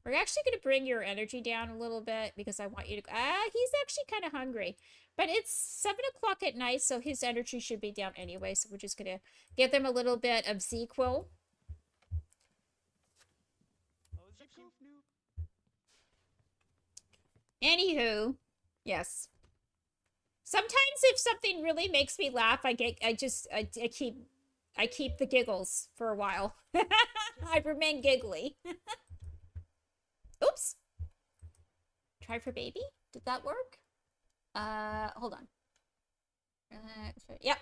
S1: We're actually going to bring your energy down a little bit because I want you to... he's actually kind of hungry. But it's 7 o'clock at night, so his energy should be down anyway. So we're just going to give them a little bit of ZQL. Anywho, yes. Sometimes if something really makes me laugh, I keep the giggles for a while. I remain giggly. Oops. Try for baby? Did that work? Hold on. Yep.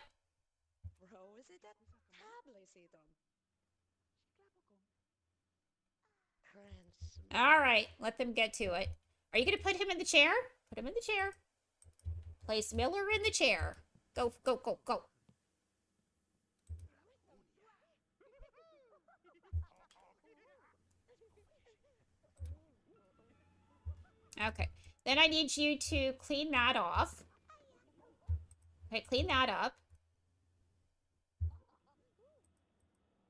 S1: All right, let them get to it. Are you going to put him in the chair? Put him in the chair. Place Miller in the chair. Go, go, go, go. Okay. Then I need you to clean that off. Okay, clean that up.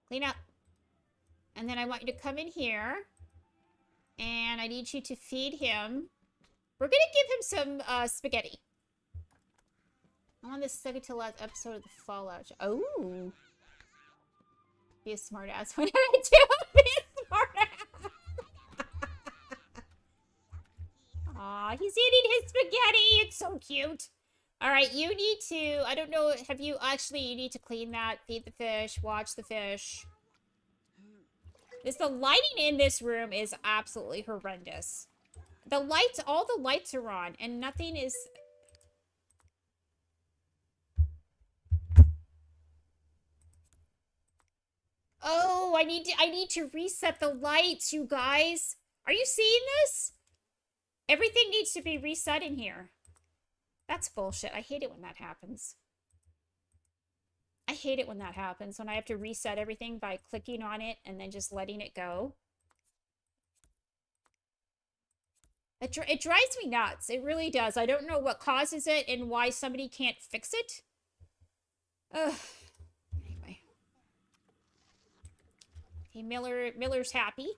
S1: Clean up. And then I want you to come in here. And I need you to feed him. We're going to give him some spaghetti. I'm on the second to last episode of the Fallout. Oh. Be a smart ass. What did I do? Be a smart ass. Aw, he's eating his spaghetti. It's so cute. All right, you need to, I don't know, have you actually, you need to clean that, feed the fish, watch the fish. The lighting in this room is absolutely horrendous. The lights, all the lights are on, and nothing is... Oh, I need to reset the lights, you guys. Are you seeing this? Everything needs to be reset in here. That's bullshit. I hate it when that happens. I hate it when that happens, when I have to reset everything by clicking on it and then just letting it go. It drives me nuts. It really does. I don't know what causes it and why somebody can't fix it. Ugh. Anyway. Okay, Miller's happy.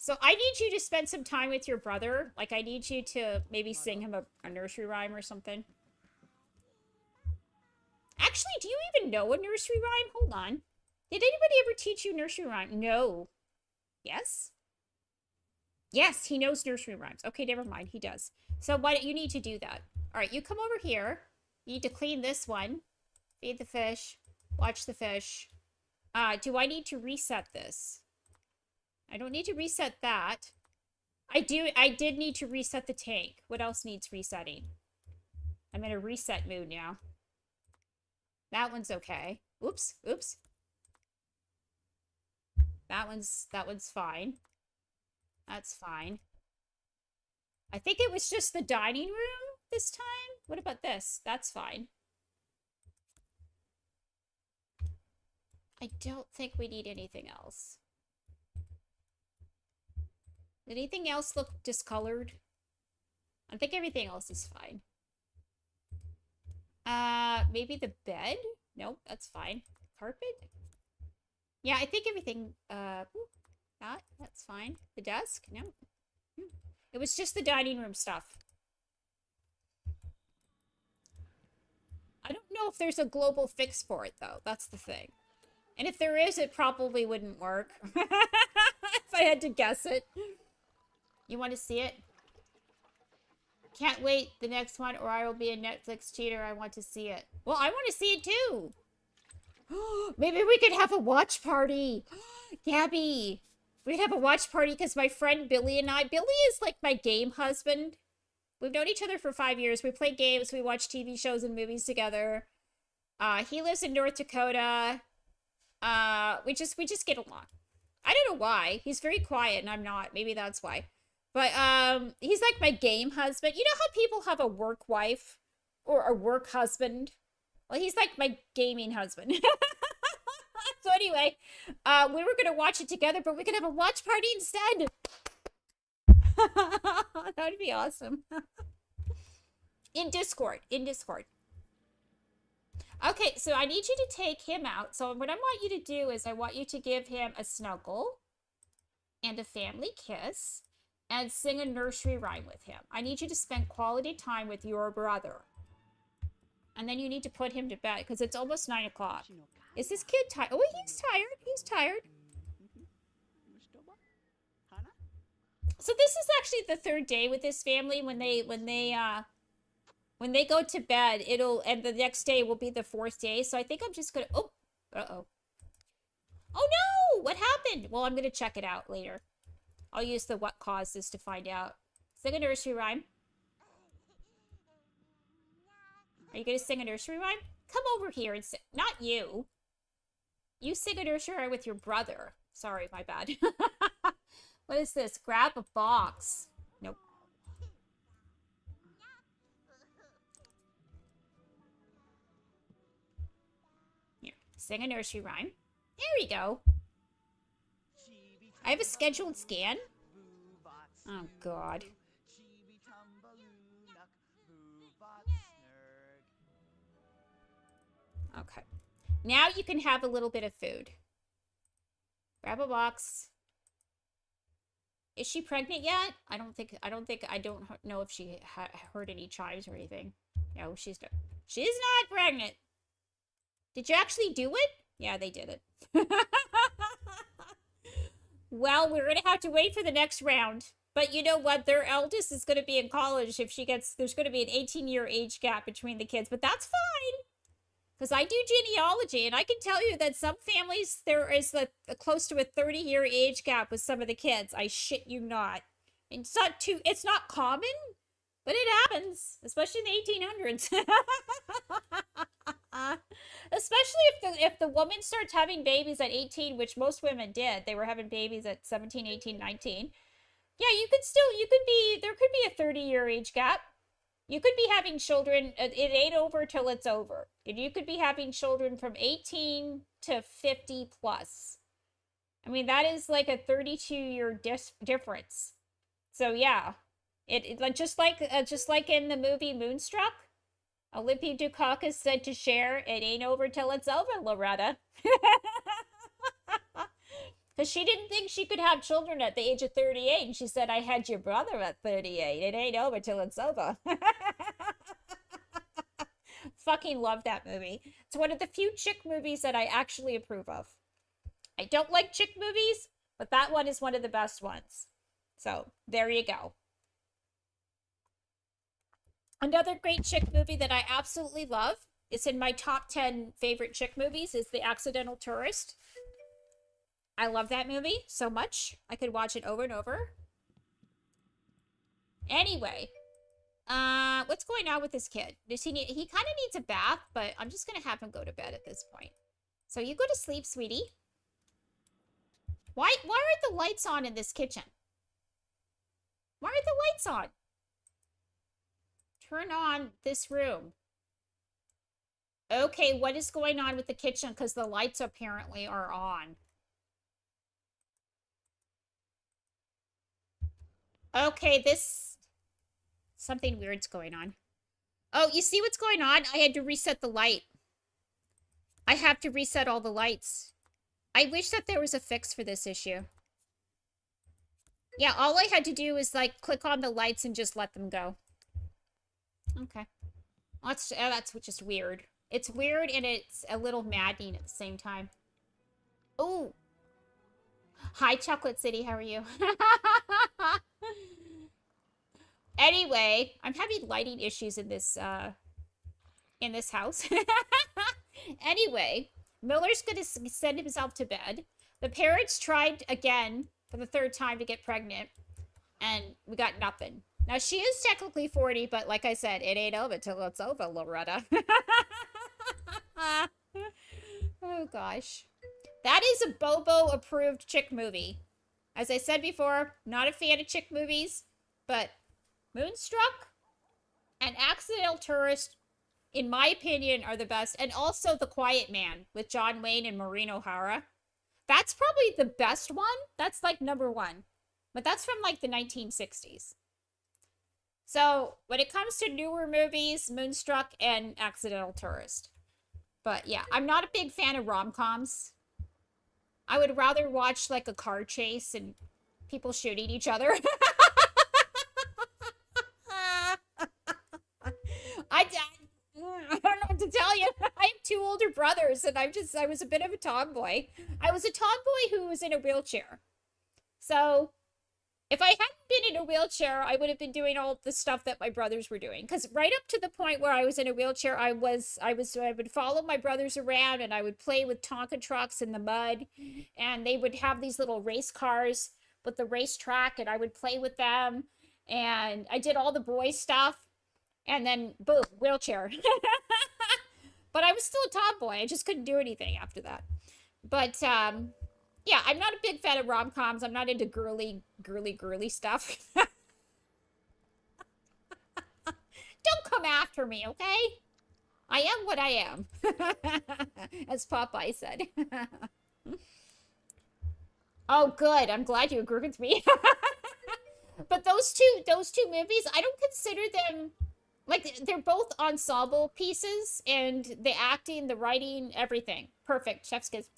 S1: So I need you to spend some time with your brother. Like, I need you to maybe sing him a nursery rhyme or something. Actually, do you even know a nursery rhyme? Hold on. Did anybody ever teach you nursery rhyme? No. Yes? Yes, he knows nursery rhymes. Okay, never mind. He does. So why don't you need to do that? All right, you come over here. You need to clean this one. Feed the fish. Watch the fish. Do I need to reset this? I don't need to reset that. I did need to reset the tank. What else needs resetting? I'm in a reset mood now. That one's okay. Oops, oops. That one's fine. That's fine. I think it was just the dining room this time. What about this? That's fine. I don't think we need anything else. Did anything else look discolored? I think everything else is fine. Maybe the bed? Nope, that's fine. Carpet? Yeah, I think everything, that's fine. The desk? No. It was just the dining room stuff. I don't know if there's a global fix for it, though. That's the thing. And if there is, it probably wouldn't work. If I had to guess it. You want to see it? Can't wait the next one or I will be a Netflix cheater. I want to see it. Well, I want to see it too. Maybe we could have a watch party. Gabby, we could have a watch party because my friend Billy and Billy is like my game husband. We've known each other for 5 years. We play games. We watch TV shows and movies together. He lives in North Dakota. We just get along. I don't know why. He's very quiet and I'm not. Maybe that's why. But he's like my game husband. You know how people have a work wife or a work husband? Well, he's like my gaming husband. So anyway, we were going to watch it together, but we could have a watch party instead. That would be awesome. In Discord. Okay, so I need you to take him out. So what I want you to do is I want you to give him a snuggle and a family kiss and sing a nursery rhyme with him. I need you to spend quality time with your brother. And then you need to put him to bed because it's almost 9 o'clock. Is this kid tired? Oh, he's tired. He's tired. So this is actually the third day with this family. When they go to bed, and the next day will be the fourth day. So I think I'm just gonna, oh no, what happened? Well, I'm gonna check it out later. I'll use the what caused this to find out. Sing a nursery rhyme. Are you gonna sing a nursery rhyme? Come over here and sit. Not you. You sit in nursery with your brother. Sorry, my bad. What is this? Grab a box. Nope. Here, sing a nursery rhyme. There we go. I have a scheduled scan. Oh, God. Okay. Now you can have a little bit of food. Grab a box. Is she pregnant yet? I don't know if she heard any chimes or anything. No, she's not pregnant. Did you actually do it? Yeah, they did it. Well, we're going to have to wait for the next round. But you know what? Their eldest is going to be in college if she gets... There's going to be an 18-year age gap between the kids. But that's fine. Because I do genealogy, and I can tell you that some families, there is close to a 30-year age gap with some of the kids. I shit you not. And it's not common, but it happens, especially in the 1800s. Especially if the woman starts having babies at 18, which most women did. They were having babies at 17, 18, 19. Yeah, there could be a 30-year age gap. You could be having children, it ain't over till it's over. And you could be having children from 18 to 50 plus. I mean, that is like a 32-year difference. So yeah, just like in the movie Moonstruck, Olympia Dukakis said to Cher, "It ain't over till it's over, Loretta." Because she didn't think she could have children at the age of 38. And she said, "I had your brother at 38. It ain't over till it's over." Fucking love that movie. It's one of the few chick movies that I actually approve of. I don't like chick movies, but that one is one of the best ones. So, there you go. Another great chick movie that I absolutely love, it's in my top 10 favorite chick movies, is The Accidental Tourist. I love that movie so much. I could watch it over and over. Anyway, what's going on with this kid? He kind of needs a bath, but I'm just going to have him go to bed at this point. So you go to sleep, sweetie. Why aren't the lights on in this kitchen? Why aren't the lights on? Turn on this room. Okay, what is going on with the kitchen? Because the lights apparently are on. Okay, something weird's going on. Oh, you see what's going on? I had to reset the light. I have to reset all the lights. I wish that there was a fix for this issue. Yeah, all I had to do is, like, click on the lights and just let them go. Okay. That's just weird. It's weird and it's a little maddening at the same time. Oh. Hi, Chocolate City. How are you? Anyway, I'm having lighting issues in this house. Anyway, Miller's gonna send himself to bed. The parents tried again for the third time to get pregnant, and we got nothing. Now, she is technically 40, but like I said, it ain't over till it's over, Loretta. Oh, gosh. That is a Bobo-approved chick movie. As I said before, not a fan of chick movies, but Moonstruck and Accidental Tourist, in my opinion, are the best. And also The Quiet Man with John Wayne and Maureen O'Hara. That's probably the best one. That's like #1. But that's from like the 1960s. So, when it comes to newer movies, Moonstruck and Accidental Tourist. But yeah, I'm not a big fan of rom-coms. I would rather watch like a car chase and people shooting each other. I don't know what to tell you. I have 2 older brothers, and I was a bit of a tomboy. I was a tomboy who was in a wheelchair. So, if I hadn't been in a wheelchair, I would have been doing all the stuff that my brothers were doing. Because right up to the point where I was in a wheelchair, I would follow my brothers around, and I would play with Tonka trucks in the mud. And they would have these little race cars with the racetrack, and I would play with them. And I did all the boy stuff. And then, boom, wheelchair. But I was still a tomboy. I just couldn't do anything after that. But yeah, I'm not a big fan of rom-coms. I'm not into girly stuff. Don't come after me, okay? I am what I am. As Popeye said. Oh, good. I'm glad you agree with me. But those two movies, I don't consider them like they're both ensemble pieces, and the acting, the writing, everything perfect. Chef's kiss.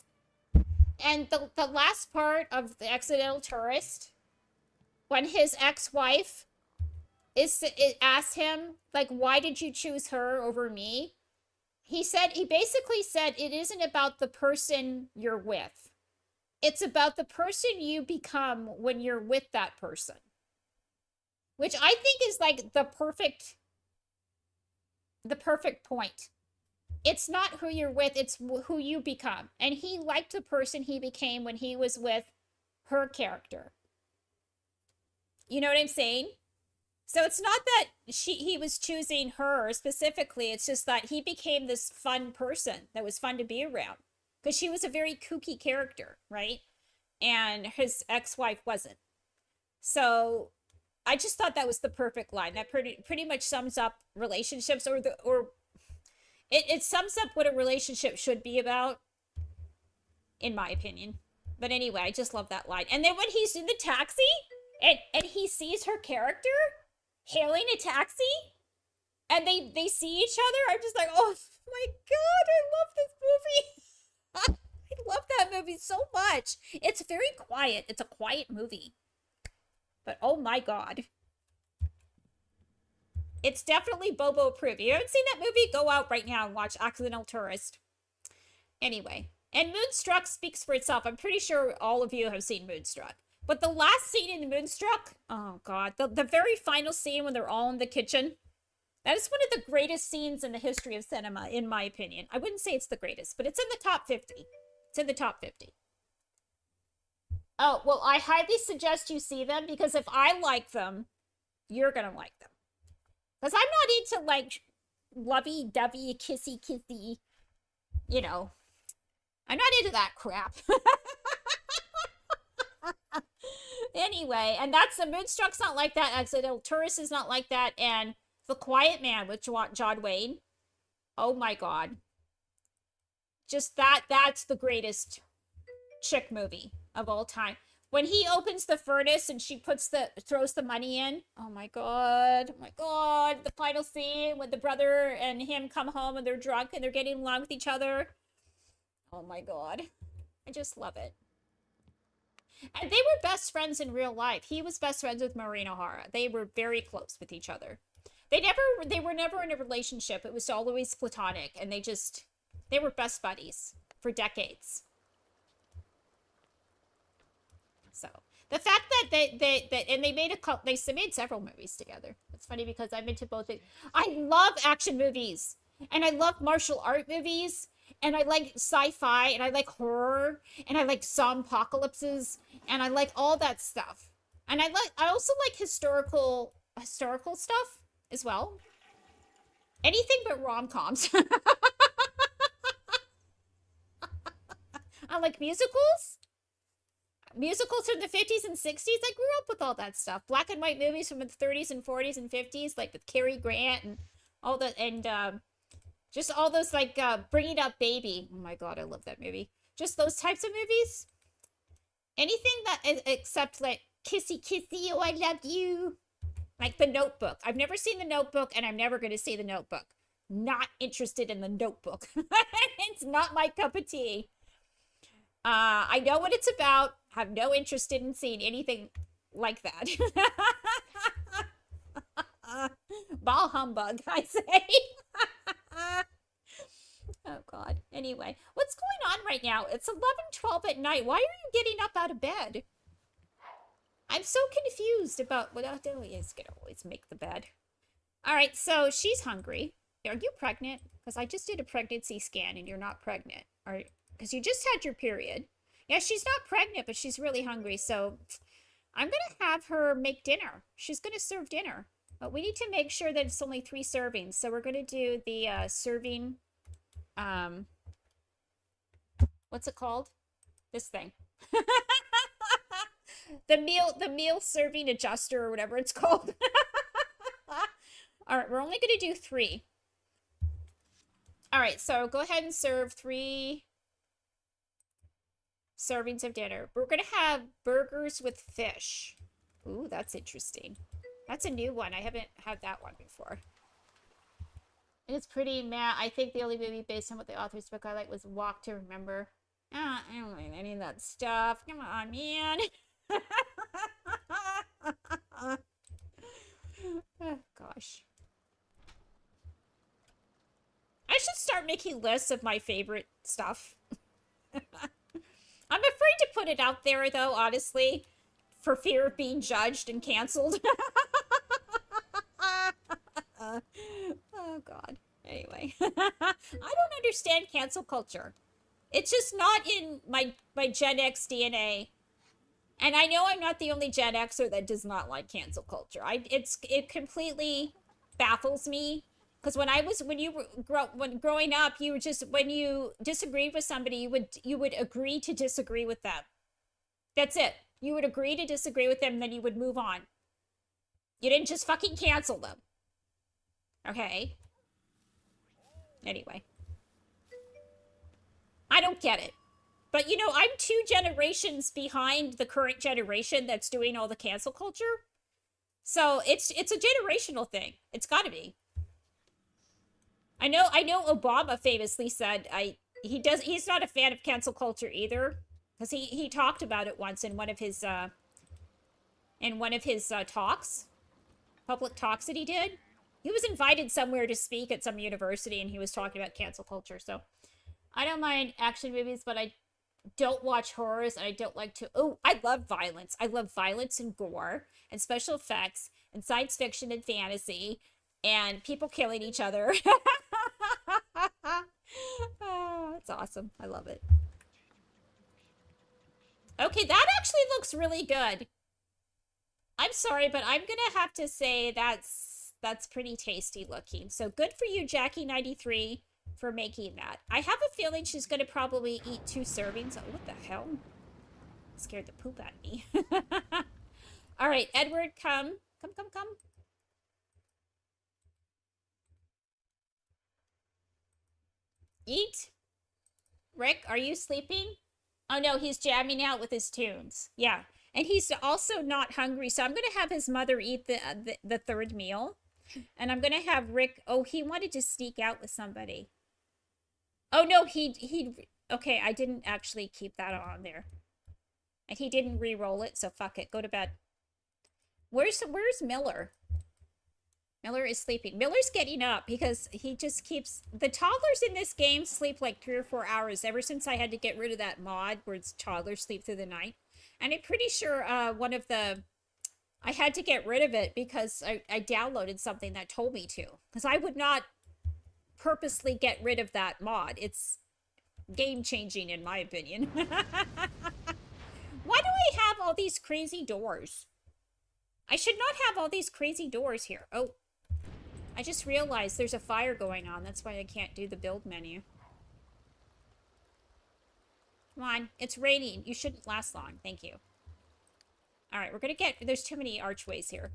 S1: And the last part of The Accidental Tourist, when his ex-wife it asked him, like, why did you choose her over me? He basically said it isn't about the person you're with. It's about the person you become when you're with that person. Which I think is like the perfect point. It's not who you're with, it's who you become. And he liked the person he became when he was with her character. You know what I'm saying? So it's not that he was choosing her specifically. It's just that he became this fun person that was fun to be around. Because she was a very kooky character, right? And his ex-wife wasn't. So I just thought that was the perfect line. That pretty much sums up relationships, or it sums up what a relationship should be about, in my opinion. But anyway, I just love that line. And then when he's in the taxi and he sees her character hailing a taxi and they see each other, I'm just like, oh my God, I love this movie. I love that movie so much. It's very quiet. It's a quiet movie. But oh my God. It's definitely Bobo approved. If you haven't seen that movie, go out right now and watch Accidental Tourist. Anyway, and Moonstruck speaks for itself. I'm pretty sure all of you have seen Moonstruck. But the last scene in Moonstruck, oh God, the very final scene when they're all in the kitchen, that is one of the greatest scenes in the history of cinema, in my opinion. I wouldn't say it's the greatest, but it's in the top 50. It's in the top 50. Oh, well, I highly suggest you see them, because if I like them, you're going to like them. Because I'm not into, like, lovey-dovey, kissy, you know. I'm not into that crap. Anyway, and that's the Moonstruck's not like that. Accidental Tourist is not like that. And The Quiet Man with John Wayne. Oh my God. Just that's the greatest chick movie of all time. When he opens the furnace and she throws the money in. Oh my God. Oh my God. The final scene when the brother and him come home and they're drunk and they're getting along with each other. Oh my God. I just love it. And they were best friends in real life. He was best friends with Maureen O'Hara. They were very close with each other. They were never in a relationship. It was always platonic, and they were best buddies for decades. So the fact that they made several movies together. It's funny because I'm into both. I love action movies, and I love martial art movies. And I like sci-fi, and I like horror, and I like zombie-apocalypses, and I like all that stuff. And I also like historical stuff as well. Anything but rom-coms. I like musicals. Musicals from the 50s and 60s. I grew up with all that stuff. Black and white movies from the 30s and 40s and 50s, like with Cary Grant and all that, and just all those, like, Bringing Up Baby. Oh my God, I love that movie. Just those types of movies. Anything that is, except, like, kissy, oh, I love you. Like The Notebook. I've never seen The Notebook, and I'm never going to see The Notebook. Not interested in The Notebook. It's not my cup of tea. I know what it's about. Have no interest in seeing anything like that. Ball humbug, I say. Oh God. Anyway, what's going on right now? It's 11:12 at night. Why are you getting up out of bed? I'm so confused about what I'm is gonna always make the bed. All right, so she's hungry. Are you pregnant? Because I just did a pregnancy scan and you're not pregnant. Because you just had your period. Yeah, she's not pregnant, but she's really hungry. So I'm gonna have her make dinner. She's gonna serve dinner. But we need to make sure that it's only 3 servings. So we're going to do the serving um, what's it called? This thing. The meal serving adjuster or whatever it's called. All right, we're only going to do 3. All right, so go ahead and serve 3 servings of dinner. We're going to have burgers with fish. Ooh, that's interesting. That's a new one. I haven't had that one before. It's pretty meh. I think the only movie based on what the author's book I like was Walk to Remember. I don't like any of that stuff. Come on, man. Oh, gosh. I should start making lists of my favorite stuff. I'm afraid to put it out there, though, honestly, for fear of being judged and canceled. Oh, God. Anyway. I don't understand cancel culture. It's just not in my Gen X DNA. And I know I'm not the only Gen Xer that does not like cancel culture. It completely baffles me. Because when growing up, you were just, when you disagreed with somebody, you would agree to disagree with them. That's it. You would agree to disagree with them, and then you would move on. You didn't just fucking cancel them. Okay? Anyway. I don't get it. But, you know, I'm 2 generations behind the current generation that's doing all the cancel culture. So it's a generational thing. It's got to be. I know Obama famously said he's not a fan of cancel culture either, because he talked about it once in one of his talks, public talks that he did. He was invited somewhere to speak at some university, and he was talking about cancel culture. So I don't mind action movies, but I don't watch horrors, and I don't like to. Oh, I love violence. I love violence and gore and special effects and science fiction and fantasy and people killing each other. Oh, it's awesome. I love it. Okay, that actually looks really good. I'm sorry, but I'm gonna have to say that's pretty tasty looking. So good for you, Jackie93, for making that. I have a feeling she's gonna probably eat 2 servings. Oh, what the hell? Scared the poop out of me. All right, Edward, come. Come. Eat. Rick, are you sleeping? Oh no, he's jamming out with his tunes. Yeah. And he's also not hungry, so I'm going to have his mother eat the 3rd meal. And I'm going to have Rick... Oh, he wanted to sneak out with somebody. Oh no, he... Okay, I didn't actually keep that on there. And he didn't re-roll it, so fuck it. Go to bed. Where's Miller? Miller is sleeping. Miller's getting up because he just keeps... The toddlers in this game sleep like 3 or 4 hours ever since I had to get rid of that mod where toddlers sleep through the night. And I'm pretty sure one of the... I had to get rid of it because I downloaded something that told me to. Because I would not purposely get rid of that mod. It's game-changing in my opinion. Why do I have all these crazy doors? I should not have all these crazy doors here. Oh. I just realized there's a fire going on. That's why I can't do the build menu. Come on. It's raining. You shouldn't last long. Thank you. Alright, we're gonna get... There's too many archways here.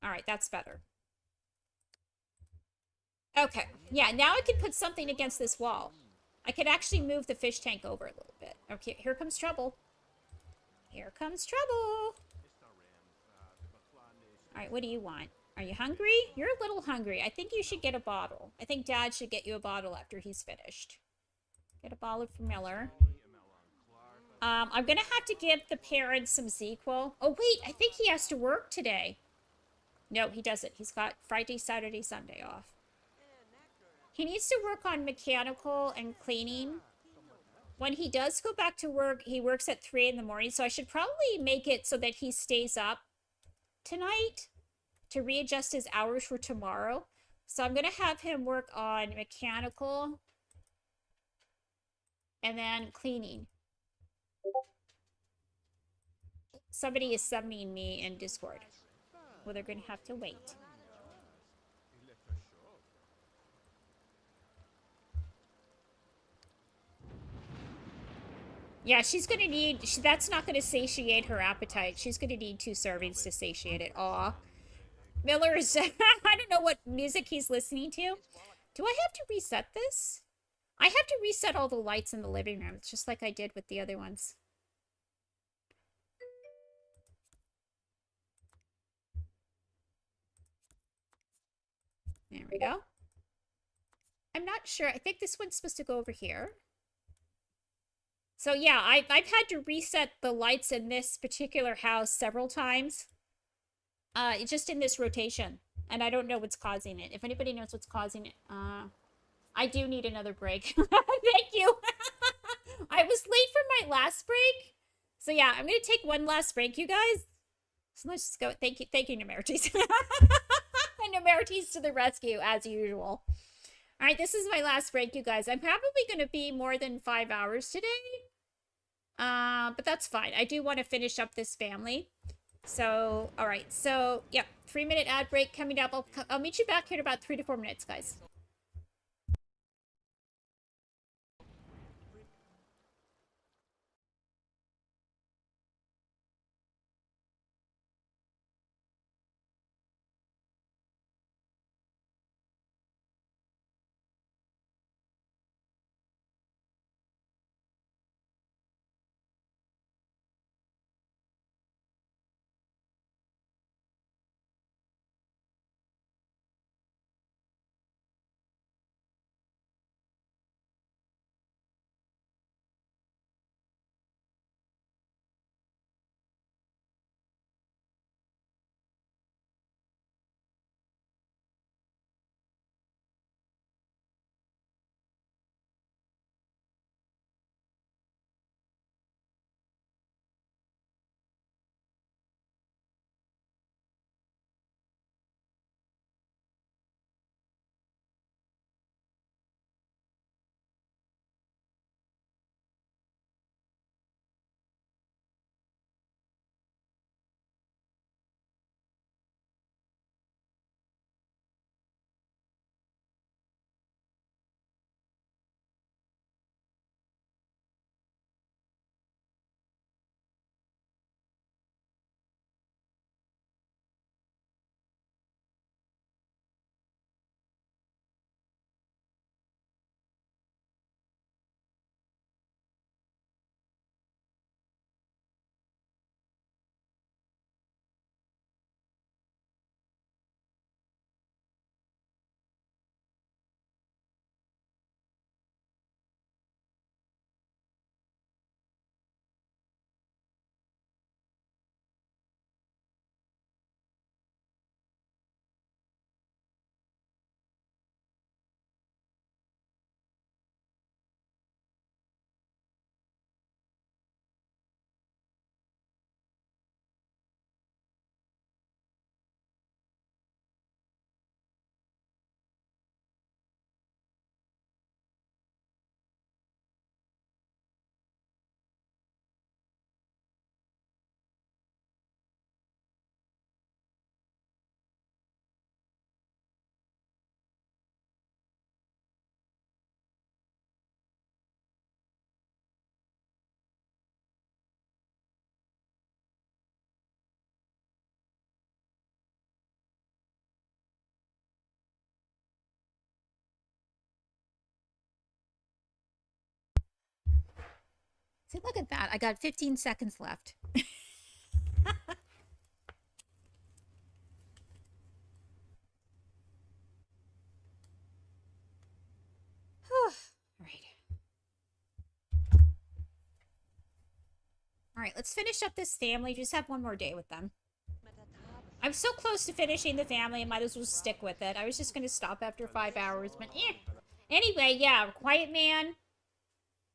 S1: Alright, that's better. Okay. Yeah, now I can put something against this wall. I can actually move the fish tank over a little bit. Okay, here comes trouble. Here comes trouble. Alright, what do you want? Are you hungry? You're a little hungry. I think you should get a bottle. I think Dad should get you a bottle after he's finished. Get a bottle for Miller. I'm gonna have to give the parents some ZQL. Oh, wait, I think he has to work today. No, he doesn't. He's got Friday, Saturday, Sunday off. He needs to work on mechanical and cleaning. When he does go back to work, he works at 3 in the morning, so I should probably make it so that he stays up tonight to readjust his hours for tomorrow. So I'm going to have him work on mechanical and then cleaning. Somebody is summoning me in Discord. Well, they're going to have to wait. Yeah, she's gonna need. That's not gonna satiate her appetite. She's gonna need 2 servings to satiate it. Aw. Miller's. I don't know what music he's listening to. Do I have to reset this? I have to reset all the lights in the living room, just like I did with the other ones. There we go. I'm not sure. I think this one's supposed to go over here. So yeah, I've had to reset the lights in this particular house several times. Just in this rotation. And I don't know what's causing it. If anybody knows what's causing it, I do need another break. Thank you. I was late for my last break. So yeah, I'm gonna take one last break, you guys. So let's just go. Thank you, Numerities. And Numerities to the rescue, as usual. All right, this is my last break, you guys. I'm probably going to be more than 5 hours today. But that's fine. I do want to finish up this family. So, all right. So, yeah, 3-minute ad break coming up. I'll meet you back here in about 3 to 4 minutes, guys. See, look at that. I got 15 seconds left. All right. All right, let's finish up this family. Just have one more day with them. I'm so close to finishing the family, I might as well stick with it. I was just going to stop after 5 hours, but Anyway, yeah, Quiet Man,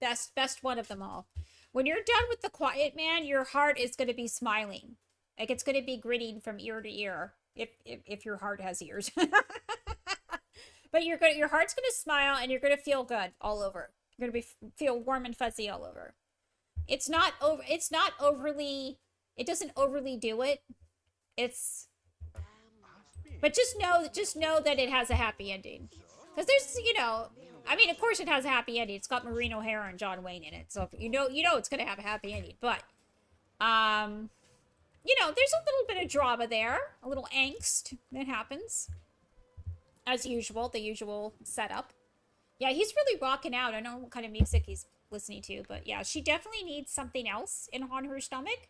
S1: best one of them all. When you're done with the Quiet Man, your heart is going to be smiling. Like, it's going to be grinning from ear to ear, if your heart has ears. But your heart's going to smile, and you're going to feel good all over. You're going to feel warm and fuzzy all over. It's not overly, it doesn't overly do it. But just know that it has a happy ending. Because there's, I mean, of course it has a happy ending. It's got Maureen O'Hara and John Wayne in it. So, you know it's going to have a happy ending. But, you know, there's a little bit of drama there. A little angst that happens. As usual, the usual setup. Yeah, he's really rocking out. I don't know what kind of music he's listening to. But, yeah, she definitely needs something else on her stomach.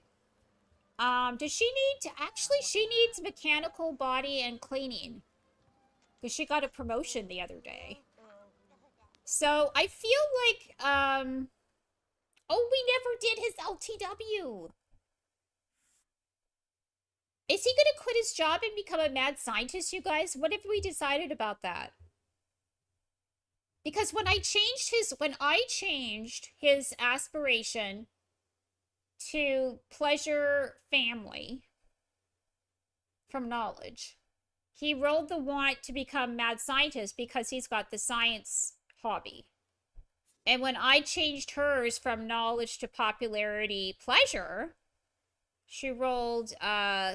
S1: Does she need to... Actually, she needs mechanical body and cleaning. Because she got a promotion the other day. So, I feel like, oh, we never did his LTW. Is he gonna quit his job and become a mad scientist, you guys? What have we decided about that? Because when I changed his aspiration to pleasure family from knowledge, he rolled the want to become mad scientist because he's got the science hobby. And when I changed hers from knowledge to popularity pleasure, she rolled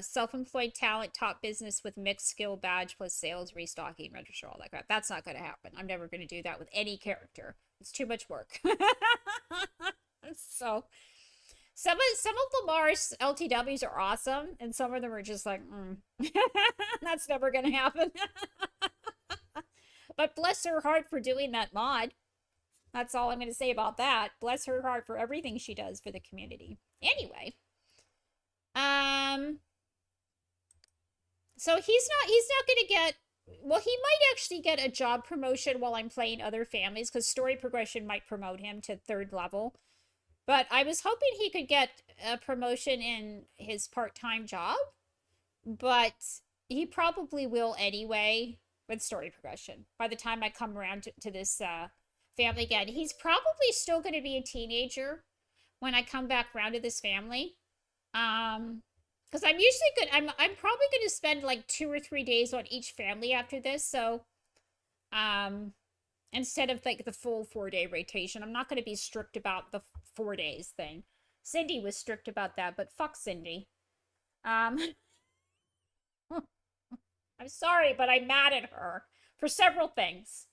S1: self-employed talent, top business with mixed skill badge plus sales, restocking, register, all that crap. That's not going to happen. I'm never going to do that with any character. It's too much work. So, some of Lamar's LTWs are awesome, and some of them are just like, that's never going to happen. But bless her heart for doing that mod. That's all I'm going to say about that. Bless her heart for everything she does for the community. Anyway. So he's not going to get, well, he might actually get a job promotion while I'm playing other families, because story progression might promote him to 3rd level. But I was hoping he could get a promotion in his part-time job, but he probably will anyway with story progression. By the time I come around to this family again, he's probably still going to be a teenager when I come back around to this family. Because I'm usually good. I'm probably going to spend like 2 or 3 days on each family after this. So, instead of like the full 4-day rotation, I'm not going to be strict about the 4 days thing. Cindy was strict about that, but fuck Cindy. I'm sorry, but I'm mad at her for several things.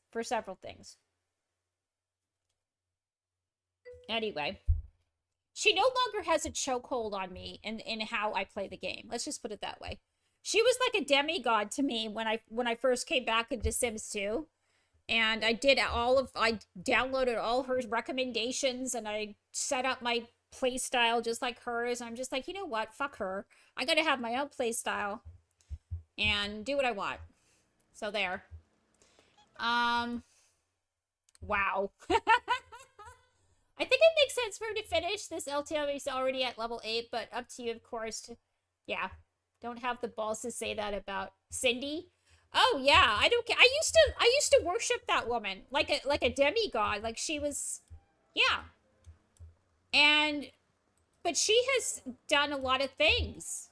S1: Anyway. She no longer has a chokehold on me in how I play the game. Let's just put it that way. She was like a demigod to me when I first came back into Sims 2. And I downloaded all her recommendations and I set up my playstyle just like hers. I'm just like, you know what? Fuck her. I gotta have my own playstyle and do what I want. So there. Wow. I think it makes sense for her to finish. This LTW is already at level 8, but up to you, of course. Yeah. Don't have the balls to say that about Cindy. Oh, yeah. I don't care. I used to worship that woman like a demigod. Like she was, yeah. But she has done a lot of things.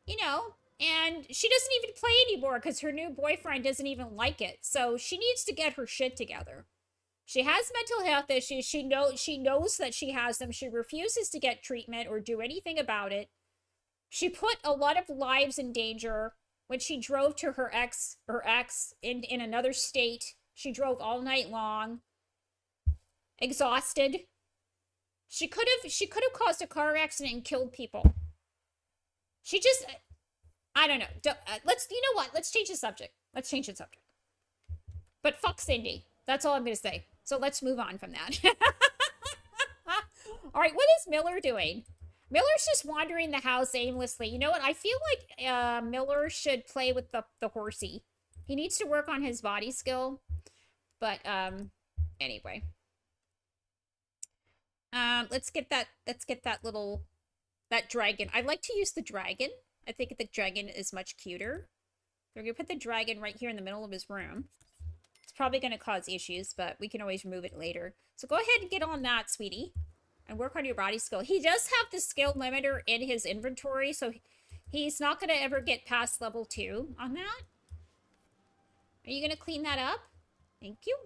S1: You know, and she doesn't even play anymore because her new boyfriend doesn't even like it. So she needs to get her shit together. She has mental health issues. She knows that she has them. She refuses to get treatment or do anything about it. She put a lot of lives in danger when she drove to her ex in another state. She drove all night long, exhausted. She could have caused a car accident and killed people. She just, I don't know. You know what? Let's change the subject. But fuck Cindy. That's all I'm going to say. So let's move on from that. All right, what is Miller doing? Miller's just wandering the house aimlessly. You know what? I feel like Miller should play with the horsey. He needs to work on his body skill. But anyway. Let's get that dragon. I like to use the dragon. I think the dragon is much cuter. We're going to put the dragon right here in the middle of his room. Probably going to cause issues, but we can always remove it later. So go ahead and get on that, sweetie, and work on your body skill. He does have the skill limiter in his inventory, so he's not going to ever get past level 2 on that. Are you going to clean that up? Thank you.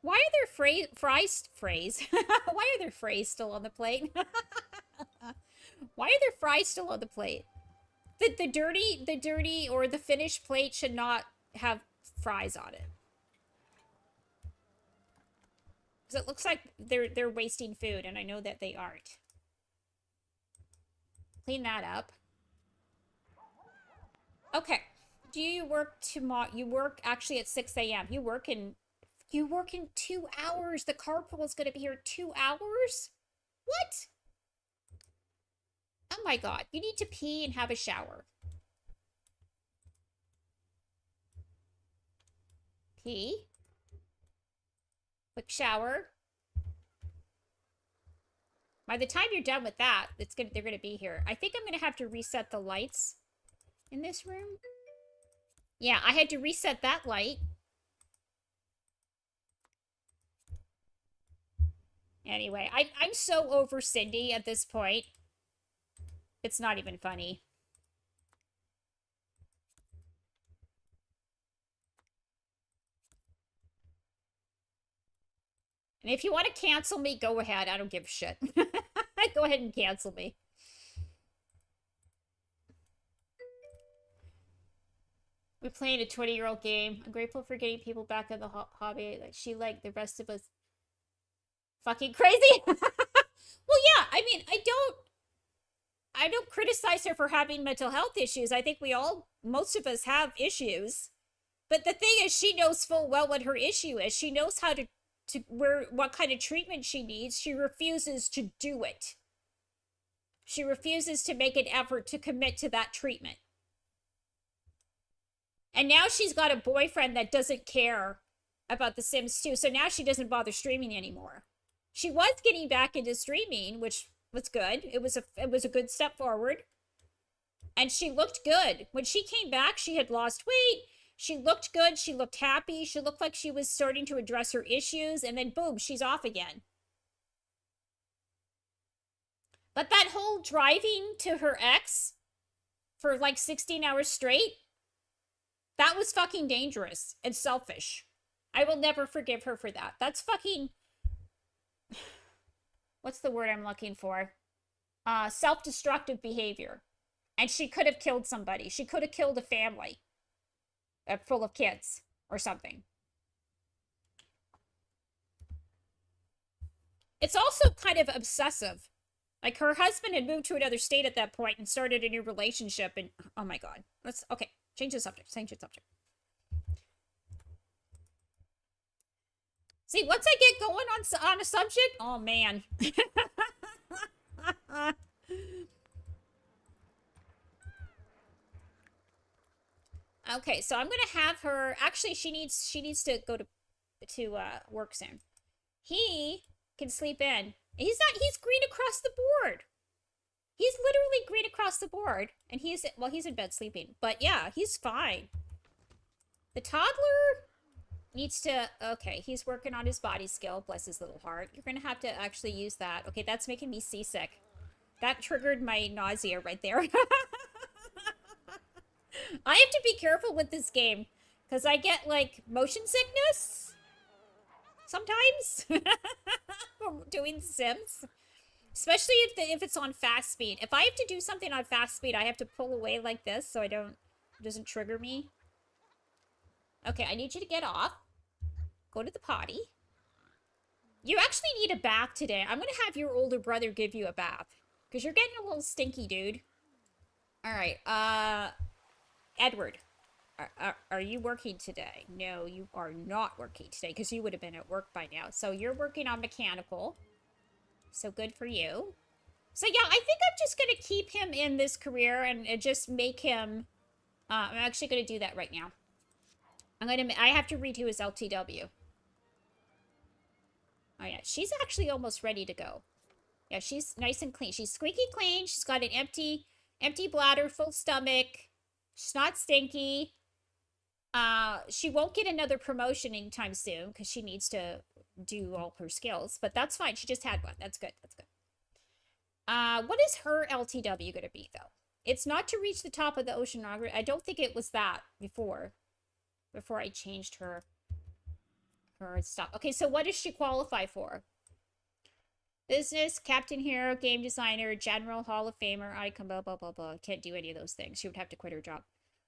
S1: Why are there fries? Why are there fries still on the plate? Why are there fries still on the plate? The dirty or the finished plate should not have fries on it. Because it looks like they're wasting food, and I know that they aren't. Clean that up. Okay. Do you work tomorrow? You work actually at 6 a.m. You work in 2 hours. The carpool is gonna be here 2 hours? What? Oh my god. You need to pee and have a shower. Pee. Quick shower. By the time you're done with that, they're gonna be here. I think I'm gonna have to reset the lights in this room. Yeah, I had to reset that light. Anyway, I'm so over Cindy at this point. It's not even funny. And if you want to cancel me, go ahead. I don't give a shit. Go ahead and cancel me. We're playing a 20-year-old game. I'm grateful for getting people back in the hobby. Like she, like the rest of us, fucking crazy. Well, yeah. I mean, I don't criticize her for having mental health issues. I think most of us have issues. But the thing is, she knows full well what her issue is. She knows how to what kind of treatment she needs. She refuses to do it. She refuses to make an effort to commit to that treatment. And now she's got a boyfriend that doesn't care about The Sims 2. So now she doesn't bother streaming anymore. She was getting back into streaming, which was good. It was a good step forward. And she looked good. When she came back, she had lost weight. She looked good. She looked happy. She looked like she was starting to address her issues. And then boom, she's off again. But that whole driving to her ex for like 16 hours straight, that was fucking dangerous and selfish. I will never forgive her for that. That's fucking... What's the word I'm looking for? Self-destructive behavior. And she could have killed somebody. She could have killed a family full of kids or something. It's also kind of obsessive. Like, her husband had moved to another state at that point and started a new relationship, and oh my god. Okay, change the subject. See, once I get going on a subject, oh man. Okay, so I'm gonna have her. Actually, she needs to go to work soon. He can sleep in. He's green across the board. He's literally green across the board, and he's in bed sleeping. But yeah, he's fine. The toddler needs to. Okay, he's working on his body skill. Bless his little heart. You're gonna have to actually use that. Okay, that's making me seasick. That triggered my nausea right there. I have to be careful with this game because I get like motion sickness sometimes from doing Sims, especially if it's on fast speed. If I have to do something on fast speed, I have to pull away like this so it doesn't trigger me. Okay, I need you to get off. Go to the potty. You actually need a bath today. I'm gonna have your older brother give you a bath because you're getting a little stinky, dude. All right, Edward, are you working today? No, you are not working today because you would have been at work by now. So you're working on mechanical. So good for you. So yeah, I think I'm just going to keep him in this career and just make him... I'm actually going to do that right now. I have to redo his LTW. Oh yeah, she's actually almost ready to go. Yeah, she's nice and clean. She's squeaky clean. She's got an empty bladder, full stomach. She's not stinky. She won't get another promotion anytime soon because she needs to do all her skills. But that's fine. She just had one. That's good. That's good. What is her LTW going to be, though? It's not to reach the top of the oceanography. I don't think it was that before I changed her stuff. Okay, so what does she qualify for? Business, captain hero, game designer, general, hall of famer, icon, blah, blah, blah, blah. Can't do any of those things. She would have to quit her job.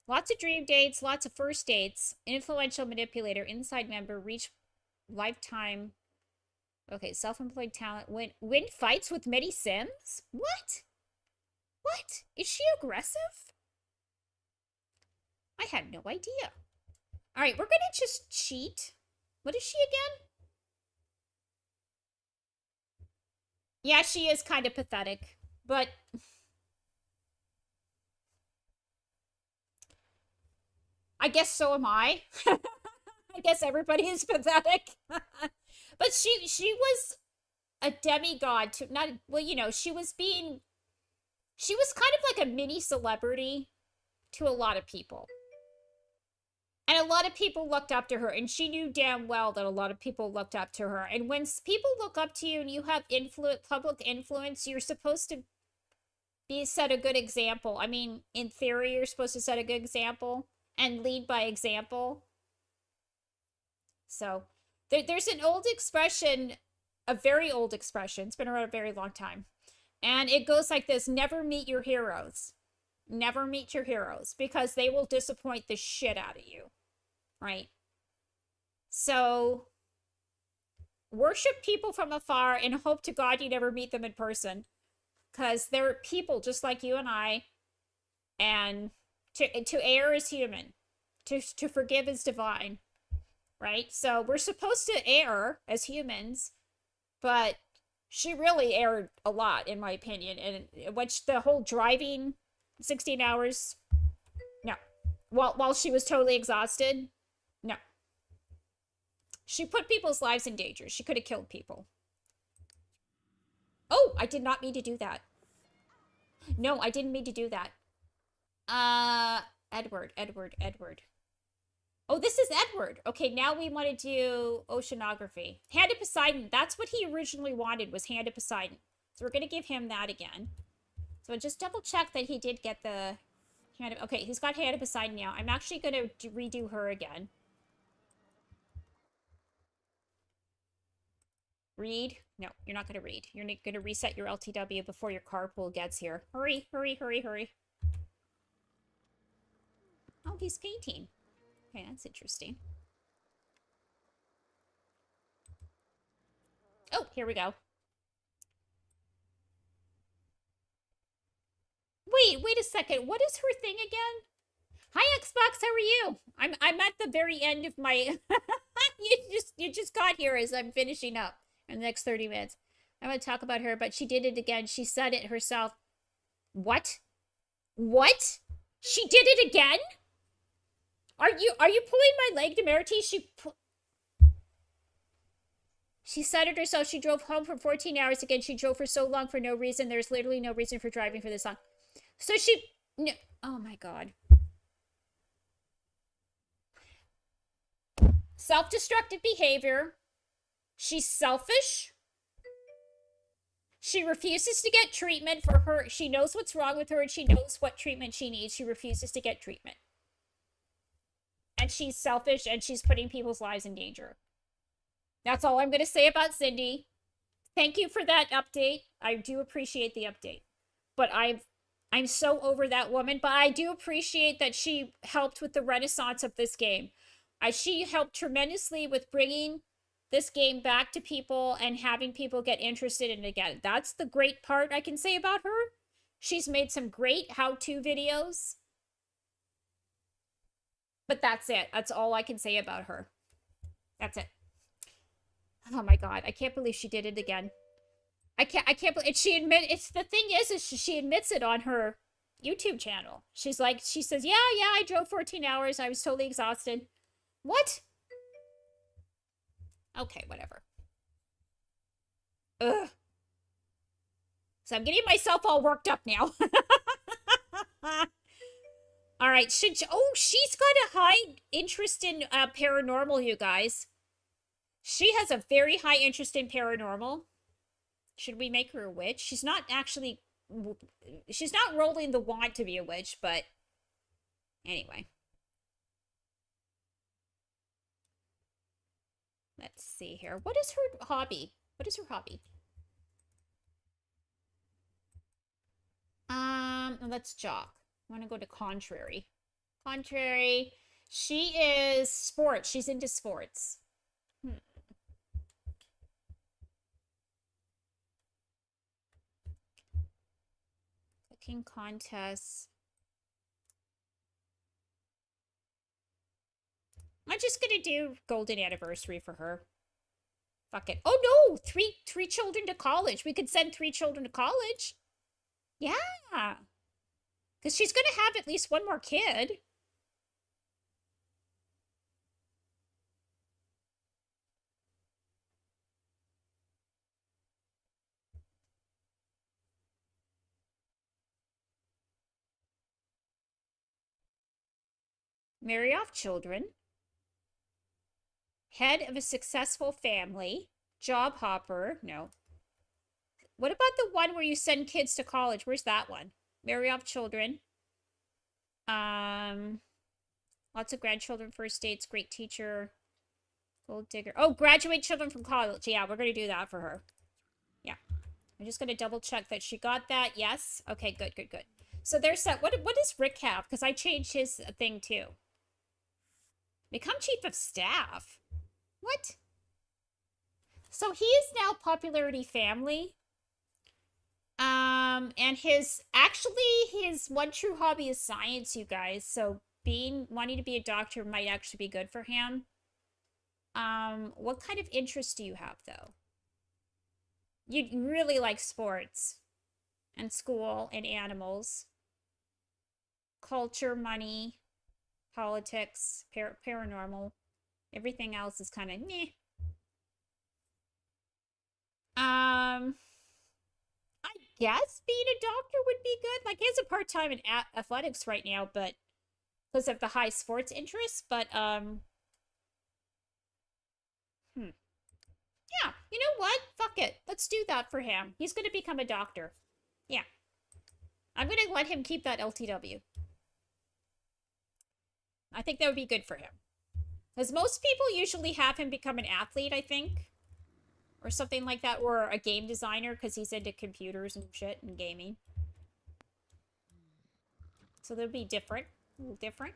S1: Lots of dream dates, lots of first dates, influential manipulator, inside member, reach lifetime Okay, self-employed talent. Win fights with many Sims? What? What? Is she aggressive? I had no idea. All right, we're gonna just cheat. What is she again? Yeah, she is kind of pathetic, but I guess so am I. I guess everybody is pathetic. But she was a demigod to not well, you know, she was kind of like a mini celebrity to a lot of people. And a lot of people looked up to her, and she knew damn well that a lot of people looked up to her. And when people look up to you and you have public influence, you're supposed to be set a good example. I mean, in theory, you're supposed to set a good example and lead by example. So there's an old expression, a very old expression. It's been around a very long time. And it goes like this: never meet your heroes. Never meet your heroes because they will disappoint the shit out of you. Right? So worship people from afar and hope to God you never meet them in person. Because they're people just like you and I. And to err is human. To forgive is divine. Right? So we're supposed to err as humans, but she really erred a lot, in my opinion. And which the whole driving 16 hours, no. While she was totally exhausted, no. She put people's lives in danger. She could have killed people. Oh, I did not mean to do that. No, I didn't mean to do that. Edward. Oh, this is Edward. Okay, now we want to do oceanography. Hand of Poseidon. That's what he originally wanted, was Hand of Poseidon. So we're going to give him that again. So just double check that he did get the hand of... Okay, he's got Hand of Poseidon now. I'm actually going to redo her again. Read? No, you're not going to read. You're going to reset your LTW before your carpool gets here. Hurry. Oh, he's painting. Okay, that's interesting. Oh, here we go. Wait a second. What is her thing again? Hi, Xbox. How are you? I'm at the very end of my. you just got here as I'm finishing up in the next 30 minutes. I'm going to talk about her, but she did it again. She said it herself. What? She did it again? Are you pulling my leg, Demerity? She said it herself. She drove home for 14 hours again. She drove for so long for no reason. There's literally no reason for driving for this long. So she... No, oh my god. Self-destructive behavior. She's selfish. She refuses to get treatment for her. She knows what's wrong with her and she knows what treatment she needs. She refuses to get treatment. And she's selfish and she's putting people's lives in danger. That's all I'm going to say about Cindy. Thank you for that update. I do appreciate the update. But I'm so over that woman. But I do appreciate that she helped with the renaissance of this game. She helped tremendously with bringing this game back to people and having people get interested in it again. That's the great part I can say about her. She's made some great how-to videos. But that's it. That's all I can say about her. That's it. Oh my god, I can't believe she did it again. I can't believe it's the thing is she admits it on her YouTube channel. She says, yeah, I drove 14 hours. I was totally exhausted. What? Okay, whatever. Ugh. So I'm getting myself all worked up now. All right, she's got a high interest in paranormal, you guys. She has a very high interest in paranormal. Should we make her a witch? She's not rolling the wand to be a witch, but anyway. Let's see here. What is her hobby? Let's jock. I want to go to contrary. Contrary. She is sports. She's into sports. Cooking contests. I'm just gonna do golden anniversary for her. Fuck it. Oh no! Three children to college. We could send 3 children to college. Yeah. Because she's gonna have at least one more kid. Marry off children. Head of a successful family. Job hopper. No. What about the one where you send kids to college? Where's that one? Marry off children. Um, Lots of grandchildren, first dates, great teacher, gold digger. Oh, graduate children from college. Yeah, we're gonna do that for her. Yeah, I'm just gonna double check that she got that. Yes. Okay. Good. Good. Good. So there's that. What does Rick have? Because I changed his thing too. Become chief of staff. What? So he is now popularity family. And his one true hobby is science, you guys. So wanting to be a doctor might actually be good for him. What kind of interest do you have though? You really like sports and school and animals, culture, money, politics, paranormal. Everything else is kind of meh. I guess being a doctor would be good. Like he has a part-time in athletics right now, but because of the high sports interest. But yeah, you know what? Fuck it. Let's do that for him. He's gonna become a doctor. Yeah, I'm gonna let him keep that LTW. I think that would be good for him. Because most people usually have him become an athlete, I think. Or something like that. Or a game designer because he's into computers and shit and gaming. So they'll be different. A little different.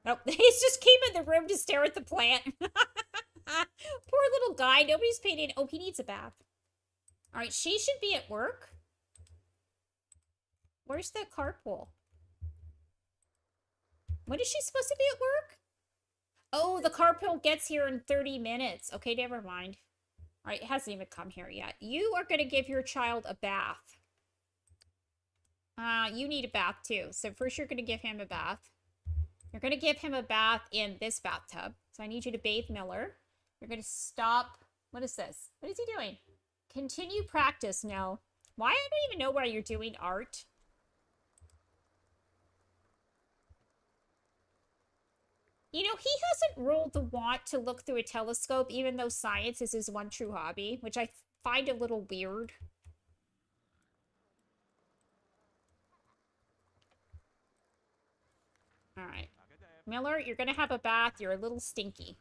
S1: Nope. He's just came in the room to stare at the plant. Poor little guy. Nobody's paid in. Oh, he needs a bath. Alright, she should be at work. Where's the carpool? When is she supposed to be at work? Oh, the carpool gets here in 30 minutes. Okay, never mind. Alright, it hasn't even come here yet. You are going to give your child a bath. You need a bath too. So first you're going to give him a bath. You're going to give him a bath in this bathtub. So I need you to bathe Miller. You're going to stop. What is this? What is he doing? Continue practice. No. Why? I don't even know why you're doing art. You know, he hasn't ruled the want to look through a telescope, even though science is his one true hobby, which I find a little weird. All right. Miller, you're going to have a bath. You're a little stinky.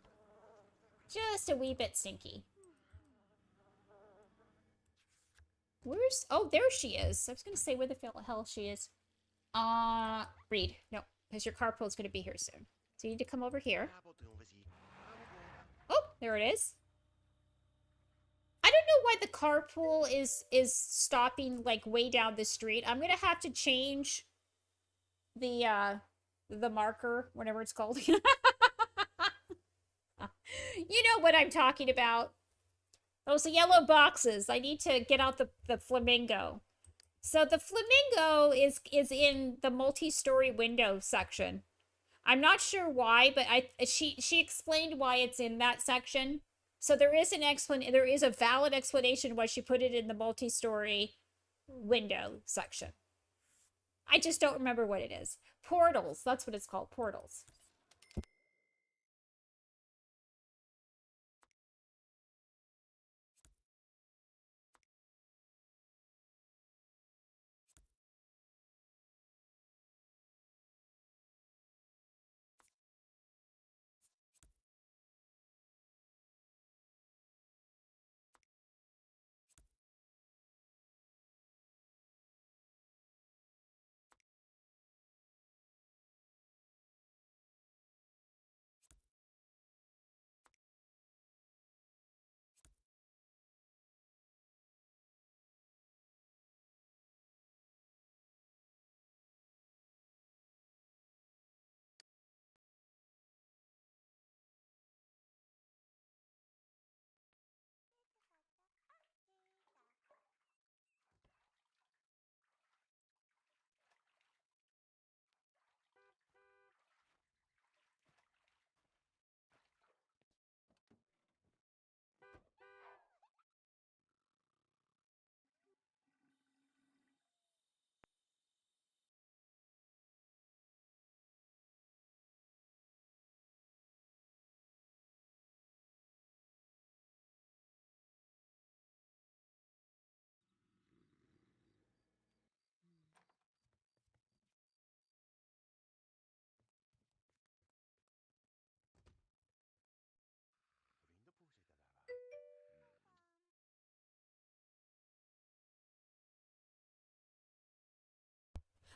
S1: Just a wee bit stinky. Where's... Oh, there she is. I was going to say where the hell she is. Reed. No, because your carpool's going to be here soon. So you need to come over here. Oh, there it is. I don't know why the carpool is stopping like way down the street. I'm going to have to change the marker, whatever it's called. You know what I'm talking about. Those yellow boxes. I need to get out the flamingo. So the flamingo is in the multi-story window section. I'm not sure why, but she explained why it's in that section. So there is there is a valid explanation why she put it in the multi-story window section. I just don't remember what it is. Portals, that's what it's called, portals.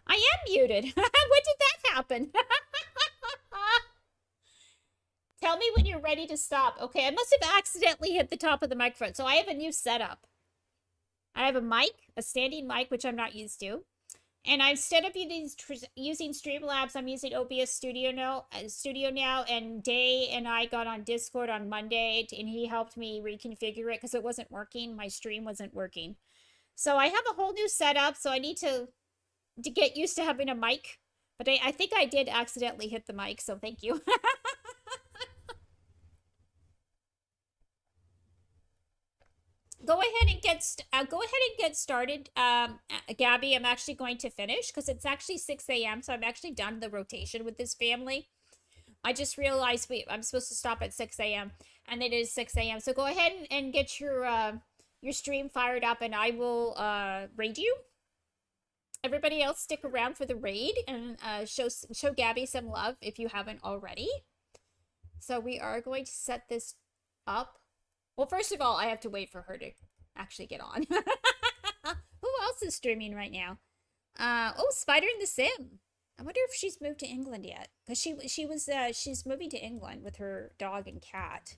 S1: I am muted. When did that happen? Tell me when you're ready to stop. Okay, I must have accidentally hit the top of the microphone. So I have a new setup. I have a mic, a standing mic, which I'm not used to. And instead of using Streamlabs, I'm using OBS Studio now. And Day and I got on Discord on Monday, and he helped me reconfigure it because it wasn't working. My stream wasn't working. So I have a whole new setup. So I need to get used to having a mic. But I think I did accidentally hit the mic. So thank you. Go ahead and get started, Gabby. I'm actually going to finish because it's actually 6 a.m. So I'm actually done the rotation with this family. I just realized I'm supposed to stop at 6 a.m. and it is 6 a.m. So go ahead and get your stream fired up, and I will raid you. Everybody else, stick around for the raid and show Gabby some love if you haven't already. So we are going to set this up. Well, first of all, I have to wait for her to actually get on. Who else is streaming right now? Oh, Spider in the Sim. I wonder if she's moved to England yet, because she's moving to England with her dog and cat.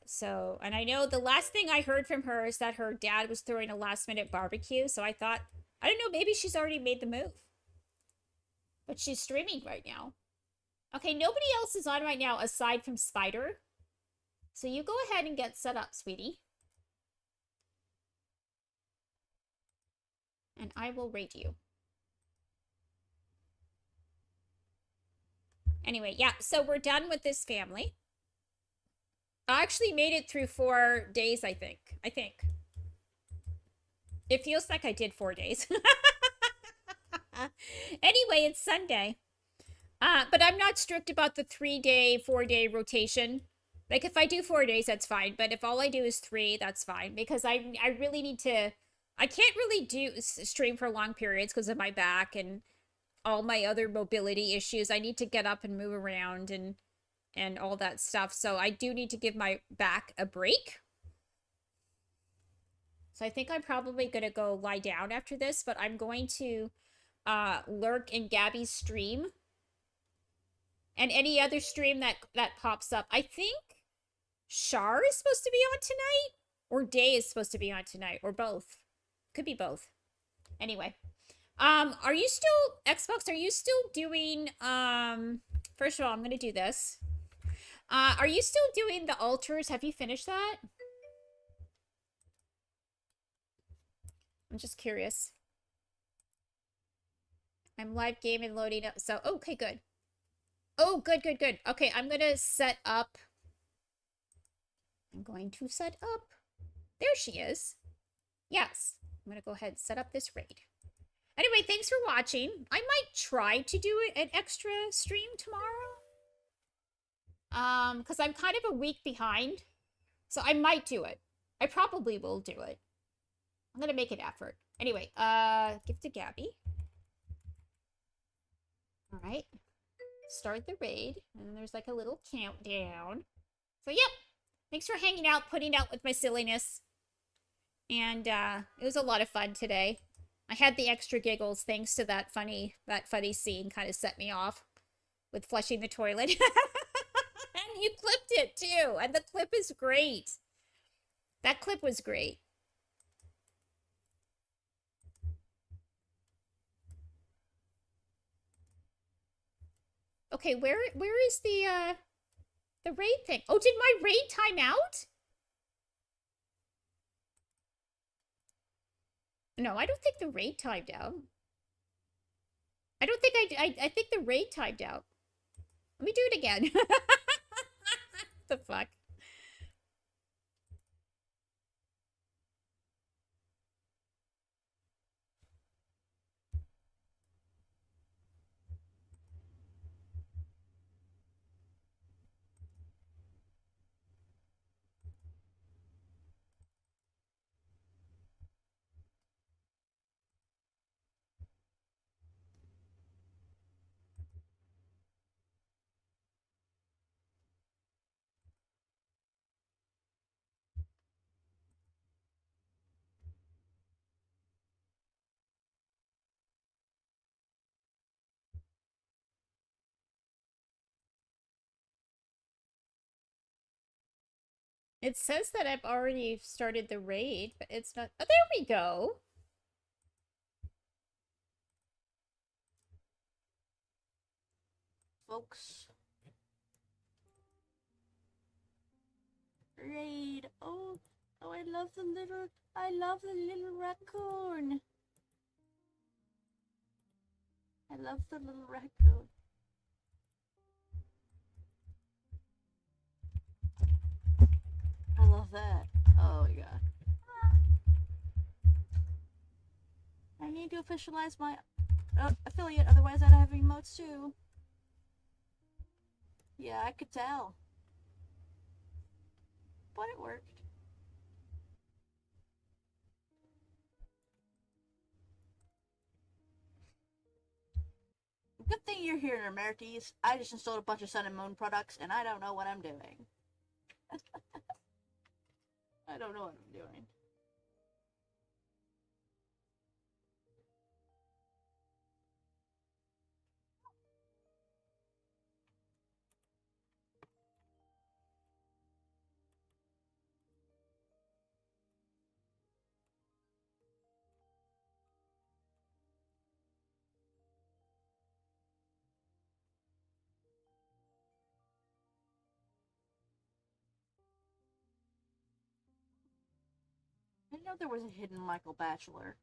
S1: So, and I know the last thing I heard from her is that her dad was throwing a last-minute barbecue. So I thought, I don't know, maybe she's already made the move. But she's streaming right now. Okay, nobody else is on right now aside from Spider. So you go ahead and get set up, sweetie. And I will rate you. Anyway, yeah, so we're done with this family. I actually made it through 4 days, I think. It feels like I did 4 days. Anyway, it's Sunday. But I'm not strict about the 3-day, 4-day rotation. Like, if I do 4 days, that's fine. But if all I do is 3, that's fine. Because I really need to... I can't really stream for long periods because of my back and all my other mobility issues. I need to get up and move around and all that stuff. So I do need to give my back a break. So I think I'm probably going to go lie down after this. But I'm going to lurk in Gabby's stream. And any other stream that pops up. I think Shar is supposed to be on tonight, or Day is supposed to be on tonight, or both. Could be both. Anyway, are you still Xbox? Are you still doing? First of all, I'm gonna do this. Are you still doing the altars? Have you finished that? I'm just curious. I'm live gaming, loading up. So okay, good. Oh, good. Okay, I'm gonna set up. I'm going to set up. There she is. Yes. I'm going to go ahead and set up this raid. Anyway, thanks for watching. I might try to do an extra stream tomorrow. Because I'm kind of a week behind. So I might do it. I probably will do it. I'm going to make an effort. Anyway, give to Gabby. All right. Start the raid. And then there's like a little countdown. So, yep. Thanks for hanging out, putting out with my silliness. And it was a lot of fun today. I had the extra giggles thanks to that funny scene kind of set me off with flushing the toilet. And you clipped it too. And the clip is great. That clip was great. Okay, where is the raid thing? Oh, did my raid time out? No, I don't think the raid timed out. I don't think I think the raid timed out. Let me do it again. The fuck? It says that I've already started the raid, but it's not. Oh, there we go.
S2: Folks. Raid. Oh, I love the little raccoon. I love the little raccoon. I love that. Oh my god. I need to officialize my affiliate, otherwise I'd have emotes too. Yeah, I could tell. But it worked. Good thing you're here, Nermertes. I just installed a bunch of Sun and Moon products, and I don't know what I'm doing. I don't know what I'm doing. I didn't know there was a hidden Michael Bachelor.